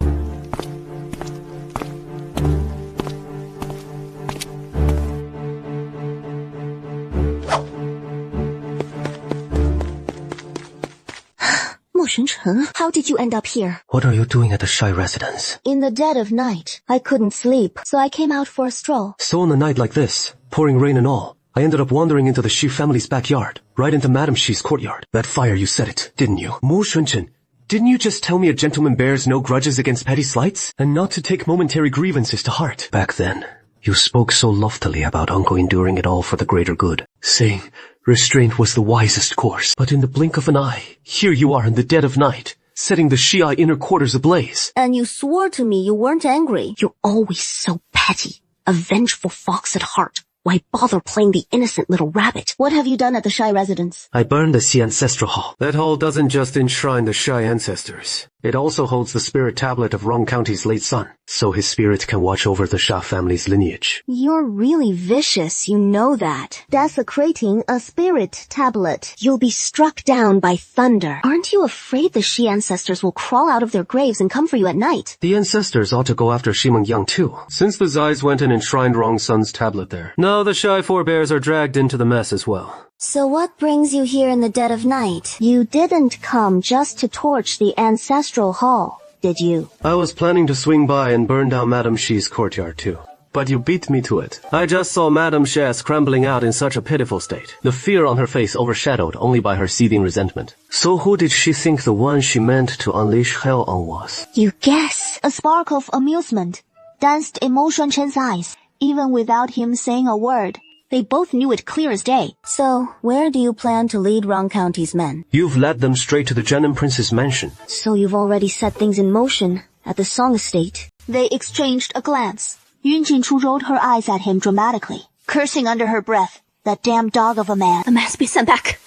Mo Xuanzhe, how did you end up here? What are you doing at the Shy residence? In the dead of night. I couldn't sleep, so I came out for a stroll. So on a night like this, pouring rain and all, I ended up wandering into the Shi family's backyard, right into Madame Shi's courtyard. That fire, you said it, didn't you? Mo Xuanzhe, didn't you just tell me a gentleman bears no grudges against petty slights, and not to take momentary grievances to heart? Back then, you spoke so loftily about Uncle enduring it all for the greater good, saying restraint was the wisest course. But in the blink of an eye, here you are in the dead of night, setting the Shi'ai inner quarters ablaze. And you swore to me you weren't angry. You're always so petty, a vengeful fox at heart. Why bother playing the innocent little rabbit? What have you done at the Shy residence? I burned the Xi Ancestral Hall. That hall doesn't just enshrine the Shy ancestors. It also holds the spirit tablet of Rong County's late son, so his spirit can watch over the Sha family's lineage. You're really vicious, you know that. Desecrating a spirit tablet. You'll be struck down by thunder. Aren't you afraid the Shi ancestors will crawl out of their graves and come for you at night? The ancestors ought to go after Shimeng Yang too, since the Zais went and enshrined Rong Sun's tablet there. Now the Shy forebears are dragged into the mess as well. So what brings you here in the dead of night? You didn't come just to torch the ancestral hall, did you? I was planning to swing by and burn down Madame Shi's courtyard too. But you beat me to it. I just saw Madame Shi scrambling out in such a pitiful state, the fear on her face overshadowed only by her seething resentment. So who did she think the one she meant to unleash hell on was? You guess. A spark of amusement danced in Mo Xuanzhe's eyes, even without him saying a word. They both knew it clear as day. So, where do you plan to lead Rong County's men? You've led them straight to the Jiannan Prince's mansion. So you've already set things in motion at the Song Estate. They exchanged a glance. Yun Jinchu rolled her eyes at him dramatically, cursing under her breath. That damn dog of a man. The must be sent back.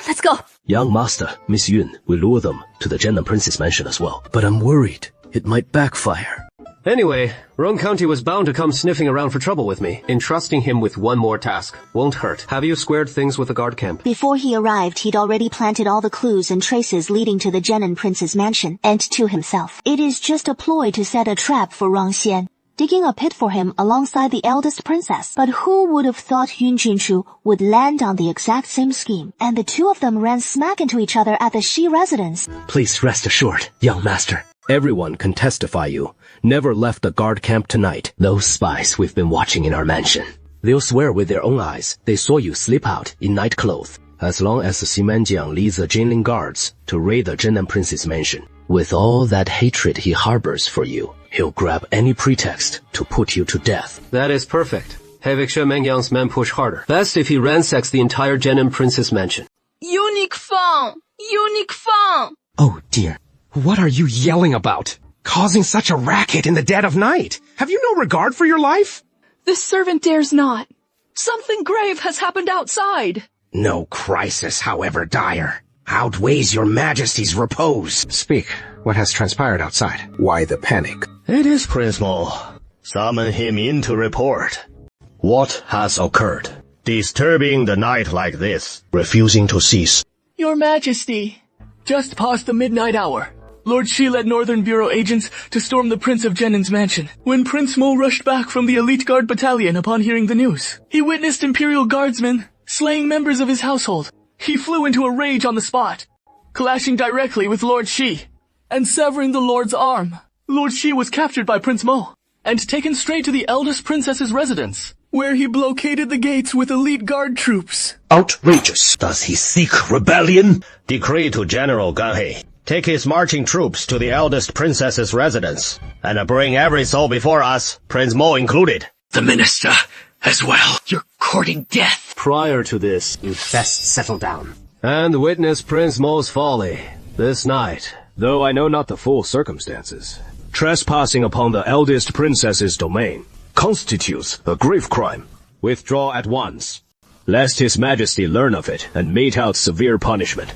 Let's go. Young master, Miss Yun, will lure them to the Zhenan Prince's mansion as well. But I'm worried. It might backfire. Anyway, Rong County was bound to come sniffing around for trouble with me. Entrusting him with one more task won't hurt. Have you squared things with the guard camp? Before he arrived, he'd already planted all the clues and traces leading to the Zhenan Prince's mansion, and to himself. It is just a ploy to set a trap for Rong Xian, digging a pit for him alongside the eldest princess. But who would have thought Yun Jinshu would land on the exact same scheme? And the two of them ran smack into each other at the Shi residence. Please rest assured, young master. Everyone can testify you never left the guard camp tonight. Those spies we've been watching in our mansion, they'll swear with their own eyes they saw you slip out in night clothes. As long as the Ximenjiang leads the Jinling guards to raid the Zhenan Prince's mansion, with all that hatred he harbors for you, he'll grab any pretext to put you to death. That is perfect. Have Xue Mengyang's men push harder. Best if he ransacks the entire Zhenan Prince's mansion. Unique Fang! Unique Fang! Oh dear. What are you yelling about? Causing such a racket in the dead of night? Have you no regard for your life? The servant dares not. Something grave has happened outside. No crisis, however dire, outweighs your majesty's repose. Speak. What has transpired outside? Why the panic? It is Prince Mo. Summon him in to report. What has occurred? Disturbing the night like this, refusing to cease. Your Majesty, just past the midnight hour, Lord Shi led Northern Bureau agents to storm the Prince of Zhenan's mansion. When Prince Mo rushed back from the elite guard battalion upon hearing the news, he witnessed Imperial guardsmen slaying members of his household. He flew into a rage on the spot, clashing directly with Lord Shi and severing the Lord's arm. Lord Shi was captured by Prince Mo and taken straight to the eldest princess's residence, where he blockaded the gates with elite guard troops. Outrageous. Does he seek rebellion? Decree to General Gan He. Take his marching troops to the eldest princess's residence, and bring every soul before us, Prince Mo included. The minister as well. You're courting death. Prior to this, you'd best settle down and witness Prince Mo's folly this night. Though I know not the full circumstances, trespassing upon the eldest princess's domain constitutes a grave crime. Withdraw at once, lest His Majesty learn of it and mete out severe punishment.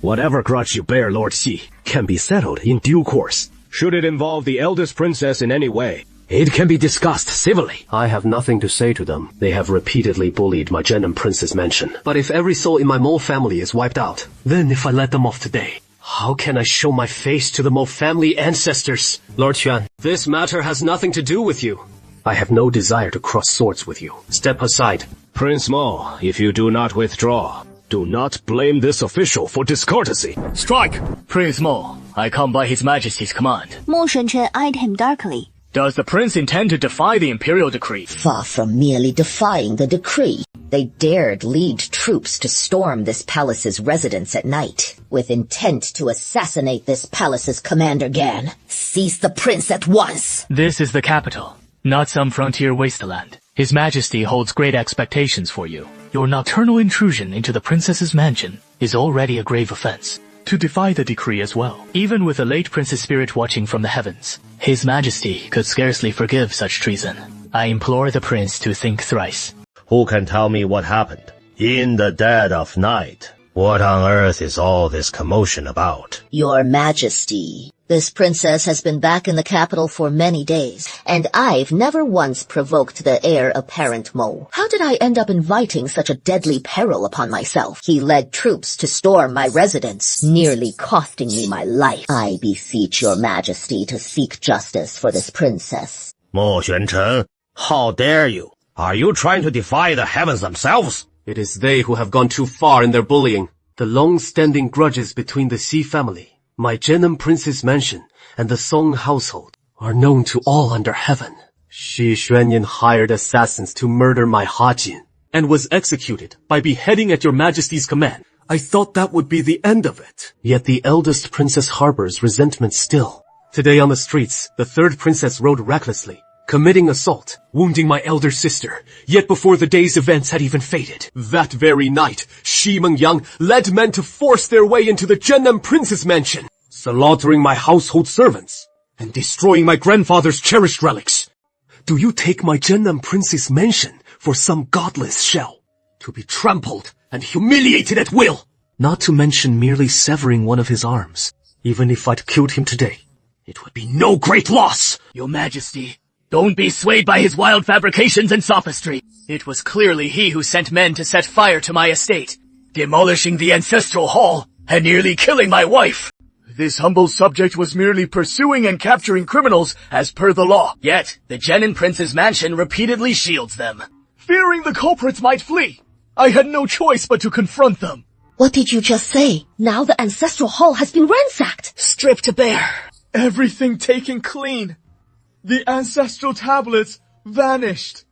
Whatever grudge you bear Lord Xi can be settled in due course. Should it involve the eldest princess in any way, it can be discussed civilly. I have nothing to say to them. They have repeatedly bullied my Zhenan Prince's mansion. But if every soul in my Mo family is wiped out, then if I let them off today, how can I show my face to the Mo family ancestors? Lord Xuan, this matter has nothing to do with you. I have no desire to cross swords with you. Step aside. Prince Mo, if you do not withdraw, do not blame this official for discourtesy. Strike! Prince Mo, I come by His Majesty's command. Mo Shunche eyed him darkly. Does the prince intend to defy the imperial decree? Far from merely defying the decree, they dared lead troops to storm this palace's residence at night, with intent to assassinate this palace's commander Gan. Seize the prince at once! This is the capital, not some frontier wasteland. His Majesty holds great expectations for you. Your nocturnal intrusion into the princess's mansion is already a grave offense. To defy the decree as well, even with the late prince's spirit watching from the heavens, His Majesty could scarcely forgive such treason. I implore the prince to think thrice. Who can tell me what happened? In the dead of night, what on earth is all this commotion about? Your Majesty, this princess has been back in the capital for many days, and I've never once provoked the heir apparent Mo. How did I end up inviting such a deadly peril upon myself? He led troops to storm my residence, nearly costing me my life. I beseech your Majesty to seek justice for this princess. Mo Xuancheng, how dare you? Are you trying to defy the heavens themselves? It is they who have gone too far in their bullying. The long-standing grudges between the Xi family, my Zhenan Prince's mansion, and the Song household are known to all under heaven. Shi Xuanyan hired assassins to murder my Hajin, and was executed by beheading at your Majesty's command. I thought that would be the end of it. Yet the eldest princess harbors resentment still. Today on the streets, the third princess rode recklessly, committing assault, wounding my elder sister, yet before the day's events had even faded. That very night, Shi Mengyang led men to force their way into the Zhenan Prince's mansion, slaughtering my household servants, and destroying my grandfather's cherished relics. Do you take my Zhenan Prince's mansion for some godless shell? to be trampled and humiliated at will. Not to mention merely severing one of his arms. Even if I'd killed him today, it would be no great loss. Your Majesty, don't be swayed by his wild fabrications and sophistry. It was clearly he who sent men to set fire to my estate, demolishing the ancestral hall and nearly killing my wife. This humble subject was merely pursuing and capturing criminals as per the law. Yet, the Genin Prince's mansion repeatedly shields them. Fearing the culprits might flee, I had no choice but to confront them. What did you just say? Now the ancestral hall has been ransacked. Stripped bare. Everything taken clean. The ancestral tablets vanished.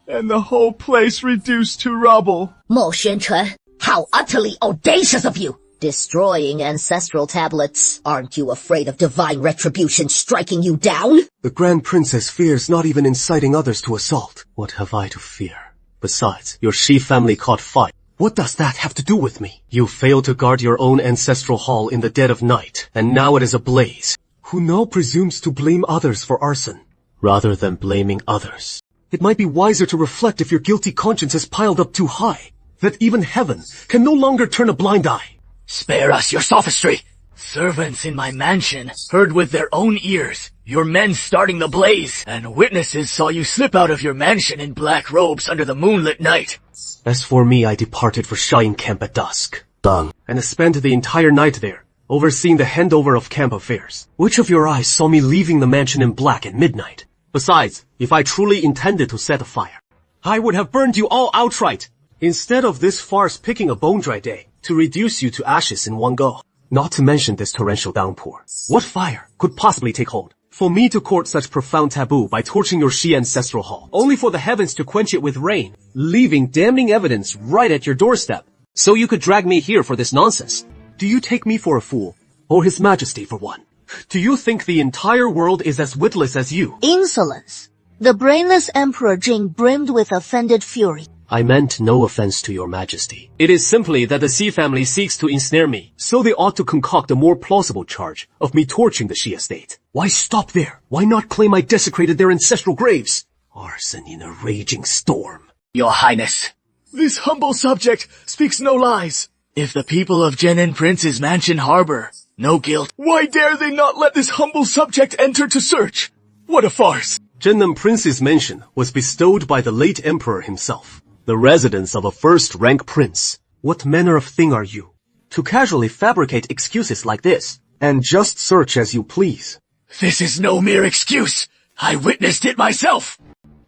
And the whole place reduced to rubble. Mo Xuanchen, how utterly audacious of you! Destroying ancestral tablets. Aren't you afraid of divine retribution striking you down? The Grand Princess fears not even inciting others to assault. What have I to fear? Besides, your Shi family caught fire. What does that have to do with me? You failed to guard your own ancestral hall in the dead of night, and now it is ablaze. Who now presumes to blame others for arson, rather than blaming others? It might be wiser to reflect if your guilty conscience has piled up too high, that even heaven can no longer turn a blind eye. Spare us your sophistry. Servants in my mansion heard with their own ears your men starting the blaze, and witnesses saw you slip out of your mansion in black robes under the moonlit night. As for me, I departed for Shine Camp at dusk, and spent the entire night there, overseeing the handover of camp affairs. Which of your eyes saw me leaving the mansion in black at midnight? Besides, if I truly intended to set a fire, I would have burned you all outright, instead of this farce picking a bone-dry day to reduce you to ashes in one go. Not to mention this torrential downpour. What fire could possibly take hold? For me to court such profound taboo by torching your Shi ancestral hall, only for the heavens to quench it with rain, leaving damning evidence right at your doorstep, so you could drag me here for this nonsense. Do you take me for a fool? Or His Majesty for one? Do you think the entire world is as witless as you? Insolence. The brainless Emperor Jing brimmed with offended fury. I meant no offense to your Majesty. It is simply that the Shi family seeks to ensnare me, so they ought to concoct a more plausible charge of me torching the Shi estate. Why stop there? Why not claim I desecrated their ancestral graves? Arson in a raging storm. Your Highness, this humble subject speaks no lies. If the people of Genin Prince's mansion harbor no guilt, why dare they not let this humble subject enter to search? What a farce! Genin Prince's mansion was bestowed by the late Emperor himself, the residence of a first-rank prince. What manner of thing are you, to casually fabricate excuses like this, and just search as you please? This is no mere excuse. I witnessed it myself.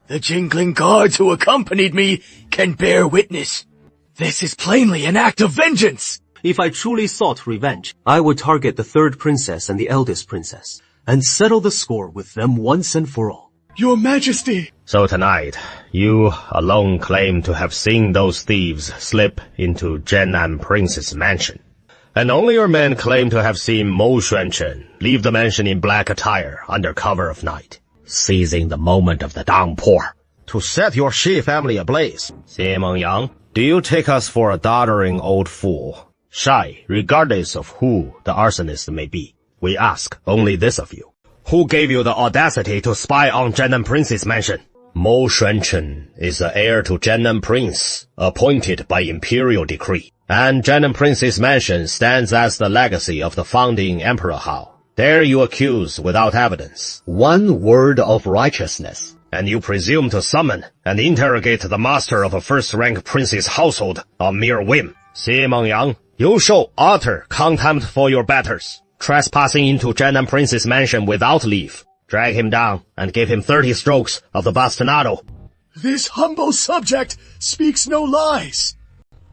The jingling guards who accompanied me can bear witness. This is plainly an act of vengeance. If I truly sought revenge, I would target the third princess and the eldest princess, and settle the score with them once and for all. Your Majesty! So tonight, you alone claim to have seen those thieves slip into Genin Prince's mansion. And only your men claim to have seen Mo Xuanchen leave the mansion in black attire under cover of night, seizing the moment of the downpour to set your Shi family ablaze. Xie Mengyang, do you take us for a doddering old fool? Shy, regardless of who the arsonist may be, we ask only this of you. Who gave you the audacity to spy on Genin Prince's mansion? Mo Xuanchen is the heir to Genin Prince, appointed by imperial decree. And Genin Prince's mansion stands as the legacy of the founding Emperor Hao. Dare you accuse without evidence? One word of righteousness, and you presume to summon and interrogate the master of a first-rank prince's household on mere whim. Xie Mengyang, you show utter contempt for your betters, trespassing into Genin Prince's mansion without leave. Drag him down and give him 30 strokes of the bastonado. This humble subject speaks no lies.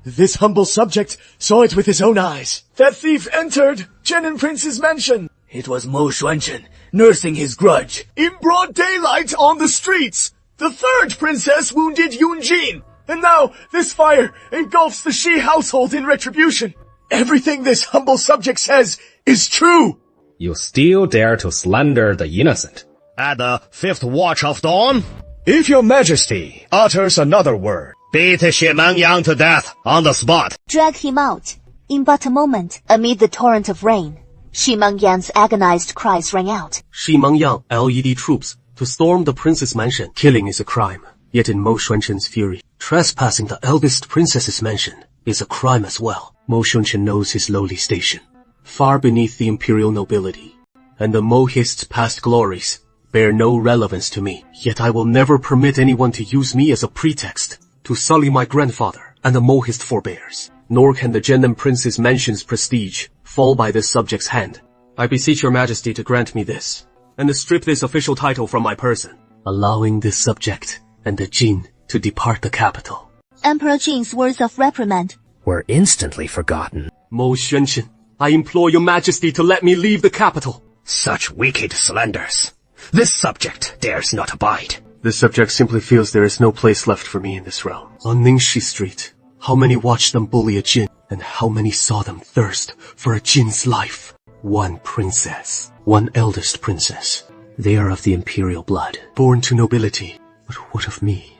This humble subject saw it with his own eyes. That thief entered Genin Prince's mansion. It was Mo Xuanchen, nursing his grudge. In broad daylight on the streets, the third princess wounded Yunjin. And now this fire engulfs the Shi household in retribution. Everything this humble subject says is true. You still dare to slander the innocent? At the 5th watch of dawn? If your Majesty utters another word, beat Xie Mengyang to death on the spot. Drag him out. In but a moment, amid the torrent of rain, Xi Mengyang's agonized cries rang out. Xi Mengyang LED troops to storm the prince's mansion. Killing is a crime. Yet in Mo Xuanchen's fury, Trespassing the eldest princess's mansion is a crime as well. Mo Shunchen knows his lowly station, far beneath the imperial nobility, and the Mohist's past glories bear no relevance to me. Yet I will never permit anyone to use me as a pretext to sully my grandfather and the Mohist forebears. Nor can the Genom Prince's mansion's prestige fall by this subject's hand. I beseech your majesty to grant me this, and to strip this official title from my person, allowing this subject and the Jin to depart the capital. Emperor Jin's words of reprimand were instantly forgotten. Mo Xuanchen, I implore your majesty to let me leave the capital. Such wicked slanders. This subject dares not abide. This subject simply feels there is no place left for me in this realm. On Ningxi Street, how many watched them bully a Jin, and how many saw them thirst for a Jin's life? One princess, one eldest princess. They are of the imperial blood, born to nobility. But what of me?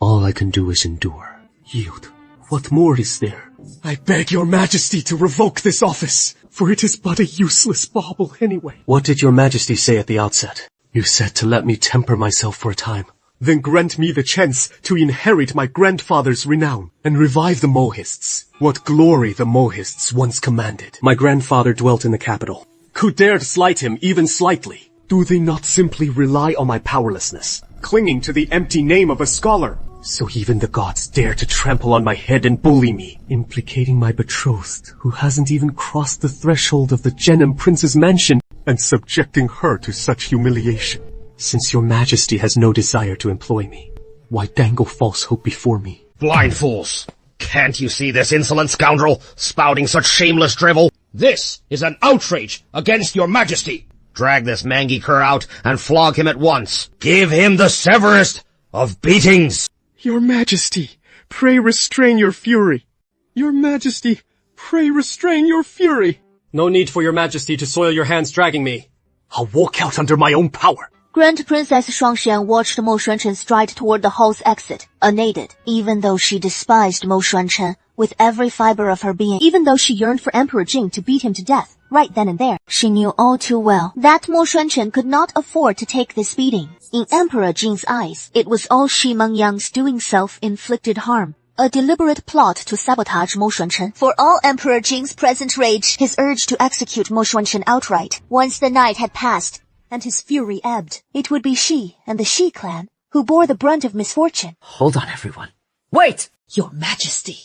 All I can do is endure, yield. What more is there? I beg your majesty to revoke this office, for it is but a useless bauble anyway. What did your majesty say at the outset? You said to let me temper myself for a time, then grant me the chance to inherit my grandfather's renown and revive the Mohists. What glory the Mohists once commanded. My grandfather dwelt in the capital. Who dared slight him even slightly? Do they not simply rely on my powerlessness, clinging to the empty name of a scholar? So even the gods dare to trample on my head and bully me, implicating my betrothed, who hasn't even crossed the threshold of the Genom Prince's mansion, and subjecting her to such humiliation. Since your majesty has no desire to employ me, why dangle false hope before me? Blind fools! Can't you see this insolent scoundrel spouting such shameless drivel? This is an outrage against your majesty! Drag this mangy cur out and flog him at once. Give him the severest of beatings! Your majesty, pray restrain your fury. Your majesty, pray restrain your fury. No need for your majesty to soil your hands dragging me. I'll walk out under my own power. Grand Princess Shuangxian watched Mo Xuanchen stride toward the hall's exit, unaided, even though she despised Mo Xuanchen with every fiber of her being, even though she yearned for Emperor Jing to beat him to death, right then and there. She knew all too well that Mo Xuanchen could not afford to take this beating. In Emperor Jing's eyes, it was all Shi Mengyang's doing self-inflicted harm. A deliberate plot to sabotage Mo Xuanchen. For all Emperor Jing's present rage, his urge to execute Mo Xuanchen outright. Once the night had passed, and his fury ebbed, it would be she and the Shi clan who bore the brunt of misfortune. Hold on, everyone. Wait! Your Majesty,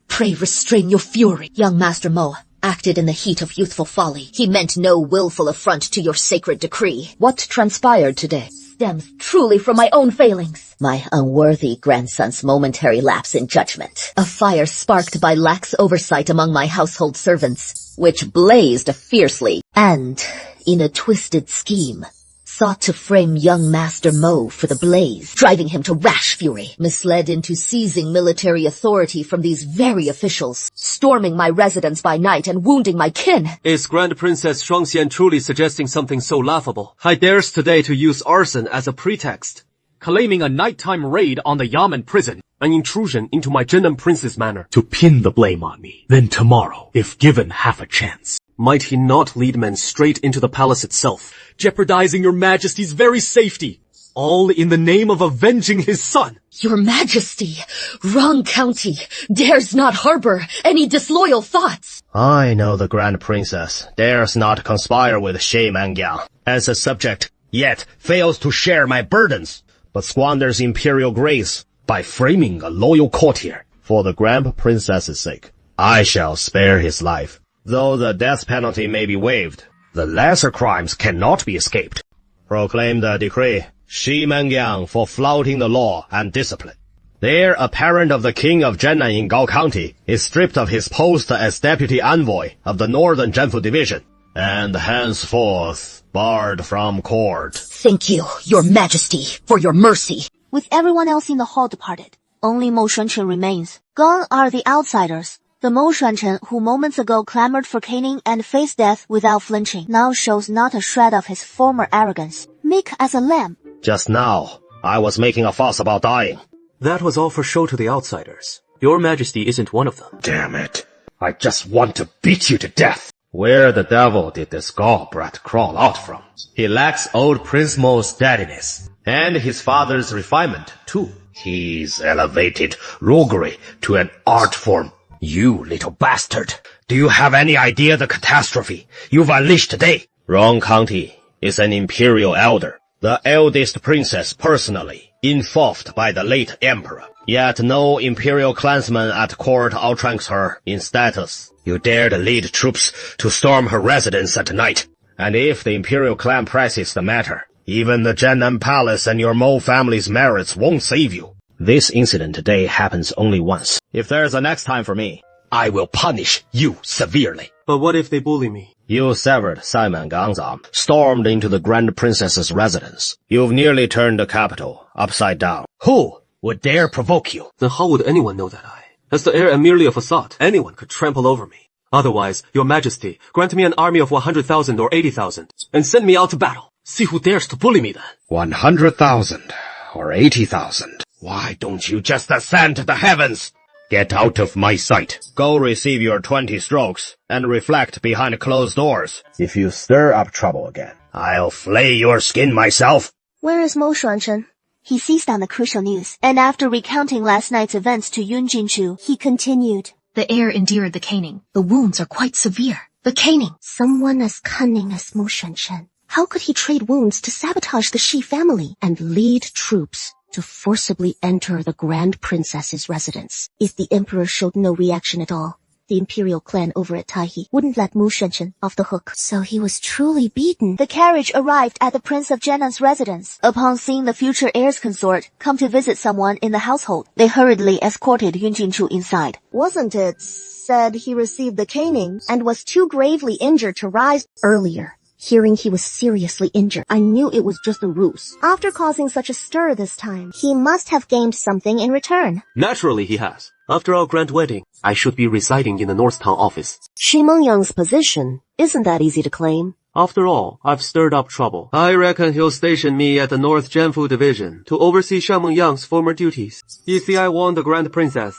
pray restrain your fury. Young Master Mo acted in the heat of youthful folly. He meant no willful affront to your sacred decree. What transpired today stems truly from my own failings. My unworthy grandson's momentary lapse in judgment. A fire sparked by lax oversight among my household servants, which blazed fiercely, and, in a twisted scheme, sought to frame young Master Mo for the blaze, driving him to rash fury, misled into seizing military authority from these very officials, storming my residence by night and wounding my kin. Is Grand Princess Shuangxian truly suggesting something so laughable? I dares today to use arson as a pretext, claiming a nighttime raid on the Yamen prison, an intrusion into my Genom Prince's manor, to pin the blame on me. Then tomorrow, if given half a chance, might he not lead men straight into the palace itself, jeopardizing your majesty's very safety, all in the name of avenging his son? Your Majesty, Wrong County dares not harbor any disloyal thoughts. I know the Grand Princess dares not conspire with Shi Mengyang as a subject, yet fails to share my burdens, but squanders imperial grace by framing a loyal courtier. For the Grand Princess's sake, I shall spare his life. Though the death penalty may be waived, the lesser crimes cannot be escaped. Proclaim the decree, Shi Mengyang for flouting the law and discipline. The heir apparent of the King of Zhenan in Gao County is stripped of his post as deputy envoy of the Northern Zhenfu Division, and henceforth barred from court. Thank you, Your Majesty, for your mercy. With everyone else in the hall departed, only Mo Xuanchen remains. Gone are the outsiders. The Mo Xuanchen who moments ago clamored for caning and faced death without flinching now shows not a shred of his former arrogance, meek as a lamb. Just now, I was making a fuss about dying. That was all for show to the outsiders. Your majesty isn't one of them. Damn it. I just want to beat you to death. Where the devil did this gallbrat crawl out from? He lacks old Prince Mo's steadiness, And his father's refinement, too. He's elevated roguery to an art form. You little bastard. Do you have any idea the catastrophe you've unleashed today? Wrong County is an imperial elder, the eldest princess personally involved by the late emperor. Yet no imperial clansman at court outranks her in status. You dare to lead troops to storm her residence at night. And if the imperial clan presses the matter, even the Jiannan Palace and your Mo family's merits won't save you. This incident today happens only once. If there's a next time for me, I will punish you severely. But what if they bully me? You severed Simon Gangzam, stormed into the Grand Princess's residence. You've nearly turned the capital upside down. Who would dare provoke you? Then how would anyone know that as the heir am merely a facade, anyone could trample over me. Otherwise, your majesty, grant me an army of 100,000 or 80,000, and send me out to battle. See who dares to bully me then. 100,000 or 80,000. Why don't you just ascend to the heavens? Get out of my sight. Go receive your 20 strokes, and reflect behind closed doors. If you stir up trouble again, I'll flay your skin myself. Where is Mo Xuanchen? He seized on the crucial news, and after recounting last night's events to Yun Jinchu, he continued. The heir endured the caning. The wounds are quite severe. The caning. Someone as cunning as Mo Xuanchen. How could he trade wounds to sabotage the Shi family and lead troops to forcibly enter the Grand Princess's residence? If the Emperor showed no reaction at all, the imperial clan over at Taihe wouldn't let Mo Xuanchen off the hook. So he was truly beaten. The carriage arrived at the Prince of Jiannan's residence. Upon seeing the future heir's consort come to visit someone in the household, they hurriedly escorted Yun Jinchu inside. Wasn't it said he received the caning and was too gravely injured to rise earlier? Hearing he was seriously injured, I knew it was just a ruse. After causing such a stir this time, he must have gained something in return. Naturally he has. After our grand wedding, I should be residing in the Northtown office. Shi Mengyang's position isn't that easy to claim. After all, I've stirred up trouble. I reckon he'll station me at the North Jianfu Division to oversee Shan Mengyang's former duties. You see, I won the Grand Princess,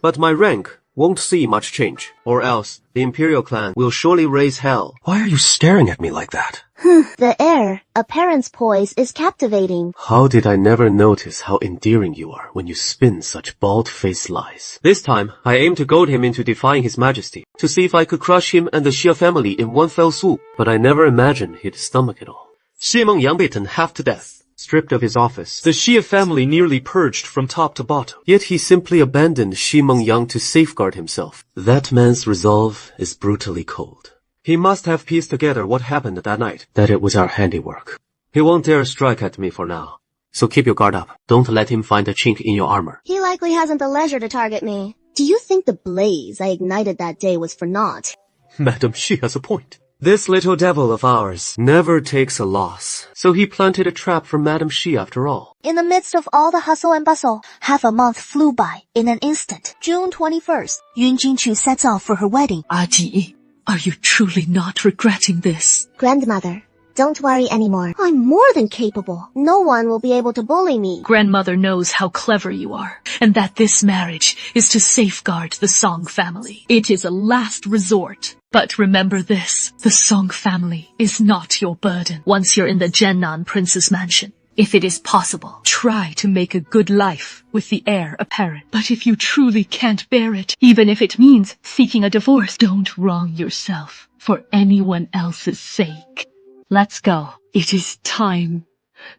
but my rank won't see much change, or else the imperial clan will surely raise hell. Why are you staring at me like that? The heir, a parent's poise, is captivating. How did I never notice how endearing you are when you spin such bald-faced lies? This time, I aim to goad him into defying his majesty, to see if I could crush him and the Xia family in one fell swoop, but I never imagined he'd stomach it all. Shi Mengyang beaten half to death. Stripped of his office, the Xia family nearly purged from top to bottom. Yet he simply abandoned Shi Mengyang to safeguard himself. That man's resolve is brutally cold. He must have pieced together what happened that night, that it was our handiwork. He won't dare strike at me for now. So keep your guard up. Don't let him find a chink in your armor. He likely hasn't the leisure to target me. Do you think the blaze I ignited that day was for naught? Madam, she has a point. This little devil of ours never takes a loss, so he planted a trap for Madam Xi after all. In the midst of all the hustle and bustle, half a month flew by in an instant. June 21st, Yun Jinchu sets off for her wedding. Aji, are you truly not regretting this? Grandmother, don't worry anymore. I'm more than capable. No one will be able to bully me. Grandmother knows how clever you are, and that this marriage is to safeguard the Song family. It is a last resort. But remember this, the Song family is not your burden once you're in the Jiannan Prince's mansion. If it is possible, try to make a good life with the heir apparent. But if you truly can't bear it, even if it means seeking a divorce, don't wrong yourself for anyone else's sake. Let's go. It is time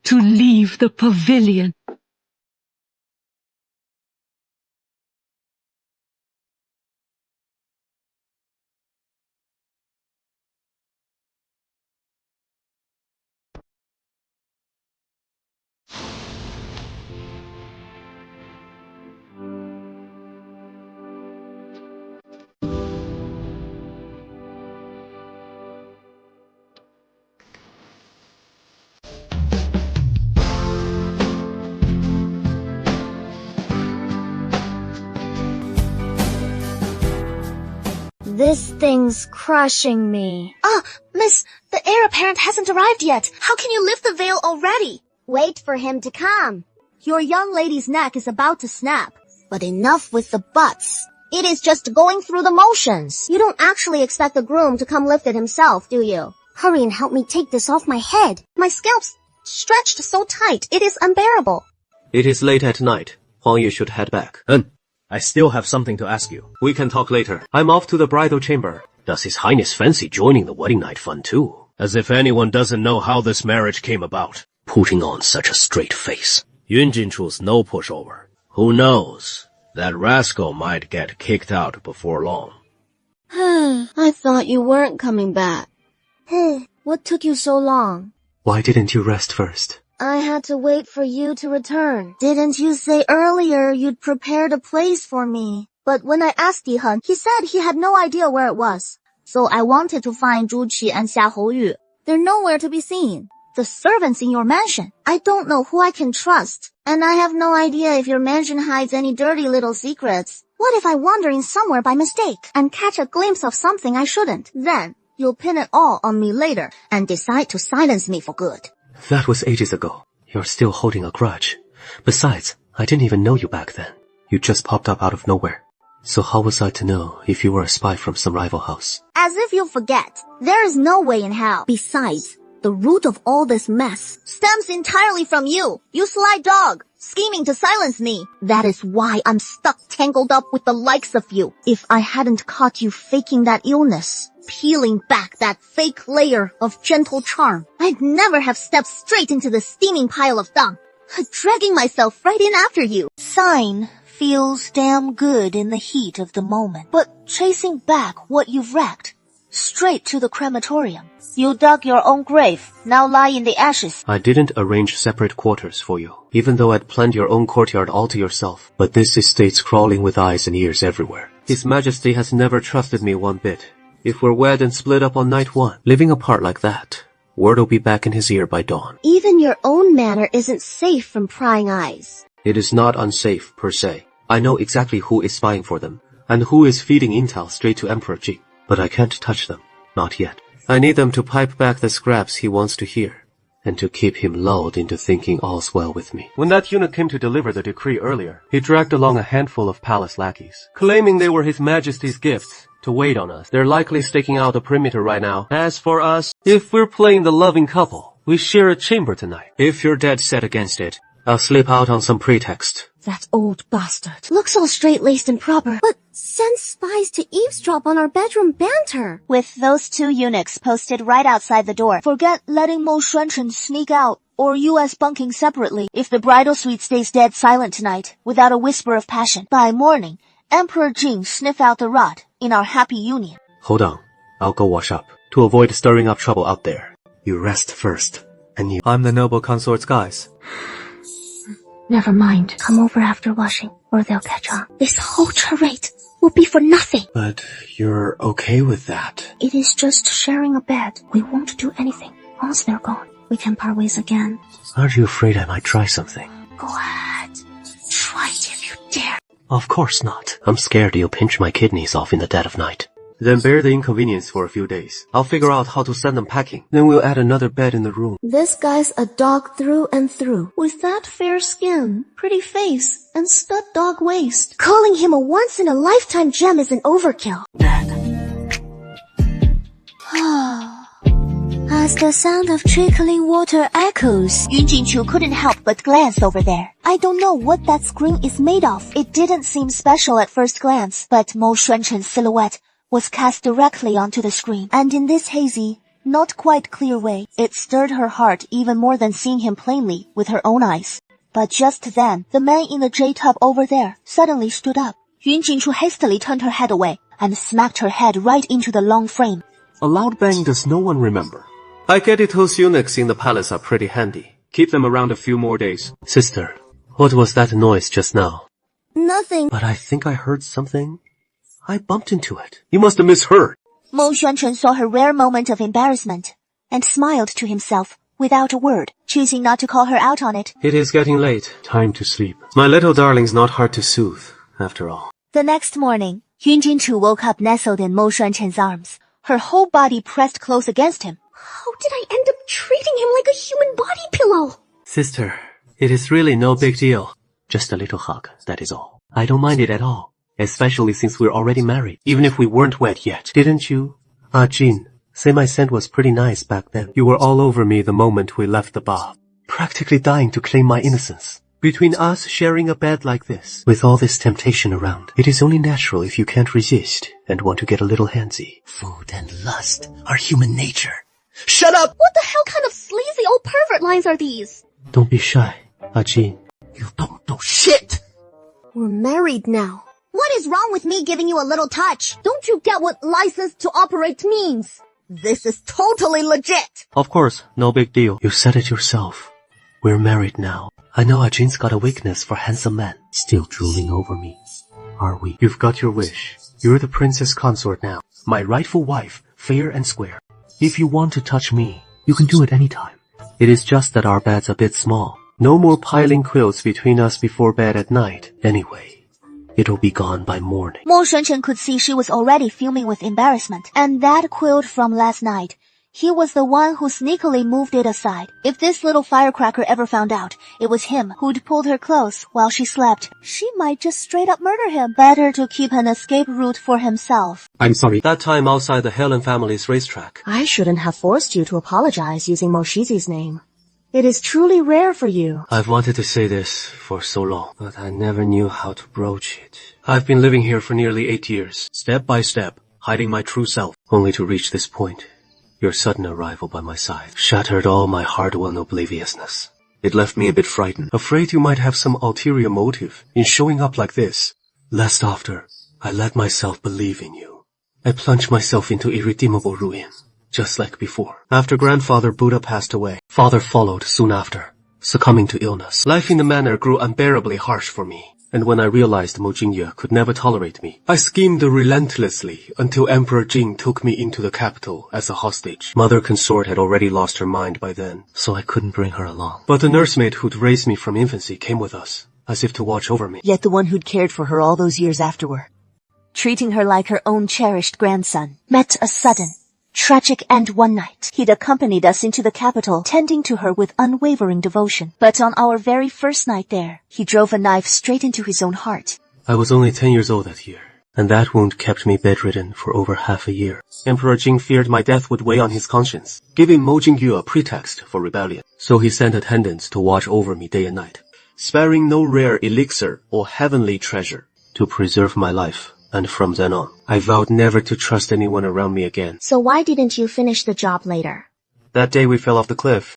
to leave the pavilion. This thing's crushing me. Miss, the heir apparent hasn't arrived yet. How can you lift the veil already? Wait for him to come. Your young lady's neck is about to snap. But enough with the buts. It is just going through the motions. You don't actually expect the groom to come lift it himself, do you? Hurry and help me take this off my head. My scalp's Stretched so tight, it is unbearable. It is late at night. Huang Ye should head back. I still have something to ask you. We can talk later. I'm off to the bridal chamber. Does His Highness fancy joining the wedding night fun too? As if anyone doesn't know how this marriage came about. Putting on such a straight face. Yun Jinchu's no pushover. Who knows? That rascal might get kicked out before long. I thought you weren't coming back. What took you so long? Why didn't you rest first? I had to wait for you to return. Didn't you say earlier you'd prepared a place for me? But when I asked Yihen, he said he had no idea where it was. So I wanted to find Zhu Qi and Xia Houyu. They're nowhere to be seen. The servants in your mansion. I don't know who I can trust. And I have no idea if your mansion hides any dirty little secrets. What if I wander in somewhere by mistake and catch a glimpse of something I shouldn't? Then you'll pin it all on me later and decide to silence me for good. That was ages ago. You're still holding a grudge. Besides, I didn't even know you back then. You just popped up out of nowhere. So how was I to know if you were a spy from some rival house? As if you forget. There is no way in hell. Besides, the root of all this mess stems entirely from you. You sly dog, scheming to silence me. That is why I'm stuck tangled up with the likes of you. If I hadn't caught you faking that illness, peeling back that fake layer of gentle charm, I'd never have stepped straight into the steaming pile of dung, dragging myself right in after you. Sign feels damn good in the heat of the moment, but chasing back what you've wrecked, straight to the crematorium. You dug your own grave, now lie in the ashes. I didn't arrange separate quarters for you, even though I'd planned your own courtyard all to yourself. But this estate's crawling with eyes and ears everywhere. His Majesty has never trusted me one bit. If we're wed and split up on night one, living apart like that, word'll be back in his ear by dawn. Even your own manor isn't safe from prying eyes. It is not unsafe, per se. I know exactly who is spying for them, and who is feeding intel straight to Emperor Jing. But I can't touch them. Not yet. I need them to pipe back the scraps he wants to hear, and to keep him lulled into thinking all's well with me. When that eunuch came to deliver the decree earlier, he dragged along a handful of palace lackeys, claiming they were His Majesty's gifts to wait on us. They're likely staking out the perimeter right now. As for us, if we're playing the loving couple, we share a chamber tonight. If you're dead set against it, I'll slip out on some pretext. That old bastard looks all straight-laced and proper, but sends spies to eavesdrop on our bedroom banter. With those two eunuchs posted right outside the door, forget letting Mo Xuanchen sneak out or US bunking separately if the bridal suite stays dead silent tonight without a whisper of passion. By morning, Emperor Jing sniff out the rot in our happy union. Hold on. I'll go wash up to avoid stirring up trouble out there. You rest first. And I'm the noble consort's guys. Never mind. Come over after washing, or they'll catch on. This whole charade will be for nothing. But you're okay with that? It is just sharing a bed. We won't do anything. Once they're gone, we can part ways again. Aren't you afraid I might try something? Go ahead. Try it if you dare. Of course not. I'm scared you'll pinch my kidneys off in the dead of night. Then bear the inconvenience for a few days. I'll figure out how to send them packing. Then we'll add another bed in the room. This guy's a dog through and through. With that fair skin, pretty face, and stud dog waist. Calling him a once-in-a-lifetime gem is an overkill. As the sound of trickling water echoes, Yun Jinchu couldn't help but glance over there. I don't know what that screen is made of. It didn't seem special at first glance, but Mo Xuanchen's silhouette was cast directly onto the screen, and in this hazy, not quite clear way, it stirred her heart even more than seeing him plainly with her own eyes. But just then, the man in the J-tub over there suddenly stood up. Yun Jinchu hastily turned her head away and smacked her head right into the long frame. A loud bang does no one remember. I get it, those eunuchs in the palace are pretty handy. Keep them around a few more days. Sister, what was that noise just now? Nothing. But I think I heard something. I bumped into it. You must have misheard. Mo Xuanchen saw her rare moment of embarrassment and smiled to himself without a word, choosing not to call her out on it. It is getting late. Time to sleep. My little darling's not hard to soothe, after all. The next morning, Yun Jinchu woke up nestled in Mo Xuanchen's arms, her whole body pressed close against him. How did I end up treating him like a human body pillow? Sister, it is really no big deal. Just a little hug, that is all. I don't mind it at all. Especially since we're already married, even if we weren't wed yet. Didn't you, Jin, say my scent was pretty nice back then? You were all over me the moment we left the bath. practically dying to claim my innocence. Between us sharing a bed like this, with all this temptation around, it is only natural if you can't resist and want to get a little handsy. Food and lust are human nature. Shut up! What the hell kind of sleazy old pervert lines are these? Don't be shy, Ajin. You don't know shit! We're married now. What is wrong with me giving you a little touch? Don't you get what license to operate means? This is totally legit. Of course, no big deal. You said it yourself. We're married now. I know Ajin's got a weakness for handsome men. Still drooling over me. Are we? You've got your wish. You're the princess consort now. My rightful wife, fair and square. If you want to touch me, you can do it anytime. It is just that our bed's a bit small. No more piling quilts between us before bed at night. Anyway, it'll be gone by morning. Mo Xuanchen could see she was already fuming with embarrassment. And that quilt from last night. He was the one who sneakily moved it aside. If this little firecracker ever found out, it was him who'd pulled her close while she slept. She might just straight up murder him. Better to keep an escape route for himself. I'm sorry. That time outside the Helen family's racetrack. I shouldn't have forced you to apologize using Moshizi's name. It is truly rare for you. I've wanted to say this for so long, but I never knew how to broach it. I've been living here for nearly 8 years, step by step, hiding my true self, only to reach this point. Your sudden arrival by my side shattered all my hard-won obliviousness. It left me a bit frightened, afraid you might have some ulterior motive in showing up like this. Lest after, I let myself believe in you. I plunged myself into irredeemable ruin, just like before. After grandfather Buddha passed away, father followed soon after, succumbing to illness. Life in the manor grew unbearably harsh for me. And when I realized Mo Jingye could never tolerate me, I schemed relentlessly until Emperor Jing took me into the capital as a hostage. Mother consort had already lost her mind by then, so I couldn't bring her along. But the nursemaid who'd raised me from infancy came with us, as if to watch over me. Yet the one who'd cared for her all those years afterward, treating her like her own cherished grandson, Met a sudden, tragic end one night. He'd accompanied us into the capital, tending to her with unwavering devotion. But on our very first night there, he drove a knife straight into his own heart. I was only 10 years old that year, and that wound kept me bedridden for over half a year. Emperor Jing feared my death would weigh on his conscience, giving Mo Jingye a pretext for rebellion. So he sent attendants to watch over me day and night, sparing no rare elixir or heavenly treasure to preserve my life. And from then on, I vowed never to trust anyone around me again. So why didn't you finish the job later? That day we fell off the cliff.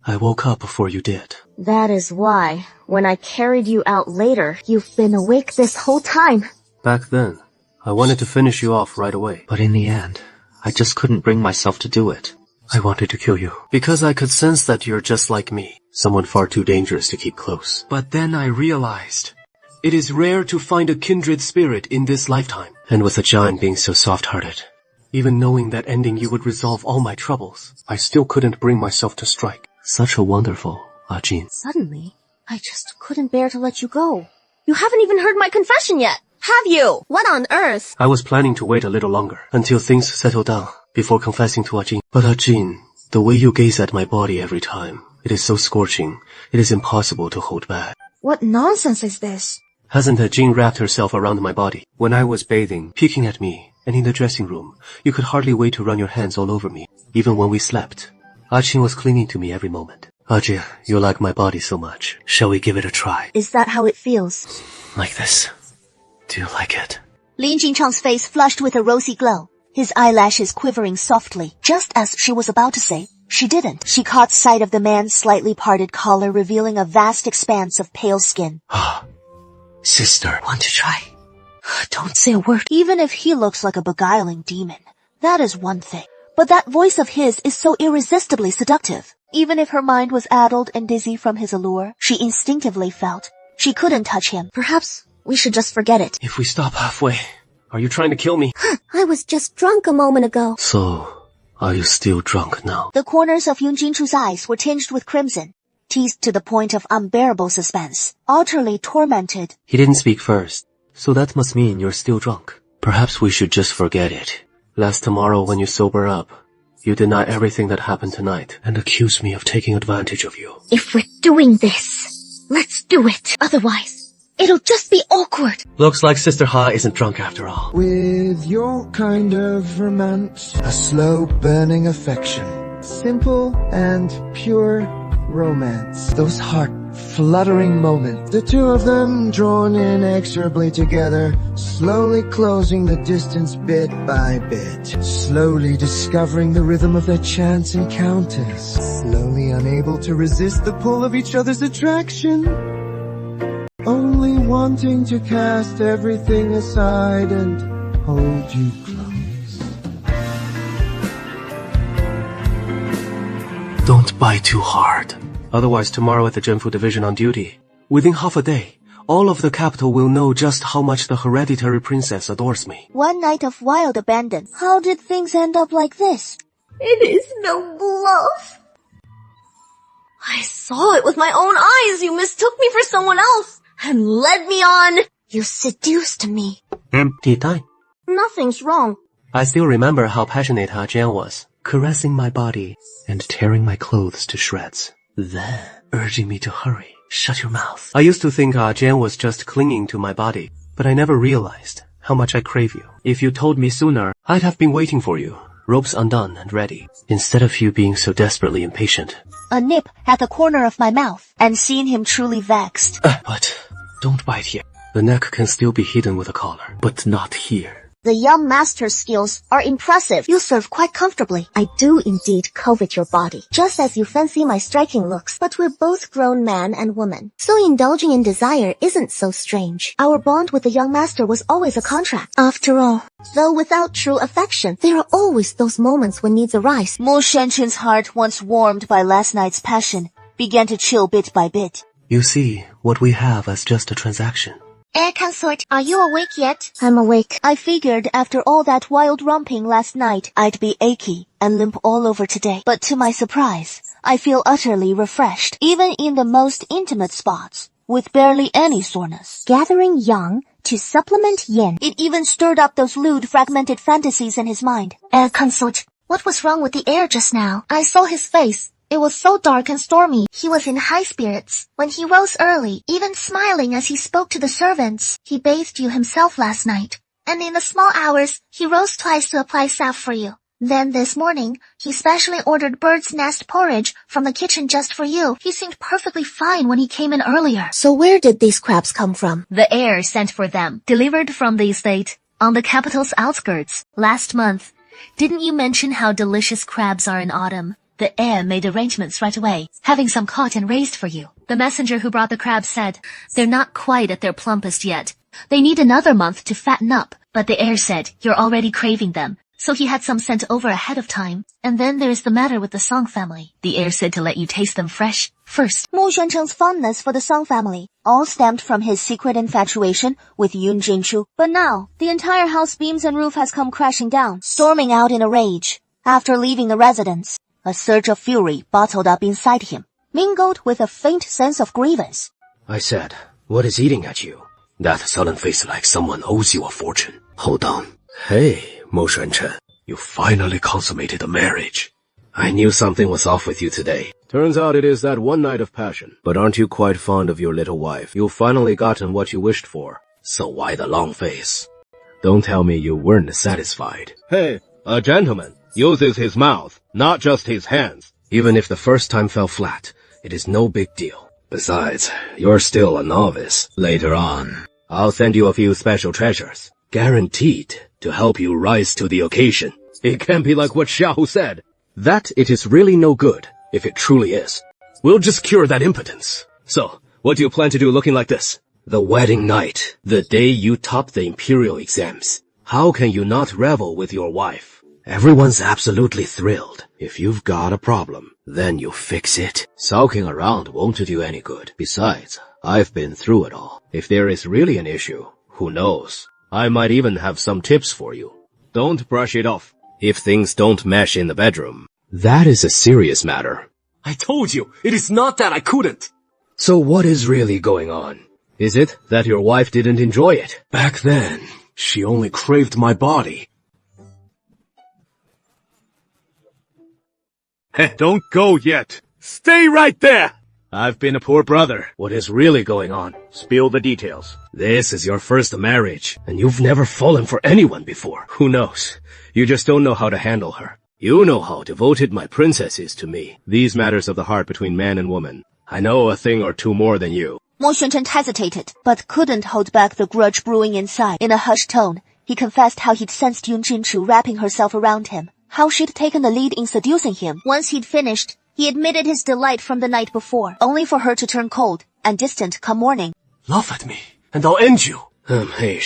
I woke up before you did. That is why, when I carried you out later, you've been awake this whole time. Back then, I wanted to finish you off right away. But in the end, I just couldn't bring myself to do it. I wanted to kill you, because I could sense that you're just like me, someone far too dangerous to keep close. But then I realized it is rare to find a kindred spirit in this lifetime. And with a giant being so soft-hearted, even knowing that ending you would resolve all my troubles, I still couldn't bring myself to strike. Such a wonderful Ajin. Suddenly, I just couldn't bear to let you go. You haven't even heard my confession yet, have you? What on earth? I was planning to wait a little longer, until things settled down, before confessing to Ajin. But Ajin, the way you gaze at my body every time, it is so scorching, it is impossible to hold back. What nonsense is this? Hasn't Ajin wrapped herself around my body? When I was bathing, peeking at me, and in the dressing room, you could hardly wait to run your hands all over me, even when we slept. Ajin was clinging to me every moment. Ajin, you like my body so much. Shall we give it a try? Is that how it feels? Like this. Do you like it? Lin Jingchang's face flushed with a rosy glow, his eyelashes quivering softly. Just as she was about to say, she didn't. She caught sight of the man's slightly parted collar, revealing a vast expanse of pale skin. Sister. Want to try? Don't say a word. Even if he looks like a beguiling demon, that is one thing. But that voice of his is so irresistibly seductive. Even if her mind was addled and dizzy from his allure, she instinctively felt she couldn't touch him. Perhaps we should just forget it. If we stop halfway, are you trying to kill me? I was just drunk a moment ago. So, are you still drunk now? The corners of Yun Jingchu's eyes were tinged with crimson, teased to the point of unbearable suspense, utterly tormented. He didn't speak first, so that must mean you're still drunk. Perhaps we should just forget it. Last tomorrow when you sober up, you deny everything that happened tonight and accuse me of taking advantage of you. If we're doing this, let's do it. Otherwise, it'll just be awkward. Looks like Sister Ha isn't drunk after all. With your kind of romance, a slow burning affection, simple and pure, romance. Those heart-fluttering moments. The two of them drawn inexorably together, slowly closing the distance bit by bit. Slowly discovering the rhythm of their chance encounters. Slowly unable to resist the pull of each other's attraction. Only wanting to cast everything aside and hold you close. Don't bite too hard. Otherwise tomorrow at the Zhenfu Division on duty, within half a day, all of the capital will know just how much the hereditary princess adores me. One night of wild abandon. How did things end up like this? It is no bluff. I saw it with my own eyes. You mistook me for someone else and led me on. You seduced me. Did I? Nothing's wrong. I still remember how passionate Jian was, caressing my body and tearing my clothes to shreds. Then, urging me to hurry. Shut your mouth. I used to think Jian was just clinging to my body, but I never realized how much I crave you. If you told me sooner, I'd have been waiting for you, ropes undone and ready, instead of you being so desperately impatient. A nip at the corner of my mouth, and seeing him truly vexed. But don't bite here. The neck can still be hidden with a collar, but not here. The young master's skills are impressive. You serve quite comfortably. I do indeed covet your body, just as you fancy my striking looks. But we're both grown man and woman, so indulging in desire isn't so strange. Our bond with the young master was always a contract. After all, though without true affection, there are always those moments when needs arise. Mu Shenqun's heart, once warmed by last night's passion, began to chill bit by bit. You see what we have as just a transaction. Heir consort, are you awake yet? I'm awake. I figured after all that wild romping last night, I'd be achy and limp all over today. But to my surprise, I feel utterly refreshed, even in the most intimate spots, with barely any soreness. Gathering yang to supplement yin. It even stirred up those lewd, fragmented fantasies in his mind. Heir consort, what was wrong with the heir just now? I saw his face. It was so dark and stormy. He was in high spirits. When he rose early, even smiling as he spoke to the servants, he bathed you himself last night. And in the small hours, he rose twice to apply salve for you. Then this morning, he specially ordered bird's nest porridge from the kitchen just for you. He seemed perfectly fine when he came in earlier. So where did these crabs come from? The heir sent for them, delivered from the estate, on the capital's outskirts, last month. Didn't you mention how delicious crabs are in autumn? The heir made arrangements right away, having some caught and raised for you. The messenger who brought the crabs said, they're not quite at their plumpest yet. They need another month to fatten up. But the heir said, you're already craving them. So he had some sent over ahead of time. And then there's the matter with the Song family. The heir said to let you taste them fresh first. Mu Xuancheng's fondness for the Song family all stemmed from his secret infatuation with Yun Jingchu. But now, the entire house beams and roof has come crashing down, storming out in a rage. After leaving the residence, a surge of fury bottled up inside him, mingled with a faint sense of grievance. I said, what is eating at you? That sullen face like someone owes you a fortune. Hold on. Hey, Mu Shenchen, you finally consummated a marriage. I knew something was off with you today. Turns out it is that one night of passion. But aren't you quite fond of your little wife? You've finally gotten what you wished for. So why the long face? Don't tell me you weren't satisfied. Hey, a gentleman uses his mouth, not just his hands. Even if the first time fell flat, it is no big deal. Besides, you're still a novice. Later on, I'll send you a few special treasures, guaranteed to help you rise to the occasion. It can't be like what Xiahou said. That it is really no good, if it truly is. We'll just cure that impotence. So, what do you plan to do looking like this? The wedding night, the day you top the imperial exams. How can you not revel with your wife? Everyone's absolutely thrilled. If you've got a problem, then you fix it. Sulking around won't do you any good. Besides, I've been through it all. If there is really an issue, who knows? I might even have some tips for you. Don't brush it off. If things don't mesh in the bedroom, that is a serious matter. I told you, it is not that I couldn't. So what is really going on? Is it that your wife didn't enjoy it? Back then, she only craved my body. Hey, don't go yet. Stay right there. I've been a poor brother. What is really going on? Spill the details. This is your first marriage, and you've never fallen for anyone before. Who knows? You just don't know how to handle her. You know how devoted my princess is to me. These matters of the heart between man and woman, I know a thing or two more than you. Mo Xuanchen hesitated, but couldn't hold back the grudge brewing inside. In a hushed tone, he confessed how he'd sensed Yun Jinchu wrapping herself around him, how she'd taken the lead in seducing him. Once he'd finished, he admitted his delight from the night before, only for her to turn cold and distant come morning. Laugh at me, and I'll end you. Heir,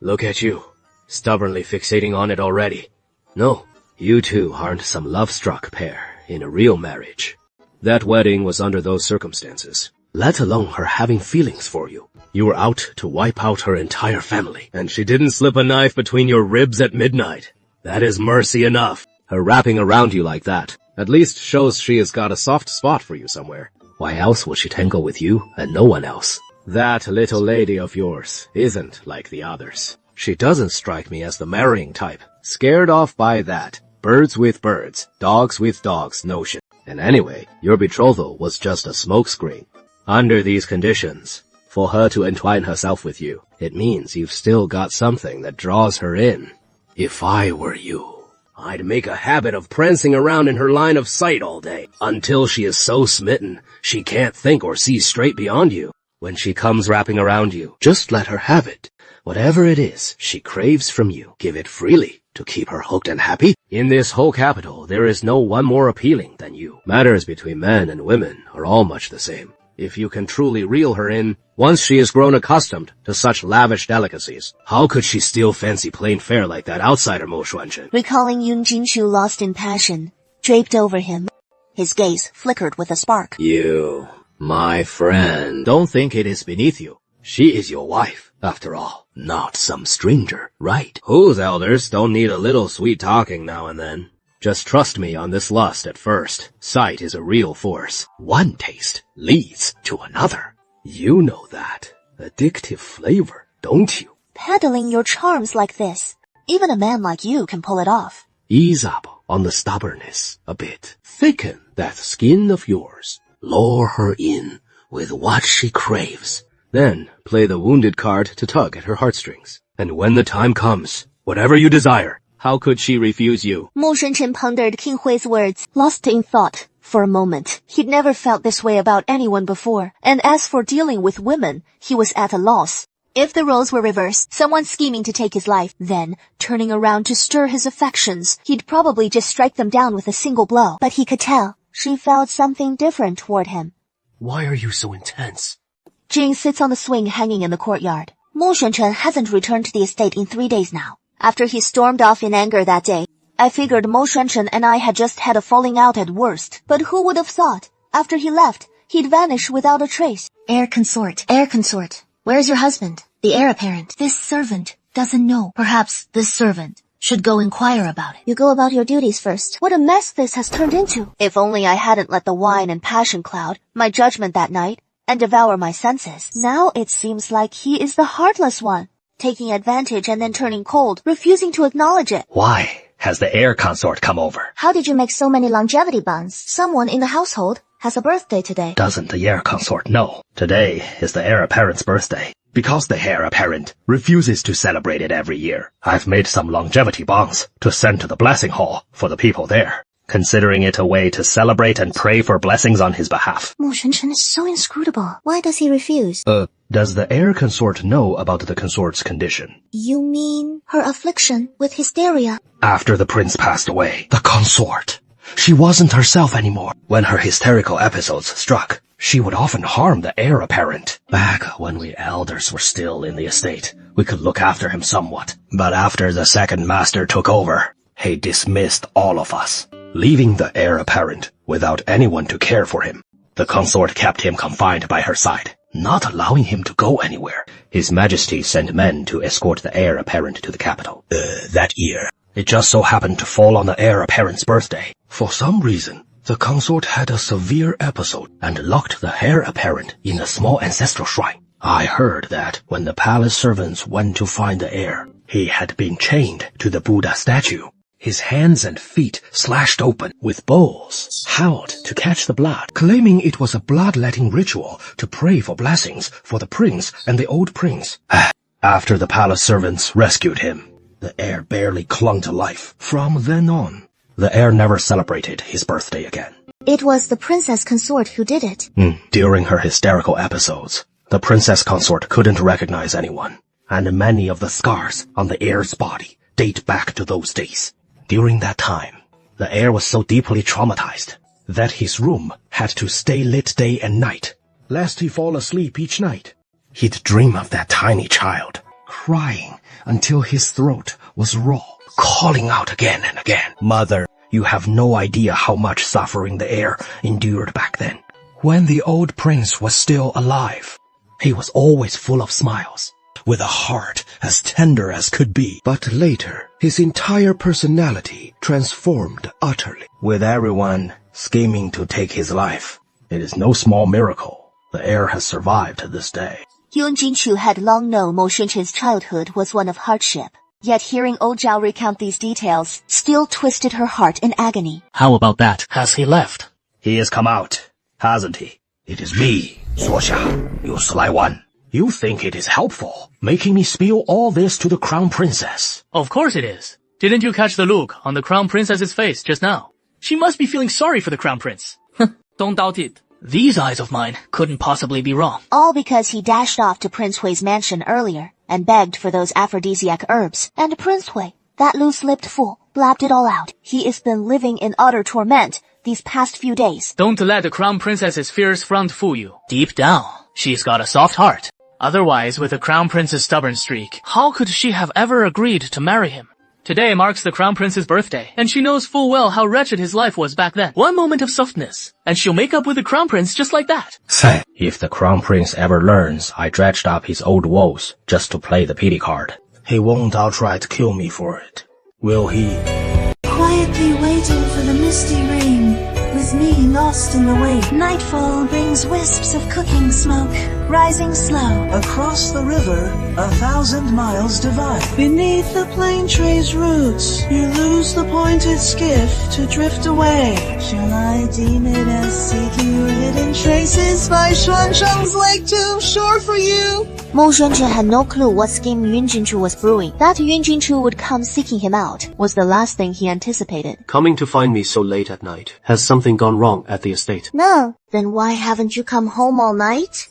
look at you, stubbornly fixating on it already. No, you two aren't some love-struck pair in a real marriage. That wedding was under those circumstances, let alone her having feelings for you. You were out to wipe out her entire family, and she didn't slip a knife between your ribs at midnight. That is mercy enough. Her wrapping around you like that at least shows she has got a soft spot for you somewhere. Why else would she tangle with you and no one else? That little lady of yours isn't like the others. She doesn't strike me as the marrying type, scared off by that birds with birds, dogs with dogs notion. And anyway, your betrothal was just a smokescreen. Under these conditions, for her to entwine herself with you, it means you've still got something that draws her in. If I were you, I'd make a habit of prancing around in her line of sight all day, until she is so smitten she can't think or see straight beyond you. When she comes wrapping around you, just let her have it. Whatever it is she craves from you, give it freely to keep her hooked and happy. In this whole capital, there is no one more appealing than you. Matters between men and women are all much the same. If you can truly reel her in, once she has grown accustomed to such lavish delicacies, how could she still fancy plain fare like that outsider Mo Xuanchen? Recalling Yun Jinchu lost in passion, draped over him, his gaze flickered with a spark. You, my friend, don't think it is beneath you. She is your wife, after all, not some stranger, right? Whose elders don't need a little sweet talking now and then. Just trust me on this lust at first. Sight is a real force. One taste leads to another. You know that. Addictive flavor, don't you? Peddling your charms like this, even a man like you can pull it off. Ease up on the stubbornness a bit. Thicken that skin of yours. Lure her in with what she craves. Then play the wounded card to tug at her heartstrings. And when the time comes, whatever you desire, how could she refuse you? Mo Xuanchen pondered King Hui's words, lost in thought. For a moment, he'd never felt this way about anyone before, and as for dealing with women, he was at a loss. If the roles were reversed, someone scheming to take his life, then, turning around to stir his affections, he'd probably just strike them down with a single blow. But he could tell, she felt something different toward him. Why are you so intense? Jing sits on the swing hanging in the courtyard. Mo Xuanchen hasn't returned to the estate in 3 days now. After he stormed off in anger that day, I figured Mo Xuanchen and I had just had a falling out at worst. But who would have thought, after he left, he'd vanish without a trace. Heir consort. Where's your husband? The heir apparent. This servant doesn't know. Perhaps this servant should go inquire about it. You go about your duties first. What a mess this has turned into. If only I hadn't let the wine and passion cloud my judgment that night and devour my senses. Now it seems like he is the heartless one, taking advantage and then turning cold, refusing to acknowledge it. Why has the heir consort come over? How did you make so many longevity buns? Someone in the household has a birthday today. Doesn't the heir consort know? Today is the heir apparent's birthday. Because the heir apparent refuses to celebrate it every year, I've made some longevity bonds to send to the blessing hall for the people there, considering it a way to celebrate and pray for blessings on his behalf. Mo Xuanchen is so inscrutable. Why does he refuse? Does the heir consort know about the consort's condition? You mean her affliction with hysteria? After the prince passed away, the consort, she wasn't herself anymore. When her hysterical episodes struck, she would often harm the heir apparent. Back when we elders were still in the estate, we could look after him somewhat. But after the second master took over, he dismissed all of us, leaving the heir apparent without anyone to care for him. The consort kept him confined by her side, not allowing him to go anywhere. His Majesty sent men to escort the heir apparent to the capital. That year, it just so happened to fall on the heir apparent's birthday. For some reason, the consort had a severe episode and locked the heir apparent in a small ancestral shrine. I heard that when the palace servants went to find the heir, he had been chained to the Buddha statue. His hands and feet slashed open with bowls, howled to catch the blood, claiming it was a bloodletting ritual to pray for blessings for the prince and the old prince. After the palace servants rescued him, the heir barely clung to life. From then on, The heir never celebrated his birthday again. It was the princess consort who did it. During her hysterical episodes, the princess consort couldn't recognize anyone, and many of the scars on the heir's body date back to those days. During that time, the heir was so deeply traumatized that his room had to stay lit day and night, lest he fall asleep each night. He'd dream of that tiny child, crying until his throat was raw, calling out again and again. Mother, you have no idea how much suffering the heir endured back then. When the old prince was still alive, he was always full of smiles, with a heart as tender as could be. But later, his entire personality transformed utterly, with everyone scheming to take his life. It is no small miracle the heir has survived to this day. Yun Jinchu had long known Mo Xuanquan's childhood was one of hardship. Yet hearing O Zhao recount these details still twisted her heart in agony. How about that? Has he left? He has come out, hasn't he? It is me, Suoxia, you sly one. You think it is helpful, making me spill all this to the crown princess? Of course it is. Didn't you catch the look on the crown princess's face just now? She must be feeling sorry for the crown prince. Don't doubt it. These eyes of mine couldn't possibly be wrong. All because he dashed off to Prince Hui's mansion earlier and begged for those aphrodisiac herbs. And Prince Hui, that loose-lipped fool, blabbed it all out. He has been living in utter torment these past few days. Don't let the crown princess's fierce front fool you. Deep down, she's got a soft heart. Otherwise, with the crown prince's stubborn streak, how could she have ever agreed to marry him? Today marks the crown prince's birthday, and she knows full well how wretched his life was back then. One moment of softness, and she'll make up with the crown prince just like that. If the crown prince ever learns I dredged up his old woes just to play the pity card, he won't outright kill me for it, will he? Quietly waiting for the misty rain, with me lost in the wake. Nightfall brings wisps of cooking smoke, rising slow. Across the river, 1,000 miles divide. Beneath the plane tree's roots, you lose the pointed skiff to drift away. Shall I deem it as seeking your hidden traces by Xuanzhang's lake too short for you? Mo Xuanquan had no clue what scheme Yun Jinchu was brewing. That Yun Jinchu would come seeking him out was the last thing he anticipated. Coming to find me so late at night. Has something gone wrong at the estate? No. Then why haven't you come home all night?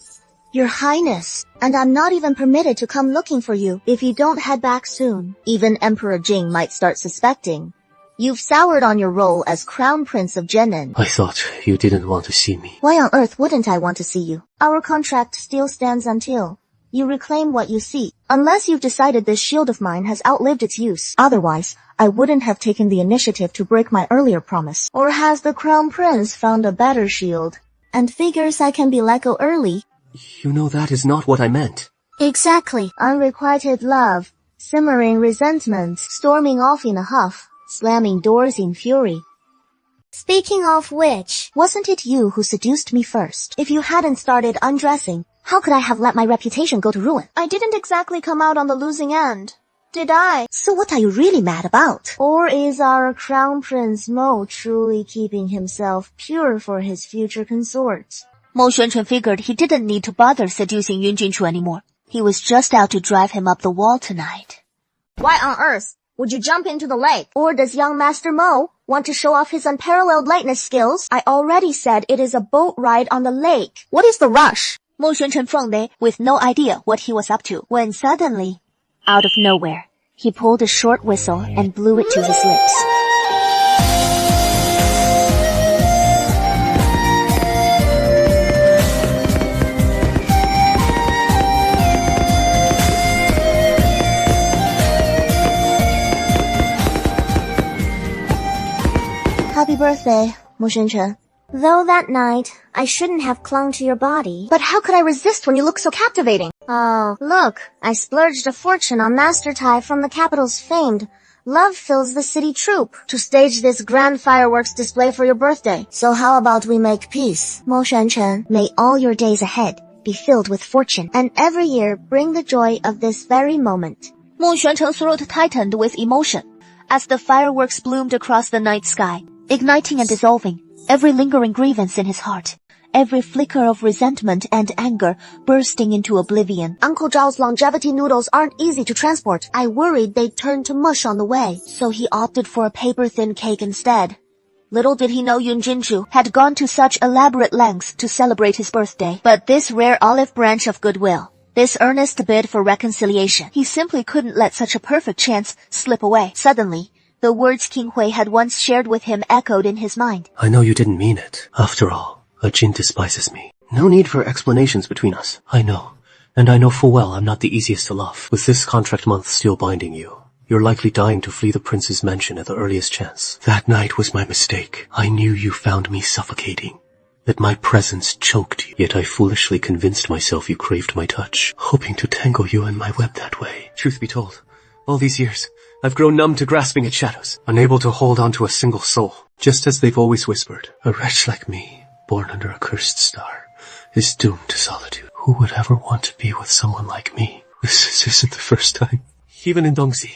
Your Highness, and I'm not even permitted to come looking for you if you don't head back soon. Even Emperor Jing might start suspecting. You've soured on your role as Crown Prince of Jiannan. I thought you didn't want to see me. Why on earth wouldn't I want to see you? Our contract still stands until you reclaim what you seek. Unless you've decided this shield of mine has outlived its use. Otherwise, I wouldn't have taken the initiative to break my earlier promise. Or has the Crown Prince found a better shield and figures I can be let go early? You know that is not what I meant. Exactly. Unrequited love, simmering resentment, storming off in a huff, slamming doors in fury. Speaking of which, wasn't it you who seduced me first? If you hadn't started undressing, how could I have let my reputation go to ruin? I didn't exactly come out on the losing end, did I? So what are you really mad about? Or is our Crown Prince Mo truly keeping himself pure for his future consorts? Mo Xuanquan figured he didn't need to bother seducing Yun Jinchu anymore. He was just out to drive him up the wall tonight. Why on earth would you jump into the lake? Or does young Master Mo want to show off his unparalleled lightness skills? I already said it is a boat ride on the lake. What is the rush? Mo Xuanquan flung there with no idea what he was up to, when suddenly, out of nowhere, he pulled a short whistle and blew it to his lips. Happy birthday, Mo Xuanquan. Though that night, I shouldn't have clung to your body. But how could I resist when you look so captivating? Oh, look, I splurged a fortune on Master Tai from the capital's famed Love Fills the City troupe to stage this grand fireworks display for your birthday. So how about we make peace? Mo Xuanquan, may all your days ahead be filled with fortune, and every year bring the joy of this very moment. Mo Xuanquan's throat tightened with emotion as the fireworks bloomed across the night sky, igniting and dissolving every lingering grievance in his heart, every flicker of resentment and anger bursting into oblivion. Uncle Zhao's longevity noodles aren't easy to transport. I worried they'd turn to mush on the way, so he opted for a paper-thin cake instead. Little did he know Yun Jinchu had gone to such elaborate lengths to celebrate his birthday. But this rare olive branch of goodwill, this earnest bid for reconciliation, he simply couldn't let such a perfect chance slip away. Suddenly, the words King Hui had once shared with him echoed in his mind. I know you didn't mean it. After all, Jin despises me. No need for explanations between us. I know. And I know full well I'm not the easiest to love. With this contract month still binding you, you're likely dying to flee the prince's mansion at the earliest chance. That night was my mistake. I knew you found me suffocating, that my presence choked you. Yet I foolishly convinced myself you craved my touch, hoping to tangle you in my web that way. Truth be told, all these years, I've grown numb to grasping at shadows, unable to hold on to a single soul. Just as they've always whispered, a wretch like me, born under a cursed star, is doomed to solitude. Who would ever want to be with someone like me? This isn't the first time. Even in Dongxi,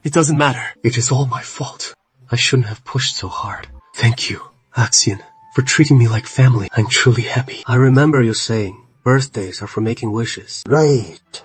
it doesn't matter. It is all my fault. I shouldn't have pushed so hard. Thank you, Axion, for treating me like family. I'm truly happy. I remember you saying, birthdays are for making wishes. Right.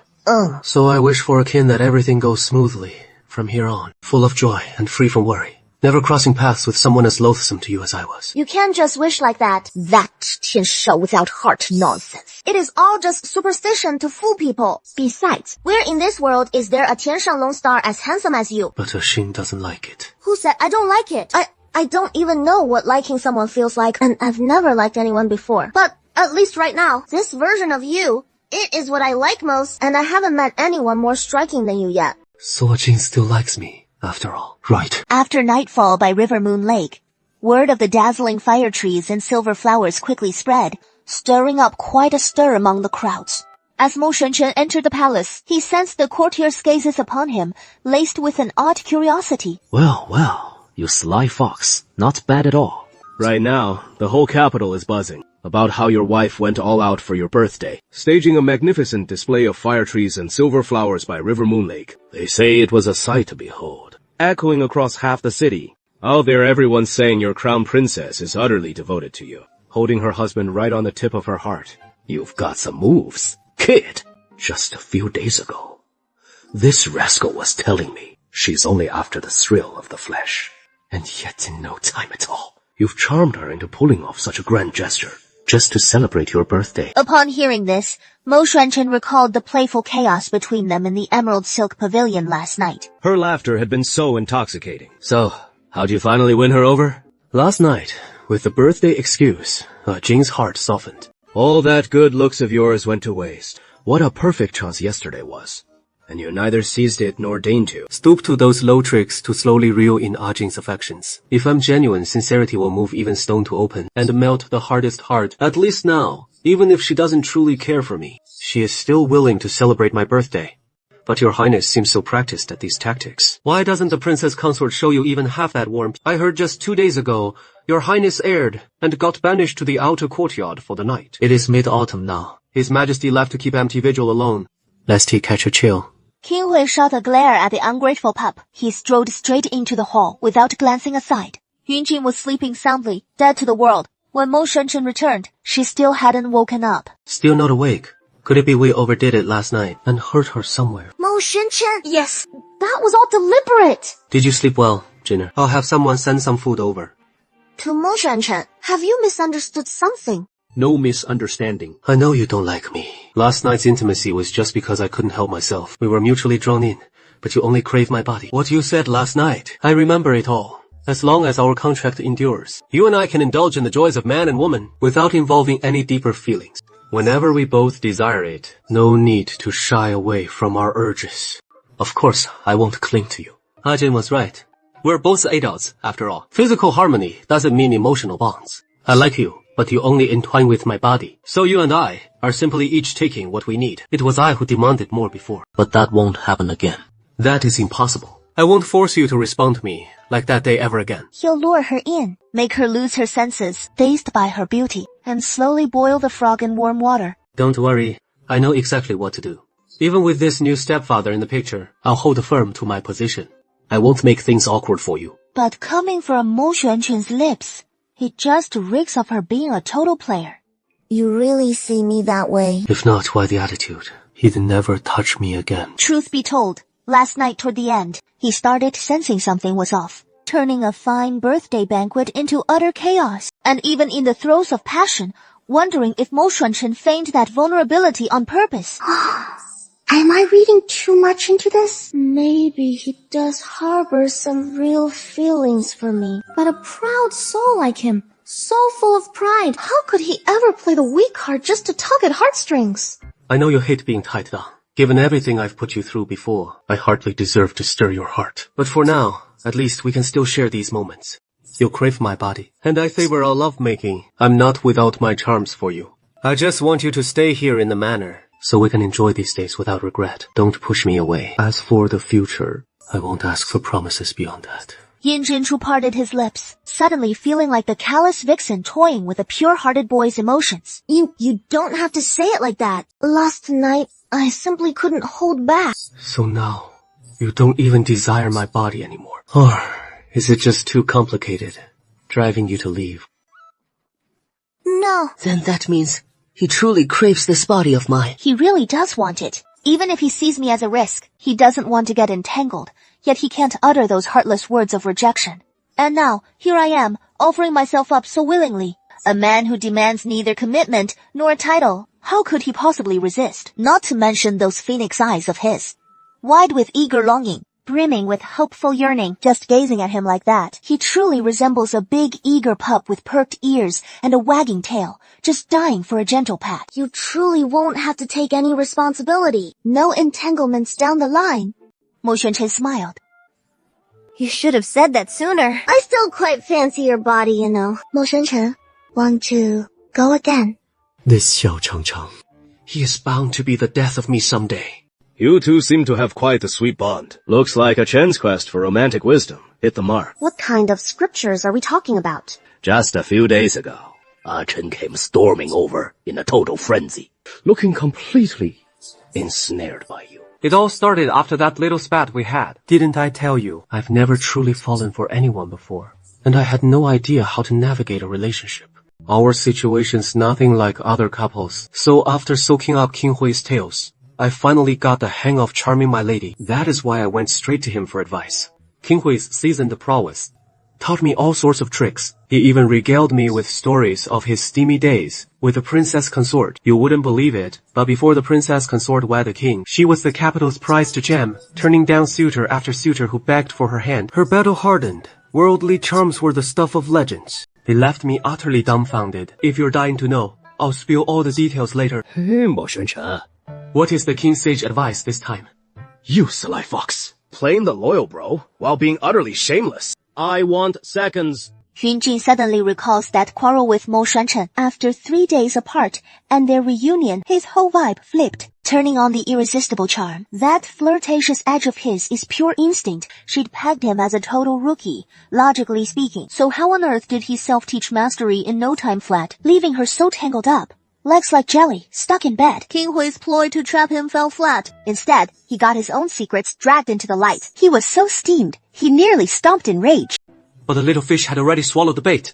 So I wish for a kin that everything goes smoothly from here on, full of joy and free from worry. Never crossing paths with someone as loathsome to you as I was. You can't just wish like that. That Tianshou without heart nonsense. It is all just superstition to fool people. Besides, where in this world is there a Tianshang Long Star as handsome as you? But Xin doesn't like it. Who said I don't like it? I don't even know what liking someone feels like, and I've never liked anyone before. But at least right now, this version of you, it is what I like most, and I haven't met anyone more striking than you yet. So Jin still likes me. After all, right. After nightfall by River Moon Lake, word of the dazzling fire trees and silver flowers quickly spread, stirring up quite a stir among the crowds. As Mo Shenchen entered the palace, he sensed the courtiers' gazes upon him, laced with an odd curiosity. Well, you sly fox. Not bad at all. Right now, the whole capital is buzzing about how your wife went all out for your birthday, staging a magnificent display of fire trees and silver flowers by River Moon Lake. They say it was a sight to behold, echoing across half the city. Out there everyone's saying your crown princess is utterly devoted to you, holding her husband right on the tip of her heart. You've got some moves, kid. Just a few days ago, this rascal was telling me she's only after the thrill of the flesh. And yet in no time at all, you've charmed her into pulling off such a grand gesture, just to celebrate your birthday. Upon hearing this, Mo Xuanchen recalled the playful chaos between them in the Emerald Silk Pavilion last night. Her laughter had been so intoxicating. So, how'd you finally win her over? Last night, with the birthday excuse, Jing's heart softened. All that good looks of yours went to waste. What a perfect chance yesterday was. And you neither seized it nor deigned to. Stoop to those low tricks to slowly reel in Jing's affections. If I'm genuine, sincerity will move even stone to open and melt the hardest heart. At least now, even if she doesn't truly care for me, she is still willing to celebrate my birthday. But your highness seems so practiced at these tactics. Why doesn't the princess consort show you even half that warmth? I heard just 2 days ago, your highness erred and got banished to the outer courtyard for the night. It is mid-autumn now. His majesty left to keep empty vigil alone, lest he catch a chill. King Hui shot a glare at the ungrateful pup. He strode straight into the hall without glancing aside. Yunjin was sleeping soundly, dead to the world. When Mo Shenchen returned, she still hadn't woken up. Still not awake? Could it be we overdid it last night and hurt her somewhere? Mo Shenchen? Yes, that was all deliberate. Did you sleep well, Jinner? I'll have someone send some food over. To Mo Shenchen, have you misunderstood something? No misunderstanding. I know you don't like me. Last night's intimacy was just because I couldn't help myself. We were mutually drawn in, but you only crave my body. What you said last night, I remember it all. As long as our contract endures, you and I can indulge in the joys of man and woman without involving any deeper feelings. Whenever we both desire it, no need to shy away from our urges. Of course, I won't cling to you. Jin was right. We're both adults, after all. Physical harmony doesn't mean emotional bonds. I like you, but you only entwine with my body. So you and I are simply each taking what we need. It was I who demanded more before. But that won't happen again. That is impossible. I won't force you to respond to me like that day ever again. He'll lure her in, make her lose her senses, dazed by her beauty, and slowly boil the frog in warm water. Don't worry, I know exactly what to do. Even with this new stepfather in the picture, I'll hold firm to my position. I won't make things awkward for you. But coming from Mo Xuanchen's lips, it just reeks of her being a total player. You really see me that way? If not, why the attitude? He'd never touch me again. Truth be told, last night toward the end, he started sensing something was off, turning a fine birthday banquet into utter chaos, and even in the throes of passion, wondering if Mo Xuanchen feigned that vulnerability on purpose. Am I reading too much into this? Maybe he does harbor some real feelings for me. But a proud soul like him, so full of pride, how could he ever play the weak card just to tug at heartstrings? I know you hate being tied down. Given everything I've put you through before, I hardly deserve to stir your heart. But for now, at least we can still share these moments. You'll crave my body, and I favor our lovemaking. I'm not without my charms for you. I just want you to stay here in the manor, so we can enjoy these days without regret. Don't push me away. As for the future, I won't ask for promises beyond that. Yin Jinchu parted his lips, suddenly feeling like the callous vixen toying with a pure-hearted boy's emotions. You don't have to say it like that. Last night, I simply couldn't hold back. So now, you don't even desire my body anymore. Or is it just too complicated, driving you to leave? No. Then that means he truly craves this body of mine. He really does want it. Even if he sees me as a risk, he doesn't want to get entangled, yet he can't utter those heartless words of rejection. And now, here I am, offering myself up so willingly. A man who demands neither commitment nor a title. How could he possibly resist? Not to mention those phoenix eyes of his. Wide with eager longing, brimming with hopeful yearning, just gazing at him like that. He truly resembles a big, eager pup with perked ears and a wagging tail, just dying for a gentle pat. You truly won't have to take any responsibility. No entanglements down the line. Mo Xuanchen smiled. You should have said that sooner. I still quite fancy your body, you know. Mo Xuanchen, want to go again? This Xiao Changchang, he is bound to be the death of me someday. You two seem to have quite a sweet bond. Looks like a Chen's quest for romantic wisdom hit the mark. What kind of scriptures are we talking about? Just a few days ago, Chen came storming over in a total frenzy, looking completely ensnared by you. It all started after that little spat we had. Didn't I tell you? I've never truly fallen for anyone before, and I had no idea how to navigate a relationship. Our situation's nothing like other couples, so after soaking up King Hui's tales, I finally got the hang of charming my lady. That is why I went straight to him for advice. King Hui's seasoned prowess taught me all sorts of tricks. He even regaled me with stories of his steamy days with the princess consort. You wouldn't believe it, but before the princess consort wed the king, she was the capital's prized gem, turning down suitor after suitor who begged for her hand. Her battle hardened. Worldly charms were the stuff of legends. They left me utterly dumbfounded. If you're dying to know, I'll spill all the details later. Hey, Mo Xuanchen. What is the king's sage advice this time? You sly fox. Playing the loyal bro, while being utterly shameless. I want seconds. Yun Jin suddenly recalls that quarrel with Mo Xuanchen. After 3 days apart and their reunion, his whole vibe flipped, turning on the irresistible charm. That flirtatious edge of his is pure instinct. She'd pegged him as a total rookie, logically speaking. So how on earth did he self-teach mastery in no time flat, leaving her so tangled up? Legs like jelly, stuck in bed. King Hui's ploy to trap him fell flat. Instead, he got his own secrets dragged into the light. He was so steamed, he nearly stomped in rage. But the little fish had already swallowed the bait.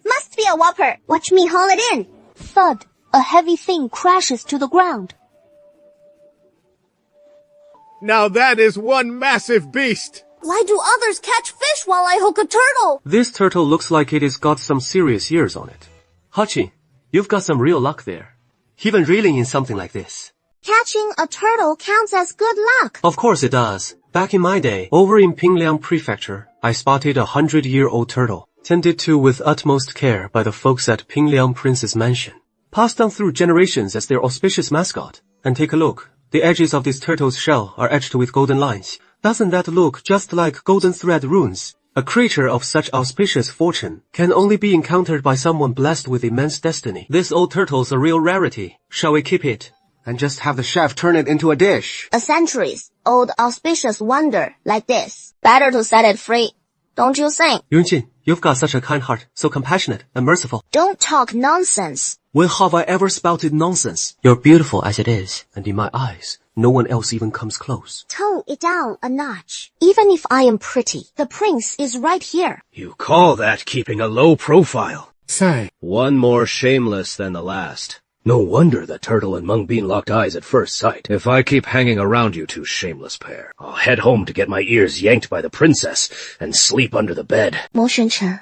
Must be a whopper. Watch me haul it in. Thud. A heavy thing crashes to the ground. Now that is one massive beast. Why do others catch fish while I hook a turtle? This turtle looks like it has got some serious years on it. Hachi, you've got some real luck there. Even reeling in something like this. Catching a turtle counts as good luck. Of course it does. Back in my day, over in Pingliang Prefecture, I spotted a 100-year-old turtle, tended to with utmost care by the folks at Pingliang Prince's mansion, passed down through generations as their auspicious mascot. And take a look. The edges of this turtle's shell are etched with golden lines. Doesn't that look just like golden thread runes? A creature of such auspicious fortune can only be encountered by someone blessed with immense destiny. This old turtle's a real rarity. Shall we keep it? And just have the chef turn it into a dish? A centuries-old auspicious wonder like this. Better to set it free, don't you think? Yunjin, you've got such a kind heart, so compassionate and merciful. Don't talk nonsense. When have I ever spouted nonsense? You're beautiful as it is, and in my eyes, no one else even comes close. Tone it down a notch. Even if I am pretty, the prince is right here. You call that keeping a low profile? Say, one more shameless than the last. No wonder the turtle and Mung Bean locked eyes at first sight. If I keep hanging around you two shameless pair, I'll head home to get my ears yanked by the princess and sleep under the bed. Mo Xuanchen.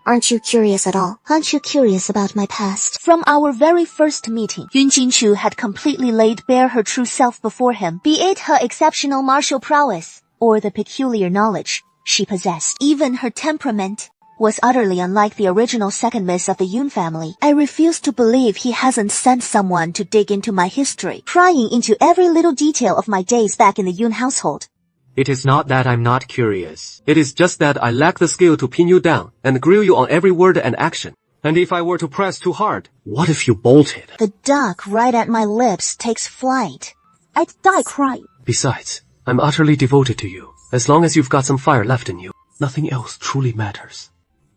Aren't you curious at all? Aren't you curious about my past? From our very first meeting, Yun Jingchu had completely laid bare her true self before him, be it her exceptional martial prowess or the peculiar knowledge she possessed. Even her temperament was utterly unlike the original second miss of the Yun family. I refuse to believe he hasn't sent someone to dig into my history, prying into every little detail of my days back in the Yun household. It is not that I'm not curious. It is just that I lack the skill to pin you down and grill you on every word and action. And if I were to press too hard, what if you bolted? The duck right at my lips takes flight. I'd die crying. Besides, I'm utterly devoted to you. As long as you've got some fire left in you, nothing else truly matters.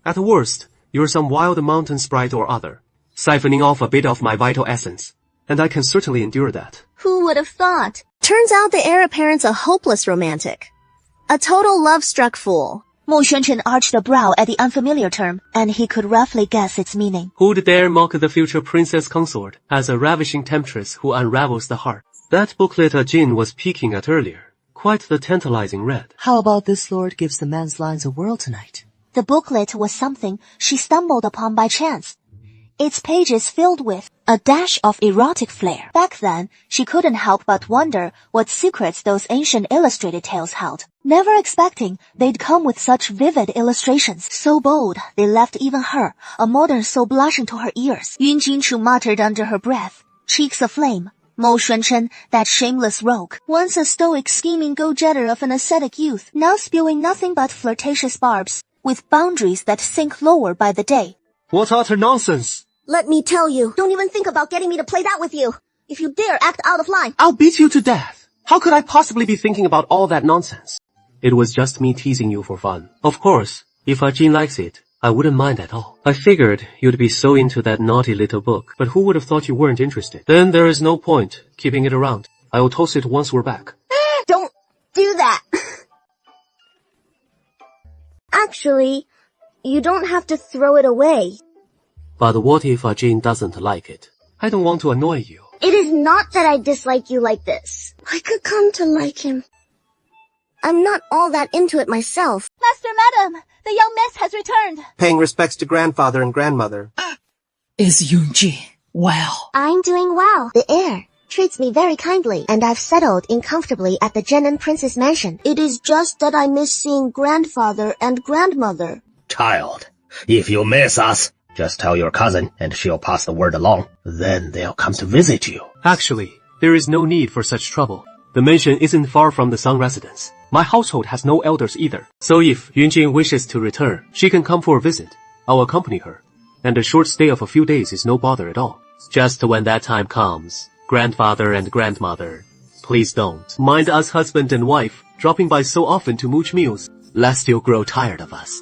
At the worst, you're some wild mountain sprite or other, siphoning off a bit of my vital essence. And I can certainly endure that. Who would have thought? Turns out the heir apparent's a hopeless romantic. A total love-struck fool. Mo Xuanchen arched a brow at the unfamiliar term, and he could roughly guess its meaning. Who'd dare mock the future princess consort as a ravishing temptress who unravels the heart? That booklet Jin was peeking at earlier. Quite the tantalizing read. How about this lord gives the man's lines a whirl tonight? The booklet was something she stumbled upon by chance. Its pages filled with a dash of erotic flair. Back then, she couldn't help but wonder what secrets those ancient illustrated tales held. Never expecting they'd come with such vivid illustrations. So bold, they left even her, a modern soul, blushing to her ears. Yun Jingchu muttered under her breath, cheeks aflame. Mo Xuanchen, that shameless rogue, once a stoic scheming go-getter of an ascetic youth, now spewing nothing but flirtatious barbs, with boundaries that sink lower by the day. What utter nonsense! Let me tell you, don't even think about getting me to play that with you. If you dare act out of line, I'll beat you to death. How could I possibly be thinking about all that nonsense? It was just me teasing you for fun. Of course, if Jin likes it, I wouldn't mind at all. I figured you'd be so into that naughty little book, but who would have thought you weren't interested? Then there is no point keeping it around. I will toss it once we're back. Don't do that. Actually, you don't have to throw it away. But what if Jin doesn't like it? I don't want to annoy you. It is not that I dislike you like this. I could come to like him. I'm not all that into it myself. Master, madam, the young miss has returned. Paying respects to grandfather and grandmother. Is Yunji well? I'm doing well. The heir treats me very kindly, and I've settled in comfortably at the Genin Princess Mansion. It is just that I miss seeing grandfather and grandmother. Child, if you miss us, just tell your cousin and she'll pass the word along. Then they'll come to visit you. Actually, there is no need for such trouble. The mansion isn't far from the Song residence. My household has no elders either. So if Yunjin wishes to return, she can come for a visit. I'll accompany her. And a short stay of a few days is no bother at all. Just when that time comes, grandfather and grandmother, please don't mind us husband and wife dropping by so often to mooch meals, lest you'll grow tired of us.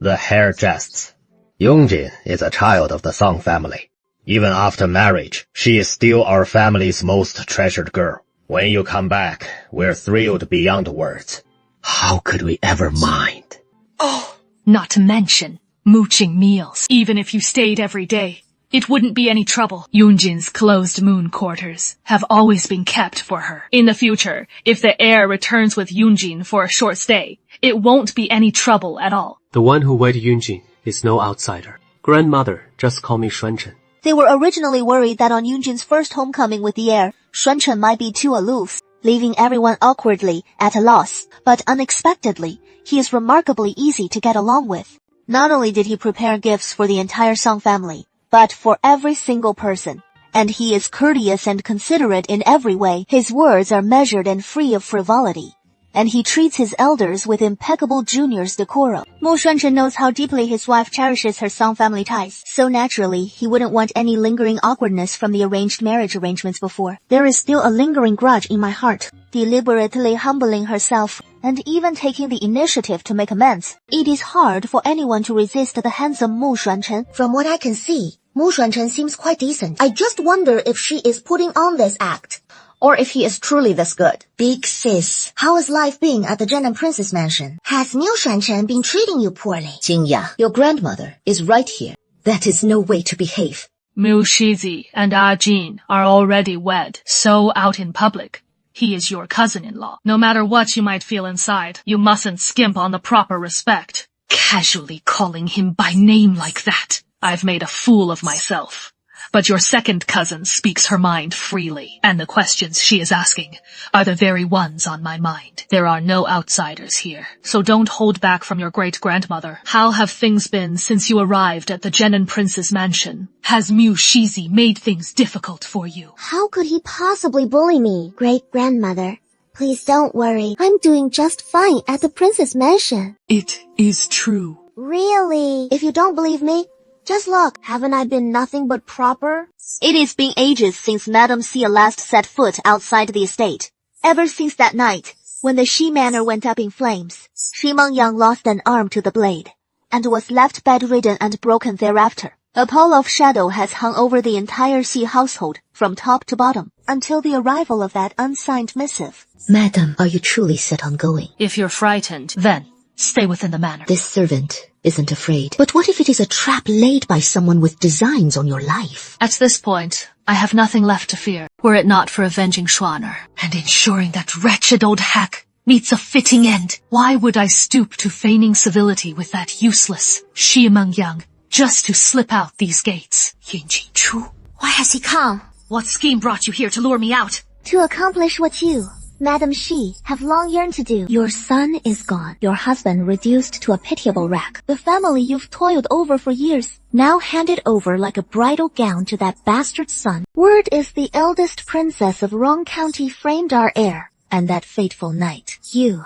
The Heir jests. Yunjin is a child of the Song family. Even after marriage, she is still our family's most treasured girl. When you come back, we're thrilled beyond words. How could we ever mind? Oh, not to mention mooching meals. Even if you stayed every day, it wouldn't be any trouble. Yunjin's closed moon quarters have always been kept for her. In the future, if the heir returns with Yunjin for a short stay, it won't be any trouble at all. The one who wed Yunjin is no outsider. Grandmother, just call me Xuanchen. They were originally worried that on Yunjin's first homecoming with the heir, Xuanchen might be too aloof, leaving everyone awkwardly at a loss. But unexpectedly, he is remarkably easy to get along with. Not only did he prepare gifts for the entire Song family, but for every single person. And he is courteous and considerate in every way. His words are measured and free of frivolity. And he treats his elders with impeccable junior's decorum. Mo Xuanchen knows how deeply his wife cherishes her Song family ties, so naturally he wouldn't want any lingering awkwardness from the arranged marriage arrangements before. There is still a lingering grudge in my heart. Deliberately humbling herself, and even taking the initiative to make amends. It is hard for anyone to resist the handsome Mo Xuanchen. From what I can see, Mo Xuanchen seems quite decent. I just wonder if she is putting on this act, or if he is truly this good. Big sis, how is life being at the Genin Princess Mansion? Has Niu Xuanchen been treating you poorly? Jingya, your grandmother is right here. That is no way to behave. Mu Shizi and Ah Jin are already wed, so out in public. He is your cousin-in-law. No matter what you might feel inside, you mustn't skimp on the proper respect. Casually calling him by name like that. I've made a fool of myself. But your second cousin speaks her mind freely, and the questions she is asking are the very ones on my mind. There are no outsiders here, so don't hold back from your great-grandmother. How have things been since you arrived at the Genin Prince's mansion? Has Mu Shizi made things difficult for you? How could he possibly bully me, great-grandmother? Please don't worry. I'm doing just fine at the prince's mansion. It is true. Really? If you don't believe me, just look. Haven't I been nothing but proper? It has been ages since Madame Xia last set foot outside the estate. Ever since that night, when the Shi Manor went up in flames, Shi Mengyang lost an arm to the blade, and was left bedridden and broken thereafter. A pall of shadow has hung over the entire Xi household, from top to bottom, until the arrival of that unsigned missive. Madam, are you truly set on going? If you're frightened, then stay within the manor. This servant isn't afraid. But what if it is a trap laid by someone with designs on your life? At this point, I have nothing left to fear, were it not for avenging Schwanner and ensuring that wretched old hack meets a fitting end. Why would I stoop to feigning civility with that useless Shi Mengyang just to slip out these gates? Yun Jingchu, Why has he come? what scheme brought you here to lure me out? To accomplish what you, Madam Xi, have long yearned to do. Your son is gone. Your husband reduced to a pitiable wreck. The family you've toiled over for years, now handed over like a bridal gown to that bastard son. Word is the eldest princess of Rong County framed our heir. And that fateful night, you,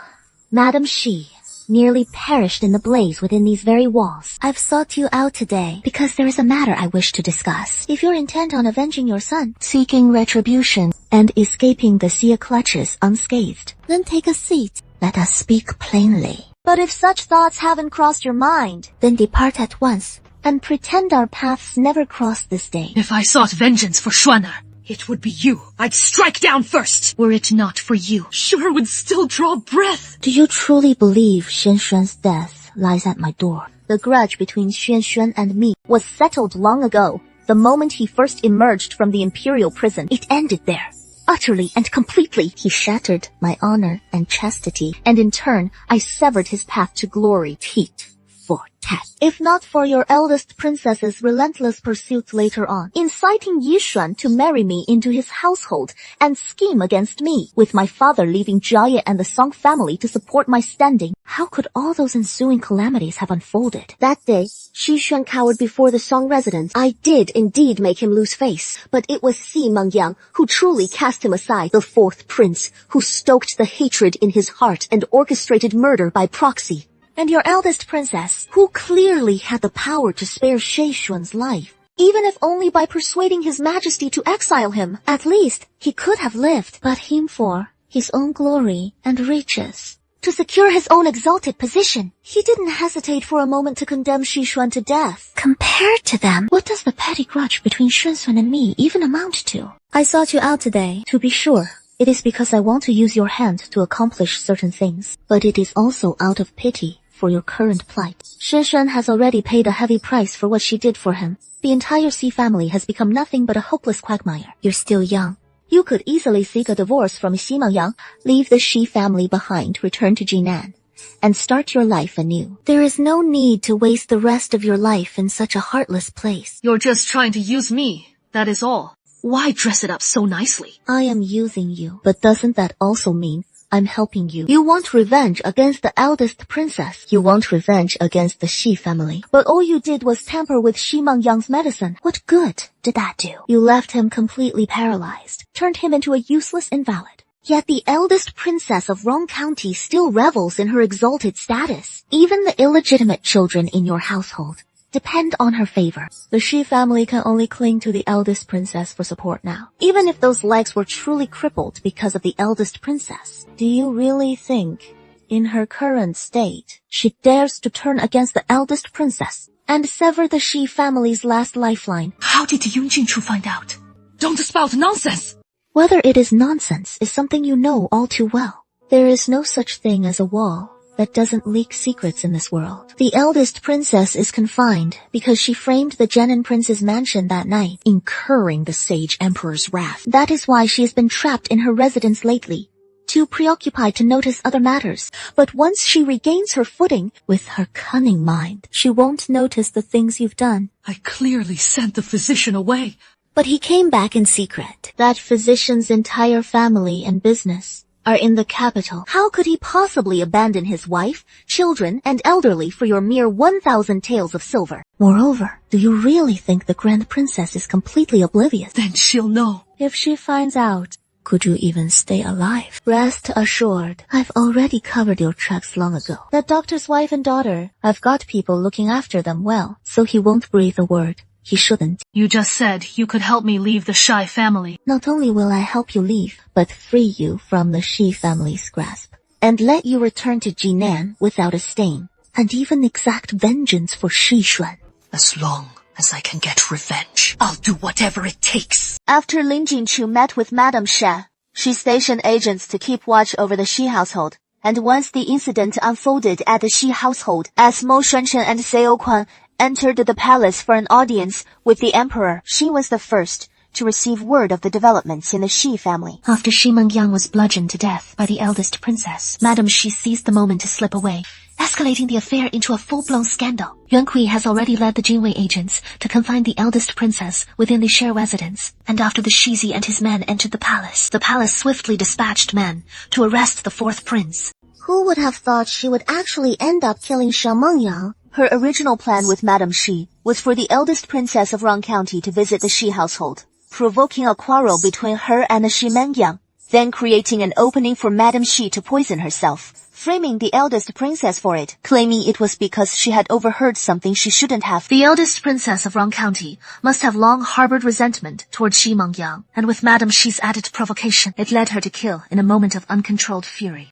Madam Xi, nearly perished in the blaze within these very walls. I've sought you out today because there is a matter I wish to discuss. If you're intent on avenging your son, seeking retribution, and escaping the Xia clutches unscathed, then take a seat. Let us speak plainly. But if such thoughts haven't crossed your mind, then depart at once, and pretend our paths never crossed this day. If I sought vengeance for Schwanner, it would be you I'd strike down first. Were it not for you, sure would still draw breath. Do you truly believe Xuan Xuan's death lies at my door? The grudge between Xuan Xuan and me was settled long ago. The moment he first emerged from the imperial prison, it ended there. Utterly and completely, he shattered my honor and chastity, and in turn, I severed his path to glory, tit for tat. If not for your eldest princess's relentless pursuit later on, inciting Yishuan to marry me into his household and scheme against me, with my father leaving Jia and the Song family to support my standing, how could all those ensuing calamities have unfolded? That day, Xishuan cowered before the Song residence. I did indeed make him lose face, but it was Xi Mengyang who truly cast him aside, the fourth prince, who stoked the hatred in his heart and orchestrated murder by proxy. And your eldest princess, who clearly had the power to spare Xishuan's life, even if only by persuading his majesty to exile him. At least, he could have lived, but him for his own glory and riches. To secure his own exalted position, he didn't hesitate for a moment to condemn Xishuan to death. Compared to them, what does the petty grudge between Xuan and me even amount to? I sought you out today, to be sure. It is because I want to use your hand to accomplish certain things, but it is also out of pity for your current plight. Xishuan has already paid a heavy price for what she did for him. The entire Xi family has become nothing but a hopeless quagmire. You're still young. You could easily seek a divorce from Xi Mengyang, leave the Xi family behind, return to Jinan, and start your life anew. There is no need to waste the rest of your life in such a heartless place. You're just trying to use me, that is all. Why dress it up so nicely? I am using you, but doesn't that also mean I'm helping you? You want revenge against the eldest princess. You want revenge against the Xi family. But all you did was tamper with Xi Mengyang's medicine. What good did that do? You left him completely paralyzed, turned him into a useless invalid. Yet the eldest princess of Rong County still revels in her exalted status. Even the illegitimate children in your household depend on her favor. The Xi family can only cling to the eldest princess for support now, even if those legs were truly crippled because of the eldest princess. Do you really think, in her current state, she dares to turn against the eldest princess and sever the Xi family's last lifeline? How did Yun Jingchu find out? Don't spout nonsense! Whether it is nonsense is something you know all too well. There is no such thing as a wall that doesn't leak secrets in this world. The eldest princess is confined because she framed the Genin prince's mansion that night, incurring the sage emperor's wrath. That is why she has been trapped in her residence lately, too preoccupied to notice other matters. But once she regains her footing with her cunning mind, she won't notice the things you've done. I clearly sent the physician away. But he came back in secret. That physician's entire family and business are in the capital. How could he possibly abandon his wife, children, and elderly for your mere 1,000 taels of silver? Moreover, do you really think the Grand Princess is completely oblivious? Then she'll know. If she finds out, could you even stay alive? Rest assured, I've already covered your tracks long ago. That doctor's wife and daughter, I've got people looking after them well, so he won't breathe a word. He shouldn't. You just said you could help me leave the Shi family. Not only will I help you leave, but free you from the Shi family's grasp, and let you return to Jinan without a stain, and even exact vengeance for Shi Xuan. As long as I can get revenge, I'll do whatever it takes. After Lin Jingqiu met with Madame Xia, she stationed agents to keep watch over the Shi household. And once the incident unfolded at the Shi household, as Mo Xuanchen and Seo Quan entered the palace for an audience with the emperor, she was the first to receive word of the developments in the Shi family. After Shi Mengyang was bludgeoned to death by the eldest princess, Madame Shi seized the moment to slip away, escalating the affair into a full-blown scandal. Yuan Kui has already led the Jinwei agents to confine the eldest princess within the Sheir residence, and after the Shizi and his men entered the palace swiftly dispatched men to arrest the fourth prince. Who would have thought she would actually end up killing Xiao Mengyang? Her original plan with Madame Shi was for the eldest princess of Rong County to visit the Shi household, provoking a quarrel between her and the Shi Mengyang, then creating an opening for Madame Shi to poison herself, framing the eldest princess for it, claiming it was because she had overheard something she shouldn't have. The eldest princess of Rong County must have long harbored resentment toward Shi Mengyang, and with Madame Shi's added provocation, it led her to kill in a moment of uncontrolled fury.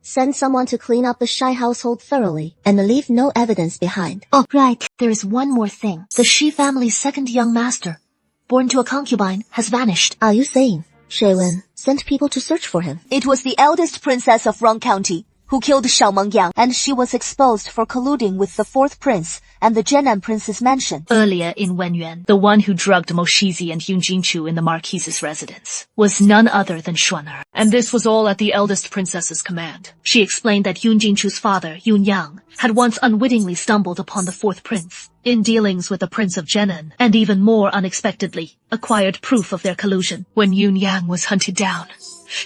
Send someone to clean up the Shi household thoroughly, and leave no evidence behind. Oh, right. There is one more thing. The Shi family's second young master, born to a concubine, has vanished. Are you saying Shui Wen sent people to search for him? It was the eldest princess of Rong County who killed Xiao Mengyang, and she was exposed for colluding with the fourth prince and the Jinan prince's mansion. Earlier in Wenyuan, the one who drugged Mo Shizi and Yun Jingqiu in the Marquise's residence was none other than Xuaner. And this was all at the eldest princess's command. She explained that Yun Jingqiu's father, Yun Yang, had once unwittingly stumbled upon the fourth prince in dealings with the prince of Jinan, and even more unexpectedly, acquired proof of their collusion when Yun Yang was hunted down.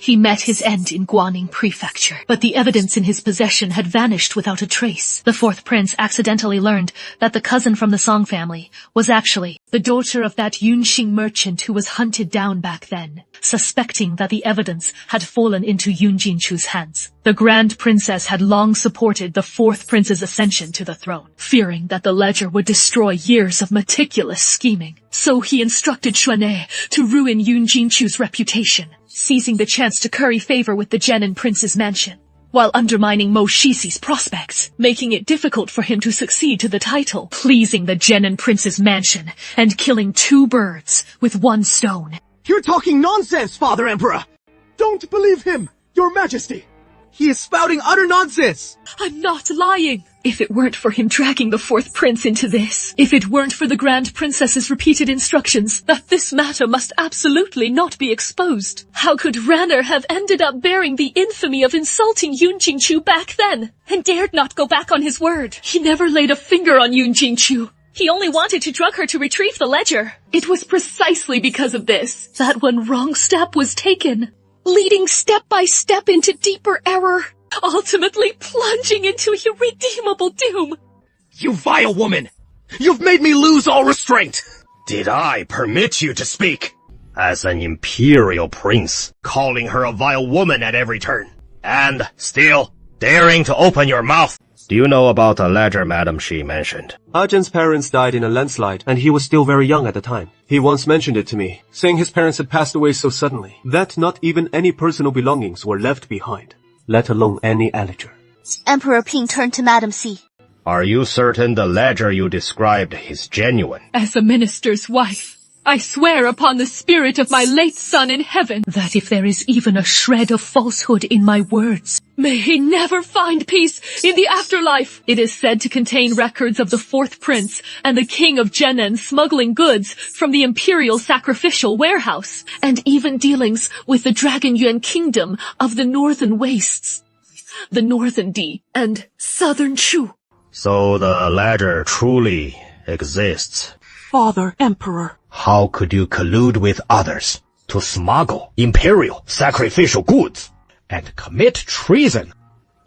He met his end in Guaning Prefecture, but the evidence in his possession had vanished without a trace. The fourth prince accidentally learned that the cousin from the Song family was actually the daughter of that Yunxing merchant who was hunted down back then, suspecting that the evidence had fallen into Yun Jingqiu's hands. The Grand Princess had long supported the fourth prince's ascension to the throne, fearing that the ledger would destroy years of meticulous scheming. So he instructed Xuan'e to ruin Yun Jingqiu's reputation, seizing the chance to curry favor with the Jinan prince's mansion, while undermining Mo Shizi's prospects, making it difficult for him to succeed to the title, pleasing the Jinan prince's mansion, and killing two birds with one stone. You're talking nonsense, Father Emperor! Don't believe him, Your Majesty! He is spouting utter nonsense! I'm not lying! If it weren't for him dragging the fourth prince into this, if it weren't for the Grand Princess's repeated instructions that this matter must absolutely not be exposed, how could Ranner have ended up bearing the infamy of insulting Yun Jingqiu back then, and dared not go back on his word? He never laid a finger on Yun Jingqiu. He only wanted to drug her to retrieve the ledger. It was precisely because of this that one wrong step was taken, leading step by step into deeper error, ultimately plunging into irredeemable doom. You vile woman! You've made me lose all restraint! Did I permit you to speak? As an imperial prince, calling her a vile woman at every turn, and still daring to open your mouth. Do you know about the ledger Madame Shi mentioned? Ajin's parents died in a landslide, and he was still very young at the time. He once mentioned it to me, saying his parents had passed away so suddenly that not even any personal belongings were left behind, let alone any ledger. Emperor Ping turned to Madame Si. Are you certain the ledger you described is genuine? As a minister's wife, I swear upon the spirit of my late son in heaven that if there is even a shred of falsehood in my words, may he never find peace in the afterlife. It is said to contain records of the fourth prince and the king of Jenin smuggling goods from the imperial sacrificial warehouse, and even dealings with the Dragon Yuan kingdom of the northern wastes, the northern Di and southern Chu. So the ledger truly exists. Father Emperor. How could you collude with others to smuggle imperial sacrificial goods and commit treason?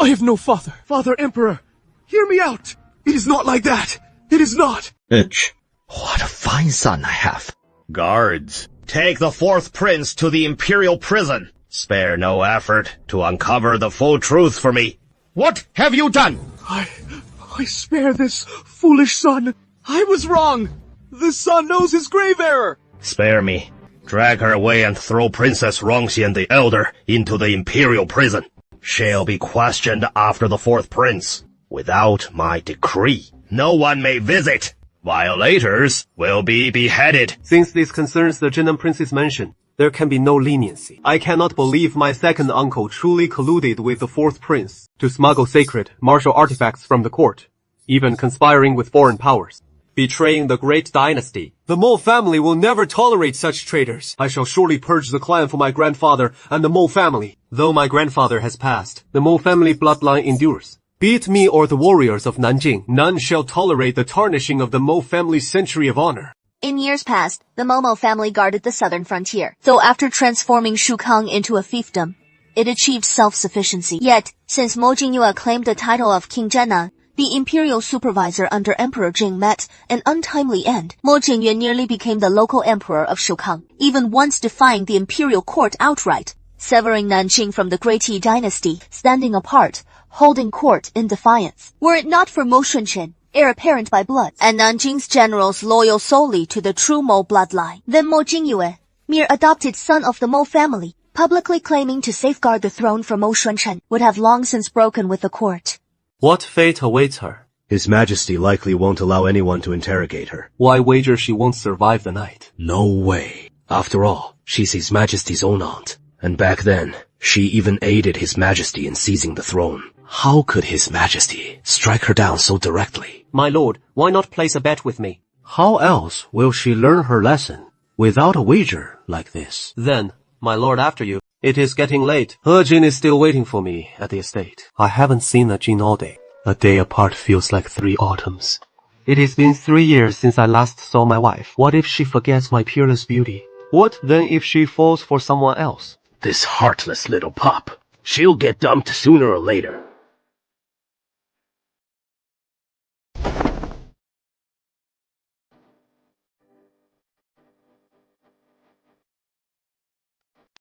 I have no father. Father Emperor, hear me out. It is not like that. It is not. What a fine son I have. Guards, take the fourth prince to the imperial prison. Spare no effort to uncover the full truth for me. What have you done? I spare this foolish son. I was wrong. This son knows his grave error. Spare me. Drag her away and throw Princess Rongxian the Elder into the imperial prison. She'll be questioned after the fourth prince. Without my decree, no one may visit. Violators will be beheaded. Since this concerns the Zhenan Prince's mansion, there can be no leniency. I cannot believe my second uncle truly colluded with the fourth prince to smuggle sacred, martial artifacts from the court, even conspiring with foreign powers, betraying the great dynasty. The Mo family will never tolerate such traitors. I shall surely purge the clan for my grandfather and the Mo family. Though my grandfather has passed, the Mo family bloodline endures. Be it me or the warriors of Nanjing, none shall tolerate the tarnishing of the Mo family's century of honor. In years past, the Momo family guarded the southern frontier, though after transforming Shukang into a fiefdom, it achieved self-sufficiency. Yet, since Mo Jingyue claimed the title of King Zhenan, the imperial supervisor under Emperor Jing met an untimely end. Mo Jingyue nearly became the local emperor of Shukang, even once defying the imperial court outright, severing Nanjing from the Great Yi dynasty, standing apart, holding court in defiance. Were it not for Mo Shunchen, heir apparent by blood, and Nanjing's generals loyal solely to the true Mo bloodline, then Mo Jingyue, mere adopted son of the Mo family, publicly claiming to safeguard the throne for Mo Shunchen, would have long since broken with the court. What fate awaits her? His Majesty likely won't allow anyone to interrogate her. Why wager she won't survive the night? No way. After all, she's His Majesty's own aunt. And back then, she even aided His Majesty in seizing the throne. How could His Majesty strike her down so directly? My lord, why not place a bet with me? How else will she learn her lesson without a wager like this? Then, my lord, after you. It is getting late. Jin is still waiting for me at the estate. I haven't seen Jin all day. A day apart feels like 3 autumns. It has been 3 years since I last saw my wife. What if she forgets my peerless beauty? What then if she falls for someone else? This heartless little pup. She'll get dumped sooner or later.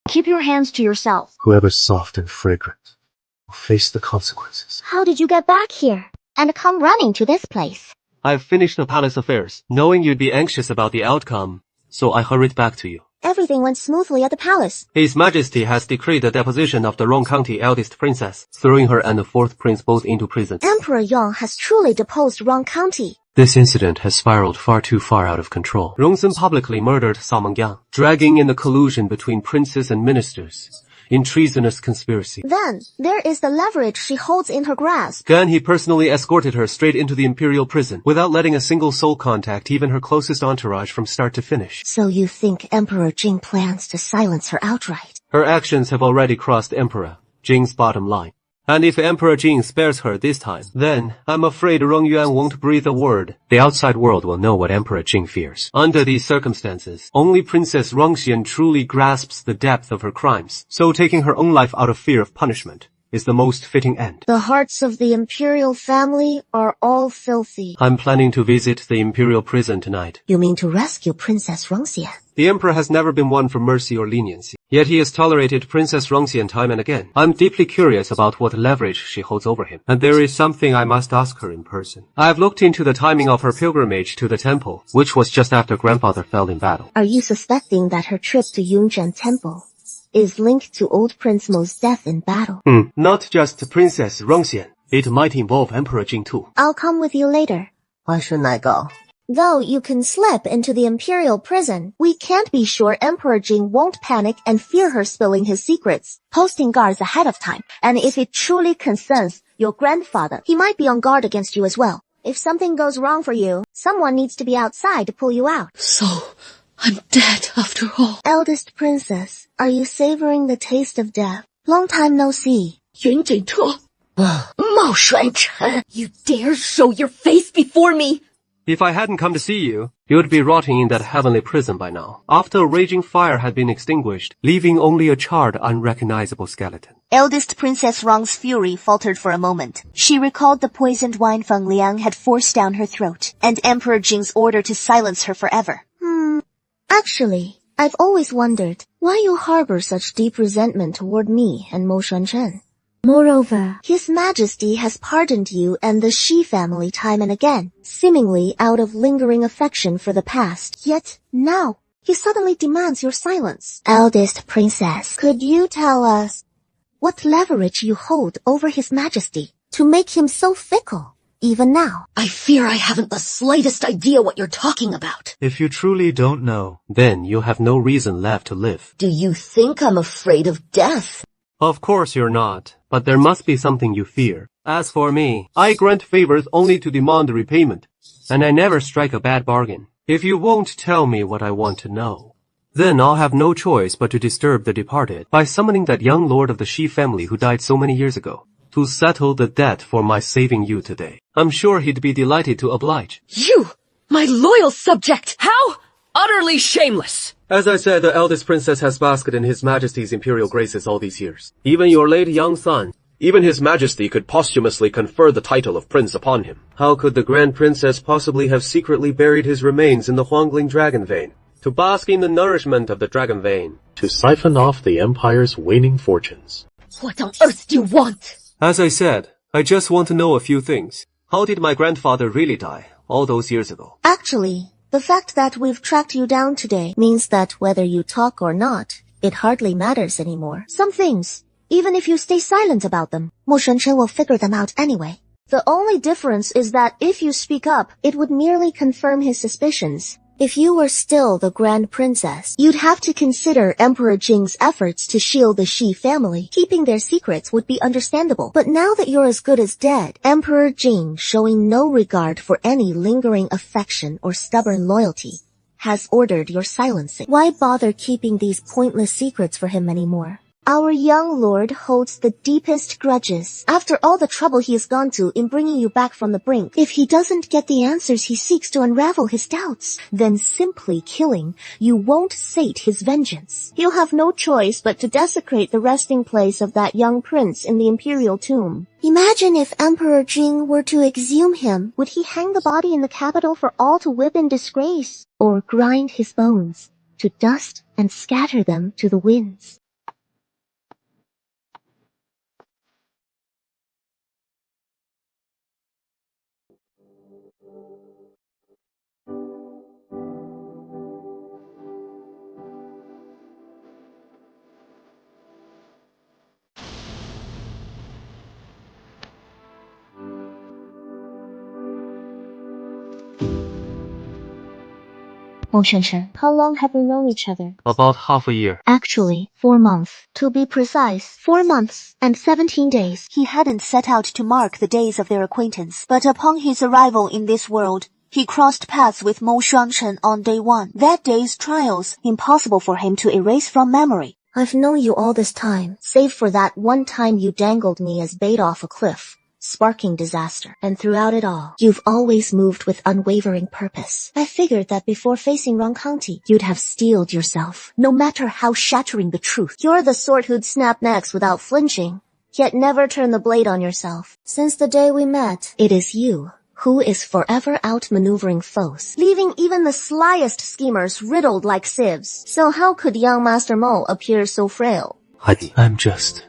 Keep your hands to yourself. Whoever's soft and fragrant will face the consequences. How did you get back here? And come running to this place? I've finished the palace affairs, knowing you'd be anxious about the outcome, so I hurried back to you. Everything went smoothly at the palace. His Majesty has decreed the deposition of the Rong County eldest princess, throwing her and the fourth prince both into prison. Emperor Yong has truly deposed Rong County. This incident has spiraled far too far out of control. Rongsun publicly murdered Cao Mengyang, dragging in the collusion between princes and ministers in treasonous conspiracy. Then, there is the leverage she holds in her grasp. Then he personally escorted her straight into the imperial prison, without letting a single soul contact even her closest entourage from start to finish. So you think Emperor Jing plans to silence her outright? Her actions have already crossed Emperor Jing's bottom line. And if Emperor Jing spares her this time, then I'm afraid Rong Yuan won't breathe a word. The outside world will know what Emperor Jing fears. Under these circumstances, only Princess Rongxian truly grasps the depth of her crimes, so taking her own life out of fear of punishment is the most fitting end. The hearts of the imperial family are all filthy. I'm planning to visit the imperial prison tonight. You mean to rescue Princess Rongxian? The Emperor has never been one for mercy or leniency, yet he has tolerated Princess Rongxian time and again. I'm deeply curious about what leverage she holds over him, and there is something I must ask her in person. I've looked into the timing of her pilgrimage to the temple, which was just after grandfather fell in battle. Are you suspecting that her trip to Yunzhen Temple is linked to old Prince Mo's death in battle? Not just Princess Rongxian. It might involve Emperor Jing too. I'll come with you later. Why shouldn't I go? Though you can slip into the imperial prison, we can't be sure Emperor Jing won't panic and fear her spilling his secrets, posting guards ahead of time. And if it truly concerns your grandfather, he might be on guard against you as well. If something goes wrong for you, someone needs to be outside to pull you out. So, I'm dead after all. Eldest princess, are you savoring the taste of death? Long time no see. 云锦车，冒玄尘, you dare show your face before me? If I hadn't come to see you, you'd be rotting in that heavenly prison by now, after a raging fire had been extinguished, leaving only a charred, unrecognizable skeleton. Eldest Princess Rong's fury faltered for a moment. She recalled the poisoned wine Feng Liang had forced down her throat, and Emperor Jing's order to silence her forever. Actually, I've always wondered why you harbor such deep resentment toward me and Mo Shunshen. Moreover, His Majesty has pardoned you and the Shi family time and again, seemingly out of lingering affection for the past. Yet, now, he suddenly demands your silence. Eldest Princess, could you tell us what leverage you hold over His Majesty to make him so fickle, even now? I fear I haven't the slightest idea what you're talking about. If you truly don't know, then you have no reason left to live. Do you think I'm afraid of death? Of course you're not, but there must be something you fear. As for me, I grant favors only to demand repayment, and I never strike a bad bargain. If you won't tell me what I want to know, then I'll have no choice but to disturb the departed by summoning that young lord of the Shi family who died so many years ago, to settle the debt for my saving you today. I'm sure he'd be delighted to oblige. You, my loyal subject! How utterly shameless! As I said, the eldest princess has basked in His Majesty's imperial graces all these years. Even your late young son, even His Majesty could posthumously confer the title of prince upon him. How could the Grand Princess possibly have secretly buried his remains in the Huangling dragon vein, to bask in the nourishment of the dragon vein, to siphon off the Empire's waning fortunes? What on earth do you want? As I said, I just want to know a few things. How did my grandfather really die, all those years ago? Actually, the fact that we've tracked you down today means that whether you talk or not, it hardly matters anymore. Some things, even if you stay silent about them, Mo Shunshen will figure them out anyway. The only difference is that if you speak up, it would merely confirm his suspicions. If you were still the Grand Princess, you'd have to consider Emperor Jing's efforts to shield the Shi family. Keeping their secrets would be understandable. But now that you're as good as dead, Emperor Jing, showing no regard for any lingering affection or stubborn loyalty, has ordered your silencing. Why bother keeping these pointless secrets for him anymore? Our young lord holds the deepest grudges. After all the trouble he has gone to in bringing you back from the brink, if he doesn't get the answers he seeks to unravel his doubts, then simply killing you won't sate his vengeance. He'll have no choice but to desecrate the resting place of that young prince in the imperial tomb. Imagine if Emperor Jing were to exhume him. Would he hang the body in the capital for all to whip in disgrace? Or grind his bones to dust and scatter them to the winds? Mo Shunshen, how long have we known each other? About half a year. Actually, 4 months. To be precise, 4 months and 17 days. He hadn't set out to mark the days of their acquaintance, but upon his arrival in this world, he crossed paths with Mo Shunshen on day 1. That day's trials, impossible for him to erase from memory. I've known you all this time, save for that one time you dangled me as bait off a cliff, sparking disaster. And throughout it all, you've always moved with unwavering purpose. I figured that before facing Rong County, you'd have steeled yourself, no matter how shattering the truth. You're the sort who'd snap necks without flinching, yet never turn the blade on yourself. Since the day we met, it is you who is forever outmaneuvering foes, leaving even the slyest schemers riddled like sieves. So how could young Master Mo appear so frail? I'm just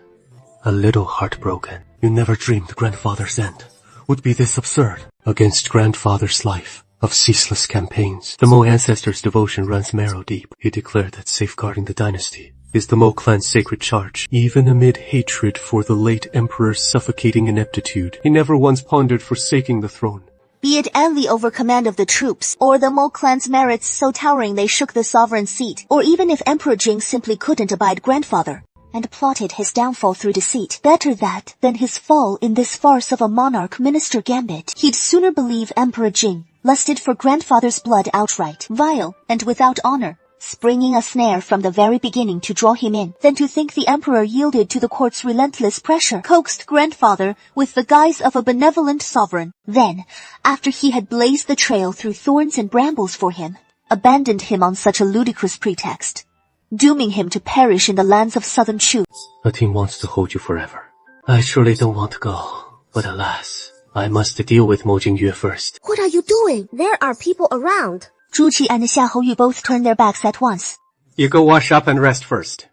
a little heartbroken. You never dreamed grandfather's end would be this absurd. Against grandfather's life of ceaseless campaigns, the Mo ancestors' devotion runs marrow deep. He declared that safeguarding the dynasty is the Mo clan's sacred charge. Even amid hatred for the late emperor's suffocating ineptitude, he never once pondered forsaking the throne. be it envy over command of the troops, or the Mo clan's merits so towering they shook the sovereign seat, or even if Emperor Jing simply couldn't abide grandfather, and plotted his downfall through deceit. Better that than his fall in this farce of a monarch-minister gambit. He'd sooner believe Emperor Jing lusted for grandfather's blood outright, vile and without honor, springing a snare from the very beginning to draw him in, than to think the emperor yielded to the court's relentless pressure, coaxed grandfather with the guise of a benevolent sovereign, then, after he had blazed the trail through thorns and brambles for him, abandoned him on such a ludicrous pretext, dooming him to perish in the lands of southern Chu. A team wants to hold you forever. I surely don't want to go, but alas, I must deal with Mo Jingyue first. What are you doing? There are people around. Zhu Qi and Xia Houyu both turned their backs at once. You go wash up and rest first.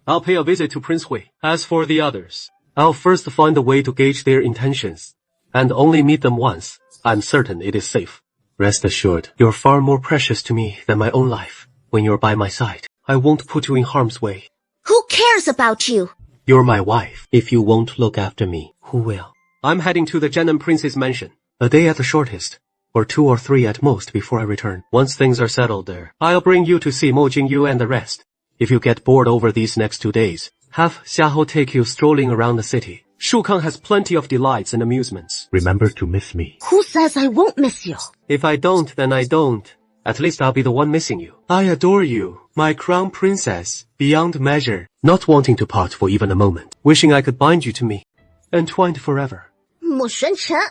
I'll pay a visit to Prince Hui. As for the others, I'll first find a way to gauge their intentions, and only meet them once. I'm certain it is safe. Rest assured, you're far more precious to me than my own life. When you're by my side, I won't put you in harm's way. Who cares about you? You're my wife. If you won't look after me, who will? I'm heading to the Zhenan Prince's mansion. A day at the shortest, or 2 or 3 at most before I return. Once things are settled there, I'll bring you to see Mo Jingyue and the rest. If you get bored over these next 2 days, have Xiahou take you strolling around the city. Shukang has plenty of delights and amusements. Remember to miss me. Who says I won't miss you? If I don't, then I don't. At least I'll be the one missing you. I adore you, my crown princess, beyond measure. Not wanting to part for even a moment. Wishing I could bind you to me, entwined forever. Mo Shenchen.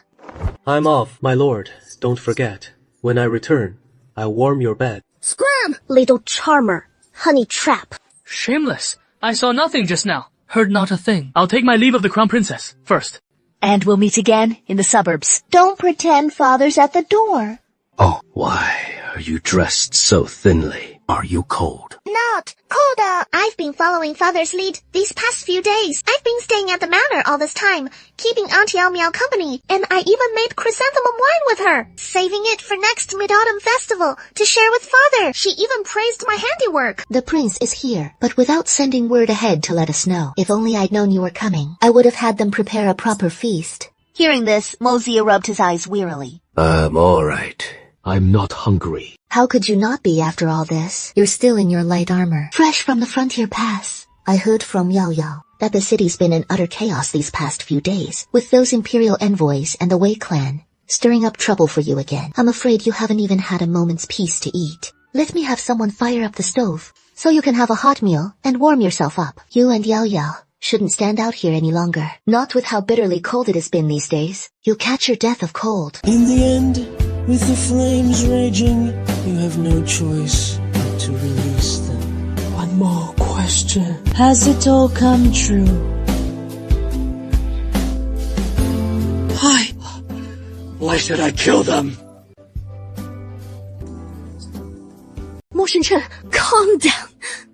I'm off, my lord. Don't forget, when I return, I'll warm your bed. Scram! Little charmer. Honey trap. Shameless. I saw nothing just now. Heard not a thing. I'll take my leave of the crown princess first. And we'll meet again in the suburbs. Don't pretend father's at the door. Oh, why are you dressed so thinly? Are you cold? Not cold. I've been following father's lead these past few days. I've been staying at the manor all this time, keeping Aunt Yao Miao company, and I even made chrysanthemum wine with her, saving it for next Mid-Autumn Festival to share with father. She even praised my handiwork. The prince is here, but without sending word ahead to let us know. If only I'd known you were coming, I would have had them prepare a proper feast. Hearing this, Mozia rubbed his eyes wearily. I'm all right. I'm not hungry. How could you not be after all this? You're still in your light armor, fresh from the frontier pass. I heard from Yao Yao that the city's been in utter chaos these past few days, with those imperial envoys and the Wei clan stirring up trouble for you again. I'm afraid you haven't even had a moment's peace to eat. Let me have someone fire up the stove, so you can have a hot meal and warm yourself up. You and Yao Yao shouldn't stand out here any longer. Not with how bitterly cold it has been these days. You'll catch your death of cold. In the end, with the flames raging, you have no choice but to release them. One more question. Has it all come true? Why should I kill them? Mo Shenchen, calm down.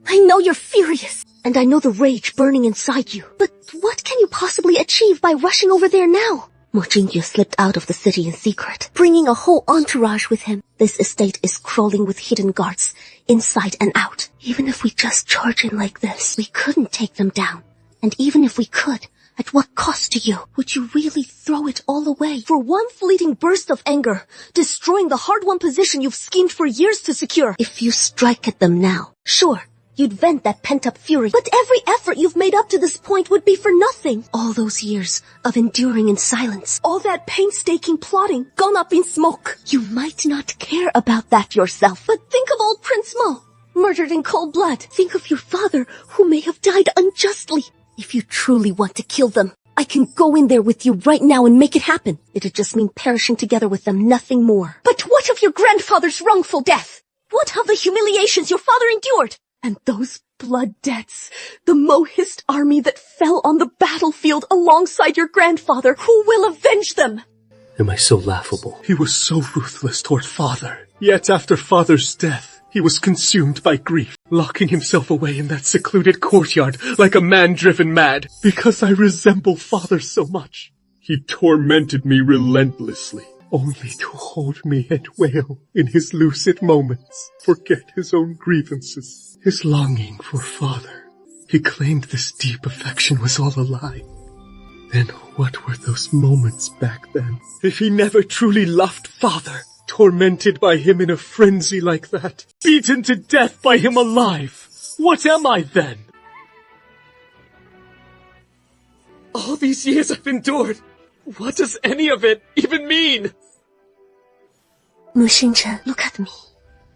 I know you're furious, and I know the rage burning inside you. But what can you possibly achieve by rushing over there now? Mo Jingyue slipped out of the city in secret, bringing a whole entourage with him. This estate is crawling with hidden guards, inside and out. Even if we just charge in like this, we couldn't take them down. And even if we could, at what cost to you? Would you really throw it all away for one fleeting burst of anger, destroying the hard-won position you've schemed for years to secure? If you strike at them now, sure, you'd vent that pent-up fury, but every effort you've made up to this point would be for nothing. All those years of enduring in silence, all that painstaking plotting, gone up in smoke. You might not care about that yourself, but think of old Prince Mo, murdered in cold blood. Think of your father, who may have died unjustly. If you truly want to kill them, I can go in there with you right now and make it happen. It'd just mean perishing together with them, nothing more. But what of your grandfather's wrongful death? What of the humiliations your father endured? And those blood debts, the Mohist army that fell on the battlefield alongside your grandfather, who will avenge them? Am I so laughable? He was so ruthless toward father. Yet after father's death, he was consumed by grief, locking himself away in that secluded courtyard like a man driven mad. Because I resemble father so much, he tormented me relentlessly, only to hold me and wail in his lucid moments, forget his own grievances, his longing for father. He claimed this deep affection was all a lie. Then what were those moments back then? If he never truly loved father, tormented by him in a frenzy like that, beaten to death by him alive, what am I then? All these years I've endured, what does any of it even mean? Mu Xingchen, look at me.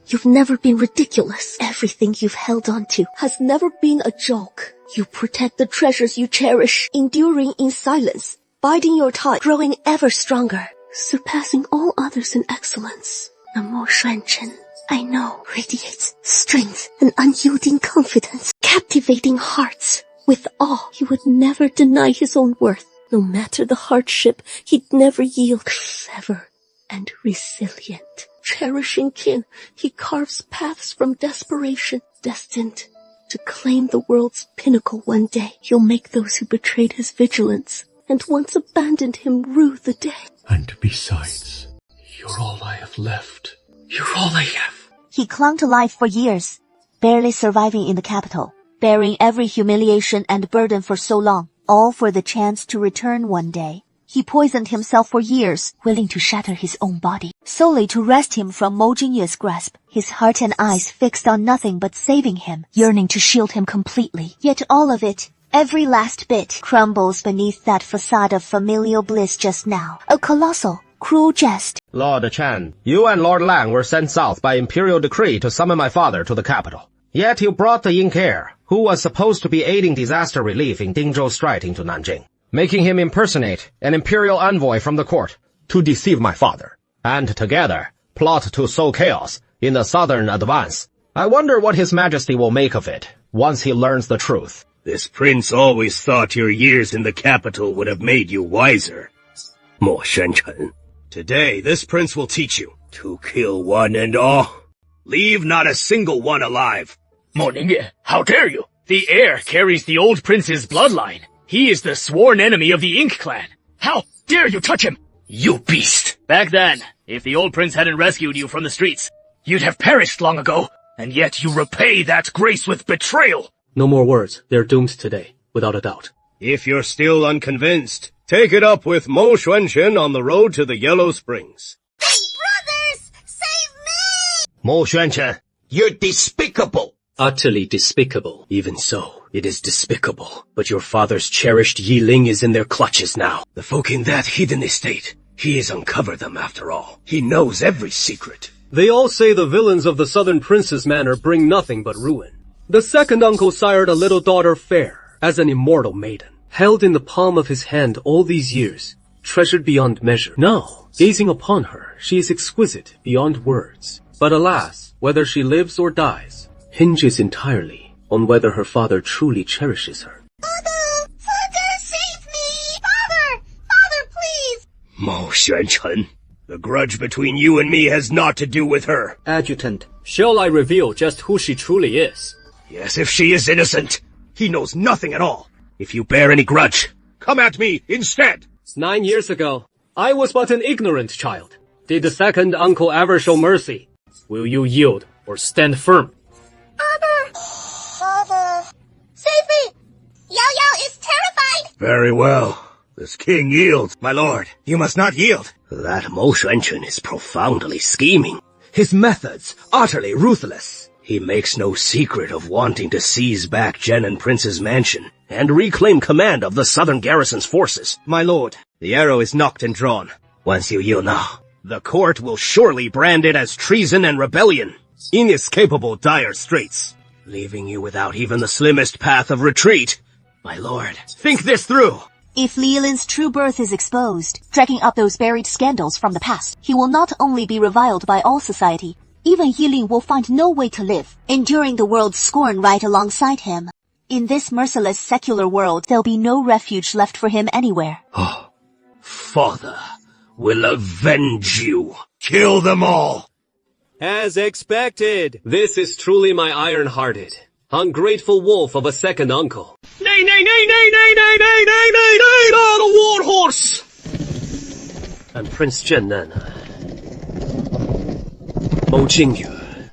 You've never been ridiculous. Everything you've held on to has never been a joke. You protect the treasures you cherish, enduring in silence, biding your time, growing ever stronger, surpassing all others in excellence. The Mo Xuanchen, I know, radiates strength and unyielding confidence, captivating hearts. With awe, he would never deny his own worth. No matter the hardship, he'd never yield. Clever and resilient. Cherishing kin, he carves paths from desperation, destined to claim the world's pinnacle one day. He'll make those who betrayed his vigilance and once abandoned him rue the day. And besides, you're all I have left. You're all I have. He clung to life for years, barely surviving in the capital, bearing every humiliation and burden for so long, all for the chance to return one day. He poisoned himself for years, willing to shatter his own body, solely to wrest him from Mo Jingyue's grasp, his heart and eyes fixed on nothing but saving him, yearning to shield him completely. Yet all of it, every last bit, crumbles beneath that facade of familial bliss just now. A colossal, cruel jest. Lord Chen, you and Lord Lang were sent south by imperial decree to summon my father to the capital. Yet you brought the Ink Heir, who was supposed to be aiding disaster relief in Dingzhou Strait into Nanjing, making him impersonate an imperial envoy from the court to deceive my father, and together plot to sow chaos in the southern advance. I wonder what His Majesty will make of it once he learns the truth. This prince always thought your years in the capital would have made you wiser. Mo Xuanchen, today this prince will teach you to kill one and all. Leave not a single one alive. Mo Ningyue, how dare you? The heir carries the old prince's bloodline. He is the sworn enemy of the Ink clan. How dare you touch him? You beast! Back then, if the old prince hadn't rescued you from the streets, you'd have perished long ago, and yet you repay that grace with betrayal. No more words. They're doomed today, without a doubt. If you're still unconvinced, take it up with Mo Xuanchen on the road to the Yellow Springs. Brothers, save me! Mo Xuanchen, you're despicable! Utterly despicable. Even so, it is despicable. But your father's cherished Yi Ling is in their clutches now. The folk in that hidden estate, he has uncovered them after all. He knows every secret. They all say the villains of the Southern Prince's manor bring nothing but ruin. The second uncle sired a little daughter fair, as an immortal maiden, held in the palm of his hand all these years, treasured beyond measure. Now, gazing upon her, she is exquisite beyond words. But alas, whether she lives or dies, hinges entirely on whether her father truly cherishes her. Father! Father, save me! Father! Father, please! Mo Xuanchen, the grudge between you and me has naught to do with her. Adjutant, shall I reveal just who she truly is? Yes, if she is innocent. He knows nothing at all. If you bear any grudge, come at me instead. 9 years ago, I was but an ignorant child. Did the second uncle ever show mercy? Will you yield or stand firm? Father! Save me! Yao Yao is terrified! Very well. This king yields. My lord, you must not yield. That Mo Xuanchen is profoundly scheming. His methods utterly ruthless. He makes no secret of wanting to seize back Zhenan Prince's mansion and reclaim command of the southern garrison's forces. My lord, the arrow is knocked and drawn. Once you yield now, the court will surely brand it as treason and rebellion. Inescapable dire straits, leaving you without even the slimmest path of retreat. My lord, think this through. If Li Lin's true birth is exposed, dragging up those buried scandals from the past, he will not only be reviled by all society, even Yi Ling will find no way to live, enduring the world's scorn right alongside him. In this merciless secular world, there'll be no refuge left for him anywhere. Oh, Father will avenge you. Kill them all. As expected. This is truly my iron-hearted, ungrateful wolf of a second uncle. Nay, nay, nay, nay, nay, nay, nay, nay, nay, nay, the war horse! And Prince Zhenan, Mo Jingyue,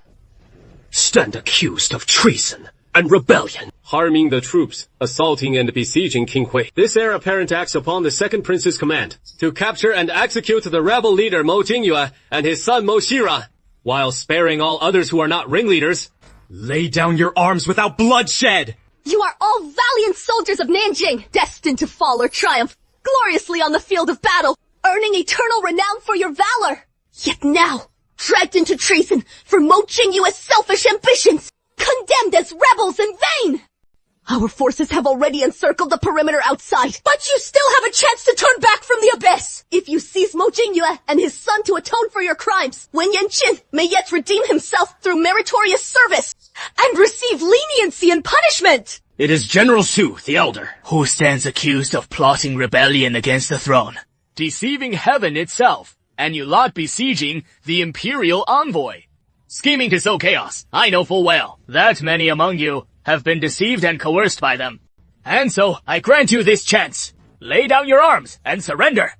stand accused of treason and rebellion. Harming the troops, assaulting and besieging King Hui. This heir apparent acts upon the second prince's command to capture and execute the rebel leader Mo Jingyue and his son Mo Shira, while sparing all others who are not ringleaders. Lay down your arms without bloodshed! You are all valiant soldiers of Nanjing, destined to fall or triumph gloriously on the field of battle, earning eternal renown for your valor. Yet now, dragged into treason for Mo Jingyue's selfish ambitions, condemned as rebels in vain! Our forces have already encircled the perimeter outside, but you still have a chance to turn back from the abyss! If you seize Mo Jingyue and his son to atone for your crimes, Wen Yanqin may yet redeem himself through meritorious service and receive leniency and punishment! It is General Su, the Elder, who stands accused of plotting rebellion against the throne, deceiving heaven itself, and you lot besieging the Imperial Envoy. Scheming to sow chaos, I know full well that many among you have been deceived and coerced by them. And so, I grant you this chance. Lay down your arms and surrender.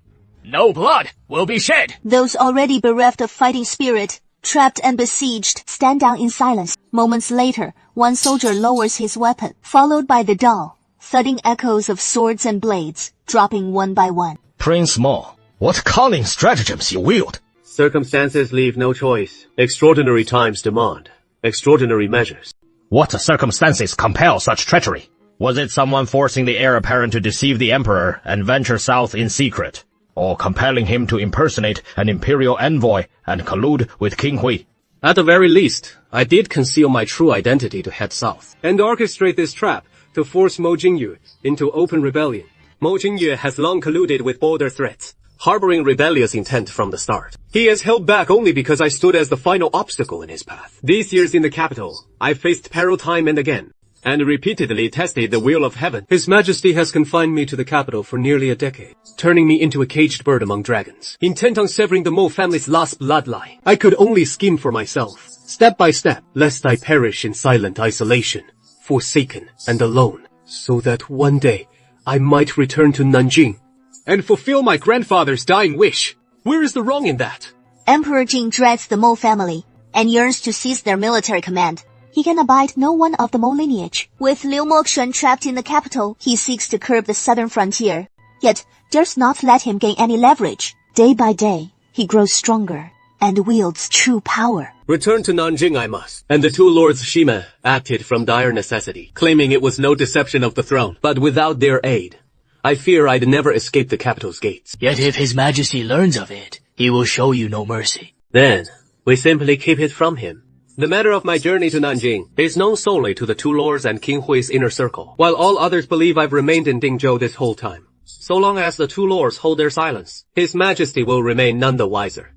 No blood will be shed. Those already bereft of fighting spirit, trapped and besieged, stand down in silence. Moments later, one soldier lowers his weapon, followed by the dull, thudding echoes of swords and blades, dropping one by one. Prince Mo, what cunning stratagems you wield! Circumstances leave no choice. Extraordinary times demand extraordinary measures. What circumstances compel such treachery? Was it someone forcing the heir apparent to deceive the emperor and venture south in secret? Or compelling him to impersonate an imperial envoy and collude with King Hui? At the very least, I did conceal my true identity to head south and orchestrate this trap to force Mo Jingyue into open rebellion. Mo Jingyue has long colluded with border threats, harboring rebellious intent from the start. He is held back only because I stood as the final obstacle in his path. These years in the capital, I faced peril time and again, and repeatedly tested the will of heaven. His Majesty has confined me to the capital for nearly a decade, turning me into a caged bird among dragons, intent on severing the Mo family's last bloodline. I could only scheme for myself, step by step, lest I perish in silent isolation, forsaken and alone, so that one day I might return to Nanjing and fulfill my grandfather's dying wish. Where is the wrong in that? Emperor Jing dreads the Mo family and yearns to seize their military command. He can abide no one of the Mo lineage. With Liu Moxuan trapped in the capital, he seeks to curb the southern frontier, yet dares not let him gain any leverage. Day by day, he grows stronger and wields true power. Return to Nanjing I must. And the two lords Shime acted from dire necessity, claiming it was no deception of the throne. But without their aid, I fear I'd never escape the capital's gates. Yet if His Majesty learns of it, he will show you no mercy. Then, we simply keep it from him. The matter of my journey to Nanjing is known solely to the two lords and King Hui's inner circle, while all others believe I've remained in Dingzhou this whole time. So long as the two lords hold their silence, His Majesty will remain none the wiser.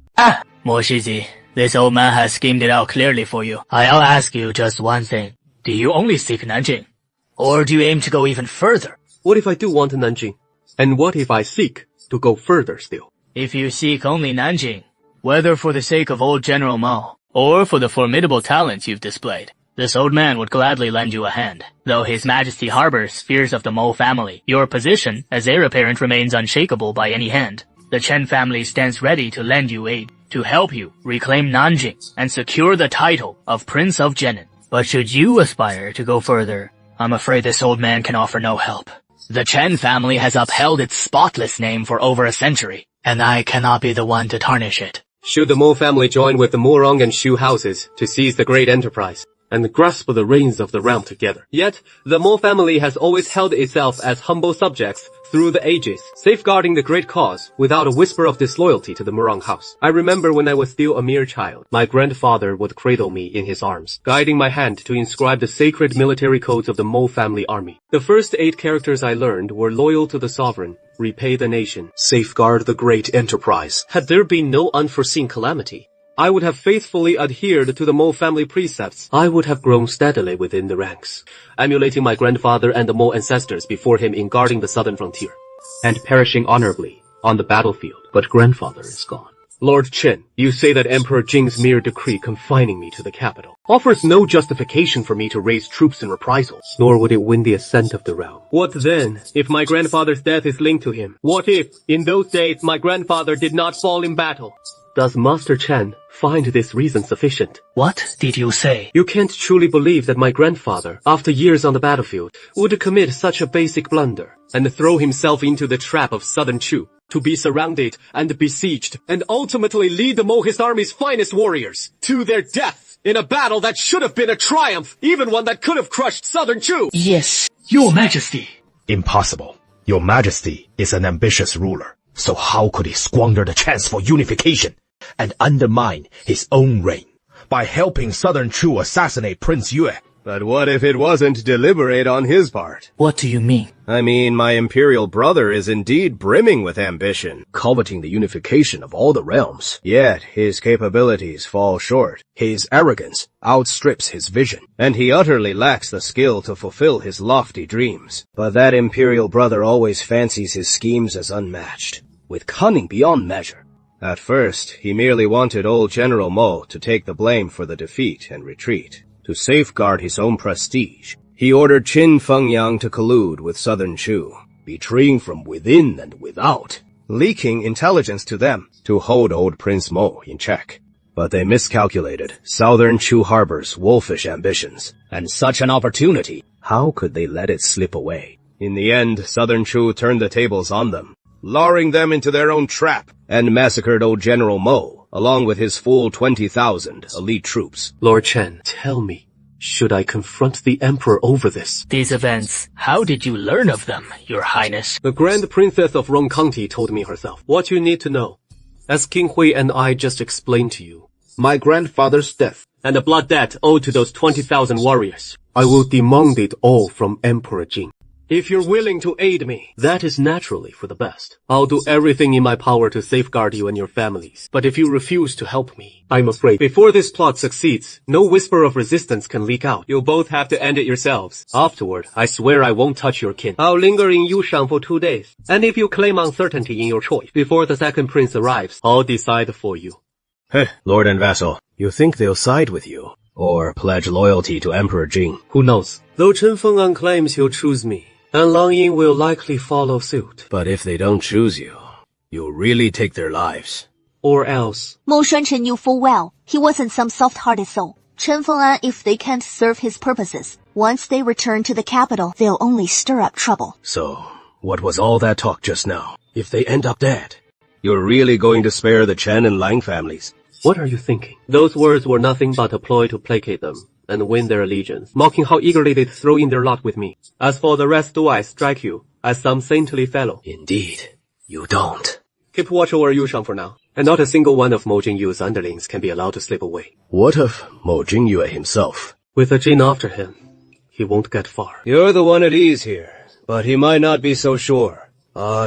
Mo Shizi, this old man has schemed it out clearly for you. I'll ask you just one thing. Do you only seek Nanjing? Or do you aim to go even further? What if I do want Nanjing? And what if I seek to go further still? If you seek only Nanjing, whether for the sake of old General Mo, or for the formidable talents you've displayed, this old man would gladly lend you a hand. Though His Majesty harbors fears of the Mo family, your position as heir apparent remains unshakable by any hand. The Chen family stands ready to lend you aid, to help you reclaim Nanjing and secure the title of Prince of Jinan. But should you aspire to go further, I'm afraid this old man can offer no help. The Chen family has upheld its spotless name for over a century, and I cannot be the one to tarnish it. Should the Mo family join with the Morong and Shu houses to seize the great enterprise and grasp the reins of the realm together? Yet, the Mo family has always held itself as humble subjects through the ages, safeguarding the great cause without a whisper of disloyalty to the Morong house. I remember when I was still a mere child, my grandfather would cradle me in his arms, guiding my hand to inscribe the sacred military codes of the Mo family army. The first 8 characters I learned were loyal to the sovereign, repay the nation, safeguard the great enterprise. Had there been no unforeseen calamity, I would have faithfully adhered to the Mo family precepts. I would have grown steadily within the ranks, emulating my grandfather and the Mo ancestors before him in guarding the southern frontier, and perishing honorably on the battlefield. But grandfather is gone. Lord Chen, you say that Emperor Jing's mere decree confining me to the capital offers no justification for me to raise troops in reprisals, nor would it win the assent of the realm. What then, if my grandfather's death is linked to him? What if, in those days, my grandfather did not fall in battle? Does Master Chen find this reason sufficient. What did you say? You can't truly believe that my grandfather, after years on the battlefield, would commit such a basic blunder and throw himself into the trap of Southern Chu, to be surrounded and besieged, and ultimately lead the Mohist army's finest warriors to their death in a battle that should have been a triumph, even one that could have crushed Southern Chu. Yes, Your Majesty. Impossible. Your Majesty is an ambitious ruler, so how could he squander the chance for unification and undermine his own reign by helping Southern Chu assassinate Prince Yue? But what if it wasn't deliberate on his part? What do you mean? I mean, my imperial brother is indeed brimming with ambition, coveting the unification of all the realms. Yet his capabilities fall short. His arrogance outstrips his vision, and he utterly lacks the skill to fulfill his lofty dreams. But that imperial brother always fancies his schemes as unmatched, with cunning beyond measure. At first, he merely wanted old General Mo to take the blame for the defeat and retreat. To safeguard his own prestige, he ordered Qin Fengyang to collude with Southern Chu, betraying from within and without, leaking intelligence to them to hold old Prince Mo in check. But they miscalculated Southern Chu Harbor's wolfish ambitions. And such an opportunity, how could they let it slip away? In the end, Southern Chu turned the tables on them, luring them into their own trap, and massacred old General Mo, along with his full 20,000 elite troops. Lord Chen, tell me, should I confront the Emperor over this? These events, how did you learn of them, Your Highness? The Grand Princess of Rong County told me herself. What you need to know, as King Hui and I just explained to you, my grandfather's death and the blood debt owed to those 20,000 warriors, I will demand it all from Emperor Jing. If you're willing to aid me, that is naturally for the best. I'll do everything in my power to safeguard you and your families. But if you refuse to help me, I'm afraid before this plot succeeds, no whisper of resistance can leak out. You'll both have to end it yourselves. Afterward, I swear I won't touch your kin. I'll linger in Yushang for 2 days. And if you claim uncertainty in your choice before the second prince arrives, I'll decide for you. Lord and vassal, you think they'll side with you? Or pledge loyalty to Emperor Jing? Who knows? Though Chen Fengyang claims he'll choose me, and Lang Ying will likely follow suit. But if they don't choose you, you'll really take their lives. Or else. Mo Xuanchen knew full well he wasn't some soft-hearted soul. Chen Fengyang, if they can't serve his purposes, once they return to the capital, they'll only stir up trouble. So, what was all that talk just now? If they end up dead, you're really going to spare the Chen and Lang families? What are you thinking? Those words were nothing but a ploy to placate them and win their allegiance, mocking how eagerly they'd throw in their lot with me. As for the rest, do I strike you as some saintly fellow? Indeed, you don't. Keep watch over Yushang for now, and not a single one of Mo Jingyu's underlings can be allowed to slip away. What of Mo Jingyue himself? With a Jin after him, he won't get far. You're the one at ease here, but he might not be so sure.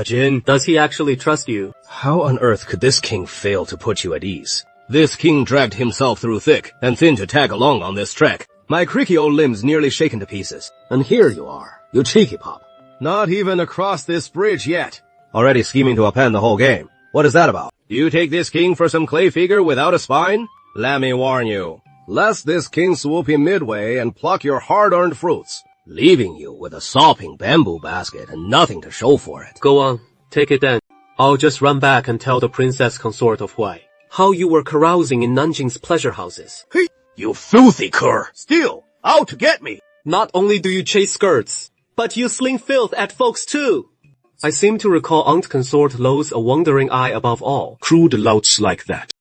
Jin. Does he actually trust you? How on earth could this king fail to put you at ease? This king dragged himself through thick and thin to tag along on this trek. My creaky old limbs nearly shaken to pieces. And here you are, you cheeky pop. Not even across this bridge yet. Already scheming to append the whole game. What is that about? Do you take this king for some clay figure without a spine? Let me warn you, lest this king swoop in midway and pluck your hard-earned fruits, leaving you with a sopping bamboo basket and nothing to show for it. Go on, take it then. I'll just run back and tell the princess consort of Huai how you were carousing in Nanjing's pleasure houses. Hey, you filthy cur! Still, out to get me! Not only do you chase skirts, but you sling filth at folks too. I seem to recall Aunt Consort Lo's a wandering eye above all. Crude louts like that.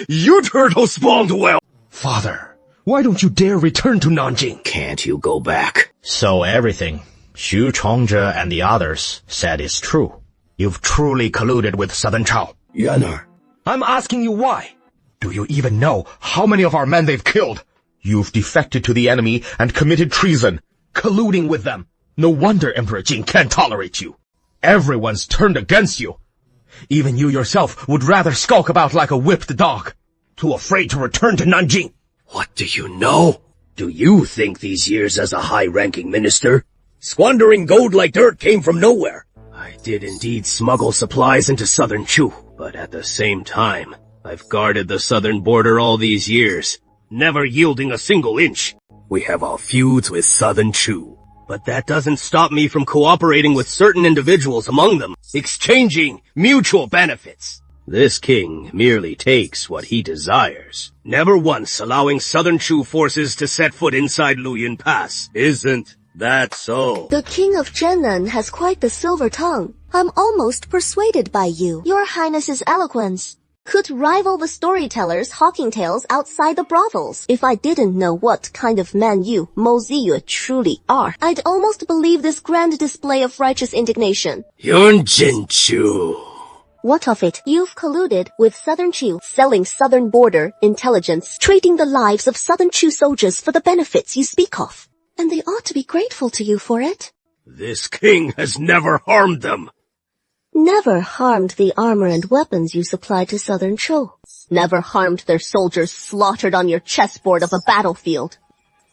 You turtle spawned well! Father, why don't you dare return to Nanjing? Can't you go back? So everything Xu Chongzhe and the others said is true. You've truly colluded with Southern Chao. Yuan, I'm asking you why. Do you even know how many of our men they've killed? You've defected to the enemy and committed treason, colluding with them. No wonder Emperor Jing can't tolerate you. Everyone's turned against you. Even you yourself would rather skulk about like a whipped dog, too afraid to return to Nanjing. What do you know? Do you think these years as a high-ranking minister, squandering gold like dirt came from nowhere? I did indeed smuggle supplies into Southern Chu, but at the same time, I've guarded the southern border all these years, never yielding a single inch. We have our feuds with Southern Chu, But that doesn't stop me from cooperating with certain individuals among them, exchanging mutual benefits. This king merely takes what he desires, never once allowing Southern Chu forces to set foot inside Luyin Pass. Isn't that so? The king of Zhenan has quite the silver tongue. I'm almost persuaded by you. Your Highness's eloquence could rival the storytellers hawking tales outside the brothels. If I didn't know what kind of man you, Mo Ziyue, truly are, I'd almost believe this grand display of righteous indignation. Yun Jinchu. What of it? You've colluded with Southern Chu, selling southern border intelligence, trading the lives of Southern Chu soldiers for the benefits you speak of. And they ought to be grateful to you for it. This king has never harmed them. Never harmed the armor and weapons you supplied to Southern Chu. Never harmed their soldiers slaughtered on your chessboard of a battlefield.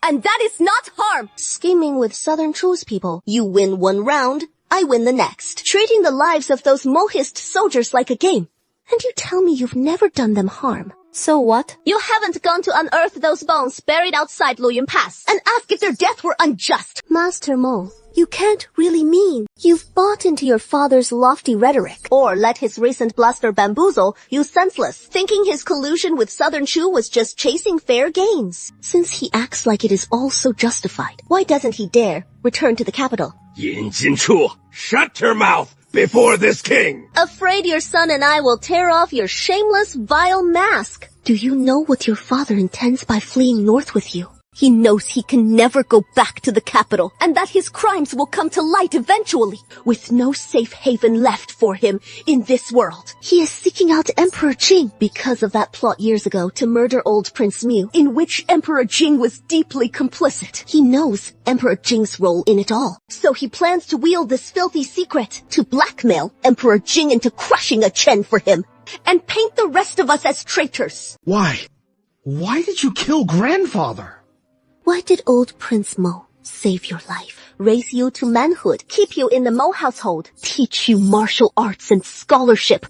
And that is not harm! Scheming with Southern Chu's people, you win one round, I win the next. Treating the lives of those Mohist soldiers like a game. And you tell me you've never done them harm. So what? You haven't gone to unearth those bones buried outside Luyin Pass and ask if their death were unjust. Master Mo, you can't really mean you've bought into your father's lofty rhetoric, or let his recent bluster bamboozle you senseless, thinking his collusion with Southern Chu was just chasing fair gains. Since he acts like it is all so justified, why doesn't he dare return to the capital? Yin Jinchu, shut your mouth before this king! Afraid your son and I will tear off your shameless, vile mask. Do you know what your father intends by fleeing north with you? He knows he can never go back to the capital, and that his crimes will come to light eventually, with no safe haven left for him in this world. He is seeking out Emperor Jing because of that plot years ago to murder old Prince Mu, in which Emperor Jing was deeply complicit. He knows Emperor Jing's role in it all, so he plans to wield this filthy secret to blackmail Emperor Jing into crushing a Chen for him, and paint the rest of us as traitors. Why? Why did you kill grandfather? Why did old Prince Mo save your life, raise you to manhood, keep you in the Mo household, teach you martial arts and scholarship,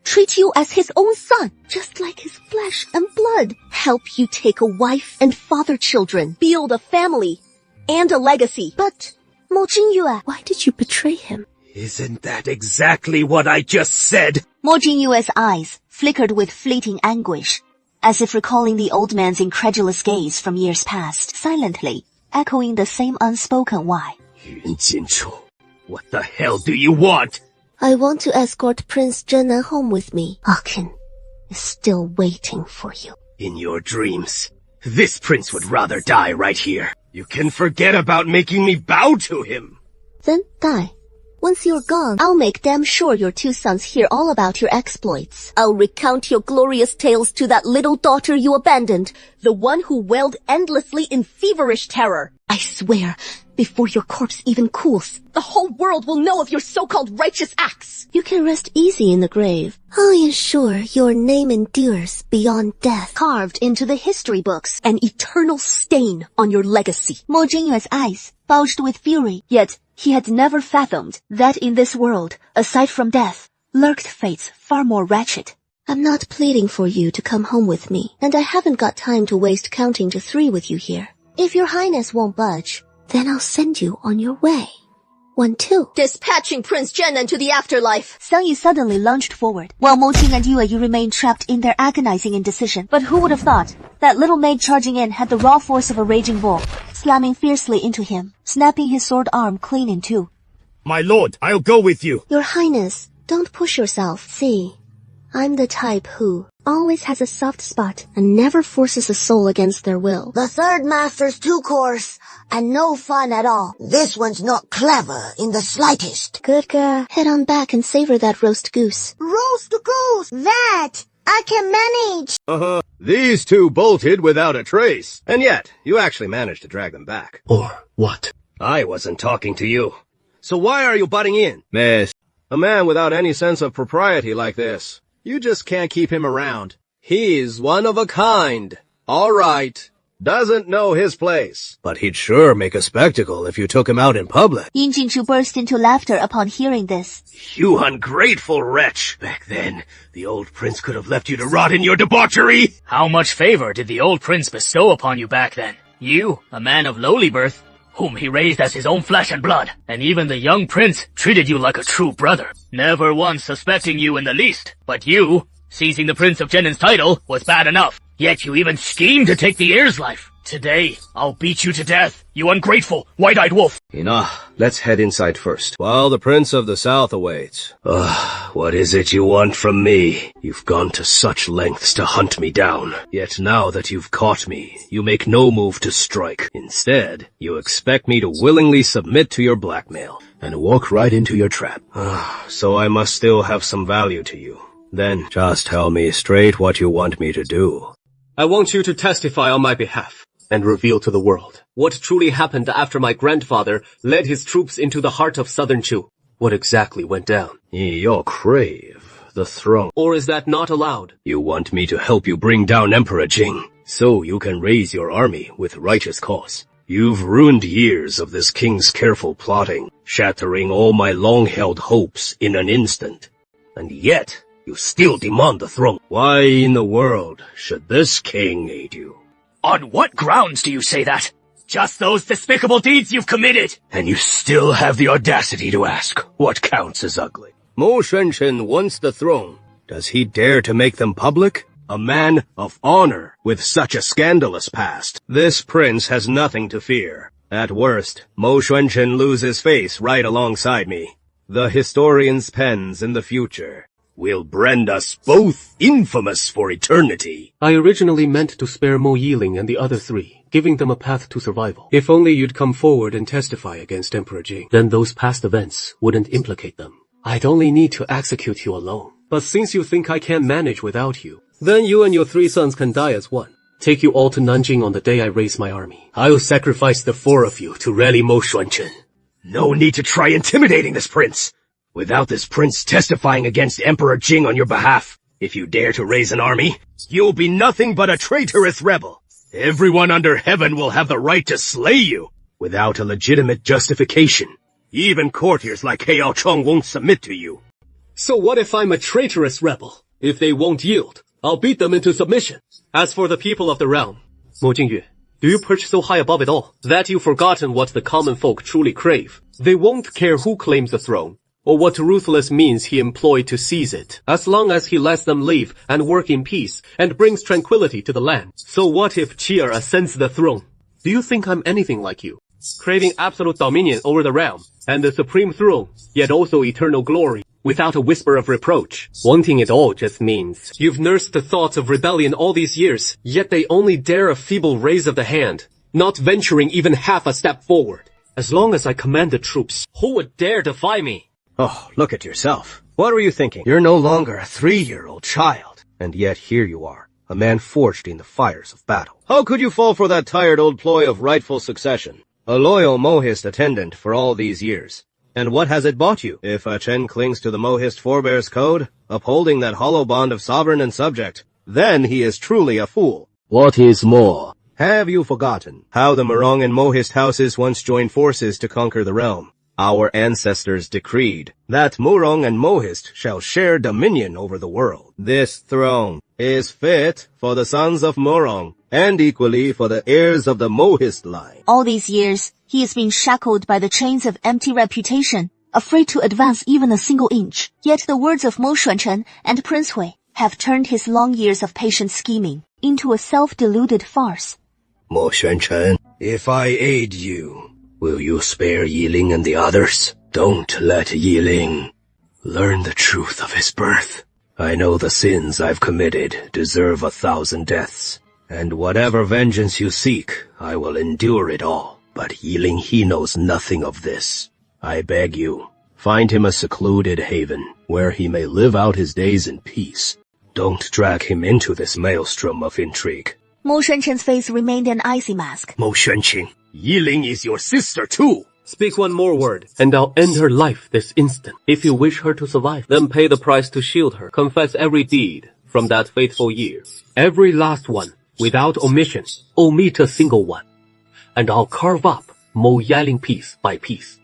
treat you as his own son, just like his flesh and blood, help you take a wife and father children, build a family and a legacy? But Mo Jingyue, why did you betray him? Isn't that exactly what I just said? Mo Jingyue's eyes flickered with fleeting anguish, as if recalling the old man's incredulous gaze from years past, silently, echoing the same unspoken why. Yun Jinchu, what the hell do you want? I want to escort Prince Zhenan home with me. Akin is still waiting for you. In your dreams, this prince would rather die right here. You can forget about making me bow to him. Then die. Once you're gone, I'll make damn sure your two sons hear all about your exploits. I'll recount your glorious tales to that little daughter you abandoned, the one who wailed endlessly in feverish terror. I swear, before your corpse even cools, the whole world will know of your so-called righteous acts. You can rest easy in the grave. I'll ensure your name endures beyond death, carved into the history books, an eternal stain on your legacy. Mo Jingyue's eyes bulged with fury, yet he had never fathomed that in this world, aside from death, lurked fates far more wretched. I'm not pleading for you to come home with me, and I haven't got time to waste counting to 3 with you here. If your highness won't budge, then I'll send you on your way. 1, 2. Dispatching Prince Zhenan to the afterlife. Xiang Yi suddenly lunged forward, while Mo Qing and Yue Yu remained trapped in their agonizing indecision. But who would have thought that little maid charging in had the raw force of a raging bull, slamming fiercely into him, snapping his sword arm clean in two. My lord, I'll go with you. Your highness, don't push yourself. See, I'm the type who always has a soft spot and never forces a soul against their will. The third master's too coarse and no fun at all. This one's not clever in the slightest. Good girl. Head on back and savor that roast goose. Roast goose? That I can manage. These two bolted without a trace. And yet, you actually managed to drag them back. Or what? I wasn't talking to you. So why are you butting in? Miss. A man without any sense of propriety like this. You just can't keep him around. He's one of a kind. All right. Doesn't know his place. But he'd sure make a spectacle if you took him out in public. Yin Jinchu burst into laughter upon hearing this. You ungrateful wretch. Back then, the old prince could have left you to rot in your debauchery. How much favor did the old prince bestow upon you back then? You, a man of lowly birth, whom he raised as his own flesh and blood. And even the young prince treated you like a true brother, never once suspecting you in the least. But you, seizing the Prince of Genen's title, was bad enough. Yet you even schemed to take the heir's life. Today, I'll beat you to death, you ungrateful, white-eyed wolf. Enough. Let's head inside first, while the Prince of the South awaits. What is it you want from me? You've gone to such lengths to hunt me down. Yet now that you've caught me, you make no move to strike. Instead, you expect me to willingly submit to your blackmail and walk right into your trap. So I must still have some value to you. Then, just tell me straight what you want me to do. I want you to testify on my behalf and reveal to the world what truly happened after my grandfather led his troops into the heart of southern Chu. What exactly went down? You crave the throne. Or is that not allowed? You want me to help you bring down Emperor Jing, so you can raise your army with righteous cause. You've ruined years of this king's careful plotting, shattering all my long-held hopes in an instant. And yet, you still demand the throne. Why in the world should this king aid you? On what grounds do you say that? Just those despicable deeds you've committed. And you still have the audacity to ask what counts as ugly. Mo Xuanchen wants the throne. Does he dare to make them public? A man of honor with such a scandalous past. This prince has nothing to fear. At worst, Mo Xuanchen loses face right alongside me. The historian's pens in the future will brand us both infamous for eternity. I originally meant to spare Mo Yiling and the other three, giving them a path to survival. If only you'd come forward and testify against Emperor Jing, then those past events wouldn't implicate them. I'd only need to execute you alone. But since you think I can't manage without you, then you and your 3 sons can die as one. Take you all to Nanjing on the day I raise my army. I'll sacrifice the 4 of you to rally Mo Xuanchen. No need to try intimidating this prince. Without this prince testifying against Emperor Jing on your behalf, if you dare to raise an army, you'll be nothing but a traitorous rebel. Everyone under heaven will have the right to slay you without a legitimate justification. Even courtiers like Heir Chong won't submit to you. So what if I'm a traitorous rebel? If they won't yield, I'll beat them into submission. As for the people of the realm, Mo Jingyue, do you perch so high above it all that you've forgotten what the common folk truly crave? They won't care who claims the throne, or what ruthless means he employed to seize it, as long as he lets them live and work in peace and brings tranquility to the land. So what if Chi'er ascends the throne? Do you think I'm anything like you, craving absolute dominion over the realm and the supreme throne, yet also eternal glory, without a whisper of reproach? Wanting it all just means you've nursed the thoughts of rebellion all these years, yet they only dare a feeble raise of the hand, not venturing even half a step forward. As long as I command the troops, who would dare defy me? Oh, look at yourself. What were you thinking? You're no longer a 3-year-old child. And yet here you are, a man forged in the fires of battle. How could you fall for that tired old ploy of rightful succession? A loyal Mohist attendant for all these years. And what has it bought you? If a Chen clings to the Mohist forebears code, upholding that hollow bond of sovereign and subject, then he is truly a fool. What is more, have you forgotten how the Murong and Mohist houses once joined forces to conquer the realm? Our ancestors decreed that Murong and Mohist shall share dominion over the world. This throne is fit for the sons of Murong, and equally for the heirs of the Mohist line. All these years, he has been shackled by the chains of empty reputation, afraid to advance even a single inch. Yet the words of Mo Xuanchen and Prince Hui have turned his long years of patient scheming into a self-deluded farce. Mo Xuanchen, if I aid you, will you spare Yiling and the others? Don't let Yiling learn the truth of his birth. I know the sins I've committed deserve 1,000 deaths, and whatever vengeance you seek, I will endure it all. But Yiling, he knows nothing of this. I beg you, find him a secluded haven, where he may live out his days in peace. Don't drag him into this maelstrom of intrigue. Mo Xuanchen's face remained an icy mask. Mo Xuanqing, Yiling is your sister too. Speak one more word, and I'll end her life this instant. If you wish her to survive, then pay the price to shield her. Confess every deed from that fateful year. Every last one, without omission. Omit a single one. And I'll carve up Mo Yiling piece by piece.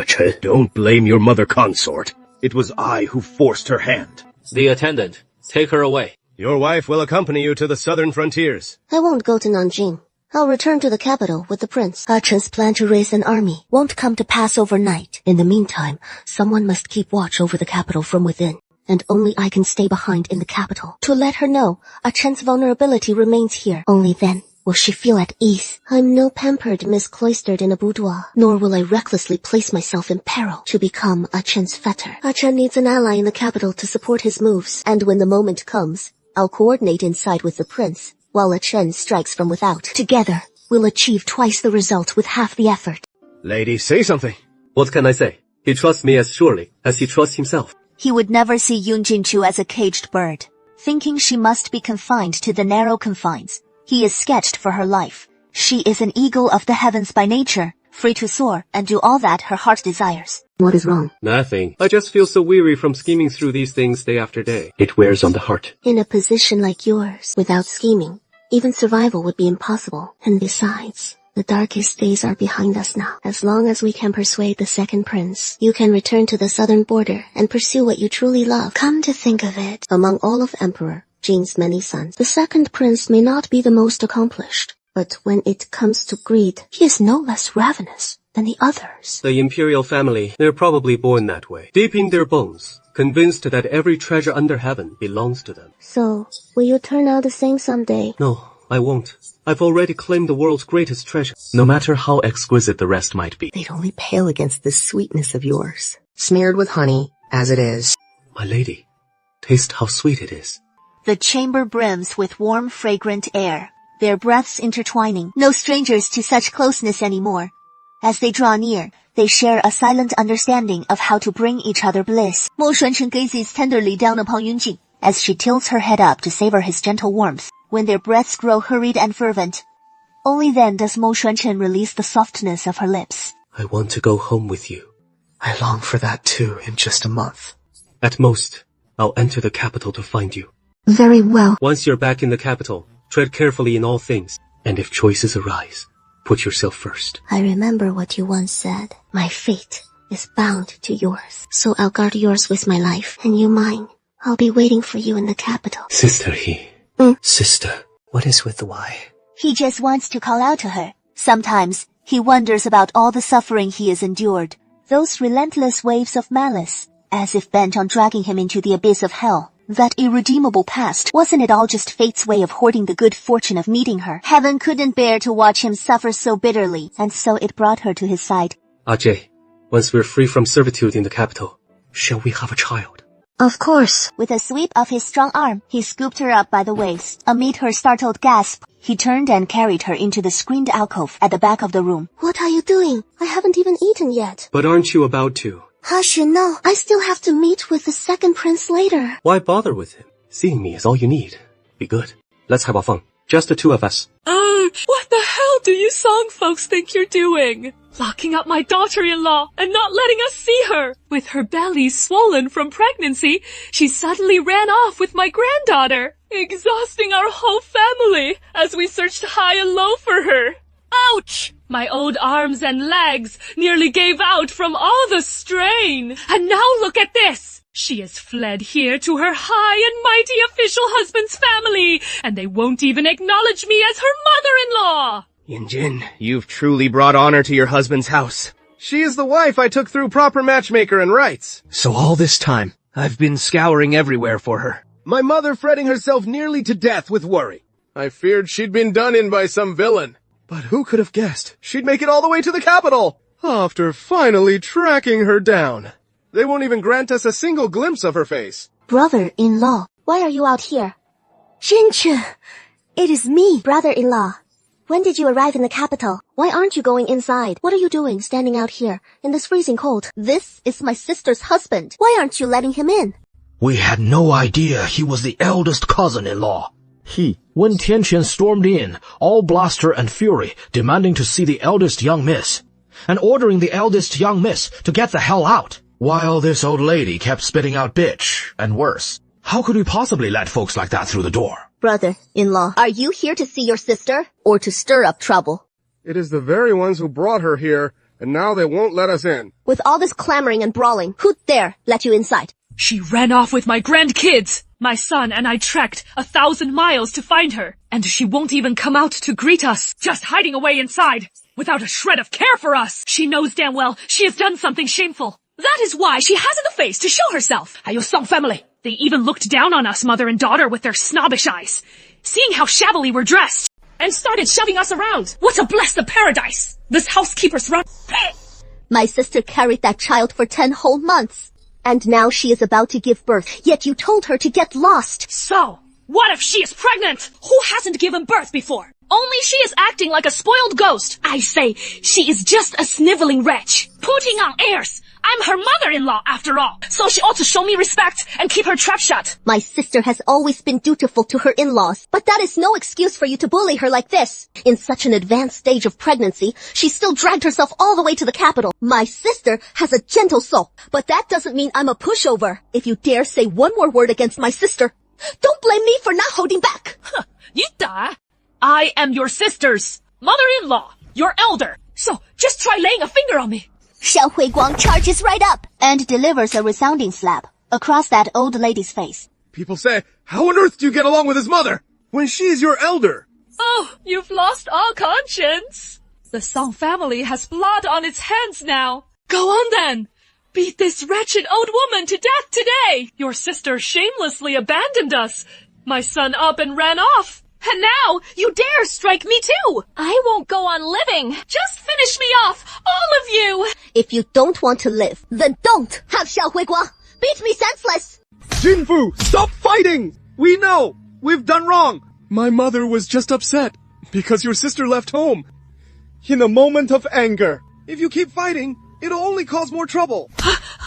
Chen, don't blame your mother consort. It was I who forced her hand. The attendant, take her away. Your wife will accompany you to the southern frontiers. I won't go to Nanjing. I'll return to the capital with the prince. Achen's plan to raise an army won't come to pass overnight. In the meantime, someone must keep watch over the capital from within. And only I can stay behind in the capital to let her know Achen's vulnerability remains here. Only then will she feel at ease. I'm no pampered Miss Cloistered in a boudoir, nor will I recklessly place myself in peril to become Achen's fetter. Achen needs an ally in the capital to support his moves, and when the moment comes, I'll coordinate inside with the prince, while Achen strikes from without. Together, we'll achieve twice the result with half the effort. Lady, say something. What can I say? He trusts me as surely as he trusts himself. He would never see Yun Jinchu as a caged bird, thinking she must be confined to the narrow confines he is sketched for her life. She is an eagle of the heavens by nature, free to soar and do all that her heart desires. What is wrong? Nothing. I just feel so weary from scheming through these things day after day. It wears on the heart. In a position like yours, without scheming, even survival would be impossible. And besides, the darkest days are behind us now. As long as we can persuade the second prince, you can return to the southern border and pursue what you truly love. Come to think of it, among all of Emperor Jing's many sons, the second prince may not be the most accomplished, but when it comes to greed, he is no less ravenous than the others. The imperial family, they're probably born that way, deep in their bones, convinced that every treasure under heaven belongs to them. So, will you turn out the same someday? No, I won't. I've already claimed the world's greatest treasure, no matter how exquisite the rest might be. They'd only pale against the sweetness of yours, smeared with honey, as it is. My lady, taste how sweet it is. The chamber brims with warm, fragrant air, their breaths intertwining, no strangers to such closeness anymore. As they draw near, they share a silent understanding of how to bring each other bliss. Mo Xuanchen gazes tenderly down upon Yunjing, as she tilts her head up to savor his gentle warmth. When their breaths grow hurried and fervent, only then does Mo Xuanchen release the softness of her lips. I want to go home with you. I long for that too in just a month. At most, I'll enter the capital to find you. Very well. Once you're back in the capital, tread carefully in all things, and if choices arise, put yourself first. I remember what you once said. My fate is bound to yours, so I'll guard yours with my life, and you mine. I'll be waiting for you in the capital. Sister He. Sister. What is with the why? He just wants to call out to her. Sometimes, he wonders about all the suffering he has endured, those relentless waves of malice, as if bent on dragging him into the abyss of hell. That irredeemable past, wasn't it all just fate's way of hoarding the good fortune of meeting her? Heaven couldn't bear to watch him suffer so bitterly, and so it brought her to his side. Ajay, once we're free from servitude in the capital, shall we have a child? Of course. With a sweep of his strong arm, he scooped her up by the waist. Amid her startled gasp, he turned and carried her into the screened alcove at the back of the room. What are you doing? I haven't even eaten yet. But aren't you about to? Hush, you know, I still have to meet with the second prince later. Why bother with him? Seeing me is all you need. Be good. Let's have a fun. Just the two of us. What the hell do you Song folks think you're doing? Locking up my daughter-in-law and not letting us see her. With her belly swollen from pregnancy, she suddenly ran off with my granddaughter, exhausting our whole family as we searched high and low for her. Ouch! My old arms and legs nearly gave out from all the strain. And now look at this! She has fled here to her high and mighty official husband's family, and they won't even acknowledge me as her mother-in-law! Yinjin, you've truly brought honor to your husband's house. She is the wife I took through proper matchmaker and rites. So all this time, I've been scouring everywhere for her. My mother fretting herself nearly to death with worry. I feared she'd been done in by some villain. But who could have guessed she'd make it all the way to the capital? After finally tracking her down. They won't even grant us a single glimpse of her face. Brother-in-law, why are you out here? Jinchu, it is me, brother-in-law. When did you arrive in the capital? Why aren't you going inside? What are you doing standing out here in this freezing cold? This is my sister's husband. Why aren't you letting him in? We had no idea he was the eldest cousin-in-law. When Tianqian stormed in, all bluster and fury, demanding to see the eldest young miss, and ordering the eldest young miss to get the hell out, while this old lady kept spitting out bitch, and worse. How could we possibly let folks like that through the door? Brother-in-law, are you here to see your sister, or to stir up trouble? It is the very ones who brought her here, and now they won't let us in. With all this clamoring and brawling, who dare let you inside? She ran off with my grandkids! My son and I trekked 1,000 miles to find her, and she won't even come out to greet us, just hiding away inside, without a shred of care for us. She knows damn well she has done something shameful. That is why she hasn't the face to show herself. 还有 Song family. They even looked down on us, mother and daughter, with their snobbish eyes, seeing how shabbily we're dressed, and started shoving us around. What a blessed paradise! This housekeeper's run. My sister carried that child for 10 whole months. And now she is about to give birth, yet you told her to get lost. So, what if she is pregnant? Who hasn't given birth before? Only she is acting like a spoiled ghost. I say, she is just a sniveling wretch, putting on airs. I'm her mother-in-law after all, so she ought to show me respect and keep her trap shut. My sister has always been dutiful to her in-laws, but that is no excuse for you to bully her like this. In such an advanced stage of pregnancy, she still dragged herself all the way to the capital. My sister has a gentle soul, but that doesn't mean I'm a pushover. If you dare say one more word against my sister, don't blame me for not holding back. I am your sister's mother-in-law, your elder, so just try laying a finger on me. Xiao Huiguang charges right up and delivers a resounding slap across that old lady's face. People say, how on earth do you get along with his mother when she is your elder? Oh, you've lost all conscience. The Song family has blood on its hands now. Go on then. Beat this wretched old woman to death today. Your sister shamelessly abandoned us. My son up and ran off. And now, you dare strike me too! I won't go on living! Just finish me off, all of you! If you don't want to live, then don't! Have Xiao Huiguang beat me senseless! Jinfu, stop fighting! We know! We've done wrong! My mother was just upset because your sister left home. In a moment of anger. If you keep fighting, it'll only cause more trouble.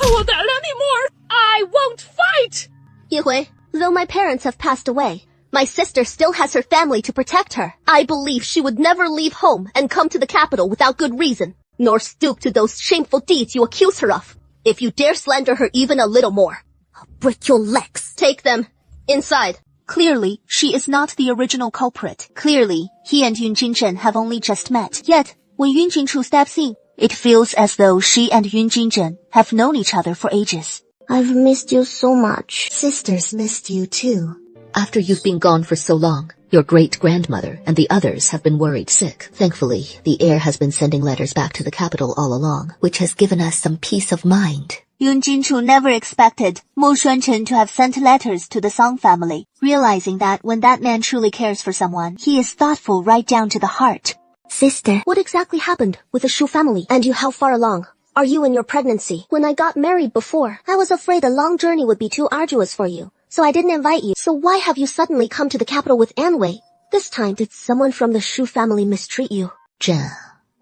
Won't that any more? I won't fight! Yihui, though my parents have passed away, my sister still has her family to protect her. I believe she would never leave home and come to the capital without good reason, nor stoop to those shameful deeds you accuse her of. If you dare slander her even a little more, I'll break your legs. Take them inside. Clearly, she is not the original culprit. Clearly, he and Yun Jinzhen have only just met. Yet, when Yun Jingchu steps in, it feels as though she and Yun Jinzhen have known each other for ages. I've missed you so much. Sisters missed you too. After you've been gone for so long, your great-grandmother and the others have been worried sick. Thankfully, the heir has been sending letters back to the capital all along, which has given us some peace of mind. Yun Jinchu never expected Mo Xuanchen to have sent letters to the Song family, realizing that when that man truly cares for someone, he is thoughtful right down to the heart. Sister, what exactly happened with the Shu family? And you how far along are you in your pregnancy? When I got married before, I was afraid a long journey would be too arduous for you. So I didn't invite you. So why have you suddenly come to the capital with Anwei? This time, did someone from the Shu family mistreat you? Zhen,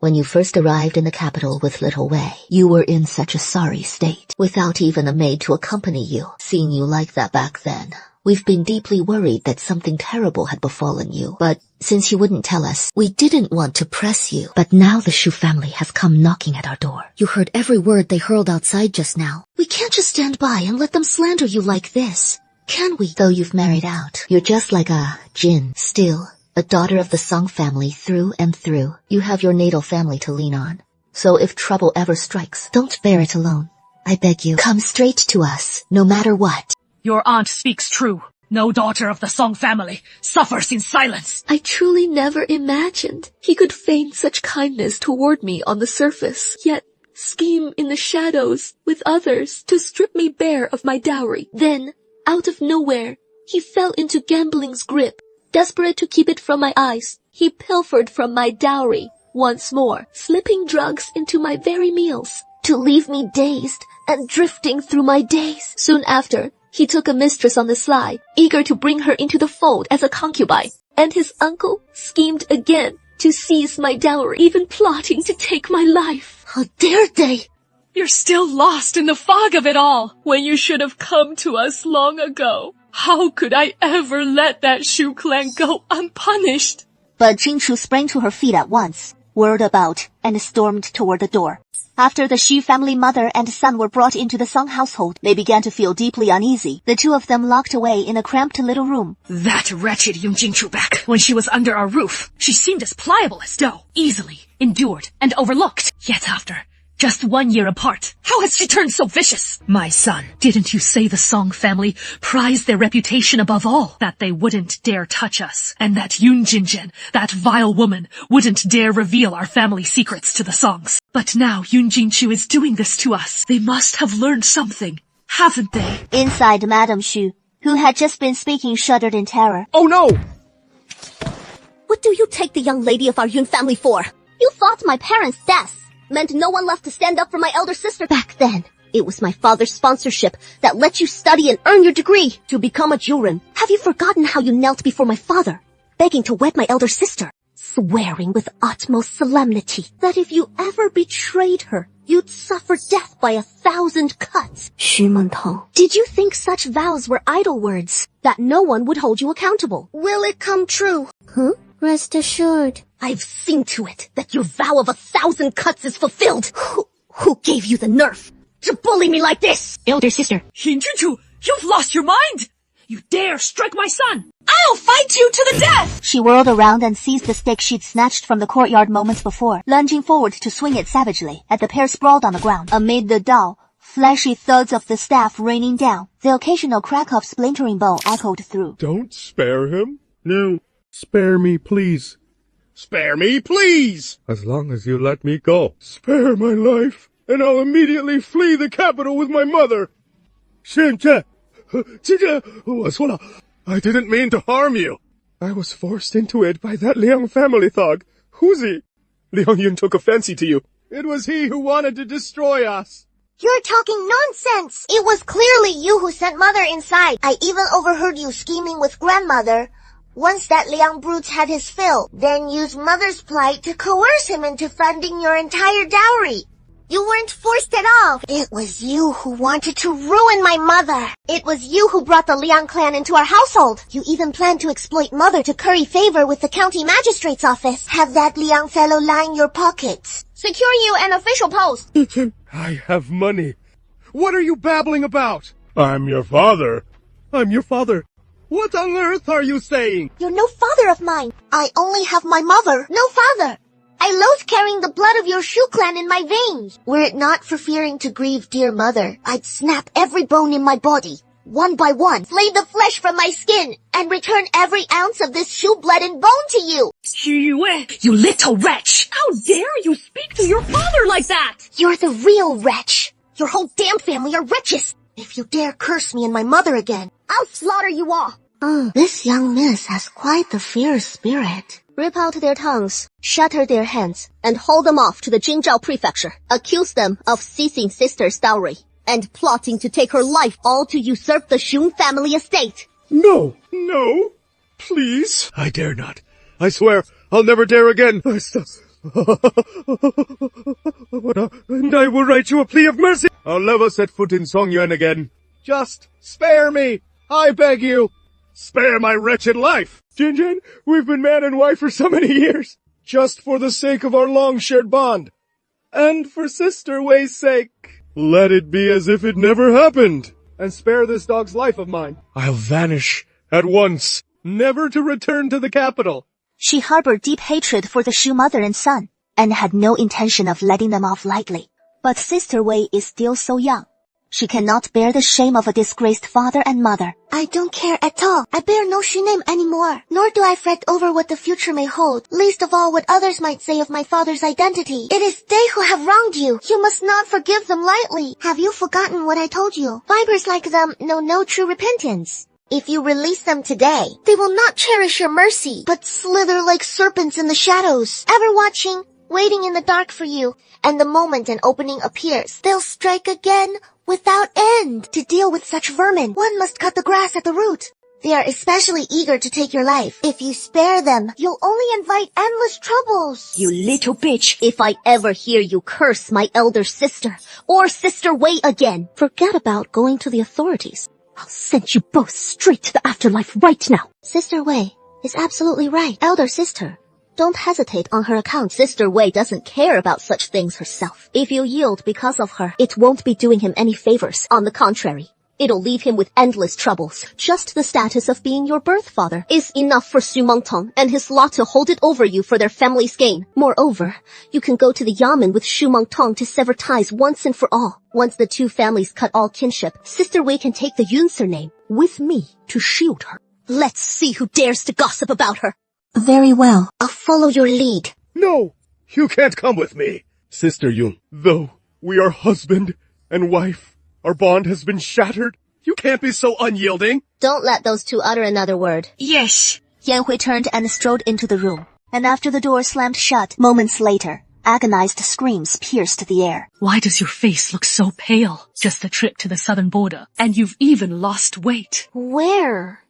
when you first arrived in the capital with little Wei, you were in such a sorry state, without even a maid to accompany you. Seeing you like that back then, we've been deeply worried that something terrible had befallen you. But since you wouldn't tell us, we didn't want to press you. But now the Shu family has come knocking at our door. You heard every word they hurled outside just now. We can't just stand by and let them slander you like this. Can we? Though you've married out, you're just like a Jin. Still, a daughter of the Song family through and through. You have your natal family to lean on. So if trouble ever strikes, don't bear it alone. I beg you, come straight to us, no matter what. Your aunt speaks true. No daughter of the Song family suffers in silence. I truly never imagined he could feign such kindness toward me on the surface, yet scheme in the shadows with others to strip me bare of my dowry. Then, out of nowhere, he fell into gambling's grip. Desperate to keep it from my eyes, he pilfered from my dowry once more, slipping drugs into my very meals to leave me dazed and drifting through my days. Soon after, he took a mistress on the sly, eager to bring her into the fold as a concubine. And his uncle schemed again to seize my dowry, even plotting to take my life. How dare they! You're still lost in the fog of it all, when you should have come to us long ago. How could I ever let that Shu clan go unpunished? But Jinchu sprang to her feet at once, whirled about, and stormed toward the door. After the Xu family mother and son were brought into the Song household, they began to feel deeply uneasy. The two of them locked away in a cramped little room. That wretched Yun Jingchu back, when she was under our roof, she seemed as pliable as dough, easily endured and overlooked. Yet after Just 1 year apart. How has she turned so vicious? My son, didn't you say the Song family prized their reputation above all? That they wouldn't dare touch us, and that Yun Jinjin, that vile woman, wouldn't dare reveal our family secrets to the Songs. But now Yun Jingchu is doing this to us. They must have learned something, haven't they? Inside, Madame Xu, who had just been speaking, shuddered in terror. Oh no! What do you take the young lady of our Yun family for? You thought my parents' death meant no one left to stand up for my elder sister. Back then, it was my father's sponsorship that let you study and earn your degree to become a Juren. Have you forgotten how you knelt before my father, begging to wed my elder sister, swearing with utmost solemnity that if you ever betrayed her, you'd suffer death by 1,000 cuts? Xu Mentong, did you think such vows were idle words, that no one would hold you accountable? Will it come true? Huh? Rest assured, I've seen to it that your vow of 1,000 cuts is fulfilled. Who gave you the nerve to bully me like this? Elder sister. Yun Jingchu, you've lost your mind! You dare strike my son! I'll fight you to the death! She whirled around and seized the stick she'd snatched from the courtyard moments before, lunging forward to swing it savagely. At the pair sprawled on the ground, amid the dull, flashy thuds of the staff raining down, the occasional crack of splintering bone echoed through. Don't spare him. No. Spare me, please. Spare me, please! As long as you let me go. Spare my life, and I'll immediately flee the capital with my mother. Shen-che, I didn't mean to harm you. I was forced into it by that Liang family thug. Who's he? Liang Yun took a fancy to you. It was he who wanted to destroy us. You're talking nonsense! It was clearly you who sent Mother inside. I even overheard you scheming with Grandmother. Once that Liang brute had his fill, then used Mother's plight to coerce him into funding your entire dowry. You weren't forced at all. It was you who wanted to ruin my mother. It was you who brought the Liang clan into our household. You even planned to exploit Mother to curry favor with the county magistrate's office. Have that Liang fellow line your pockets. Secure you an official post. I have money. What are you babbling about? I'm your father. I'm your father. What on earth are you saying? You're no father of mine. I only have my mother. No father. I loathe carrying the blood of your Shu clan in my veins. Were it not for fearing to grieve dear mother, I'd snap every bone in my body, one by one, flay the flesh from my skin, and return every ounce of this Shu blood and bone to you. Xu Yue, you little wretch! How dare you speak to your father like that? You're the real wretch. Your whole damn family are wretches. If you dare curse me and my mother again, I'll slaughter you all. This young miss has quite the fierce spirit. Rip out their tongues, shatter their hands, and haul them off to the Jingzhou prefecture. Accuse them of seizing sister's dowry and plotting to take her life, all to usurp the Xun family estate. No, no, please. I dare not. I swear, I'll never dare again. And I will write you a plea of mercy. I'll never set foot in Songyuan again. Just spare me, I beg you. Spare my wretched life. Jinjin, we've been man and wife for so many years. Just for the sake of our long shared bond. And for Sister Wei's sake. Let it be as if it never happened. And spare this dog's life of mine. I'll vanish at once, never to return to the capital. She harbored deep hatred for the Shu mother and son, and had no intention of letting them off lightly. But Sister Wei is still so young. She cannot bear the shame of a disgraced father and mother. I don't care at all. I bear no Shu name anymore. Nor do I fret over what the future may hold, least of all what others might say of my father's identity. It is they who have wronged you. You must not forgive them lightly. Have you forgotten what I told you? Vipers like them know no true repentance. If you release them today, they will not cherish your mercy, but slither like serpents in the shadows, ever watching, waiting in the dark for you. And the moment an opening appears, they'll strike again without end. To deal with such vermin, one must cut the grass at the root. They are especially eager to take your life. If you spare them, you'll only invite endless troubles. You little bitch, if I ever hear you curse my elder sister or Sister Wei again, forget about going to the authorities. I'll send you both straight to the afterlife right now. Sister Wei is absolutely right. Elder sister, don't hesitate on her account. Sister Wei doesn't care about such things herself. If you yield because of her, it won't be doing him any favors. On the contrary, It'll leave him with endless troubles. Just the status of being your birth father is enough for Xu Mengtong and his lot to hold it over you for their family's gain. Moreover, you can go to the Yamen with Xu Mengtong to sever ties once and for all. Once the two families cut all kinship, Sister Wei can take the Yun surname with me to shield her. Let's see who dares to gossip about her. Very well. I'll follow your lead. No! You can't come with me. Sister Yun, though we are husband and wife, our bond has been shattered. You can't be so unyielding. Don't let those two utter another word. Yes. Yanhui turned and strode into the room, and after the door slammed shut, moments later, agonized screams pierced the air. Why does your face look so pale? Just the trip to the southern border, and you've even lost weight. Where?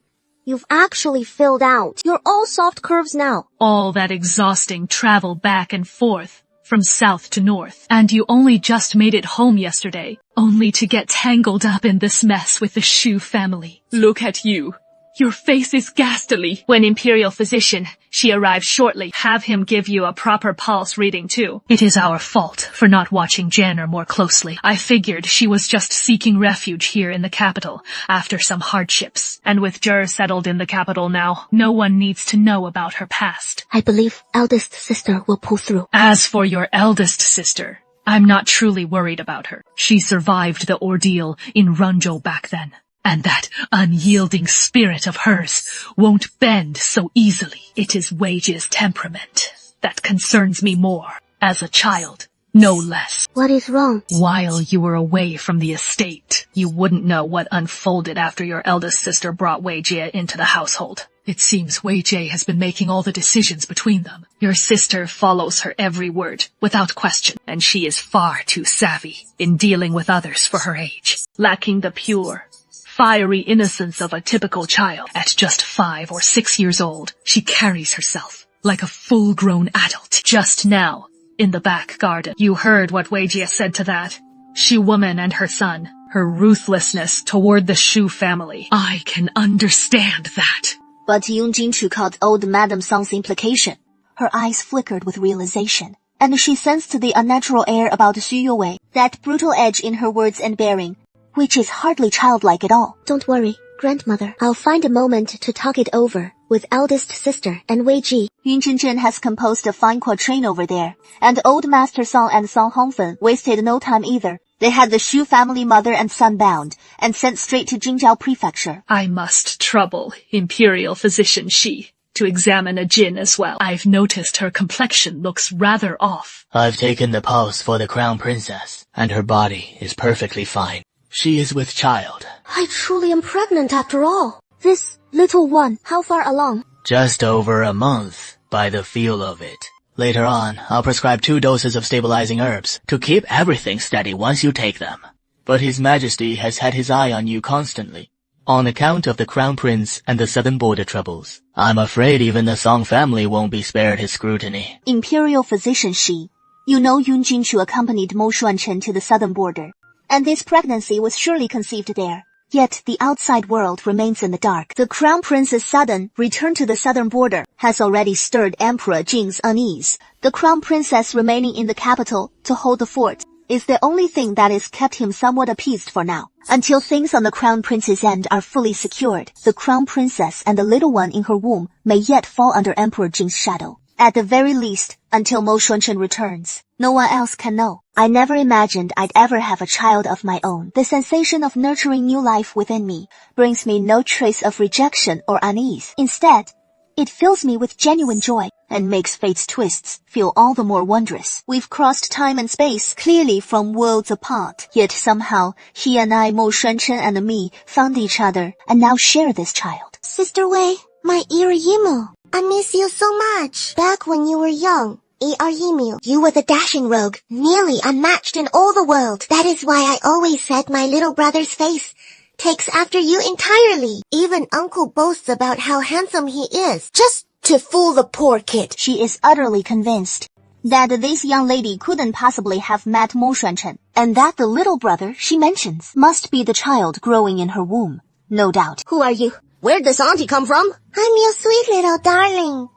You've actually filled out. You're all soft curves now. All that exhausting travel back and forth, from south to north, and you only just made it home yesterday, only to get tangled up in this mess with the Shu family. Look at you. Your face is ghastly. When Imperial Physician, she arrives shortly. Have him give you a proper pulse reading too. It is our fault for not watching Janner more closely. I figured she was just seeking refuge here in the capital after some hardships. And with Jur settled in the capital now, no one needs to know about her past. I believe eldest sister will pull through. As for your eldest sister, I'm not truly worried about her. She survived the ordeal in Runzhou back then. And that unyielding spirit of hers won't bend so easily. It is Wei's temperament that concerns me more, as a child, no less. What is wrong? While you were away from the estate, you wouldn't know what unfolded after your eldest sister brought Wei Jie into the household. It seems Wei Jie has been making all the decisions between them. Your sister follows her every word, without question, and she is far too savvy in dealing with others for her age, lacking the pure, fiery innocence of a typical child. At just 5 or 6 years old, she carries herself like a full-grown adult. Just now, in the back garden, you heard what Wei Jie said to that. She woman and her son, her ruthlessness toward the Shu family. I can understand that. But Yun Jinchu caught old Madame Song's implication. Her eyes flickered with realization, and she sensed the unnatural air about Xu Youwei, that brutal edge in her words and bearing, which is hardly childlike at all. Don't worry, grandmother. I'll find a moment to talk it over with eldest sister and Wei Ji. Yun Zhenzhen has composed a fine quatrain over there, and old Master Song and Song Hongfen wasted no time either. They had the Shu family mother and son bound, and sent straight to Jingzhou Prefecture. I must trouble Imperial Physician Shi to examine a Jin as well. I've noticed her complexion looks rather off. I've taken the pulse for the Crown Princess, and her body is perfectly fine. She is with child. I truly am pregnant after all. This little one, how far along? Just over a month, by the feel of it. Later on, I'll prescribe 2 doses of stabilizing herbs to keep everything steady once you take them. But His Majesty has had his eye on you constantly, on account of the Crown Prince and the southern border troubles. I'm afraid even the Song family won't be spared his scrutiny. Imperial Physician Shi, you know Yun Jinchu accompanied Mo Xuanchen to the southern border, and this pregnancy was surely conceived there. Yet the outside world remains in the dark. The Crown Prince's sudden return to the southern border has already stirred Emperor Jing's unease. The Crown Princess remaining in the capital to hold the fort is the only thing that has kept him somewhat appeased for now. Until things on the Crown Prince's end are fully secured, the Crown Princess and the little one in her womb may yet fall under Emperor Jing's shadow. At the very least, until Mo Xuanchen returns, no one else can know. I never imagined I'd ever have a child of my own. The sensation of nurturing new life within me brings me no trace of rejection or unease. Instead, it fills me with genuine joy and makes fate's twists feel all the more wondrous. We've crossed time and space clearly from worlds apart, yet somehow he and I, Mo Xuanchen and me, found each other and now share this child. Sister Wei, my Heir Yimu, I miss you so much. Back when you were young, Heir Yimu, you were the dashing rogue, nearly unmatched in all the world. That is why I always said my little brother's face takes after you entirely. Even Uncle boasts about how handsome he is, just to fool the poor kid. She is utterly convinced that this young lady couldn't possibly have met Mo Xuanchen, and that the little brother she mentions must be the child growing in her womb. No doubt. Who are you? Where'd this auntie come from? I'm your sweet little darling.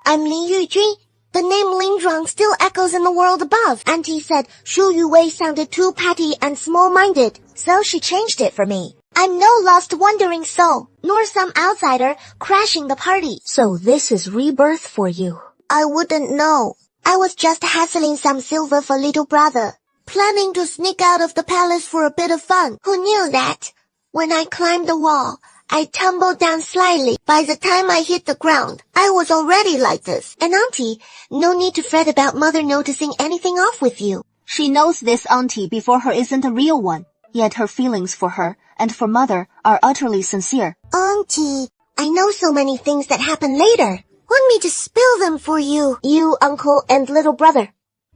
I'm Lin Yujun. The name Lingzhuang still echoes in the world above. Auntie said Xu Yuwei sounded too petty and small-minded, so she changed it for me. I'm no lost wandering soul, nor some outsider crashing the party. So this is rebirth for you. I wouldn't know. I was just hassling some silver for little brother, planning to sneak out of the palace for a bit of fun. Who knew that? When I climbed the wall, I tumbled down slightly. By the time I hit the ground, I was already like this. And Auntie, no need to fret about Mother noticing anything off with you. She knows this auntie before her isn't a real one, yet her feelings for her and for Mother are utterly sincere. Auntie, I know so many things that happen later. Want me to spill them for you? You, uncle, and little brother.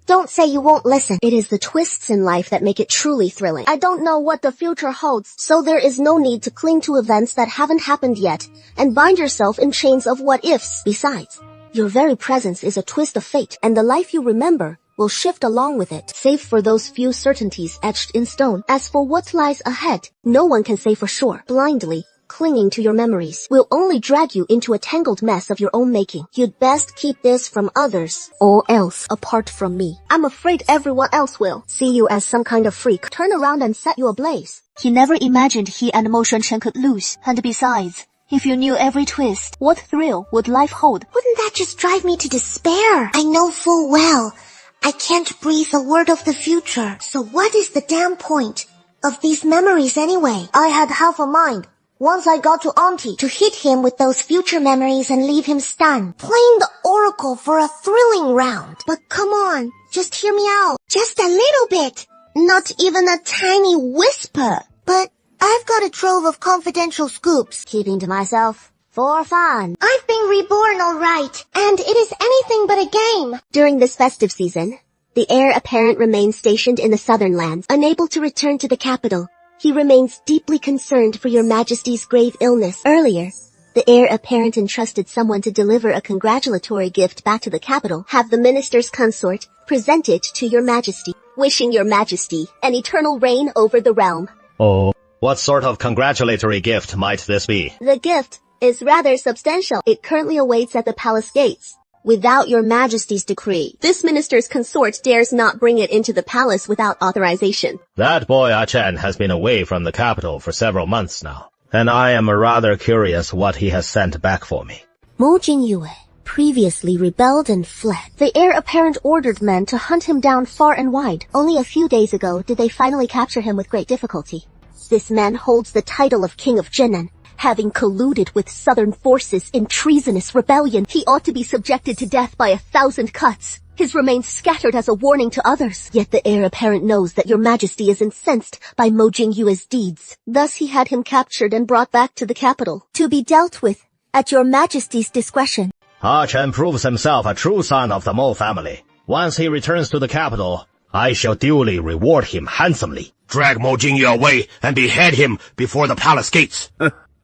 Don't say you won't listen. It is the twists in life that make it truly thrilling. I don't know what the future holds, so there is no need to cling to events that haven't happened yet and bind yourself in chains of what-ifs. Besides, your very presence is a twist of fate, and the life you remember will shift along with it, save for those few certainties etched in stone. As for what lies ahead, no one can say for sure. Blindly clinging to your memories will only drag you into a tangled mess of your own making. You'd best keep this from others, or else apart from me. I'm afraid everyone else will see you as some kind of freak, turn around and set you ablaze. He never imagined he and Mo Xuanchen could lose, and besides, if you knew every twist, what thrill would life hold? Wouldn't that just drive me to despair? I know full well I can't breathe a word of the future. So what is the damn point of these memories anyway? I had half a mind, once I got to Auntie, to hit him with those future memories and leave him stunned, playing the Oracle for a thrilling round. But come on, just hear me out. Just a little bit. Not even a tiny whisper. But I've got a trove of confidential scoops. Keeping to myself for fun. I've been reborn, all right, and it is anything but a game. During this festive season, the heir apparent remains stationed in the southern lands, unable to return to the capital. He remains deeply concerned for your majesty's grave illness. Earlier, the heir apparent entrusted someone to deliver a congratulatory gift back to the capital. Have the minister's consort present it to your majesty, wishing your majesty an eternal reign over the realm. Oh, what sort of congratulatory gift might this be? The gift is rather substantial. It currently awaits at the palace gates. Without your majesty's decree, this minister's consort dares not bring it into the palace without authorization. That boy Chen has been away from the capital for several months now, and I am rather curious what he has sent back for me. Mo Jingyue previously rebelled and fled. The heir apparent ordered men to hunt him down far and wide. Only a few days ago did they finally capture him with great difficulty. This man holds the title of King of Jinan. Having colluded with southern forces in treasonous rebellion, he ought to be subjected to death by 1,000 cuts, his remains scattered as a warning to others. Yet the heir apparent knows that your majesty is incensed by Mo Jingyue's deeds. Thus he had him captured and brought back to the capital, to be dealt with at your majesty's discretion. Chen proves himself a true son of the Mo family. Once he returns to the capital, I shall duly reward him handsomely. Drag Mo Jingyue away and behead him before the palace gates.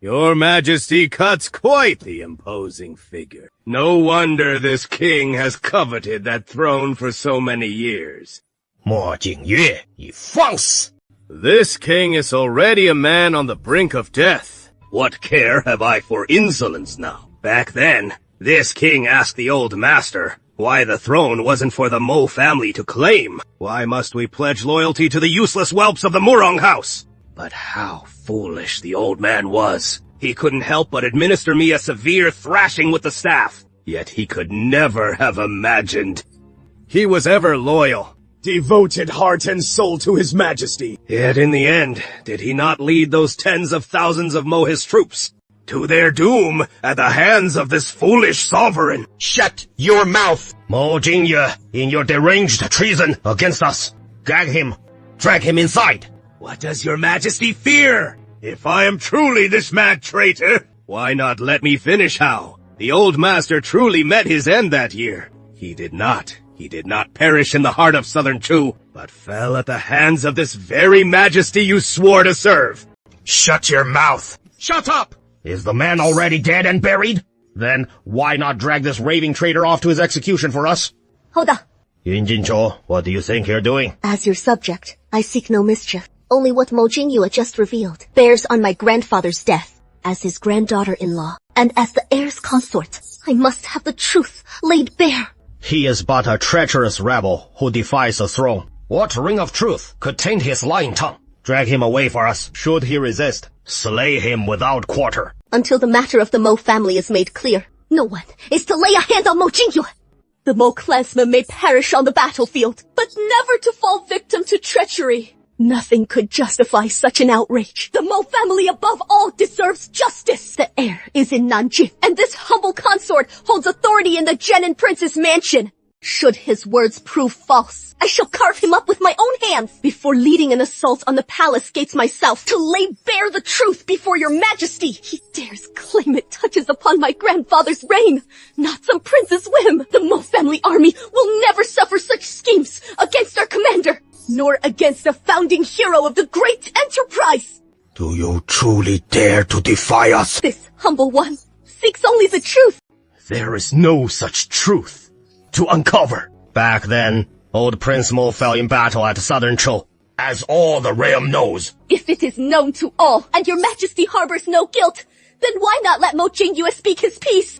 Your Majesty cuts quite the imposing figure. No wonder this king has coveted that throne for so many years. Mo Jingyue, 你放肆! This king is already a man on the brink of death. What care have I for insolence now? Back then, this king asked the old master why the throne wasn't for the Mo family to claim. Why must we pledge loyalty to the useless whelps of the Murong house? But how foolish the old man was. He couldn't help but administer me a severe thrashing with the staff. Yet he could never have imagined. He was ever loyal, devoted heart and soul to his majesty. Yet in the end, did he not lead those tens of thousands of Mohis troops to their doom at the hands of this foolish sovereign? Shut your mouth! Mo Jingyue, in your deranged treason against us, gag him, drag him inside. What does your majesty fear? If I am truly this mad traitor, why not let me finish how? The old master truly met his end that year. He did not perish in the heart of southern Chu, but fell at the hands of this very majesty you swore to serve. Shut your mouth! Shut up! Is the man already dead and buried? Then why not drag this raving traitor off to his execution for us? Hold on. Yun Jinzhou, what do you think you're doing? As your subject, I seek no mischief. Only what Mo Jingyue just revealed bears on my grandfather's death. As his granddaughter-in-law, and as the heir's consort, I must have the truth laid bare. He is but a treacherous rebel who defies the throne. What ring of truth could taint his lying tongue? Drag him away for us. Should he resist, slay him without quarter. Until the matter of the Mo family is made clear, no one is to lay a hand on Mo Jingyue. The Mo clansmen may perish on the battlefield, but never to fall victim to treachery. Nothing could justify such an outrage. The Mo family above all deserves justice. The heir is in Nanjing, and this humble consort holds authority in the Genin Prince's mansion. Should his words prove false, I shall carve him up with my own hands before leading an assault on the palace gates myself to lay bare the truth before your majesty. He dares claim it touches upon my grandfather's reign, not some prince's whim. The Mo family army will never suffer such schemes against our commander, nor against a founding hero of the great enterprise. Do you truly dare to defy us? This humble one seeks only the truth. There is no such truth to uncover. Back then, old Prince Mo fell in battle at Southern Chou, as all the realm knows. If it is known to all, and your majesty harbors no guilt, then why not let Mo Jingyue speak his piece?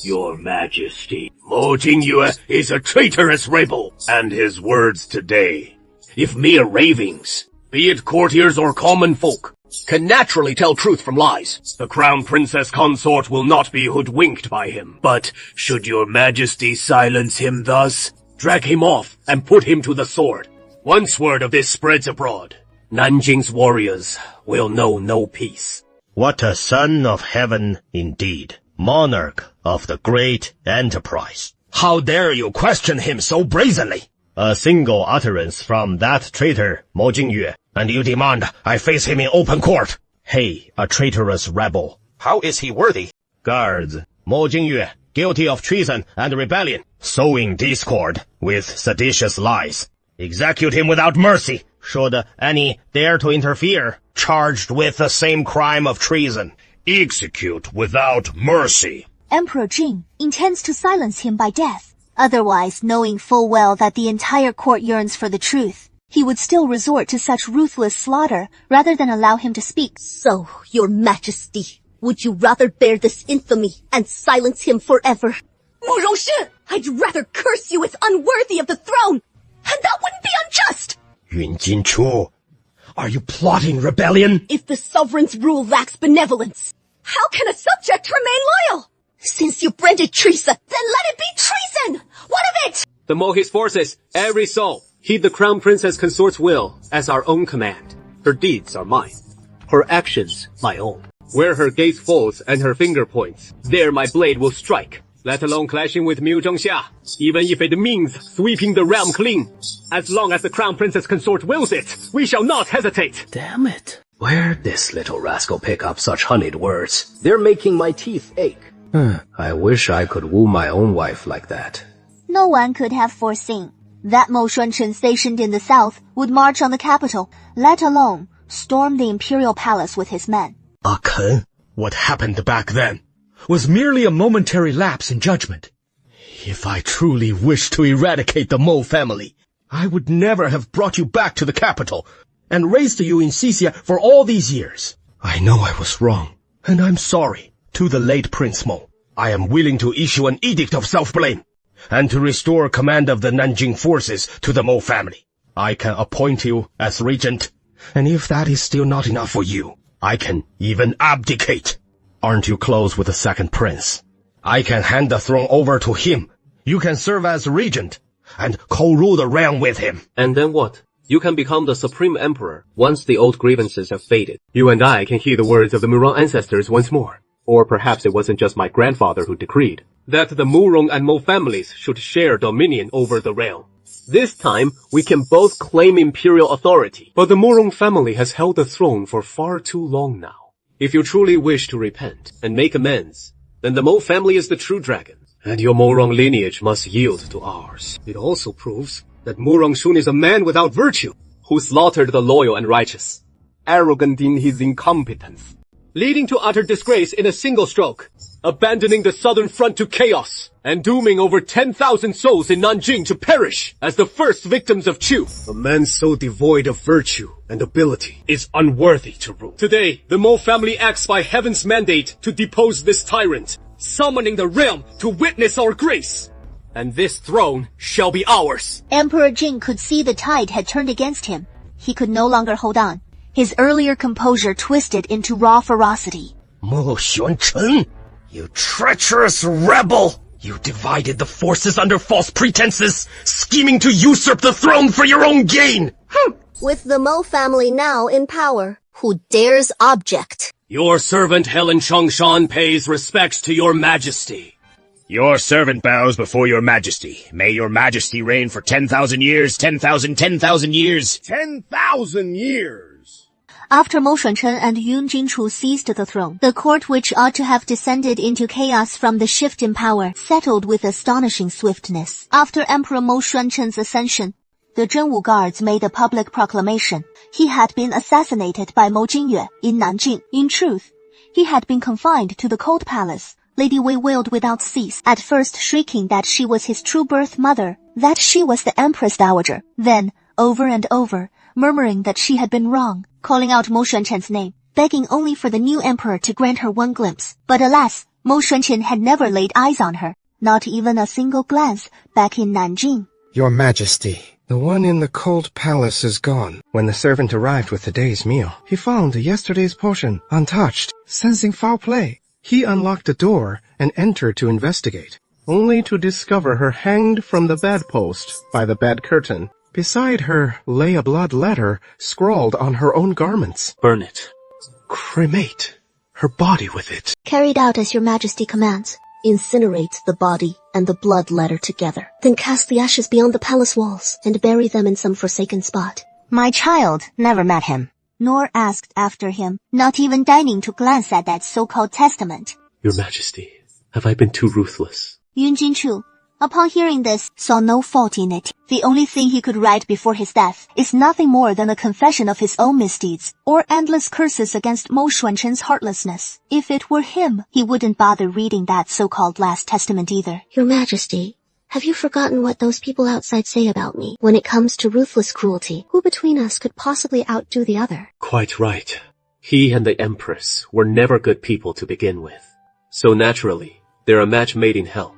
Your majesty, Mo Jingyue is a traitorous rebel, and his words today, if mere ravings, be it courtiers or common folk, can naturally tell truth from lies. The crown princess consort will not be hoodwinked by him. But should your majesty silence him thus, drag him off and put him to the sword. Once word of this spreads abroad, Nanjing's warriors will know no peace. What a son of heaven indeed, monarch of the great enterprise. How dare you question him so brazenly? A single utterance from that traitor, Mo Jingyue, and you demand I face him in open court. Hey, a traitorous rebel. How is he worthy? Guards, Mo Jingyue, guilty of treason and rebellion, sowing discord with seditious lies. Execute him without mercy, should any dare to interfere, charged with the same crime of treason. Execute without mercy. Emperor Jing intends to silence him by death. Otherwise, knowing full well that the entire court yearns for the truth, he would still resort to such ruthless slaughter rather than allow him to speak. So, your majesty, would you rather bear this infamy and silence him forever? Mu Rongshi, I'd rather curse you as unworthy of the throne, and that wouldn't be unjust! Yun Jinchu, are you plotting rebellion? If the sovereign's rule lacks benevolence, how can a subject remain loyal? Since you branded treason, then let it be treason! What of it? The Mohis forces, every soul, heed the crown princess consort's will as our own command. Her deeds are mine. Her actions, my own. Where her gaze falls and her finger points, there my blade will strike, let alone clashing with Mu Zhengxia, even if it means sweeping the realm clean. As long as the crown princess consort wills it, we shall not hesitate. Damn it. Where'd this little rascal pick up such honeyed words? They're making my teeth ache. I wish I could woo my own wife like that. No one could have foreseen that Mo Shuanchen stationed in the south would march on the capital, let alone storm the imperial palace with his men. Ken, what happened back then was merely a momentary lapse in judgment. If I truly wished to eradicate the Mo family, I would never have brought you back to the capital and raised you in Xixia for all these years. I know I was wrong, and I'm sorry. To the late Prince Mo, I am willing to issue an edict of self-blame, and to restore command of the Nanjing forces to the Mo family. I can appoint you as regent, and if that is still not enough for you, I can even abdicate. Aren't you close with the second prince? I can hand the throne over to him. You can serve as regent, and co-rule the realm with him. And then what? You can become the supreme emperor once the old grievances have faded. You and I can hear the words of the Murong ancestors once more. Or perhaps it wasn't just my grandfather who decreed that the Murong and Mo families should share dominion over the realm. This time, we can both claim imperial authority, but the Murong family has held the throne for far too long now. If you truly wish to repent and make amends, then the Mo family is the true dragon, and your Murong lineage must yield to ours. It also proves that Murong Shun is a man without virtue, who slaughtered the loyal and righteous, arrogant in his incompetence, leading to utter disgrace in a single stroke, abandoning the southern front to chaos, and dooming over 10,000 souls in Nanjing to perish as the first victims of Chu. A man so devoid of virtue and ability is unworthy to rule. Today, the Mo family acts by heaven's mandate to depose this tyrant, summoning the realm to witness our grace. And this throne shall be ours. Emperor Jing could see the tide had turned against him. he could no longer hold on. His earlier composure twisted into raw ferocity. Mo Xuanchen, you treacherous rebel! You divided the forces under false pretenses, scheming to usurp the throne for your own gain! With the Mo family now in power, who dares object? Your servant Helen Chongshan pays respects to your majesty. Your servant bows before your majesty. May your majesty reign for 10,000 years, 10,000 years. 10,000 years! After Mo Xuanchen and Yun Jingchu seized the throne, the court, which ought to have descended into chaos from the shift in power, settled with astonishing swiftness. After Emperor Mo Xuanchen's ascension, the Zhenwu guards made a public proclamation. He had been assassinated by Mo Jingyue in Nanjing. In truth, he had been confined to the cold palace. Lady Wei wailed without cease, at first shrieking that she was his true birth mother, that she was the Empress Dowager, then, over and over, murmuring that she had been wrong, calling out Mo Xuanchen's name, begging only for the new emperor to grant her one glimpse. But alas, Mo Xuanchen had never laid eyes on her, not even a single glance, back in Nanjing. Your Majesty, the one in the cold palace is gone. When the servant arrived with the day's meal, he found yesterday's potion untouched. Sensing foul play, he unlocked the door and entered to investigate, only to discover her hanged from the bedpost by the bed curtain. Beside her lay a blood letter scrawled on her own garments. Burn it. Cremate her body with it. Carried out as your majesty commands. Incinerate the body and the blood letter together. Then cast the ashes beyond the palace walls and bury them in some forsaken spot. My child never met him, nor asked after him, not even deigning to glance at that so-called testament. Your Majesty, have I been too ruthless? Yun Jingchu, upon hearing this, saw no fault in it. The only thing he could write before his death is nothing more than a confession of his own misdeeds, or endless curses against Mo Xuanchen's heartlessness. If it were him, he wouldn't bother reading that so-called last testament either. Your Majesty, have you forgotten what those people outside say about me? When it comes to ruthless cruelty, who between us could possibly outdo the other? Quite right. He and the Empress were never good people to begin with. So naturally, they're a match made in hell.